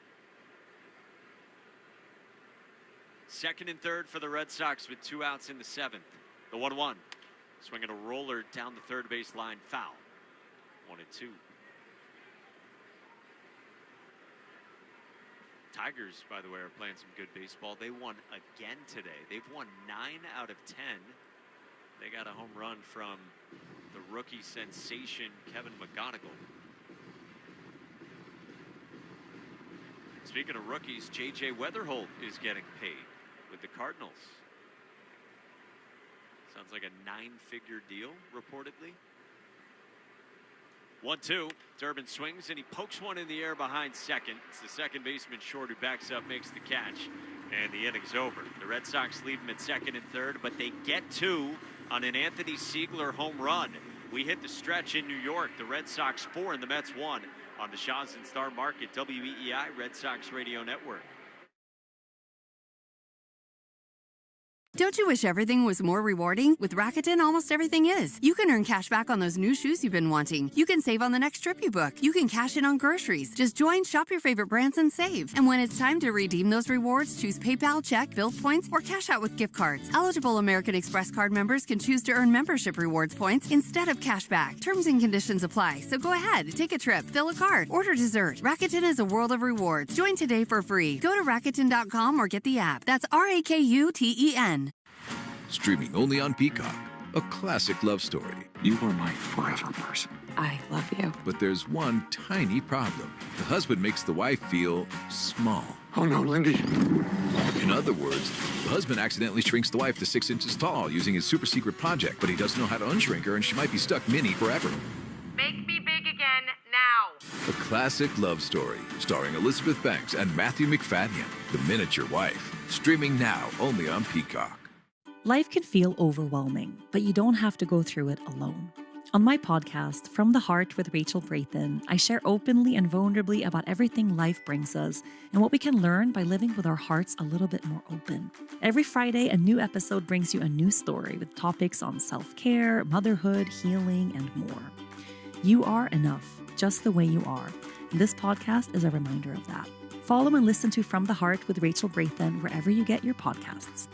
Second and third for the Red Sox with 2 outs in the 7th. The 1-1. Swinging a roller down the third base line, foul. 1-2. Tigers, by the way, are playing some good baseball. They won again today. They've won 9 out of 10. They got a home run from the rookie sensation, Kevin McGonigal. Speaking of rookies, J.J. Weatherholt is getting paid with the Cardinals. Sounds like a 9-figure deal, reportedly. 1-2. Durbin swings and he pokes one in the air behind second. It's the second baseman short who backs up, makes the catch, and the inning's over. The Red Sox leave them at second and third, but they get 2 on an Anthony Siegler home run. We hit the stretch in New York. The Red Sox 4 and the Mets 1 on the Shaw's and Star Market, WEEI Red Sox Radio Network. Don't you wish everything was more rewarding? With Rakuten, almost everything is. You can earn cash back on those new shoes you've been wanting. You can save on the next trip you book. You can cash in on groceries. Just join, shop your favorite brands, and save. And when it's time to redeem those rewards, choose PayPal, check, Build points, or cash out with gift cards. Eligible American Express card members can choose to earn membership rewards points instead of cash back. Terms and conditions apply. So go ahead, take a trip, fill a card, order dessert. Rakuten is a world of rewards. Join today for free. Go to Rakuten.com or get the app. That's Rakuten. Streaming only on Peacock. A classic love story. You were my forever person. I love you. But there's one tiny problem. The husband makes the wife feel small. Oh no, Lindy. In other words, the husband accidentally shrinks the wife to 6 inches tall using his super secret project, but he doesn't know how to unshrink her and she might be stuck mini forever. Make me big again now. A classic love story starring Elizabeth Banks and Matthew McFadden, The Miniature Wife. Streaming now only on Peacock. Life can feel overwhelming, but you don't have to go through it alone. On my podcast, From the Heart with Rachel Braithen, I share openly and vulnerably about everything life brings us and what we can learn by living with our hearts a little bit more open. Every Friday, a new episode brings you a new story with topics on self-care, motherhood, healing, and more. You are enough, just the way you are. And this podcast is a reminder of that. Follow and listen to From the Heart with Rachel Braithen wherever you get your podcasts.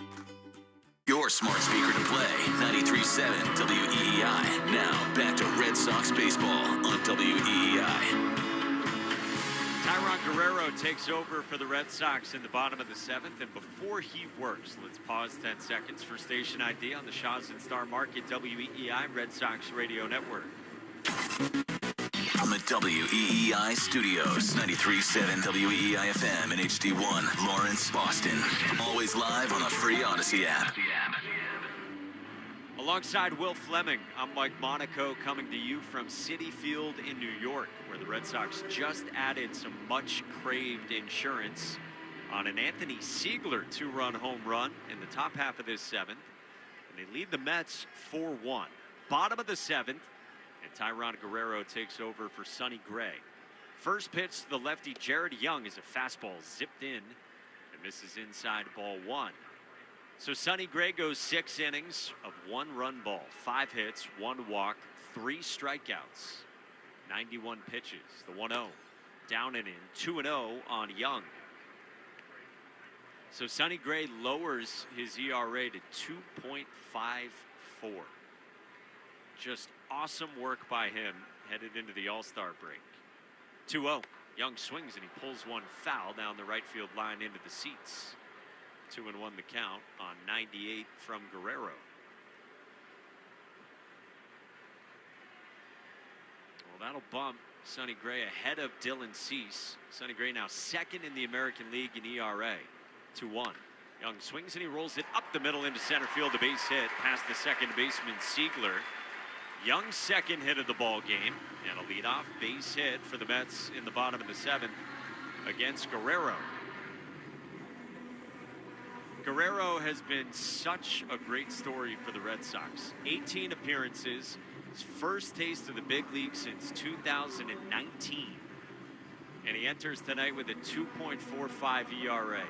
Your smart speaker to play, 93.7 WEEI. Now, back to Red Sox baseball on WEEI. Tyron Guerrero takes over for the Red Sox in the bottom of the 7th, and before he works, let's pause 10 seconds for station ID on the Shaw's and Star Market WEEI Red Sox Radio Network. From the WEEI studios, 93.7 WEEI FM and HD1, Lawrence, Boston. Always live on the free Odyssey app. Alongside Will Fleming, I'm Mike Monaco coming to you from Citi Field in New York, where the Red Sox just added some much-craved insurance on an Anthony Siegler 2-run home run in the top half of this 7th. And they lead the Mets 4-1. Bottom of the 7th, and Tyron Guerrero takes over for Sonny Gray. First pitch to the lefty Jared Young is a fastball zipped in and misses inside ball 1. So Sonny Gray goes 6 innings of 1-run ball, 5 hits, 1 walk, 3 strikeouts, 91 pitches. The 1-0 down and in, 2-0 on Young. So Sonny Gray lowers his ERA to 2.54. Just awesome work by him headed into the All-Star break. 2-0. Young swings and he pulls one foul down the right field line into the seats. 2-1 the count on 98 from Guerrero. Well, that'll bump Sonny Gray ahead of Dylan Cease. Sonny Gray now 2nd in the American League in ERA. 2-1. Young swings and he rolls it up the middle into center field. A base hit past the second baseman Siegler. Young's 2nd hit of the ball game, and a leadoff base hit for the Mets in the bottom of the 7th against Guerrero. Guerrero has been such a great story for the Red Sox. 18 appearances, his first taste of the big league since 2019. And he enters tonight with a 2.45 ERA,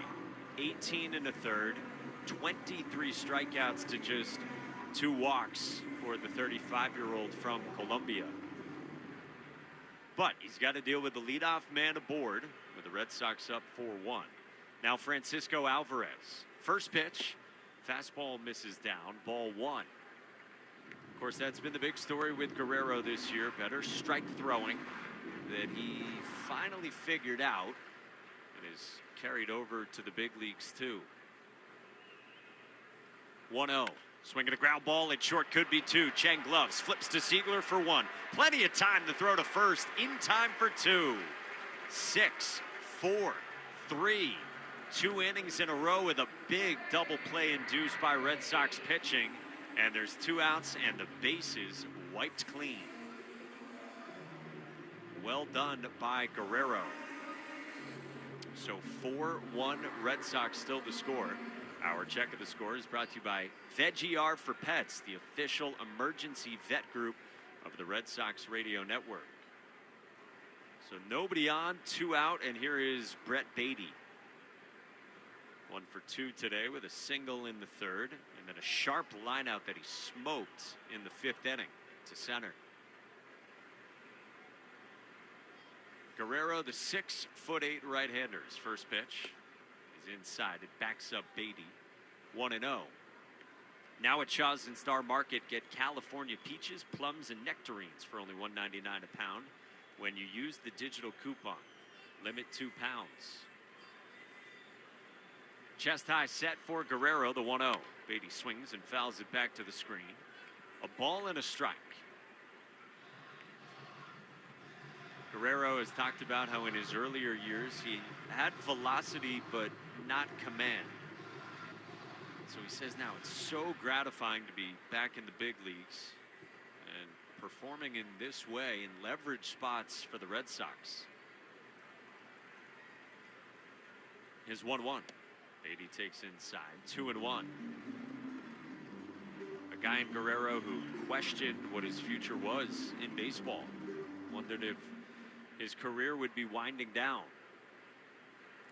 18 1/3, 23 strikeouts to just 2 walks for the 35-year-old from Colombia. But he's got to deal with the leadoff man aboard with the Red Sox up 4-1. Now Francisco Alvarez. First pitch, fastball misses down, ball 1. Of course, that's been the big story with Guerrero this year. Better strike throwing that he finally figured out and is carried over to the big leagues too. 1-0. Swinging a ground ball at short, could be 2. Chang gloves, flips to Siegler for 1. Plenty of time to throw to first, in time for 2. 6, 4, 3. 2 innings in a row with a big double play induced by Red Sox pitching. And there's 2 outs and the bases wiped clean. Well done by Guerrero. So 4-1 Red Sox still to score. Our check of the score is brought to you by VegER for Pets, the official emergency vet group of the Red Sox Radio Network. So nobody on, 2 out, and here is Brett Beatty. 1 for 2 today with a single in the 3rd, and then a sharp line out that he smoked in the 5th inning to center. Guerrero, the 6'8" right-hander. His first pitch is inside. It backs up Beatty. 1-0. Now at Shaw's and Star Market, get California peaches, plums, and nectarines for only $1.99 a pound when you use the digital coupon. Limit 2 pounds. Chest high set for Guerrero, the 1-0. Beatty swings and fouls it back to the screen. A ball and a strike. Guerrero has talked about how in his earlier years he had velocity but not command. So he says now it's so gratifying to be back in the big leagues and performing in this way in leverage spots for the Red Sox. His 1-1. Beatty takes inside. 2-1. A guy in Guerrero who questioned what his future was in baseball. Wondered if his career would be winding down.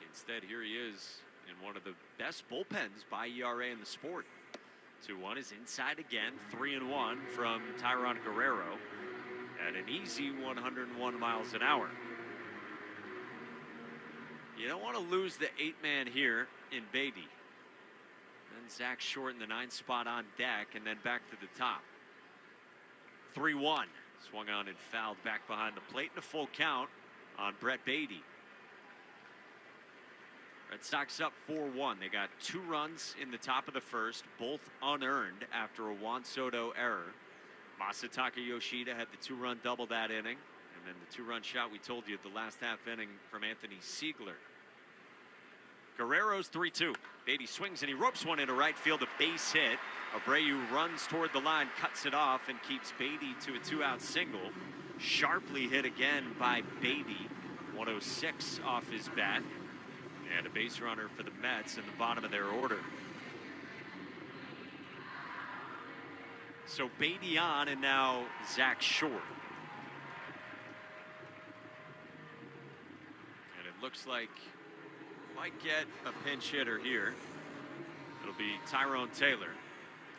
Instead, here he is in one of the best bullpens by ERA in the sport. 2-1 is inside again. 3-1 from Tyron Guerrero at an easy 101 miles an hour. You don't want to lose the 8-man here in Beatty. Then Zach Short in the 9th spot on deck, and then back to the top. 3-1. Swung on and fouled back behind the plate, and a full count on Brett Beatty. Red Sox up 4-1. They got 2 runs in the top of the first, both unearned after a Juan Soto error. Masataka Yoshida had the 2-run double that inning, and then the 2-run shot we told you the last half inning from Anthony Siegler. Guerrero's 3-2. Beatty swings and he ropes one into right field, a base hit. Abreu runs toward the line, cuts it off, and keeps Beatty to a 2-out single. Sharply hit again by Beatty. 106 off his bat. And a base runner for the Mets in the bottom of their order. So Beatty on, and now Zach Short. And it looks like might get a pinch hitter here. It'll be Tyrone Taylor.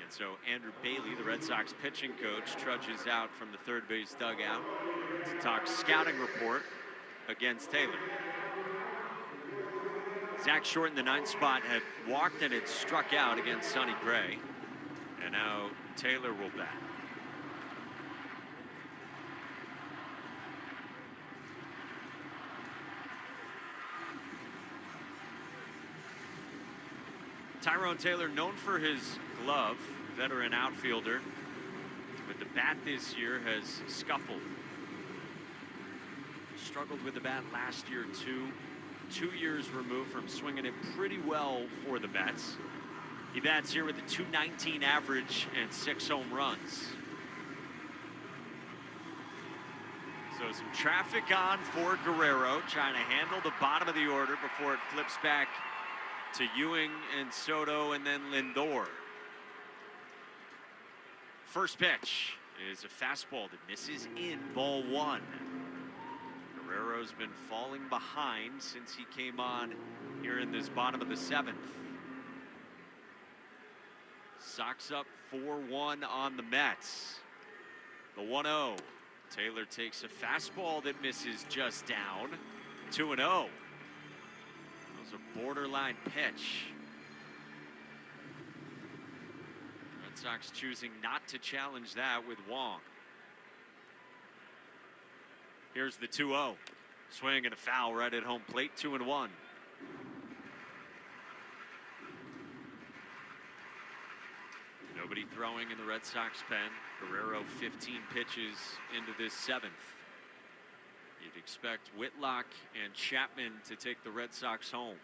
And so Andrew Bailey, the Red Sox pitching coach, trudges out from the third base dugout to talk scouting report against Taylor. Zach Short in the 9th spot had walked and had struck out against Sonny Gray. And now Taylor will bat. Tyrone Taylor, known for his glove, veteran outfielder, but the bat this year has scuffled. Struggled with the bat last year too. 2 years removed from swinging it pretty well for the Mets. He bats here with a .219 average and 6 home runs. So some traffic on for Guerrero, trying to handle the bottom of the order before it flips back to Ewing and Soto and then Lindor. First pitch is a fastball that misses in, ball 1. Guerrero's been falling behind since he came on here in this bottom of the 7th. Sox up 4-1 on the Mets. The 1-0. Taylor takes a fastball that misses just down. 2-0. That was a borderline pitch. Red Sox choosing not to challenge that with Wong. Here's the 2-0. Swing and a foul right at home plate. 2-1. Nobody throwing in the Red Sox pen. Guerrero 15 pitches into this 7th. You'd expect Whitlock and Chapman to take the Red Sox home.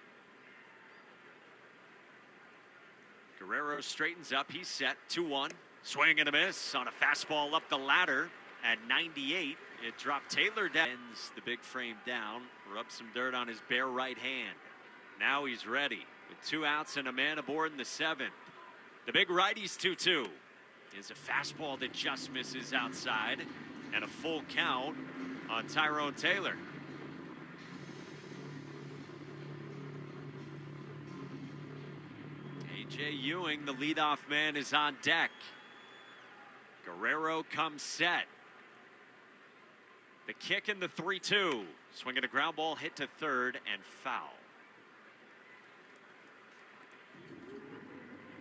Guerrero straightens up. He's set. 2-1. Swing and a miss on a fastball up the ladder at 98. It dropped Taylor down. Ends the big frame down. Rubs some dirt on his bare right hand. Now he's ready with 2 outs and a man aboard in the 7th. The big righty's 2-2 is a fastball that just misses outside, and a full count on Tyrone Taylor. A.J. Ewing, the leadoff man, is on deck. Guerrero comes set. The kick in the 3-2. Swinging a ground ball, hit to third, and foul.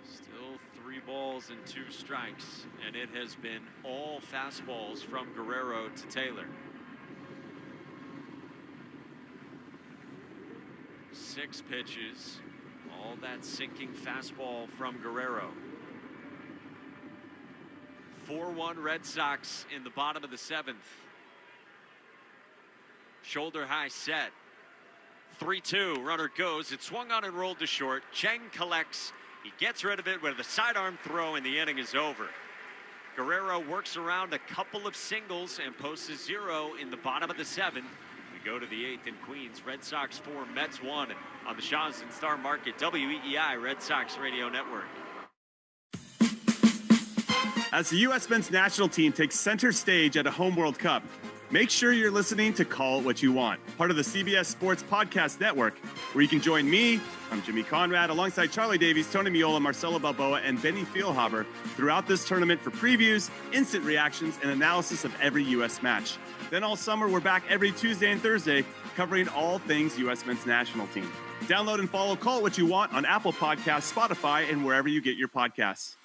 Still 3 balls and 2 strikes, and it has been all fastballs from Guerrero to Taylor. 6 pitches, all that sinking fastball from Guerrero. 4-1 Red Sox in the bottom of the 7th. Shoulder high set. 3-2, runner goes. It swung on and rolled to short. Cheng collects. He gets rid of it with a sidearm throw, and the inning is over. Guerrero works around a couple of singles and posts a 0 in the bottom of the 7th. We go to the 8th in Queens. Red Sox 4, Mets 1 on the Shaw's and Star Market, WEEI Red Sox Radio Network. As the U.S. men's national team takes center stage at a home World Cup, make sure you're listening to Call It What You Want, part of the CBS Sports Podcast Network, where you can join me, I'm Jimmy Conrad, alongside Charlie Davies, Tony Miola, Marcelo Balboa, and Benny Feilhaber throughout this tournament for previews, instant reactions, and analysis of every U.S. match. Then all summer, we're back every Tuesday and Thursday, covering all things U.S. men's national team. Download and follow Call It What You Want on Apple Podcasts, Spotify, and wherever you get your podcasts.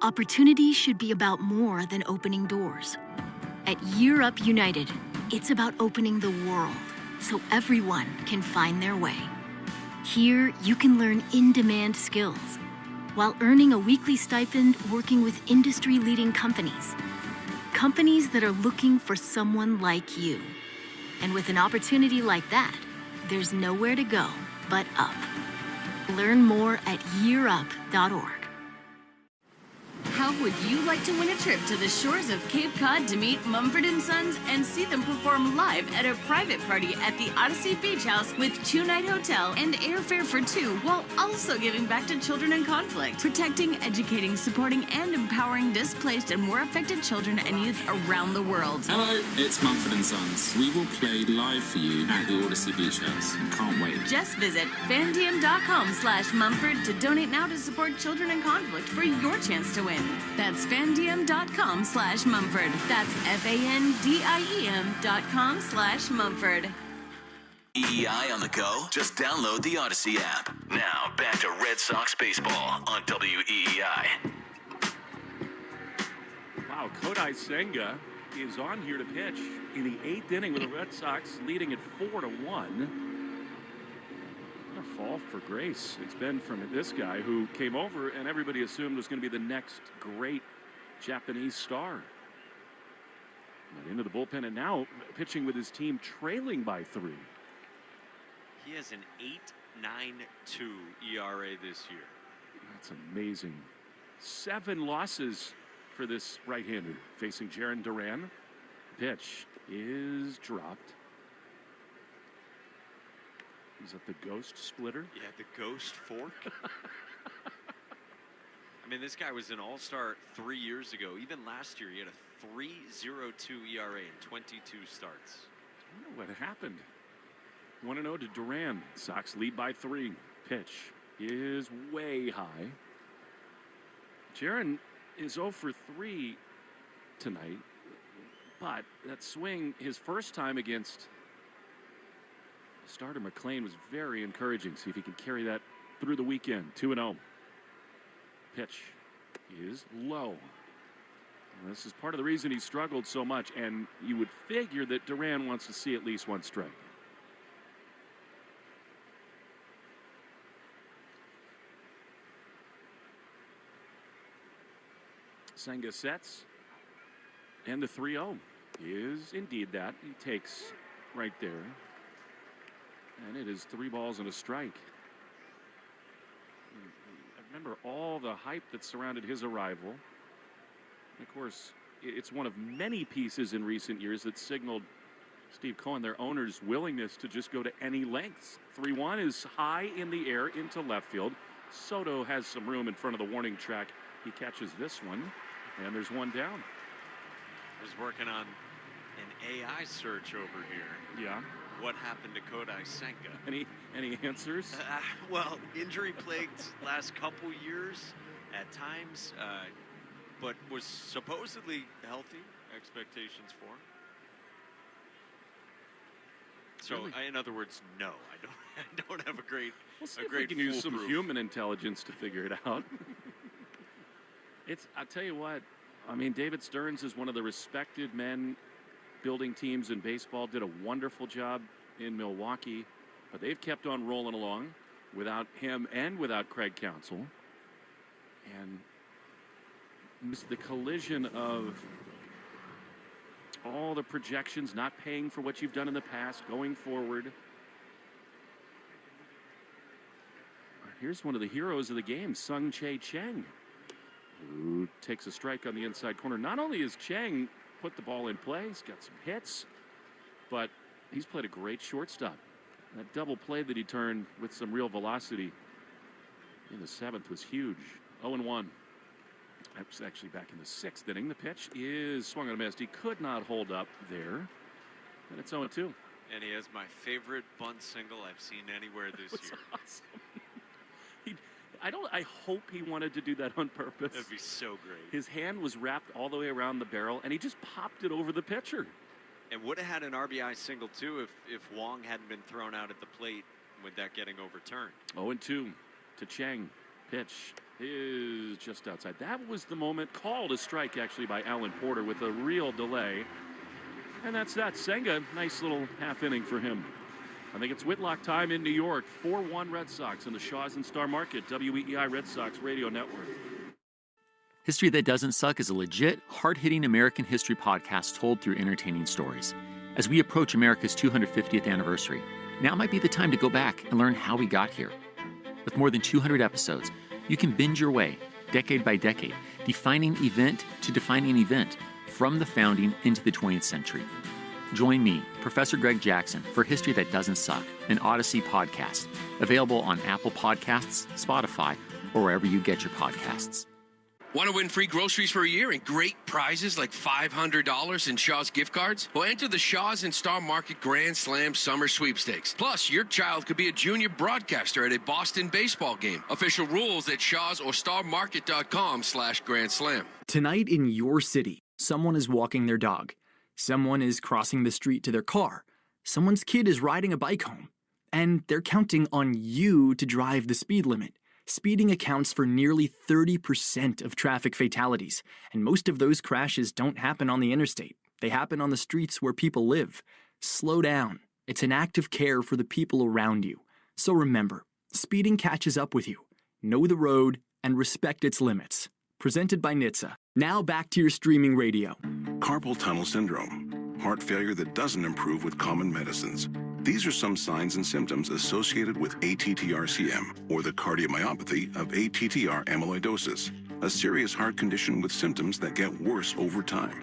Opportunity should be about more than opening doors. At Year Up United, it's about opening the world, so everyone can find their way. Here, you can learn in-demand skills while earning a weekly stipend working with industry-leading companies. Companies that are looking for someone like you. And with an opportunity like that, there's nowhere to go but up. Learn more at yearup.org. How would you like to win a trip to the shores of Cape Cod to meet Mumford & Sons and see them perform live at a private party at the Odyssey Beach House with 2-night hotel and airfare for 2, while also giving back to children in conflict, protecting, educating, supporting, and empowering displaced and war affected children and youth around the world? Hello, it's Mumford & Sons. We will play live for you at the Odyssey Beach House. Can't wait. Just visit fandiem.com/Mumford to donate now to support children in conflict for your chance to win. That's fandiem.com/Mumford. That's FANDIEM.com/Mumford. EEI on the go? Just download the Odyssey app. Now, back to Red Sox baseball on WEEI. Wow, Kodai Senga is on here to pitch in the 8th inning with the Red Sox leading at 4-1. A fall for grace it's been from this guy who came over and everybody assumed was going to be the next great Japanese star. But into the bullpen and now pitching with his team trailing by 3. He has an 8.92 ERA this year. That's amazing. 7 losses for this right-hander facing Jarren Duran. Pitch is dropped. Is that the ghost splitter? Yeah, the ghost fork. I mean, this guy was an all-star 3 years ago. Even last year, he had a 3.02 ERA in 22 starts. I don't know what happened. 1-0 to Duran. Sox lead by 3. Pitch is way high. Jarren is 0 for 3 tonight. But that swing, his first time against starter McLean, was very encouraging. See if he can carry that through the weekend. 2-0. Pitch is low. And this is part of the reason he struggled so much, and you would figure that Duran wants to see at least one strike. Senga sets, and the 3-0 is indeed that. He takes right there. And it is 3 balls and a strike. I remember all the hype that surrounded his arrival. And of course, it's one of many pieces in recent years that signaled Steve Cohen, their owner's willingness to just go to any lengths. 3-1 is high in the air into left field. Soto has some room in front of the warning track. He catches this one, and there's one down. I was working on an AI search over here. Yeah. What happened to Kodai Senga? Any answers? Well, injury plagued last couple years at times, but was supposedly healthy. Expectations for him. So, Really? in other words, no, I don't have a great. We'll see if we can use some human intelligence to figure it out. I'll tell you what. I mean, David Stearns is one of the respected men building teams in baseball, did a wonderful job in Milwaukee, but they've kept on rolling along without him and without Craig Counsell. And the collision of all the projections, not paying for what you've done in the past, going forward. Here's one of the heroes of the game, Sung-Chae Cheng, who takes a strike on the inside corner. Not only is Cheng put the ball in play, he's got some hits, but he's played a great shortstop. That double play that he turned with some real velocity in the 7th was huge. 0-1. That was actually back in the 6th inning. The pitch is swung on a miss. He could not hold up there. And it's 0-2. And he has my favorite bunt single I've seen anywhere this year. Awesome. I hope he wanted to do that on purpose. That'd be so great. His hand was wrapped all the way around the barrel, and he just popped it over the pitcher. And would have had an RBI single, too, if Wong hadn't been thrown out at the plate with that getting overturned. 0-2 to Cheng. Pitch is just outside. That was the moment called a strike, actually, by Alan Porter with a real delay. And that's that. Senga, nice little half inning for him. I think it's Whitlock time in New York. 4-1 Red Sox in the Shaws and Star Market, WEEI Red Sox Radio Network. History That Doesn't Suck is a legit, hard-hitting American history podcast told through entertaining stories. As we approach America's 250th anniversary, now might be the time to go back and learn how we got here. With more than 200 episodes, you can binge your way, decade by decade, defining event to defining event, from the founding into the 20th century. Join me, Professor Greg Jackson, for History That Doesn't Suck, an Odyssey podcast, available on Apple Podcasts, Spotify, or wherever you get your podcasts. Want to win free groceries for a year and great prizes like $500 in Shaw's gift cards? Well, enter the Shaws and Star Market Grand Slam Summer Sweepstakes. Plus, your child could be a junior broadcaster at a Boston baseball game. Official rules at shaws or starmarket.com/Grand Slam. Tonight in your city, someone is walking their dog. Someone is crossing the street to their car. Someone's kid is riding a bike home. And they're counting on you to drive the speed limit. Speeding accounts for nearly 30% of traffic fatalities, and most of those crashes don't happen on the interstate. They happen on the streets where people live. Slow down. It's an act of care for the people around you. So remember, speeding catches up with you. Know the road and respect its limits. Presented by NHTSA. Now back to your streaming radio. Carpal tunnel syndrome, heart failure that doesn't improve with common medicines. These are some signs and symptoms associated with ATTR-CM, or the cardiomyopathy of ATTR amyloidosis, a serious heart condition with symptoms that get worse over time.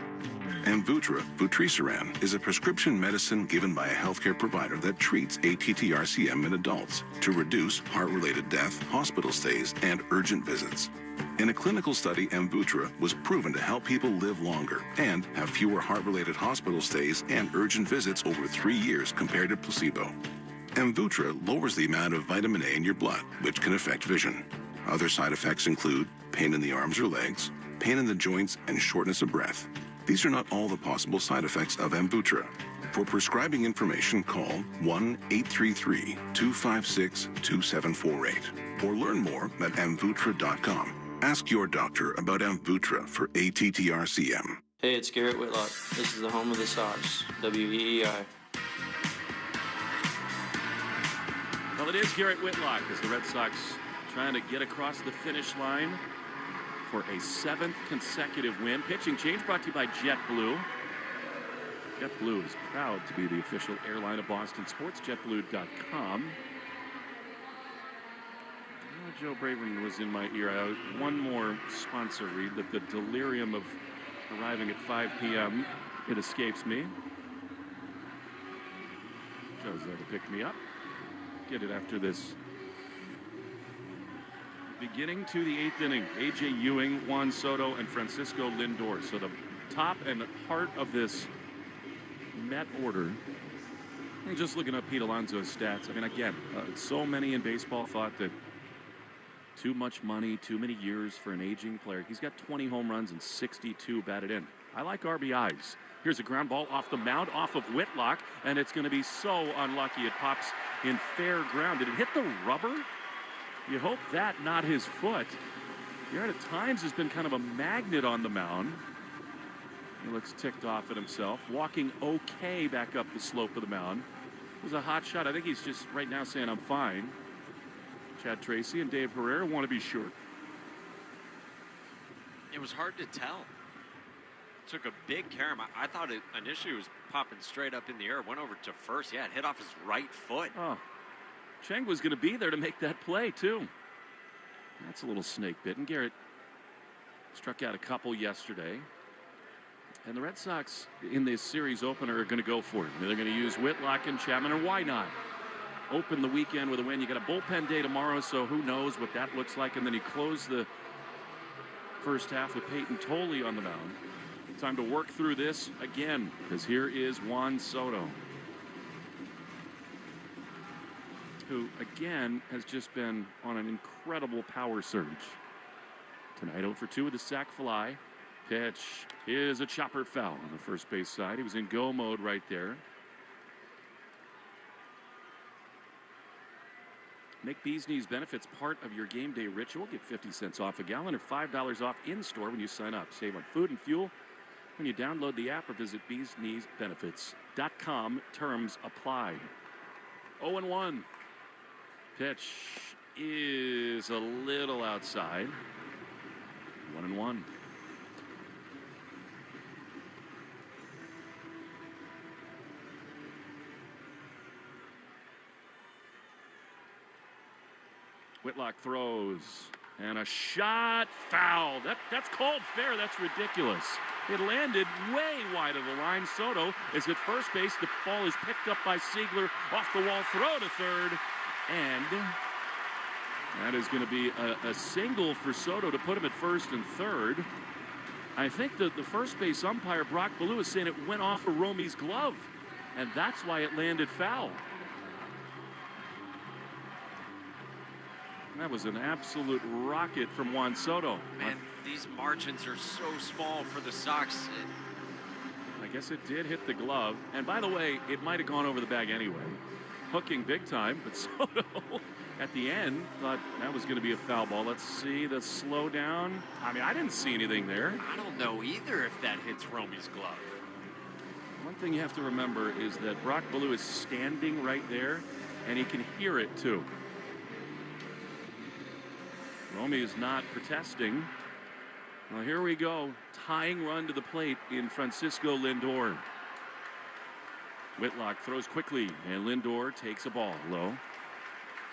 Amvuttra, vutrisiran, is a prescription medicine given by a healthcare provider that treats ATTR-CM in adults to reduce heart-related death, hospital stays, and urgent visits. In a clinical study, Amvuttra was proven to help people live longer and have fewer heart-related hospital stays and urgent visits over 3 years compared to placebo. Amvuttra lowers the amount of vitamin A in your blood, which can affect vision. Other side effects include pain in the arms or legs, pain in the joints, and shortness of breath. These are not all the possible side effects of Amvuttra. For prescribing information, call 1-833-256-2748 or learn more at amvuttra.com. Ask your doctor about Amvuttra for ATTR-CM. Hey, it's Garrett Whitlock. This is the home of the Sox, WEEI. Well, it is Garrett Whitlock as the Red Sox trying to get across the finish line for a 7th consecutive win. Pitching change brought to you by JetBlue. JetBlue is proud to be the official airline of Boston Sports, JetBlue.com. Joe Braven was in my ear. One more sponsor read that the delirium of arriving at 5 p.m. It escapes me. Joe's there to pick me up. Get it after this. Beginning to the 8th inning, A.J. Ewing, Juan Soto, and Francisco Lindor. So the top and heart of this Met order. I'm just looking up Pete Alonso's stats. I mean, again, so many in baseball thought that too much money, too many years for an aging player. He's got 20 home runs and 62 batted in. I like RBIs. Here's a ground ball off the mound, off of Whitlock, and it's going to be so unlucky. It pops in fair ground. Did it hit the rubber? You hope that, not his foot. Garrett at times has been kind of a magnet on the mound. He looks ticked off at himself. Walking okay back up the slope of the mound. It was a hot shot. I think he's just right now saying, I'm fine. Chad Tracy and Dave Herrera want to be sure. It was hard to tell. Took a big carry. I thought it initially was popping straight up in the air. Went over to first. Yeah, it hit off his right foot. Oh, Chang was going to be there to make that play, too. That's a little snake bitten. Garrett struck out a couple yesterday. And the Red Sox in this series opener are going to go for it. They're going to use Whitlock and Chapman, or why not? Open the weekend with a win. You got a bullpen day tomorrow, so who knows what that looks like. And then you close the first half with Peyton Tolley on the mound. Time to work through this again, because here is Juan Soto, who again has just been on an incredible power surge. Tonight 0 for 2 with a sac fly. Pitch is a chopper foul on the first base side. He was in go mode right there. Make Bees Knees benefits part of your game day ritual. Get 50 cents off a gallon or $5 off in-store when you sign up. Save on food and fuel when you download the app or visit beeskneesbenefits.com. Terms apply. 0-1. Pitch is a little outside. 1-1. Whitlock throws, and a shot foul. That's called fair. That's ridiculous. It landed way wide of the line. Soto is at first base. The ball is picked up by Siegler. Off the wall throw to third. And that is going to be a single for Soto to put him at first and third. I think that the first base umpire, Brock Ballou, is saying it went off of Romey's glove. And that's why it landed foul. That was an absolute rocket from Juan Soto. Man, these margins are so small for the Sox. I guess it did hit the glove. And by the way, it might have gone over the bag anyway. Hooking big time, but Soto at the end thought that was going to be a foul ball. Let's see the slow down. I mean, I didn't see anything there. I don't know either if that hits Romey's glove. One thing you have to remember is that Brock Ballou is standing right there, and he can hear it too. Romey is not protesting. Well, here we go. Tying run to the plate in Francisco Lindor. Whitlock throws quickly, and Lindor takes a ball low.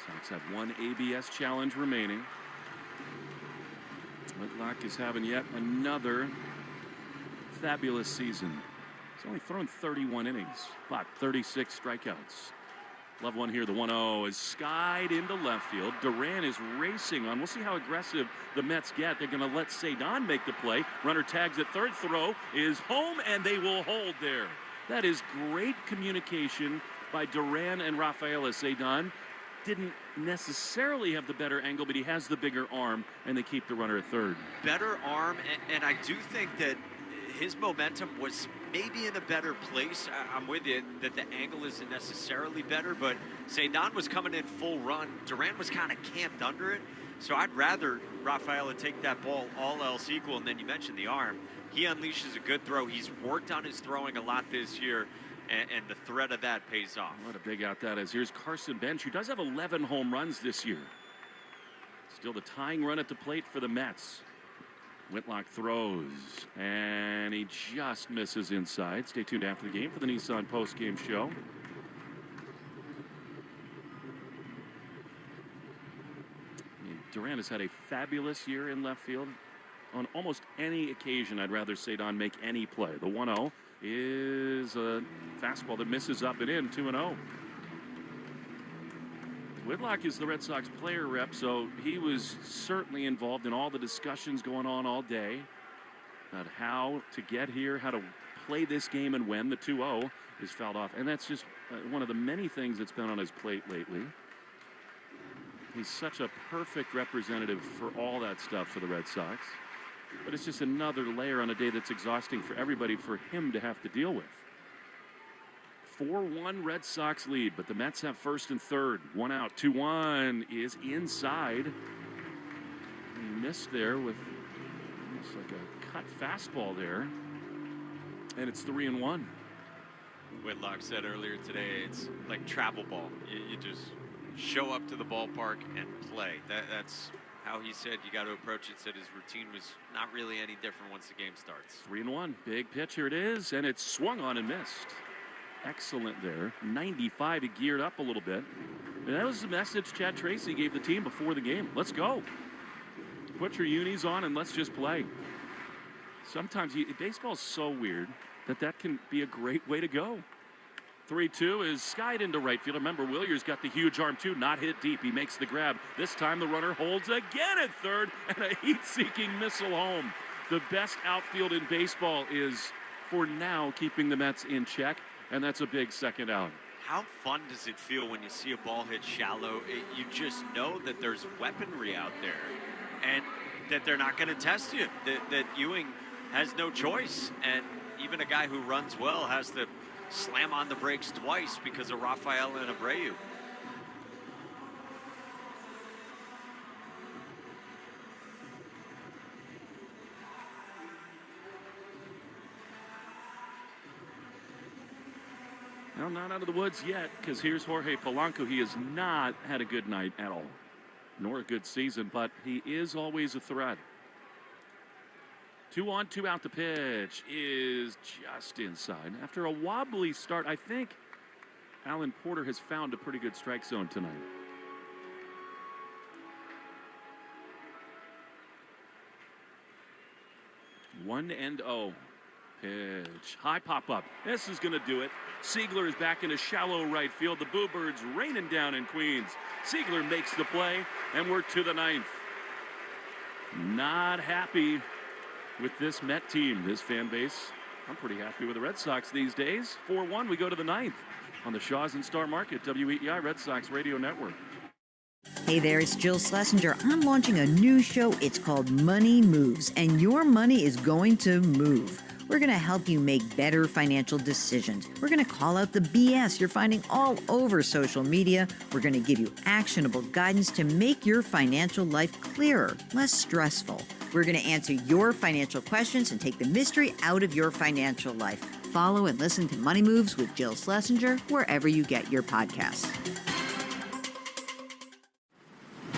Sox have one ABS challenge remaining. Whitlock is having yet another fabulous season. He's only thrown 31 innings, but 36 strikeouts. Love one here. The 1-0 is skied into left field. Duran is racing on. We'll see how aggressive the Mets get. They're going to let Cedon make the play. Runner tags at third. Throw is home, and they will hold there. That is great communication by Duran and Rafael. Cedon didn't necessarily have the better angle, but he has the bigger arm, and they keep the runner at third. Better arm, and I do think that his momentum was maybe in a better place. I'm with you that the angle isn't necessarily better, but Cedon was coming in full run. Duran was kind of camped under it. So I'd rather Rafaela take that ball, all else equal. And then you mentioned the arm. He unleashes a good throw. He's worked on his throwing a lot this year, and the threat of that pays off. What a big out that is. Here's Carson Bench, who does have 11 home runs this year. Still the tying run at the plate for the Mets. Whitlock throws, and he just misses inside. Stay tuned after the game for the Nissan Postgame show. Duran has had a fabulous year in left field. On almost any occasion, I'd rather Cedon make any play. The 1-0 is a fastball that misses up and in, 2-0. Whitlock is the Red Sox player rep, so he was certainly involved in all the discussions going on all day about how to get here, how to play this game, and when. The 2-0 is fouled off. And that's just one of the many things that's been on his plate lately. He's such a perfect representative for all that stuff for the Red Sox. But it's just another layer on a day that's exhausting for everybody for him to have to deal with. 4-1 Red Sox lead, but the Mets have first and third. 1 out, 2-1 is inside. He missed there with almost like a cut fastball there. And it's 3-1. Whitlock said earlier today, it's like travel ball. You just show up to the ballpark and play. That's how he said you got to approach it. Said his routine was not really any different once the game starts. 3-1, big pitch, here it is, and it's swung on and missed. Excellent there. 95, he geared up a little bit. And that was the message Chad Tracy gave the team before the game. Let's go. Put your unis on and let's just play. Sometimes baseball's so weird that can be a great way to go. 3-2 is skied into right field. Remember, Williers got the huge arm too, not hit deep. He makes the grab. This time the runner holds again at third, and a heat-seeking missile home. The best outfield in baseball is, for now, keeping the Mets in check. And that's a big second out. How fun does it feel when you see a ball hit shallow? You just know that there's weaponry out there and that they're not going to test you, that Ewing has no choice. And even a guy who runs well has to slam on the brakes twice because of Rafael and Abreu. Well, not out of the woods yet, because here's Jorge Polanco. He has not had a good night at all, nor a good season, but he is always a threat. 2 on, 2 out. The pitch is just inside. After a wobbly start, I think Alan Porter has found a pretty good strike zone tonight. 1-0. Pitch. High pop up. This is going to do it. Siegler is back into shallow right field. The Boo Birds raining down in Queens. Siegler makes the play, and we're to the 9th. Not happy with this Met team, this fan base. I'm pretty happy with the Red Sox these days. 4-1, we go to the 9th on the Shaws and Star Market, WEEI Red Sox Radio Network. Hey there, it's Jill Schlesinger. I'm launching a new show. It's called Money Moves, and your money is going to move. We're going to help you make better financial decisions. We're going to call out the BS you're finding all over social media. We're going to give you actionable guidance to make your financial life clearer, less stressful. We're going to answer your financial questions and take the mystery out of your financial life. Follow and listen to Money Moves with Jill Schlesinger wherever you get your podcasts.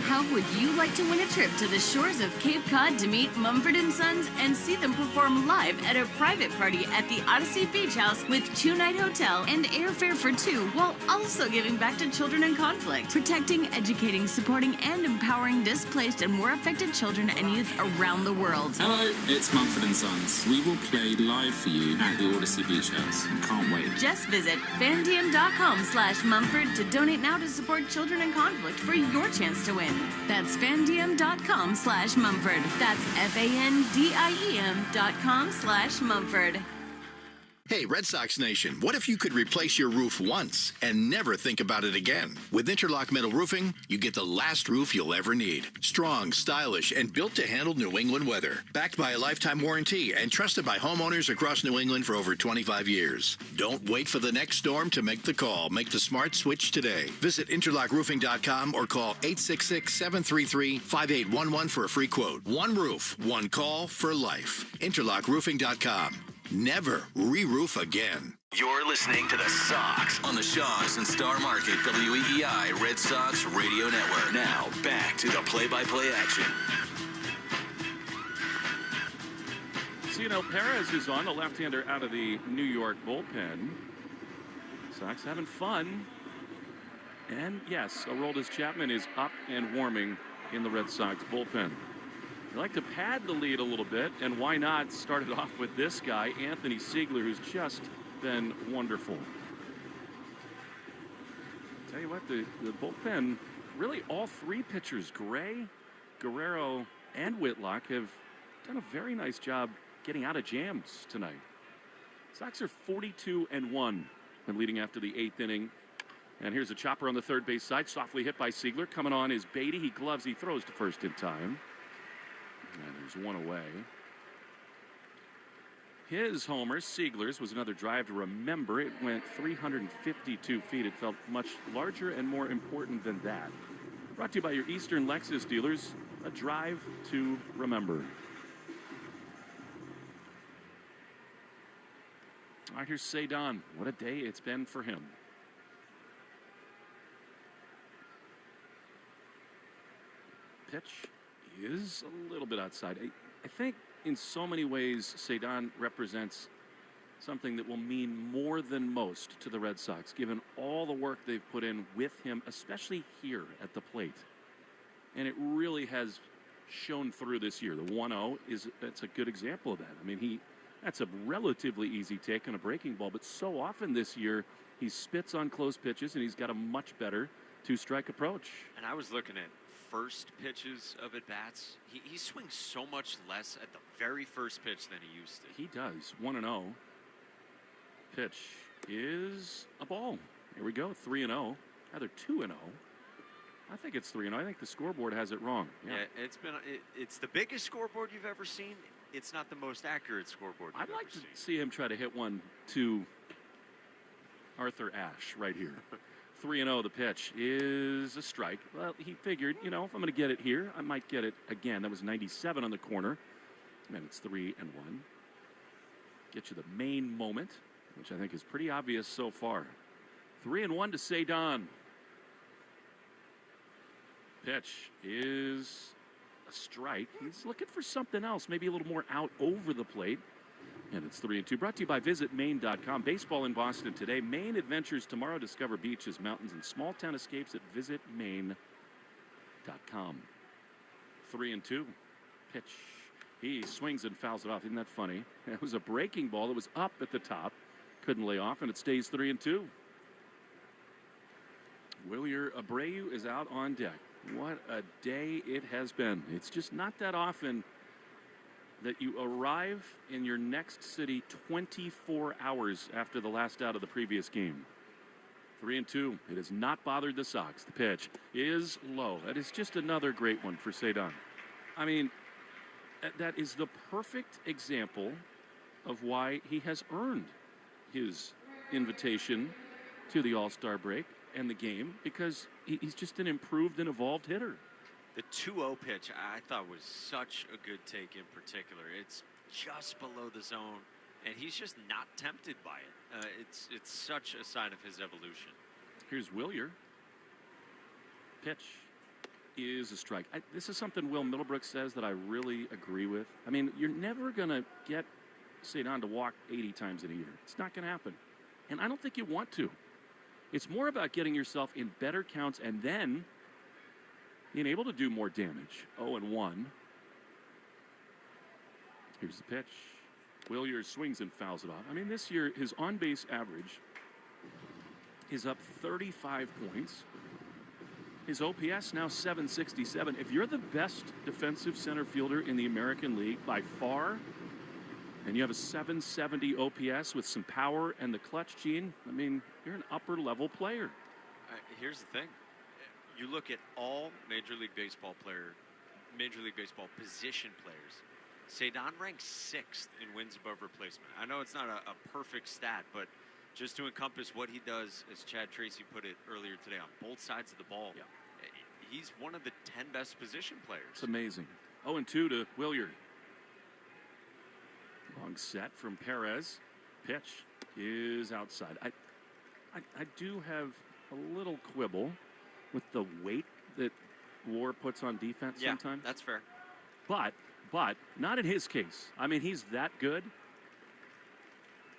How would you like to win a trip to the shores of Cape Cod to meet Mumford & Sons and see them perform live at a private party at the Odyssey Beach House with 2-night hotel and airfare for 2, while also giving back to children in conflict, protecting, educating, supporting, and empowering displaced and war affected children and youth around the world? Hello, it's Mumford & Sons. We will play live for you at the Odyssey Beach House. Can't wait. Just visit fandiem.com/Mumford to donate now to support children in conflict for your chance to win. That's fandiem.com/Mumford. That's FANDIEM.com/Mumford. Hey, Red Sox Nation, what if you could replace your roof once and never think about it again? With Interlock Metal Roofing, you get the last roof you'll ever need. Strong, stylish, and built to handle New England weather. Backed by a lifetime warranty and trusted by homeowners across New England for over 25 years. Don't wait for the next storm to make the call. Make the smart switch today. Visit interlockroofing.com or call 866-733-5811 for a free quote. One roof, one call for life. Interlockroofing.com. Never re-roof again. You're listening to the Sox on the Shaws and Star Market WEEI Red Sox Radio Network. Now, back to the play-by-play action. Cianel Perez is on, the left-hander out of the New York bullpen. Sox having fun. And yes, Aroldis Chapman is up and warming in the Red Sox bullpen. They like to pad the lead a little bit, and why not start it off with this guy, Anthony Siegler, who's just been wonderful. Tell you what, the bullpen, really all 3 pitchers, Gray, Guerrero, and Whitlock, have done a very nice job getting out of jams tonight. Sox are 42-1 and leading after the 8th inning. And here's a chopper on the third base side, softly hit by Siegler. Coming on is Beatty. He gloves, he throws to first in time. And there's one away. His homer, Siegler's, was another drive to remember. It went 352 feet. It felt much larger and more important than that. Brought to you by your Eastern Lexus dealers, a drive to remember. All right, here's Cedon. What a day it's been for him. Pitch is a little bit outside. I think in so many ways Cedon represents something that will mean more than most to the Red Sox, given all the work they've put in with him, especially here at the plate. And it really has shown through this year. The 1-0 that's a good example of that. I mean, that's a relatively easy take on a breaking ball, but so often this year he spits on close pitches and he's got a much better 2-strike approach. And I was looking at first pitches of at-bats. He swings so much less at the very first pitch than he used to. He does. 1-0. Pitch is a ball. Here we go. 3-0. Rather 2-0. I think it's 3-0. I think the scoreboard has it wrong. Yeah, it's the biggest scoreboard you've ever seen. It's not the most accurate scoreboard you've I'd like ever to see him try to hit one to Arthur Ashe right here. 3-0, the pitch is a strike. Well, he figured, if I'm going to get it here, I might get it again. That was 97 on the corner. And it's 3-1. Get you the main moment, which I think is pretty obvious so far. 3-1 to Cedon. Pitch is a strike. He's looking for something else, maybe a little more out over the plate. And it's 3-2. Brought to you by VisitMaine.com. Baseball in Boston today. Maine adventures tomorrow. Discover beaches, mountains, and small town escapes at VisitMaine.com. 3-2. Pitch. He swings and fouls it off. Isn't that funny? It was a breaking ball that was up at the top. Couldn't lay off, and it stays 3-2. Wilyer Abreu is out on deck. What a day it has been. It's just not that often that you arrive in your next city 24 hours after the last out of the previous game. 3-2. It has not bothered the Sox. The pitch is low. That is just another great one for Cedon. I mean, that is the perfect example of why he has earned his invitation to the All-Star break and the game, because he's just an improved and evolved hitter. The 2-0 pitch I thought was such a good take in particular. It's just below the zone, and he's just not tempted by it. It's such a sign of his evolution. Here's Wilyer. Pitch is a strike. This is something Will Middlebrook says that I really agree with. I mean, you're never going to get Cedon to walk 80 times in a year. It's not going to happen. And I don't think you want to. It's more about getting yourself in better counts and then being able to do more damage. 0-1. Here's the pitch. Wilyer swings and fouls it off. I mean, this year, his on-base average is up 35 points. His OPS now 767. If you're the best defensive center fielder in the American League by far, and you have a 770 OPS with some power and the clutch gene, I mean, you're an upper-level player. Here's the thing. You look at all Major League Baseball position players. Cedon ranks 6th in wins above replacement. I know it's not a perfect stat, but just to encompass what he does, as Chad Tracy put it earlier today, on both sides of the ball, he's one of the 10 best position players. It's amazing. 0-2 to Wilyer. Long set from Perez. Pitch is outside. I do have a little quibble with the weight that War puts on defense sometimes. That's fair. But not in his case. I mean, he's that good.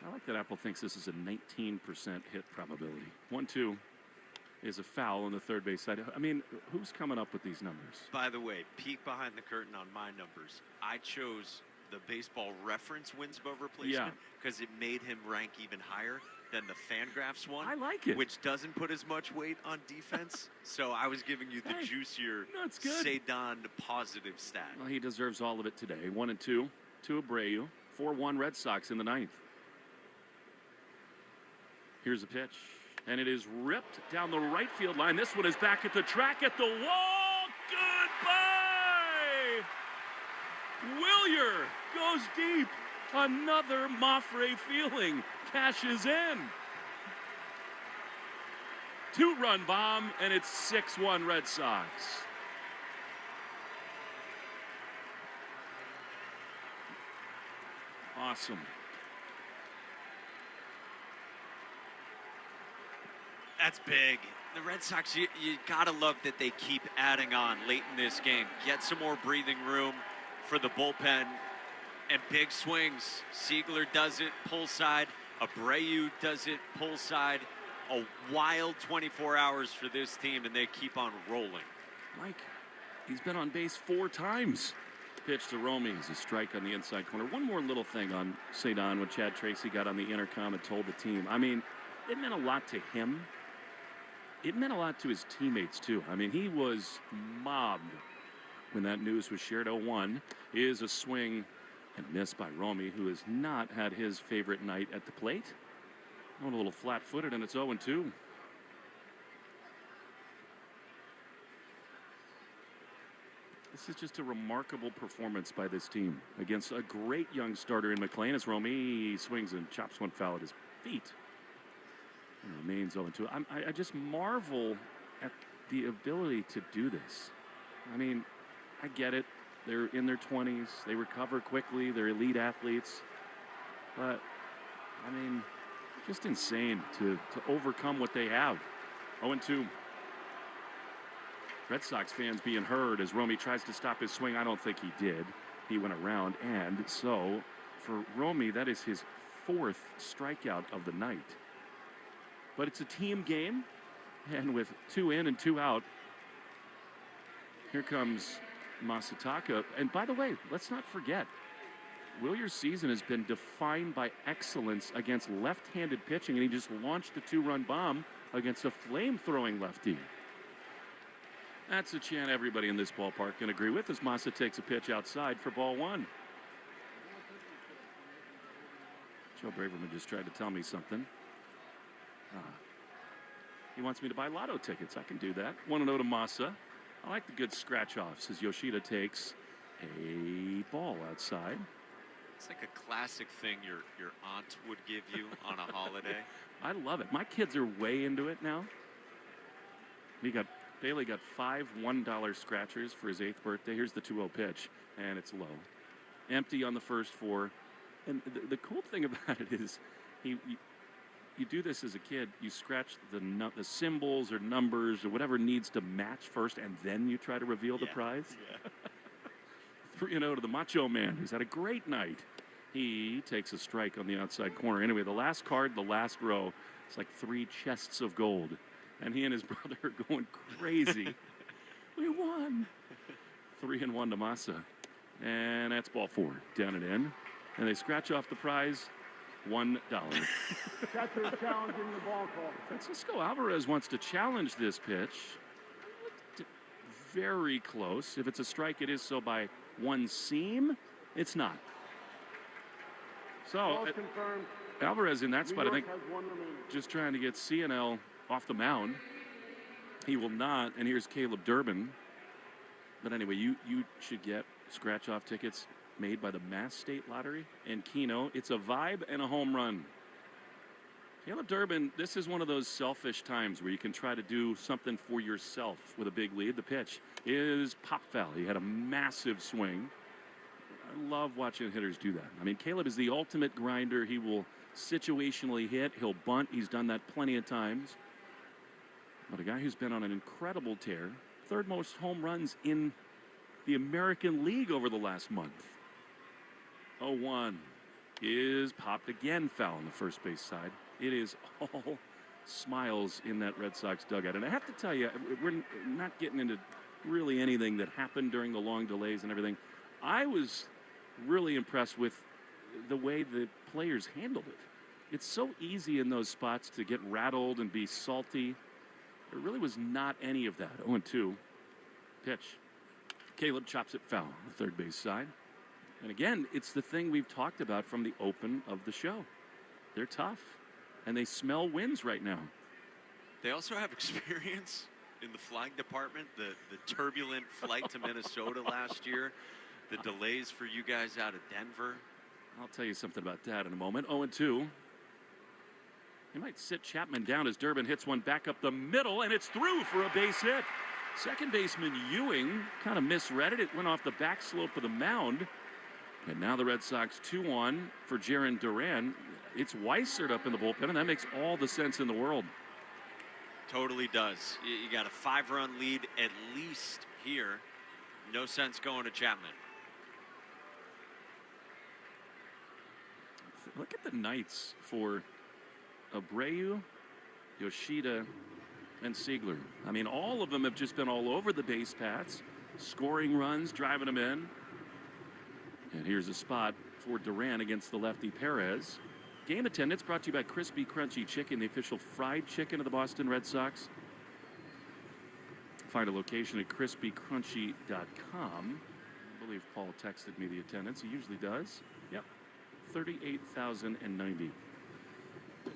I like that Apple thinks this is a 19% hit probability. 1-2 is a foul on the third base side. I mean, who's coming up with these numbers? By the way, peek behind the curtain on my numbers. I chose the Baseball Reference wins above replacement because it made him rank even higher than the Fangraphs one. I like it. Which doesn't put as much weight on defense. So I was giving you the juicier Cedon positive stat. Well, he deserves all of it today. 1-2 to Abreu. 4-1 Red Sox in the 9th. Here's a pitch, and it is ripped down the right field line. This one is back at the track at the wall. Goodbye! Wilyer goes deep. Another Mafre feeling cashes in. 2-run bomb, and it's 6-1 Red Sox. Awesome. That's big. The Red Sox, you gotta love that they keep adding on late in this game. Get some more breathing room for the bullpen. And big swings. Siegler does it, pull side. Abreu does it, pull side. A wild 24 hours for this team, and they keep on rolling. Mike, he's been on base 4 times. Pitch to Romy is a strike on the inside corner. One more little thing on Cedon when Chad Tracy got on the intercom and told the team. I mean, it meant a lot to him. It meant a lot to his teammates, too. I mean, he was mobbed when that news was shared. 0-1 is a swing and miss by Romy, who has not had his favorite night at the plate. Going a little flat-footed, and it's 0-2. This is just a remarkable performance by this team against a great young starter in McLean as Romy swings and chops one foul at his feet. And remains 0-2. I just marvel at the ability to do this. I mean, I get it. They're in their 20s. They recover quickly. They're elite athletes. But, I mean, Just insane to overcome what they have. 0-2. Red Sox fans being heard as Romy tries to stop his swing. I don't think he did. He went around, and so for Romy, that is his 4th strikeout of the night. But it's a team game, and with 2 in and 2 out, here comes Masataka. And by the way, let's not forget, Willier's season has been defined by excellence against left-handed pitching, and he just launched a 2-run bomb against a flame-throwing lefty. That's a chant everybody in this ballpark can agree with as Masa takes a pitch outside for ball 1. Joe Braverman just tried to tell me something. He wants me to buy lotto tickets. I can do that. 1-0 to Masa. I like the good scratch-offs as Yoshida takes a ball outside. It's like a classic thing your aunt would give you on a holiday. I love it. My kids are way into it now. Bailey got 5 $1 scratchers for his 8th birthday. Here's the 2-0 pitch, and it's low. Empty on the first 4. And the cool thing about it is you do this as a kid. You scratch the symbols or numbers or whatever needs to match first, and then you try to reveal the prize. Yeah. 3-0 to the Macho Man, who's had a great night. He takes a strike on the outside corner. Anyway, the last card, the last row, it's like 3 chests of gold. And he and his brother are going crazy. We won. 3-1 to Masa. And that's ball 4, down and in. And they scratch off the prize, $1. Catcher challenging the ball call. Francisco Alvarez wants to challenge this pitch. Very close. If it's a strike, it is so by 1 seam. It's not. So Alvarez in that spot, I think, just trying to get CNL off the mound. He will not. And here's Caleb Durbin. But anyway, you should get scratch-off tickets made by the Mass State Lottery and Keno. It's a vibe and a home run. Caleb Durbin, this is one of those selfish times where you can try to do something for yourself with a big lead. The pitch is pop foul. He had a massive swing. I love watching hitters do that. I mean, Caleb is the ultimate grinder. He will situationally hit. He'll bunt. He's done that plenty of times. But a guy who's been on an incredible tear. 3rd most home runs in the American League over the last month. 0-1 is popped again, foul on the first base side. It is all smiles in that Red Sox dugout. And I have to tell you, we're not getting into really anything that happened during the long delays and everything. I was really impressed with the way the players handled it. It's so easy in those spots to get rattled and be salty. There really was not any of that. 0-2 pitch. Caleb chops it foul on the 3rd base side. And again, it's the thing we've talked about from the open of the show. They're tough, and they smell wins right now. They also have experience in the flying department. The turbulent flight to Minnesota last year. The delays for you guys out of Denver. I'll tell you something about that in a moment. 0-2. He might sit Chapman down as Durbin hits one back up the middle, and it's through for a base hit. Second baseman Ewing kind of misread it. It went off the back slope of the mound. And now the Red Sox 2-1 for Jarren Duran. It's Weissert up in the bullpen, and that makes all the sense in the world. Totally does. You got a 5-run lead at least here. No sense going to Chapman. Look at the nights for Abreu, Yoshida, and Siegler. I mean, all of them have just been all over the base paths, scoring runs, driving them in. And here's a spot for Duran against the lefty Perez. Game attendance brought to you by Crispy Crunchy Chicken, the official fried chicken of the Boston Red Sox. Find a location at crispycrunchy.com. I believe Paul texted me the attendance. He usually does. Yep. 38,090.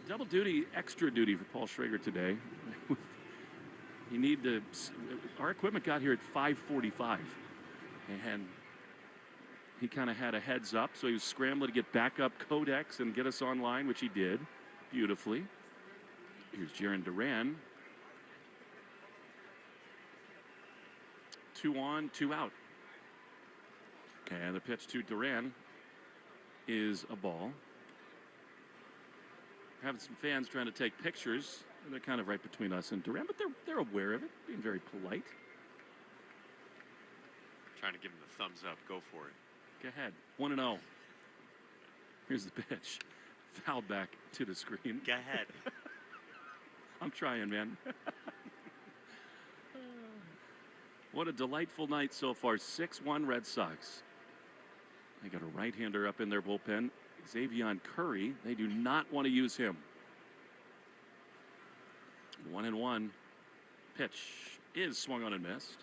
Double duty, extra duty for Paul Schrager today. You need to. Our equipment got here at 5:45, and he kind of had a heads up, so he was scrambling to get backup codecs and get us online, which he did beautifully. Here's Jarren Duran. 2 on, 2 out. And the pitch to Duran is a ball. having some fans trying to take pictures. They're kind of right between us and Duran, but they're aware of it, being very polite. Trying to give him the thumbs up. Go for it. Go ahead. 1-0. Here's the pitch. Foul back to the screen. Go ahead. I'm trying, man. What a delightful night so far. 6-1 Red Sox. They got a right-hander up in their bullpen. Xavier Curry. They do not want to use him. 1-1. Pitch is swung on and missed.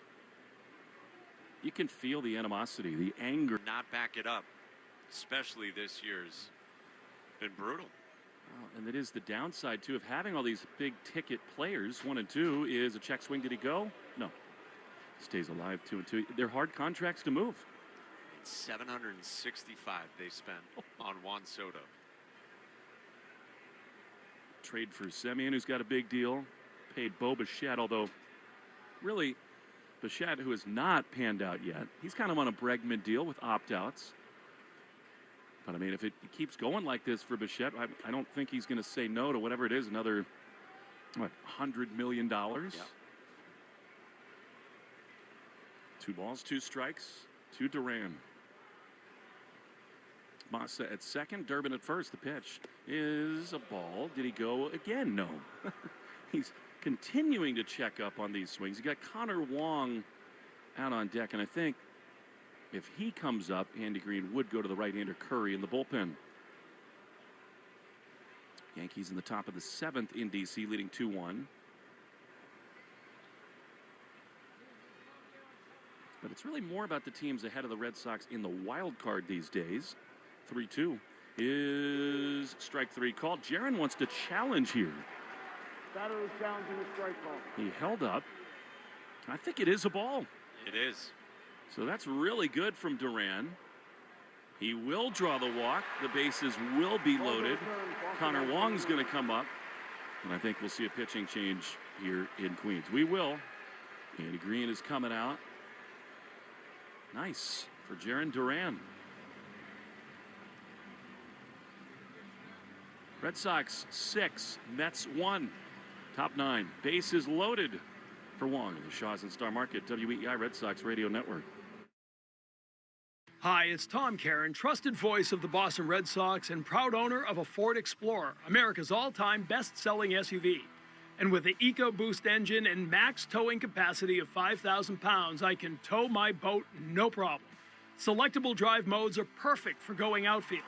You can feel the animosity, the anger. Not back it up. Especially this year's been brutal. And it is the downside, too, of having all these big-ticket players. 1 and 2 is a check swing. Did he go? No. Stays alive. 2 and 2. They're hard contracts to move. It's $765 they spent on Juan Soto. Trade for Semien, who's got a big deal. Paid Bo Bichette, although really Bichette, who has not panned out yet, he's kind of on a Bregman deal with opt-outs. But I mean, if it keeps going like this for Bichette, I don't think he's going to say no to whatever it is, another, what, $100 million? Yep. 2 balls, 2 strikes, to Duran. Massa at second, Durbin at first. The pitch is a ball. Did he go again? No. He's continuing to check up on these swings. You got Connor Wong out on deck, and I think if he comes up, Andy Green would go to the right-hander Curry in the bullpen. Yankees in the top of the 7th in D.C., leading 2-1. But it's really more about the teams ahead of the Red Sox in the wild card these days. 3-2 is strike 3 called. Jaron wants to challenge here. Batter is challenging the strike call. He held up. I think it is a ball. It is. So that's really good from Duran. He will draw the walk. The bases will be loaded. Connor Wong's going to come up. And I think we'll see a pitching change here in Queens. We will. Andy Green is coming out. Nice for Jaron Duran. Red Sox 6, Mets 1. Top 9. Bases loaded for Wong in the Shaw's and Star Market, WEI Red Sox Radio Network. Hi, it's Tom Caron, trusted voice of the Boston Red Sox and proud owner of a Ford Explorer, America's all-time best-selling SUV. And with the EcoBoost engine and max towing capacity of 5,000 pounds, I can tow my boat no problem. Selectable drive modes are perfect for going outfield.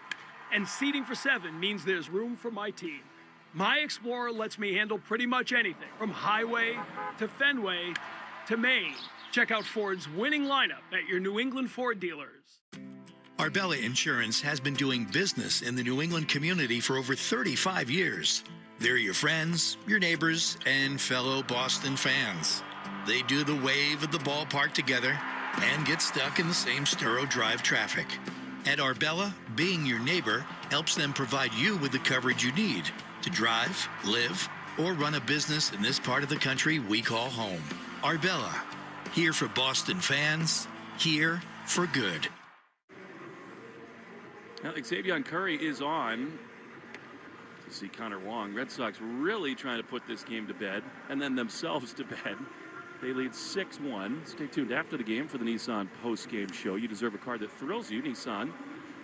And seating for 7 means there's room for my team. My Explorer lets me handle pretty much anything, from highway to Fenway to Maine. Check out Ford's winning lineup at your New England Ford dealers. Arbella Insurance has been doing business in the New England community for over 35 years. They're your friends, your neighbors, and fellow Boston fans. They do the wave at the ballpark together and get stuck in the same Sturo Drive traffic. At Arbella, being your neighbor helps them provide you with the coverage you need to drive, live, or run a business in this part of the country we call home. Arbella, here for Boston fans, here for good. Now, Xavier Curry is on to see Connor Wong. Red Sox really trying to put this game to bed, and then themselves to bed. They lead 6-1. Stay tuned after the game for the Nissan Postgame show. You deserve a car that thrills you. Nissan,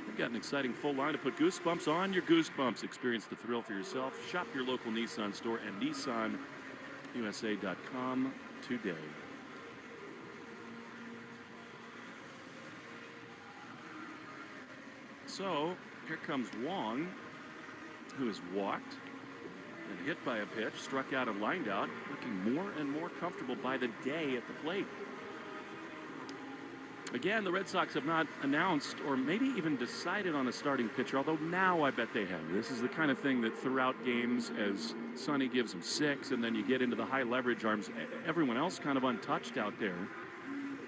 they've got an exciting full line to put goosebumps on your goosebumps. Experience the thrill for yourself. Shop your local Nissan store and nissanusa.com today. So here comes Wong, who has walked and hit by a pitch, struck out and lined out, looking more and more comfortable by the day at the plate. Again, the Red Sox have not announced or maybe even decided on a starting pitcher, although now I bet they have. This is the kind of thing that throughout games, as Sonny gives them 6, and then you get into the high leverage arms, everyone else kind of untouched out there.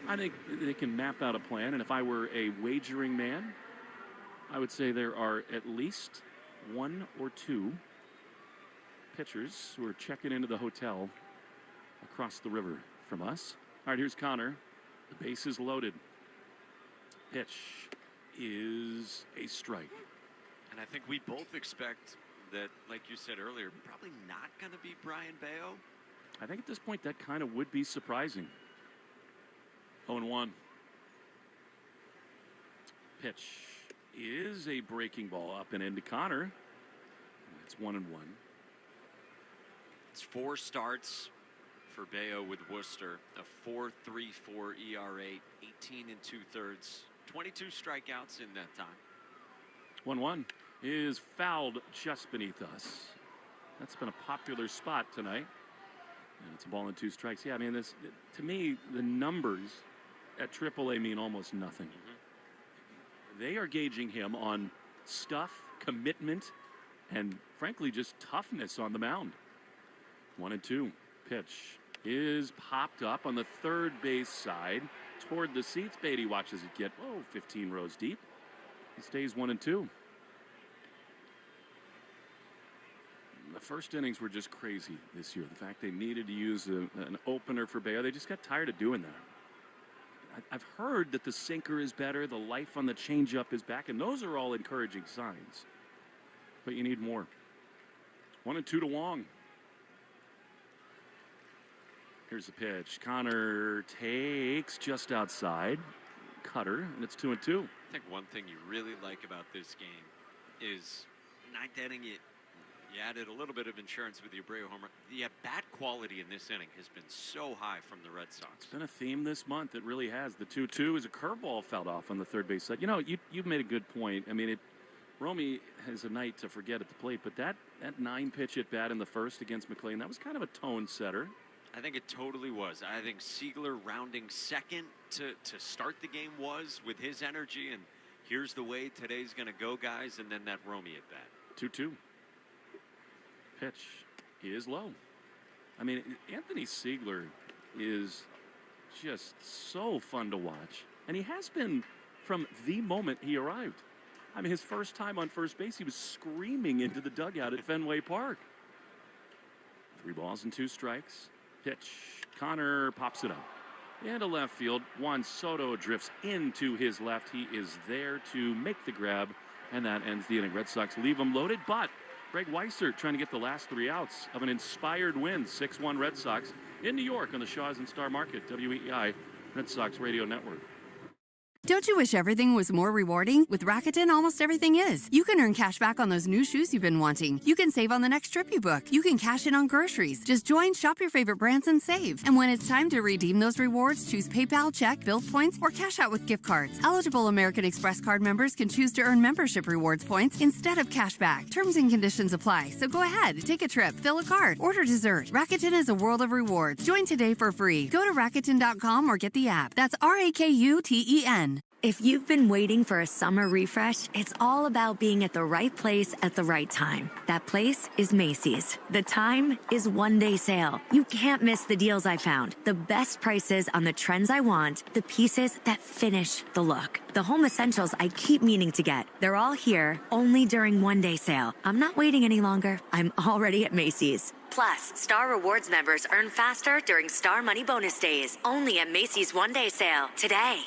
I think they can map out a plan, and if I were a wagering man, I would say there are at least 1 or 2 pitchers who are checking into the hotel across the river from us. All right, here's Connor. The base is loaded. Pitch is a strike. And I think we both expect that, like you said earlier, probably not going to be Brian Bayo. I think at this point that kind of would be surprising. 0-1. Pitch is a breaking ball up and into Connor. It's 1-1. It's 4 starts for Bayo with Worcester, a 4.34 ERA, 18 2/3, 22 strikeouts in that time. 1-1 is fouled just beneath us. That's been a popular spot tonight. And it's a ball and 2 strikes. Yeah, I mean, this, to me, the numbers at AAA mean almost nothing. They are gauging him on stuff, commitment, and frankly, just toughness on the mound. 1-2. Pitch is popped up on the third base side toward the seats. Beatty watches it get 15 rows deep. He stays 1-2. The first innings were just crazy this year. The fact they needed to use an opener for Bayo, they just got tired of doing that. I've heard that the sinker is better, the life on the changeup is back, and those are all encouraging signs. But you need more. 1-2 to Wong. Here's the pitch. Connor takes just outside. Cutter, and it's 2-2. I think one thing you really like about this game is ninth inning, you added a little bit of insurance with the Abreu homer. The bat quality in this inning has been so high from the Red Sox. It's been a theme this month. It really has. The 2-2 is a curveball fouled off on the third base side. You know, you've made a good point. I mean, Romy has a night to forget at the plate, but that 9-pitch at bat in the first against McLean, that was kind of a tone setter. I think it totally was. I think Siegler rounding second to start the game was with his energy, and here's the way today's going to go, guys, and then that Romy at bat. 2-2. Pitch is low. I mean, Anthony Siegler is just so fun to watch, and he has been from the moment he arrived. I mean, his first time on first base, he was screaming into the dugout at Fenway Park. 3 balls and 2 strikes. Pitch. Connor pops it up into left field. Juan Soto drifts into his left. He is there to make the grab, and that ends the inning. Red Sox leave him loaded, but Greg Weiser trying to get the last 3 outs of an inspired win. 6-1 Red Sox in New York on the Shaws and Star Market. WEEI Red Sox Radio Network. Don't you wish everything was more rewarding? With Rakuten, almost everything is. You can earn cash back on those new shoes you've been wanting. You can save on the next trip you book. You can cash in on groceries. Just join, shop your favorite brands, and save. And when it's time to redeem those rewards, choose PayPal, check, Build points, or cash out with gift cards. Eligible American Express card members can choose to earn membership rewards points instead of cash back. Terms and conditions apply. So go ahead, take a trip, fill a card, order dessert. Rakuten is a world of rewards. Join today for free. Go to Rakuten.com or get the app. That's RAKUTEN. If you've been waiting for a summer refresh, it's all about being at the right place at the right time. That place is Macy's. The time is one-day sale. You can't miss the deals I found. The best prices on the trends I want, the pieces that finish the look. The home essentials I keep meaning to get. They're all here, only during one-day sale. I'm not waiting any longer. I'm already at Macy's. Plus, Star Rewards members earn faster during Star Money Bonus Days. Only at Macy's one-day sale today.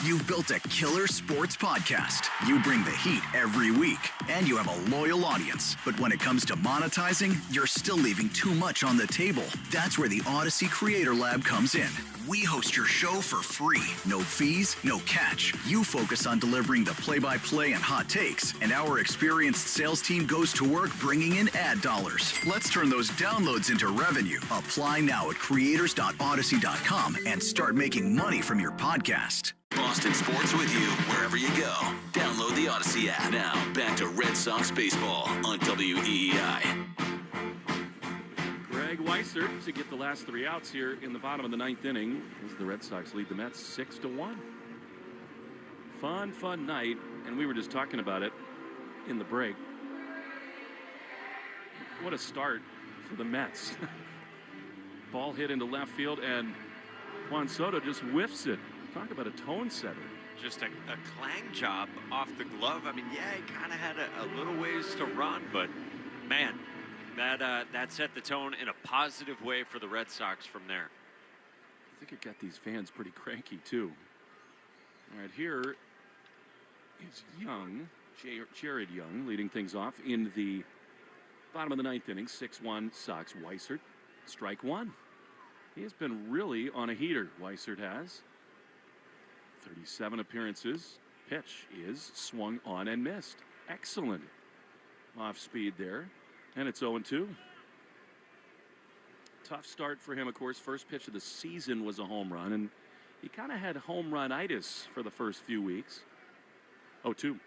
You've built a killer sports podcast. You bring the heat every week, and you have a loyal audience. But when it comes to monetizing, you're still leaving too much on the table. That's where the Odyssey Creator Lab comes in. We host your show for free. No fees, no catch. You focus on delivering the play-by-play and hot takes, and our experienced sales team goes to work bringing in ad dollars. Let's turn those downloads into revenue. Apply now at creators.odyssey.com and start making money from your podcast. Boston sports with you wherever you go. Download the Odyssey app. Now, back to Red Sox baseball on WEEI. Greg Weiser to get the last 3 outs here in the bottom of the 9th inning as the Red Sox lead the Mets 6-1. Fun night, and we were just talking about it in the break. What a start for the Mets. Ball hit into left field, and Juan Soto just whiffs it. Talk about a tone setter. Just a clang job off the glove. I mean, yeah, he kind of had a little ways to run, but man, that set the tone in a positive way for the Red Sox from there. I think it got these fans pretty cranky too. All right, here is Young Jared Young leading things off in the bottom of the ninth inning. 6-1 Sox. Weissert, strike one. He has been really on a heater. Weissert has 37 appearances. Pitch is swung on and missed. Excellent off speed there. And it's 0-2. Tough start for him, of course. First pitch of the season was a home run, and he kind of had home run-itis for the first few weeks. 0-2.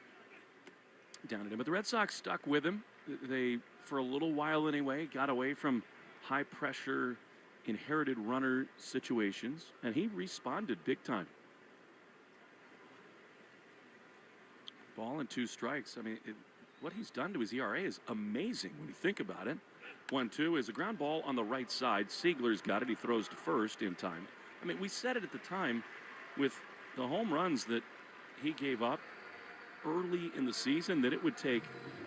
Down at him. But the Red Sox stuck with him. They, for a little while anyway, got away from high-pressure, inherited runner situations, and he responded big time. Ball and 2 strikes. I mean, what he's done to his ERA is amazing when you think about it. 1-2 is a ground ball on the right side. Siegler's got it. He throws to first in time. I mean, we said it at the time with the home runs that he gave up early in the season that it would take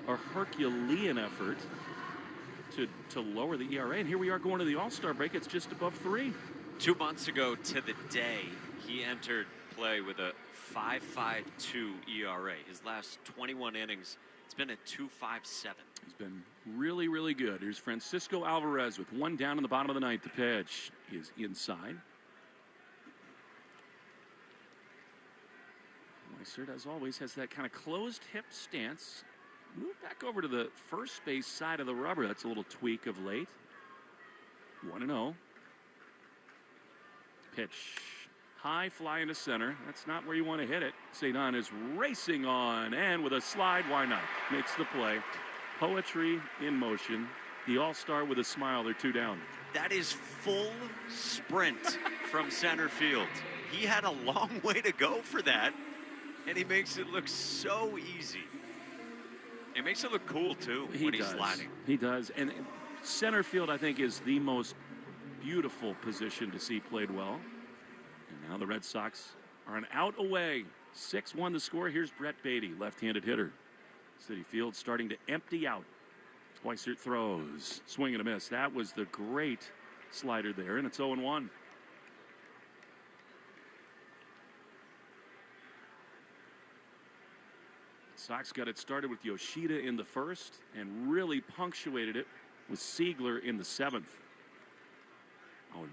a Herculean effort to lower the ERA. And here we are going to the All-Star break. It's just above 3. 2 months ago to the day, he entered play with a 5.52 ERA. His last 21 innings, it's been a 2.57. He's been really, really good. Here's Francisco Alvarez with 1 down in the bottom of the ninth. The pitch is inside. Weissert, as always, has that kind of closed hip stance. Move back over to the first base side of the rubber. That's a little tweak of late. 1-0. Pitch. High fly into center. That's not where you want to hit it. Cedon is racing on, and with a slide, why not? Makes the play. Poetry in motion. The All-Star with a smile. They're 2 down. That is full sprint from center field. He had a long way to go for that, and he makes it look so easy. It makes it look cool, too, when he's sliding. He does. And center field, I think, is the most beautiful position to see played well. And now the Red Sox are an out away. 6-1 the score. Here's Brett Beatty, left-handed hitter. Citi Field starting to empty out. Weissert throws. Swing and a miss. That was the great slider there, and it's 0-1. Sox got it started with Yoshida in the first and really punctuated it with Siegler in the 7th.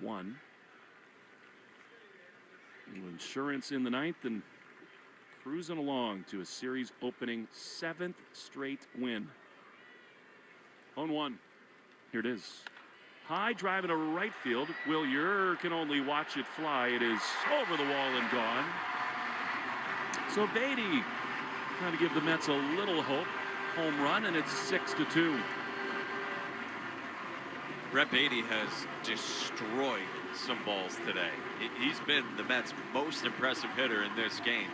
0-1. Insurance in the 9th and cruising along to a series opening 7th straight win. 0-1. Here it is. High drive into right field. Will Yer can only watch it fly. It is over the wall and gone. So Beatty trying to give the Mets a little hope. Home run, and it's 6-2. Brett Beatty has destroyed some balls today. He's been the Mets' most impressive hitter in this game.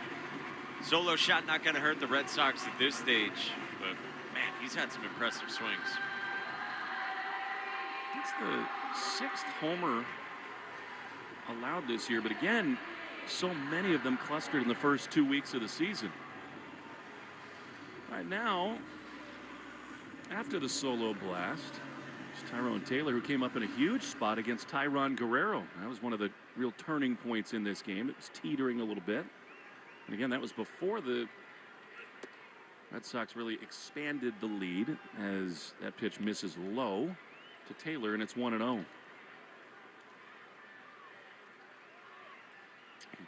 Solo shot not going to hurt the Red Sox at this stage, but man, he's had some impressive swings. It's the 6th homer allowed this year, but again, so many of them clustered in the first 2 weeks of the season. Right now, after the solo blast, it's Tyrone Taylor, who came up in a huge spot against Tyron Guerrero. That was one of the real turning points in this game. It was teetering a little bit. And again, that was before the Red Sox really expanded the lead as that pitch misses low to Taylor, and it's 1-0.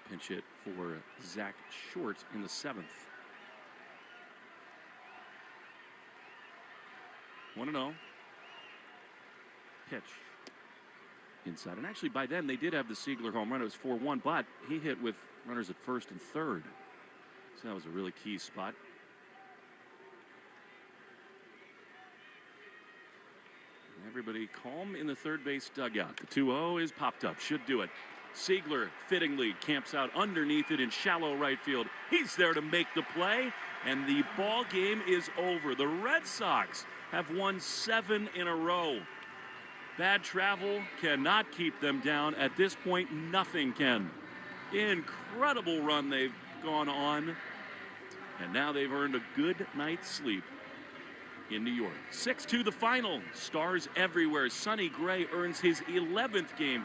Pinch hit for Zach Short in the 7th. 1-0. Pitch. Inside. And actually, by then, they did have the Siegler home run. It was 4-1, but he hit with runners at first and third. So that was a really key spot. And everybody calm in the third base dugout. The 2-0 is popped up. Should do it. Siegler fittingly camps out underneath it in shallow right field. He's there to make the play, and the ball game is over. The Red Sox have won 7 in a row. Bad travel cannot keep them down. At this point, nothing can. Incredible run they've gone on, and now they've earned a good night's sleep in New York. 6-2 the final. Stars everywhere. Sonny Gray earns his 11th game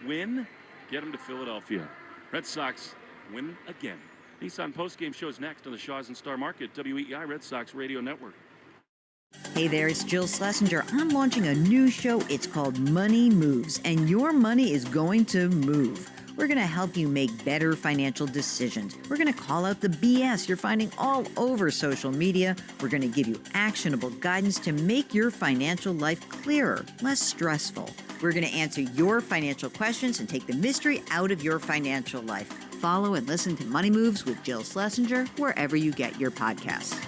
win. Get him to Philadelphia. Red Sox win again. Nissan Postgame shows next on the Shaws and Star Market, WEEI Red Sox Radio Network. Hey there, it's Jill Schlesinger. I'm launching a new show. It's called Money Moves, and your money is going to move. We're going to help you make better financial decisions. We're going to call out the BS you're finding all over social media. We're going to give you actionable guidance to make your financial life clearer, less stressful. We're going to answer your financial questions and take the mystery out of your financial life. Follow and listen to Money Moves with Jill Schlesinger wherever you get your podcasts.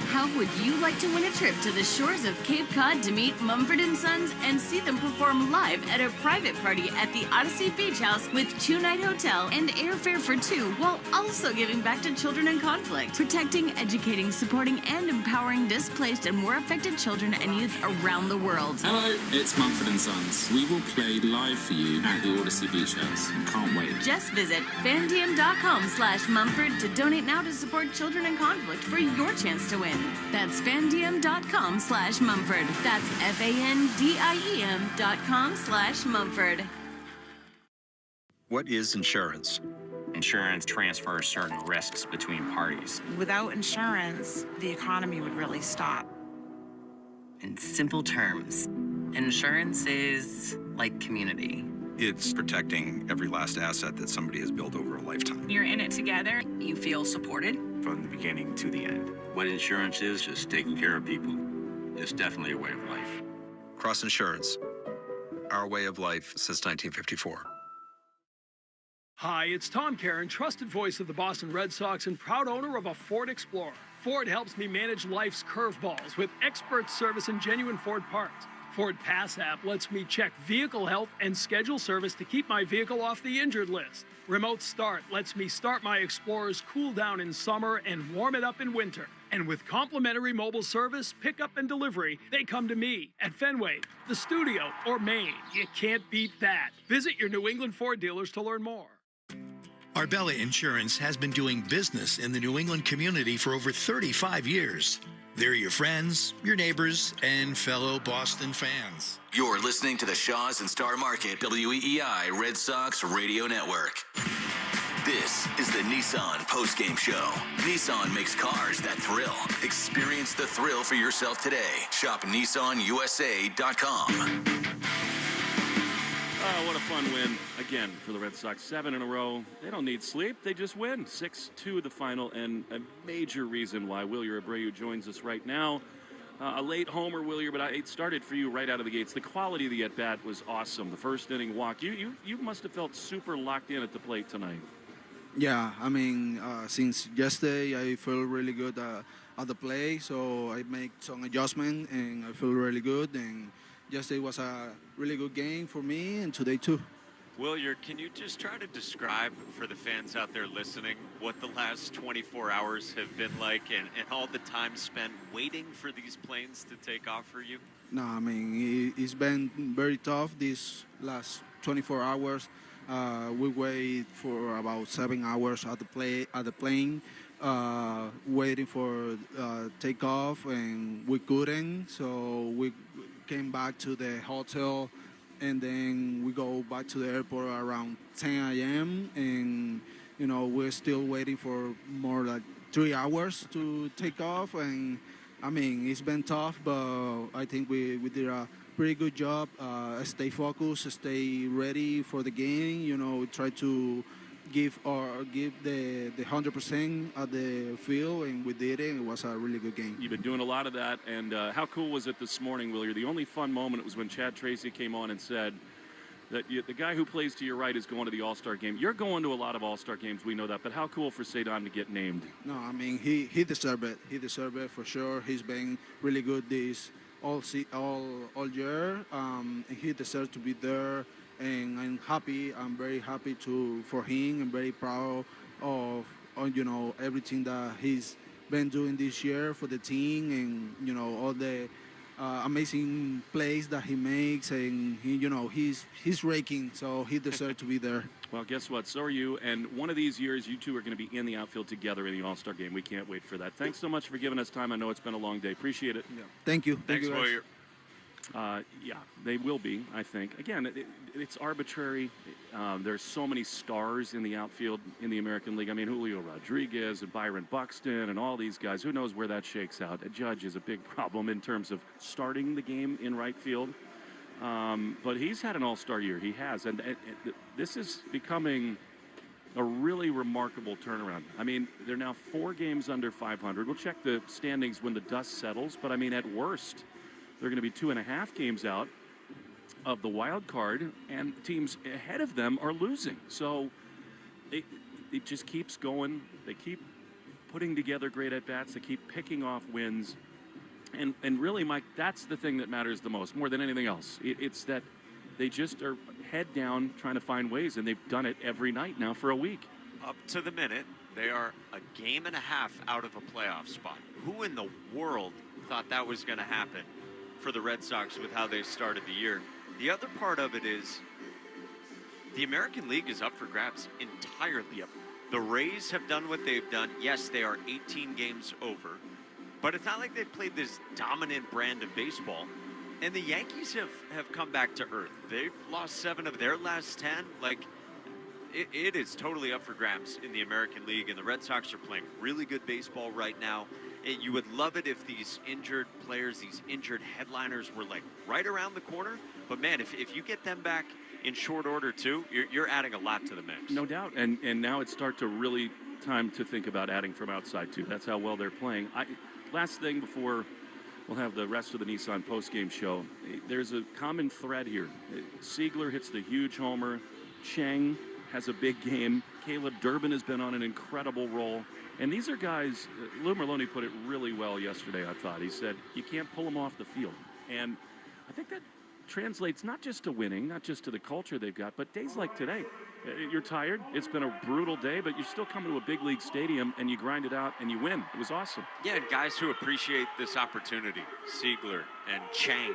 How would you like to win a trip to the shores of Cape Cod to meet Mumford & Sons and see them perform live at a private party at the Odyssey Beach House with 2-night hotel and airfare for 2, while also giving back to children in conflict, protecting, educating, supporting, and empowering displaced and war affected children and youth around the world? Hello, it's Mumford & Sons. We will play live for you at the Odyssey Beach House. Can't wait. Just visit fandiem.com/Mumford to donate now to support children in conflict for your chance to win. That's fandiem.com/Mumford. That's FANDIEM.com/Mumford. What is insurance? Insurance transfers certain risks between parties. Without insurance, the economy would really stop. In simple terms, insurance is like community. It's protecting every last asset that somebody has built over a lifetime. You're in it together. You feel supported. From the beginning to the end. What insurance is, just taking care of people. It's definitely a way of life. Cross Insurance, our way of life since 1954. Hi, it's Tom Caron, trusted voice of the Boston Red Sox and proud owner of a Ford Explorer. Ford helps me manage life's curveballs with expert service and genuine Ford parts. Ford Pass app lets me check vehicle health and schedule service to keep my vehicle off the injured list. Remote Start lets me start my Explorer's cool down in summer and warm it up in winter. And with complimentary mobile service, pickup and delivery, they come to me at Fenway, the studio, or Maine. You can't beat that. Visit your New England Ford dealers to learn more. Arbella Insurance has been doing business in the New England community for over 35 years. They're your friends, your neighbors, and fellow Boston fans. You're listening to the Shaws and Star Market WEEI Red Sox Radio Network. This is the Nissan Postgame Show. Nissan makes cars that thrill. Experience the thrill for yourself today. Shop NissanUSA.com. Oh, what a fun win again for the Red Sox. 7 in a row. They don't need sleep. They just win. 6-2 the final, and a major reason why Wilyer Abreu joins us right now. A late homer, Wilyer, but it started for you right out of the gates. The quality of the at-bat was awesome. The first inning walk. You must have felt super locked in at the plate tonight. Yeah, I mean, since yesterday, I feel really good at the plate, so I make some adjustment, and I feel really good, and yesterday was a really good game for me, and today too. Wilyer, can you just try to describe for the fans out there listening what the last 24 hours have been like and all the time spent waiting for these planes to take off for you? No, I mean, it's been very tough these last 24 hours. We wait for about 7 hours at the plane, waiting for takeoff, and we couldn't, so we came back to the hotel, and then we go back to the airport around 10 a.m. and we're still waiting for more like 3 hours to take off. And I mean, it's been tough, but I think we did a pretty good job. Stay focused, stay ready for the game. Try to give the 100% at the field, and we did it. It was a really good game. You've been doing a lot of that, and how cool was it this morning, Wilyer? The only fun moment was when Chad Tracy came on and said that the guy who plays to your right is going to the All-Star game. You're going to a lot of All-Star games, we know that, but how cool for Cedon to get named? No, I mean, he deserved it. He deserved it for sure. He's been really good this all year, and he deserves to be there. And I'm very happy for him, and very proud of everything that he's been doing this year for the team, and all the amazing plays that he makes, and he's raking, so he deserves to be there. Well, guess what? So are you, and one of these years you two are going to be in the outfield together in the All-Star game. We can't wait for that. Thanks so much for giving us time. I know it's been a long day. Appreciate it. Yeah. Thank you. Thanks, Wilyer. Yeah, they will be, I think. Again, it's arbitrary. There's so many stars in the outfield in the American League. I mean, Julio Rodriguez and Byron Buxton and all these guys. Who knows where that shakes out? A Judge is a big problem in terms of starting the game in right field. But he's had an all-star year. He has. And this is becoming a really remarkable turnaround. I mean, they're now 4 games under 500. We'll check the standings when the dust settles. But, I mean, at worst, they're going to be 2.5 games out of the wild card, and teams ahead of them are losing. So it just keeps going. They keep putting together great at-bats. They keep picking off wins. And really, Mike, that's the thing that matters the most, more than anything else. It's that they just are head down trying to find ways, and they've done it every night now for a week. Up to the minute, they are a game and a half out of a playoff spot. Who in the world thought that was going to happen for the Red Sox with how they started the year? The other part of it is the American League is up for grabs entirely. The Rays have done what they've done. Yes, they are 18 games over, but it's not like they've played this dominant brand of baseball. And the Yankees have come back to earth. They've lost 7 of their last 10. Like, it is totally up for grabs in the American League, and the Red Sox are playing really good baseball right now. You would love it if these injured players, these injured headliners were like right around the corner. But man, if you get them back in short order too, you're adding a lot to the mix. No doubt. And now it's time to think about adding from outside too. That's how well they're playing. Last thing before we'll have the rest of the Nissan postgame show. There's a common thread here. Siegler hits the huge homer. Chang has a big game. Caleb Durbin has been on an incredible roll. And these are guys, Lou Merlone put it really well yesterday, I thought. He said, you can't pull them off the field. And I think that translates not just to winning, not just to the culture they've got, but days like today. You're tired. It's been a brutal day, but you still come to a big league stadium and you grind it out and you win. It was awesome. Yeah, and guys who appreciate this opportunity, Siegler and Chang,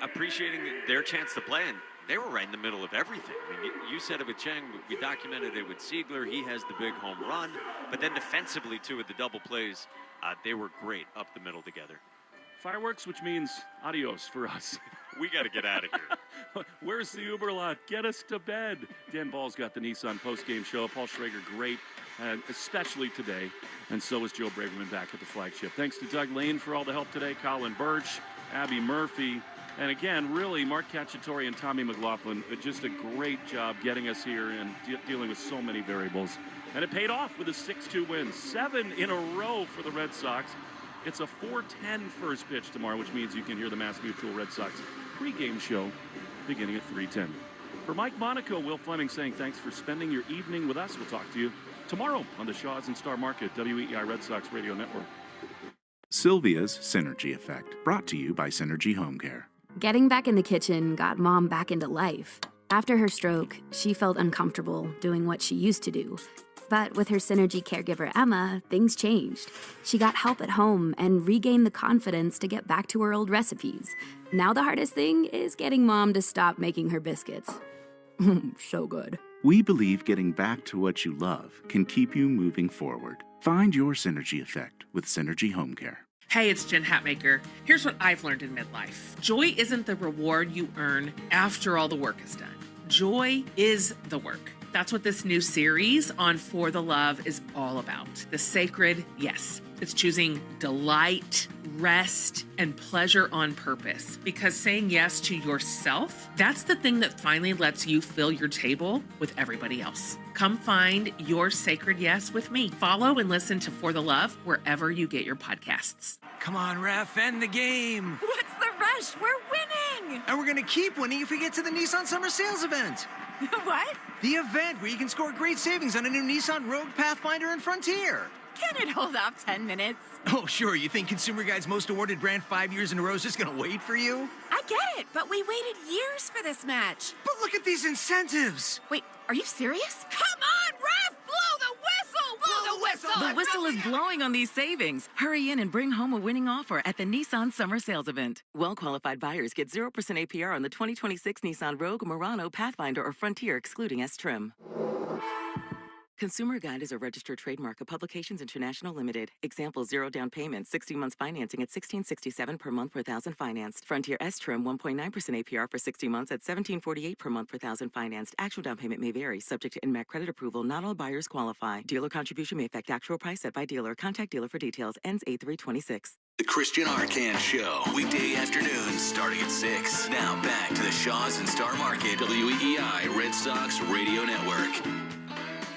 appreciating their chance to play, and they were right in the middle of everything. I mean, you said it with Chang. We documented it with Siegler. He has the big home run. But then defensively, too, with the double plays, they were great up the middle together. Fireworks, which means adios for us. We got to get out of here. Where's the Uber lot? Get us to bed. Dan Ball's got the Nissan postgame show. Paul Schrager, great, especially today. And so is Joe Braverman back at the flagship. Thanks to Doug Lane for all the help today. Colin Birch, Abby Murphy. And again, really, Mark Cacciatore and Tommy McLaughlin, just a great job getting us here and dealing with so many variables. And it paid off with a 6-2 win. 7 in a row for the Red Sox. It's a 4:10 first pitch tomorrow, which means you can hear the Mass Mutual Red Sox pregame show beginning at 3:10. For Mike Monaco, Will Fleming saying thanks for spending your evening with us. We'll talk to you tomorrow on the Shaws and Star Market, WEI Red Sox Radio Network. Sylvia's Synergy Effect, brought to you by Synergy Home Care. Getting back in the kitchen got Mom back into life. After her stroke, she felt uncomfortable doing what she used to do. But with her Synergy caregiver, Emma, things changed. She got help at home and regained the confidence to get back to her old recipes. Now the hardest thing is getting Mom to stop making her biscuits. So good. We believe getting back to what you love can keep you moving forward. Find your Synergy Effect with Synergy Home Care. Hey, it's Jen Hatmaker. Here's what I've learned in midlife. Joy isn't the reward you earn after all the work is done. Joy is the work. That's what this new series on For the Love is all about. The sacred yes. It's choosing delight, rest, and pleasure on purpose. Because saying yes to yourself, that's the thing that finally lets you fill your table with everybody else. Come find your sacred yes with me. Follow and listen to For the Love wherever you get your podcasts. Come on, Ref, end the game. What's the rush? We're winning. And we're going to keep winning if we get to the Nissan Summer Sales event. What? The event where you can score great savings on a new Nissan Rogue, Pathfinder, and Frontier. Can it hold off 10 minutes? Oh, sure. You think Consumer Guide's most awarded brand 5 years in a row is just going to wait for you? I get it, but we waited years for this match. But look at these incentives. Wait, are you serious? Come on, Ref! Blow the whistle! Blow the whistle! The whistle is blowing on these savings. Hurry in and bring home a winning offer at the Nissan Summer Sales Event. Well-qualified buyers get 0% APR on the 2026 Nissan Rogue, Murano, Pathfinder, or Frontier, excluding S-Trim. Consumer Guide is a registered trademark of Publications International Limited. Example, 0 down payment, 60 months financing at $16.67 per month per thousand financed. Frontier S Trim, 1.9% APR for 60 months at $17.48 per month per thousand financed. Actual down payment may vary, subject to INMAC credit approval. Not all buyers qualify. Dealer contribution may affect actual price set by dealer. Contact dealer for details. Ends 8/3/26. The Christian Arcand Show, weekday afternoons starting at 6. Now back to the Shaws and Star Market, WEEI Red Sox Radio Network.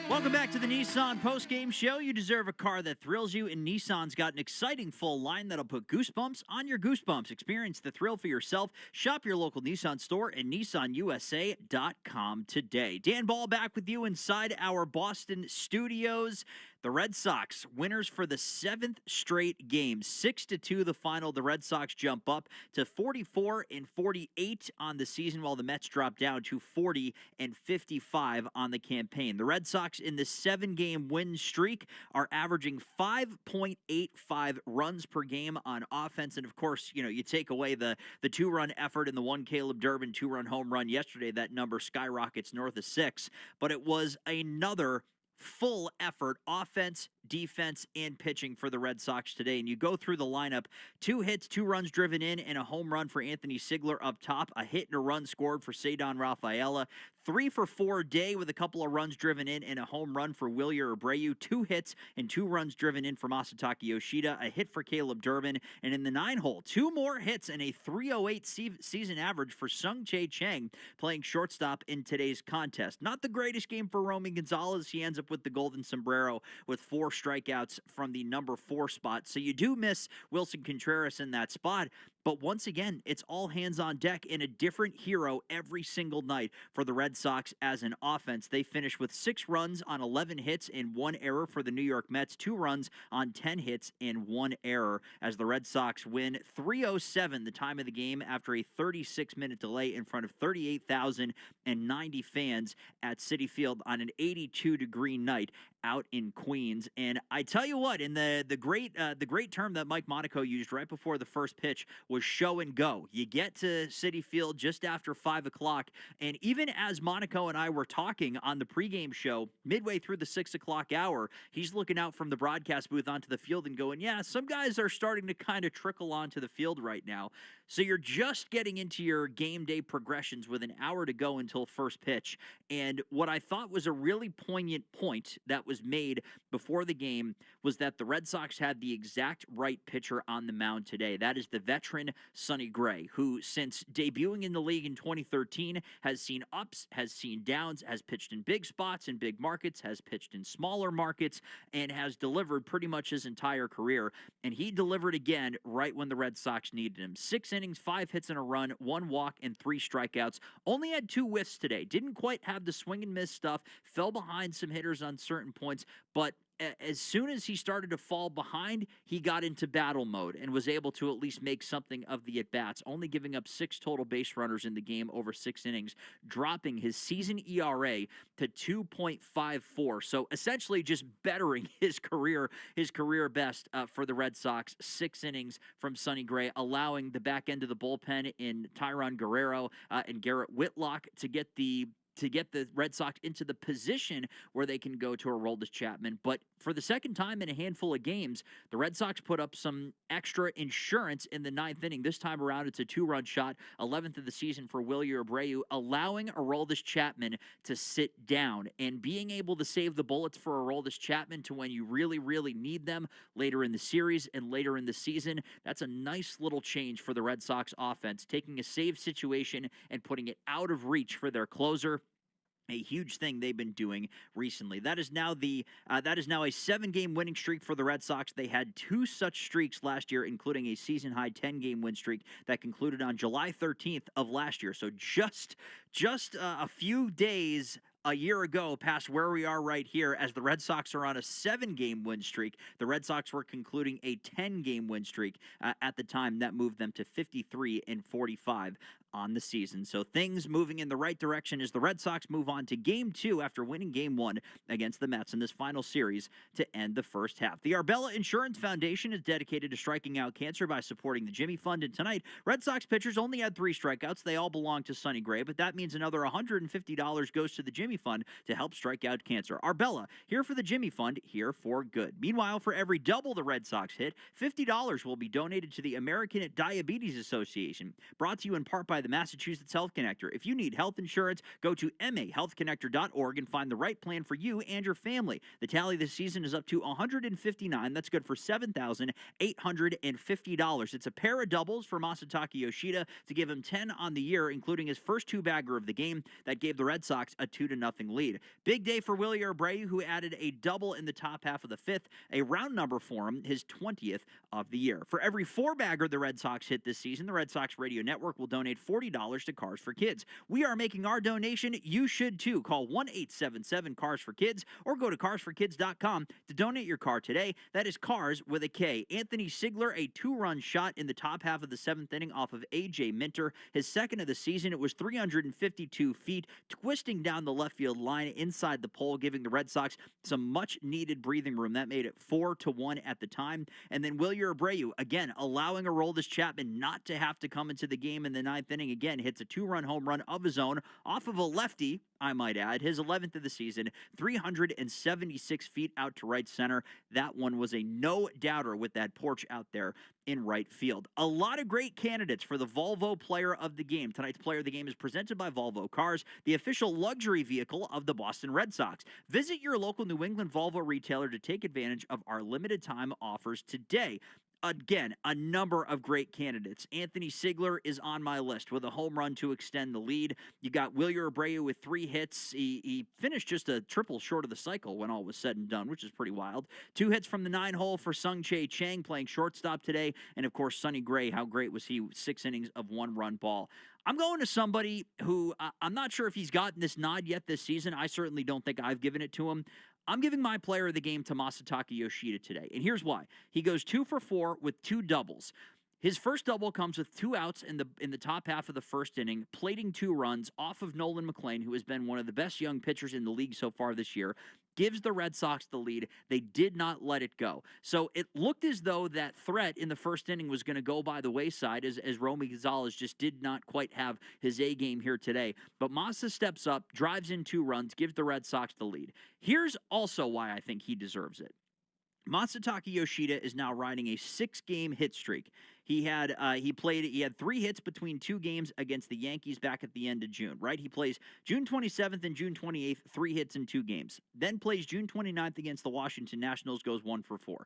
Welcome back to the Nissan Postgame Show. You deserve a car that thrills you, and Nissan's got an exciting full line that'll put goosebumps on your goosebumps. Experience the thrill for yourself. Shop your local Nissan store at nissanusa.com today. Dan Ball back with you inside our Boston studios. The Red Sox, winners for the 7th straight game. 6-2 the final. The Red Sox jump up to 44-48 on the season, while the Mets drop down to 40-55 on the campaign. The Red Sox in the 7-game win streak are averaging 5.85 runs per game on offense. And of course, you take away the 2-run effort and the 1 Caleb Durbin 2-run home run yesterday, that number skyrockets north of 6. But it was another full effort, offense, defense, and pitching for the Red Sox today. And you go through the lineup, 2 hits, 2 runs driven in, and a home run for Anthony Sigler up top, a hit and a run scored for Cedon Rafaela, 3 for 4 day with a couple of runs driven in and a home run for Wilyer Abreu, 2 hits and 2 runs driven in for Masataka Yoshida, a hit for Caleb Durbin, and in the 9-hole, 2 more hits and a 308 season average for Sung-Chae Chang, playing shortstop in today's contest. Not the greatest game for Romy Gonzalez. He ends up with the golden sombrero with 4 strikeouts from the number 4 spot. So you do miss Wilson Contreras in that spot. But once again, it's all hands on deck and a different hero every single night for the Red Sox as an offense. They finish with 6 runs on 11 hits and 1 error for the New York Mets, 2 runs on 10 hits and 1 error as the Red Sox win 3:07 the time of the game after a 36-minute delay in front of 38,090 fans at Citi Field on an 82-degree night out in Queens. And I tell you what, in the great term that Mike Monaco used right before the first pitch was show and go. You get to Citi Field just after 5 o'clock, and even as Monaco and I were talking on the pregame show, midway through the 6 o'clock hour, he's looking out from the broadcast booth onto the field and going, yeah, some guys are starting to kind of trickle onto the field right now. So you're just getting into your game day progressions with an hour to go until first pitch. And what I thought was a really poignant point that was made before the game was that the Red Sox had the exact right pitcher on the mound today. That is the veteran Sonny Gray, who since debuting in the league in 2013 has seen ups, has seen downs, has pitched in big spots in big markets, has pitched in smaller markets, and has delivered pretty much his entire career. And he delivered again right when the Red Sox needed him. 6 innings, 5 hits and a run, 1 walk, and 3 strikeouts. Only had 2 whiffs today. Didn't quite have the swing and miss stuff. Fell behind some hitters on certain points, but as soon as he started to fall behind, he got into battle mode and was able to at least make something of the at-bats, only giving up 6 total base runners in the game over 6 innings, dropping his season ERA to 2.54. So essentially just bettering his career best for the Red Sox. 6 innings from Sonny Gray, allowing the back end of the bullpen in Tyron Guerrero and Garrett Whitlock to get the Red Sox into the position where they can go to Aroldis Chapman. But for the second time in a handful of games, the Red Sox put up some extra insurance in the 9th inning. This time around, it's a 2-run shot, 11th of the season for Wilyer Abreu, allowing Aroldis Chapman to sit down and being able to save the bullets for Aroldis Chapman to when you really, really need them later in the series and later in the season. That's a nice little change for the Red Sox offense, taking a save situation and putting it out of reach for their closer. A huge thing they've been doing recently. That is now a 7-game winning streak for the Red Sox. They had 2 such streaks last year, including a season-high 10-game win streak that concluded on July 13th of last year. So just a few days a year ago past where we are right here as the Red Sox are on a 7-game win streak. The Red Sox were concluding a 10-game win streak at the time. That moved them to 53-45 on the season. So things moving in the right direction as the Red Sox move on to Game 2 after winning Game 1 against the Mets in this final series to end the first half. The Arbella Insurance Foundation is dedicated to striking out cancer by supporting the Jimmy Fund, and tonight, Red Sox pitchers only had 3 strikeouts. They all belong to Sonny Gray, but that means another $150 goes to the Jimmy Fund to help strike out cancer. Arbella, here for the Jimmy Fund, here for good. Meanwhile, for every double the Red Sox hit, $50 will be donated to the American Diabetes Association, brought to you in part by the Massachusetts Health Connector. If you need health insurance, go to mahealthconnector.org and find the right plan for you and your family. The tally this season is up to $159. That's good for $7,850. It's a pair of doubles for Masataka Yoshida to give him 10 on the year, including his first 2-bagger of the game that gave the Red Sox a 2-0 lead. Big day for Willie Abreu, who added a double in the top half of the 5th, a round number for him, his 20th of the year. For every 4-bagger the Red Sox hit this season, the Red Sox Radio Network will donate $40 to Cars for Kids. We are making our donation. You should too. Call 1-877-CARS-FOR-KIDS or go to carsforkids.com to donate your car today. That is Cars with a K. Anthony Sigler, a 2-run shot in the top half of the 7th inning off of A.J. Minter. His second of the season, it was 352 feet, twisting down the left field line inside the pole, giving the Red Sox some much-needed breathing room. That made it 4-1 at the time. And then Willie Abreu, again, allowing Aroldis Chapman not to have to come into the game in the 9th inning. Again, hits a 2-run home run of his own off of a lefty, I might add, his 11th of the season, 376 feet out to right center. That one was a no-doubter with that porch out there in right field. A lot of great candidates for the Volvo Player of the Game. Tonight's Player of the Game is presented by Volvo Cars, the official luxury vehicle of the Boston Red Sox. Visit your local New England Volvo retailer to take advantage of our limited time offers today. Again, a number of great candidates. Anthony Sigler is on my list with a home run to extend the lead. You got Willie Abreu with 3 hits. He finished just a triple short of the cycle when all was said and done, which is pretty wild. 2 hits from the 9-hole for Sung-Chae Chang playing shortstop today. And, of course, Sonny Gray, how great was he? 6 innings of 1-run ball. I'm going to somebody who I'm not sure if he's gotten this nod yet this season. I certainly don't think I've given it to him. I'm giving my player of the game to Masataka Yoshida today, and here's why. He goes 2 for 4 with 2 doubles. His first double comes with 2 outs in the top half of the first inning, plating 2 runs off of Nolan McLean, who has been one of the best young pitchers in the league so far this year. Gives the Red Sox the lead. They did not let it go. So it looked as though that threat in the first inning was going to go by the wayside as Romy Gonzalez just did not quite have his A game here today. But Masa steps up, drives in 2 runs, gives the Red Sox the lead. Here's also why I think he deserves it. Masataka Yoshida is now riding a 6-game hit streak. He had 3 hits between 2 games against the Yankees back at the end of June, right? He plays June 27th and June 28th, 3 hits in 2 games. Then plays June 29th against the Washington Nationals, goes 1 for 4.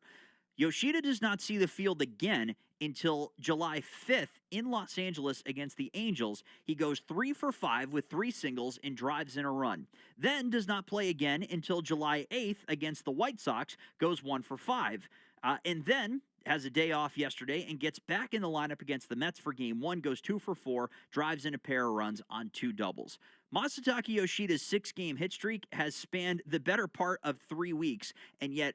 Yoshida does not see the field again until July 5th in Los Angeles against the Angels. He goes 3 for 5 with 3 singles and drives in a run. Then does not play again until July 8th against the White Sox, goes 1 for 5. And then has a day off yesterday and gets back in the lineup against the Mets for Game 1, goes 2 for 4, drives in a pair of runs on 2 doubles. Masataka Yoshida's 6-game hit streak has spanned the better part of 3 weeks,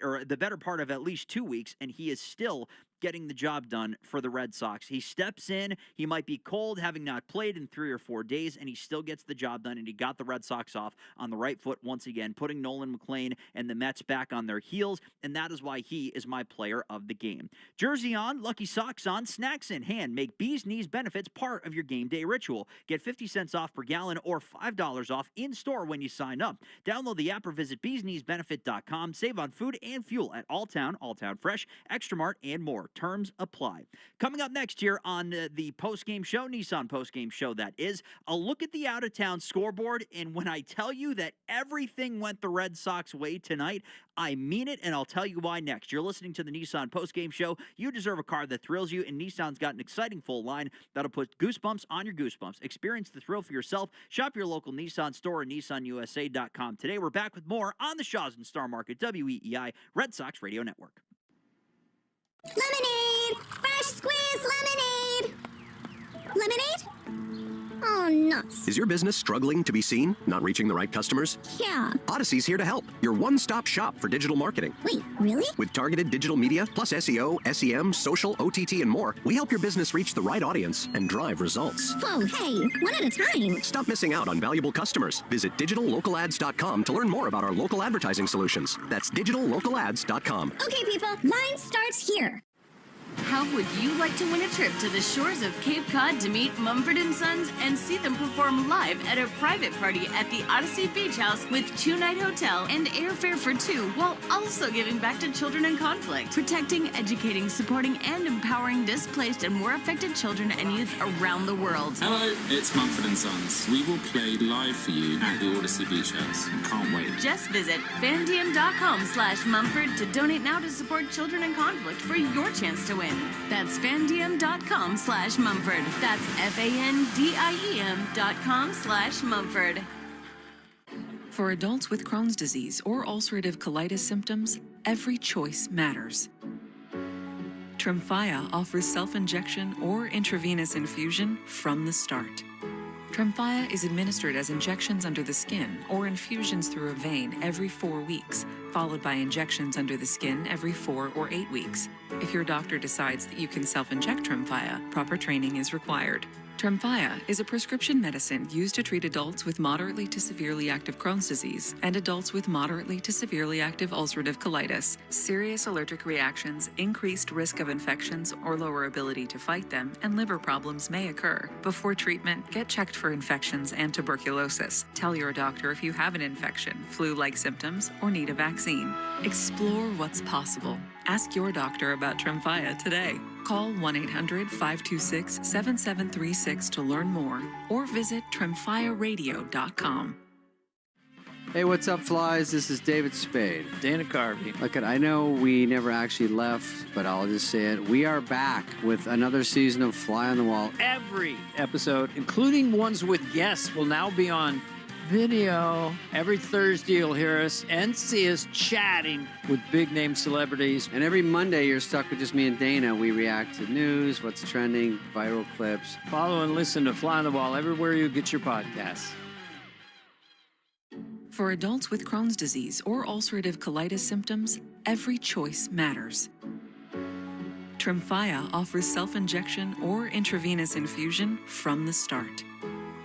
or the better part of at least 2 weeks, and he is still getting the job done for the Red Sox. He steps in, he might be cold, having not played in 3 or 4 days, and he still gets the job done, and he got the Red Sox off on the right foot once again, putting Nolan McLean and the Mets back on their heels, and that is why he is my player of the game. Jersey on, lucky socks on, snacks in hand. Make Bee's Knees benefits part of your game day ritual. Get 50 cents off per gallon or $5 off in-store when you sign up. Download the app or visit beeskneesbenefit.com. Save on food and fuel at Alltown, Alltown Fresh, Extra Mart, and more. Terms apply. Coming up next here on the Postgame Show, Nissan Postgame Show that is, a look at the out-of-town scoreboard, and when I tell you that everything went the Red Sox way tonight, I mean it, and I'll tell you why next. You're listening to the Nissan Postgame Show. You deserve a car that thrills you, and Nissan's got an exciting full line that'll put goosebumps on your goosebumps. Experience the thrill for yourself. Shop your local Nissan store at nissanusa.com. Today, we're back with more on the Shaw's and Star Market WEEI Red Sox Radio Network. Lemonade! Fresh squeezed lemonade! Lemonade? Oh, nuts. Is your business struggling to be seen? Not reaching the right customers? Yeah. Odyssey's here to help. Your one-stop shop for digital marketing. Wait, really? With targeted digital media, plus SEO, SEM, social, OTT, and more, we help your business reach the right audience and drive results. Whoa, hey, one at a time. Stop missing out on valuable customers. Visit digitallocalads.com to learn more about our local advertising solutions. That's digitallocalads.com. Okay, people, line starts here. How would you like to win a trip to the shores of Cape Cod to meet Mumford & Sons and see them perform live at a private party at the Odyssey Beach House with 2-night hotel and airfare for 2, while also giving back to children in conflict, protecting, educating, supporting, and empowering displaced and war affected children and youth around the world? Hello, it's Mumford & Sons. We will play live for you at the Odyssey Beach House. Can't wait. Just visit fandiem.com/Mumford to donate now to support children in conflict for your chance to win. That's fandiem.com/Mumford. That's FANDIEM.com/Mumford. For adults with Crohn's disease or ulcerative colitis symptoms, every choice matters. Tremfya offers self-injection or intravenous infusion from the start. Tremfya is administered as injections under the skin or infusions through a vein every 4 weeks, followed by injections under the skin every 4 or 8 weeks. If your doctor decides that you can self-inject Tremfya, proper training is required. Tremfya is a prescription medicine used to treat adults with moderately to severely active Crohn's disease and adults with moderately to severely active ulcerative colitis. Serious allergic reactions, increased risk of infections or lower ability to fight them, and liver problems may occur. Before treatment, get checked for infections and tuberculosis. Tell your doctor if you have an infection, flu-like symptoms, or need a vaccine. Explore what's possible. Ask your doctor about Tremfya today. Call 1-800-526-7736 to learn more or visit tremfyaradio.com. Hey, what's up, Flies? This is David Spade. Dana Carvey. Look, I know we never actually left, but I'll just say it. We are back with another season of Fly on the Wall. Every episode, including ones with guests, will now be on video. Every Thursday, you'll hear us and see us chatting with big-name celebrities. And every Monday, you're stuck with just me and Dana. We react to news, what's trending, viral clips. Follow and listen to Fly on the Wall everywhere you get your podcasts. For adults with Crohn's disease or ulcerative colitis symptoms, every choice matters. Tremfya offers self-injection or intravenous infusion from the start.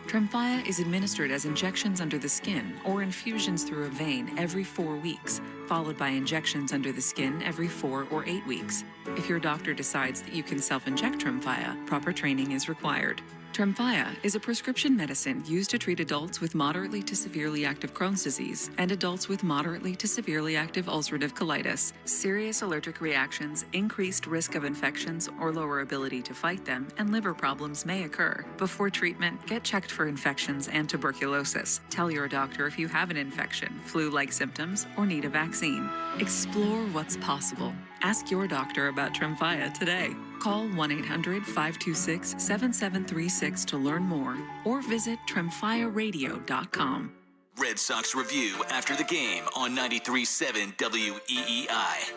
Tremfya is administered as injections under the skin or infusions through a vein every 4 weeks, followed by injections under the skin every 4 or 8 weeks. If your doctor decides that you can self-inject Tremfya, proper training is required. Tremfya is a prescription medicine used to treat adults with moderately to severely active Crohn's disease and adults with moderately to severely active ulcerative colitis. Serious allergic reactions, increased risk of infections or lower ability to fight them, and liver problems may occur. Before treatment, get checked for infections and tuberculosis. Tell your doctor if you have an infection, flu-like symptoms, or need a vaccine. Explore what's possible. Ask your doctor about Tremfya today. Call 1-800-526-7736 to learn more or visit tremfyaradio.com. Red Sox Review after the game on 93.7 WEEI.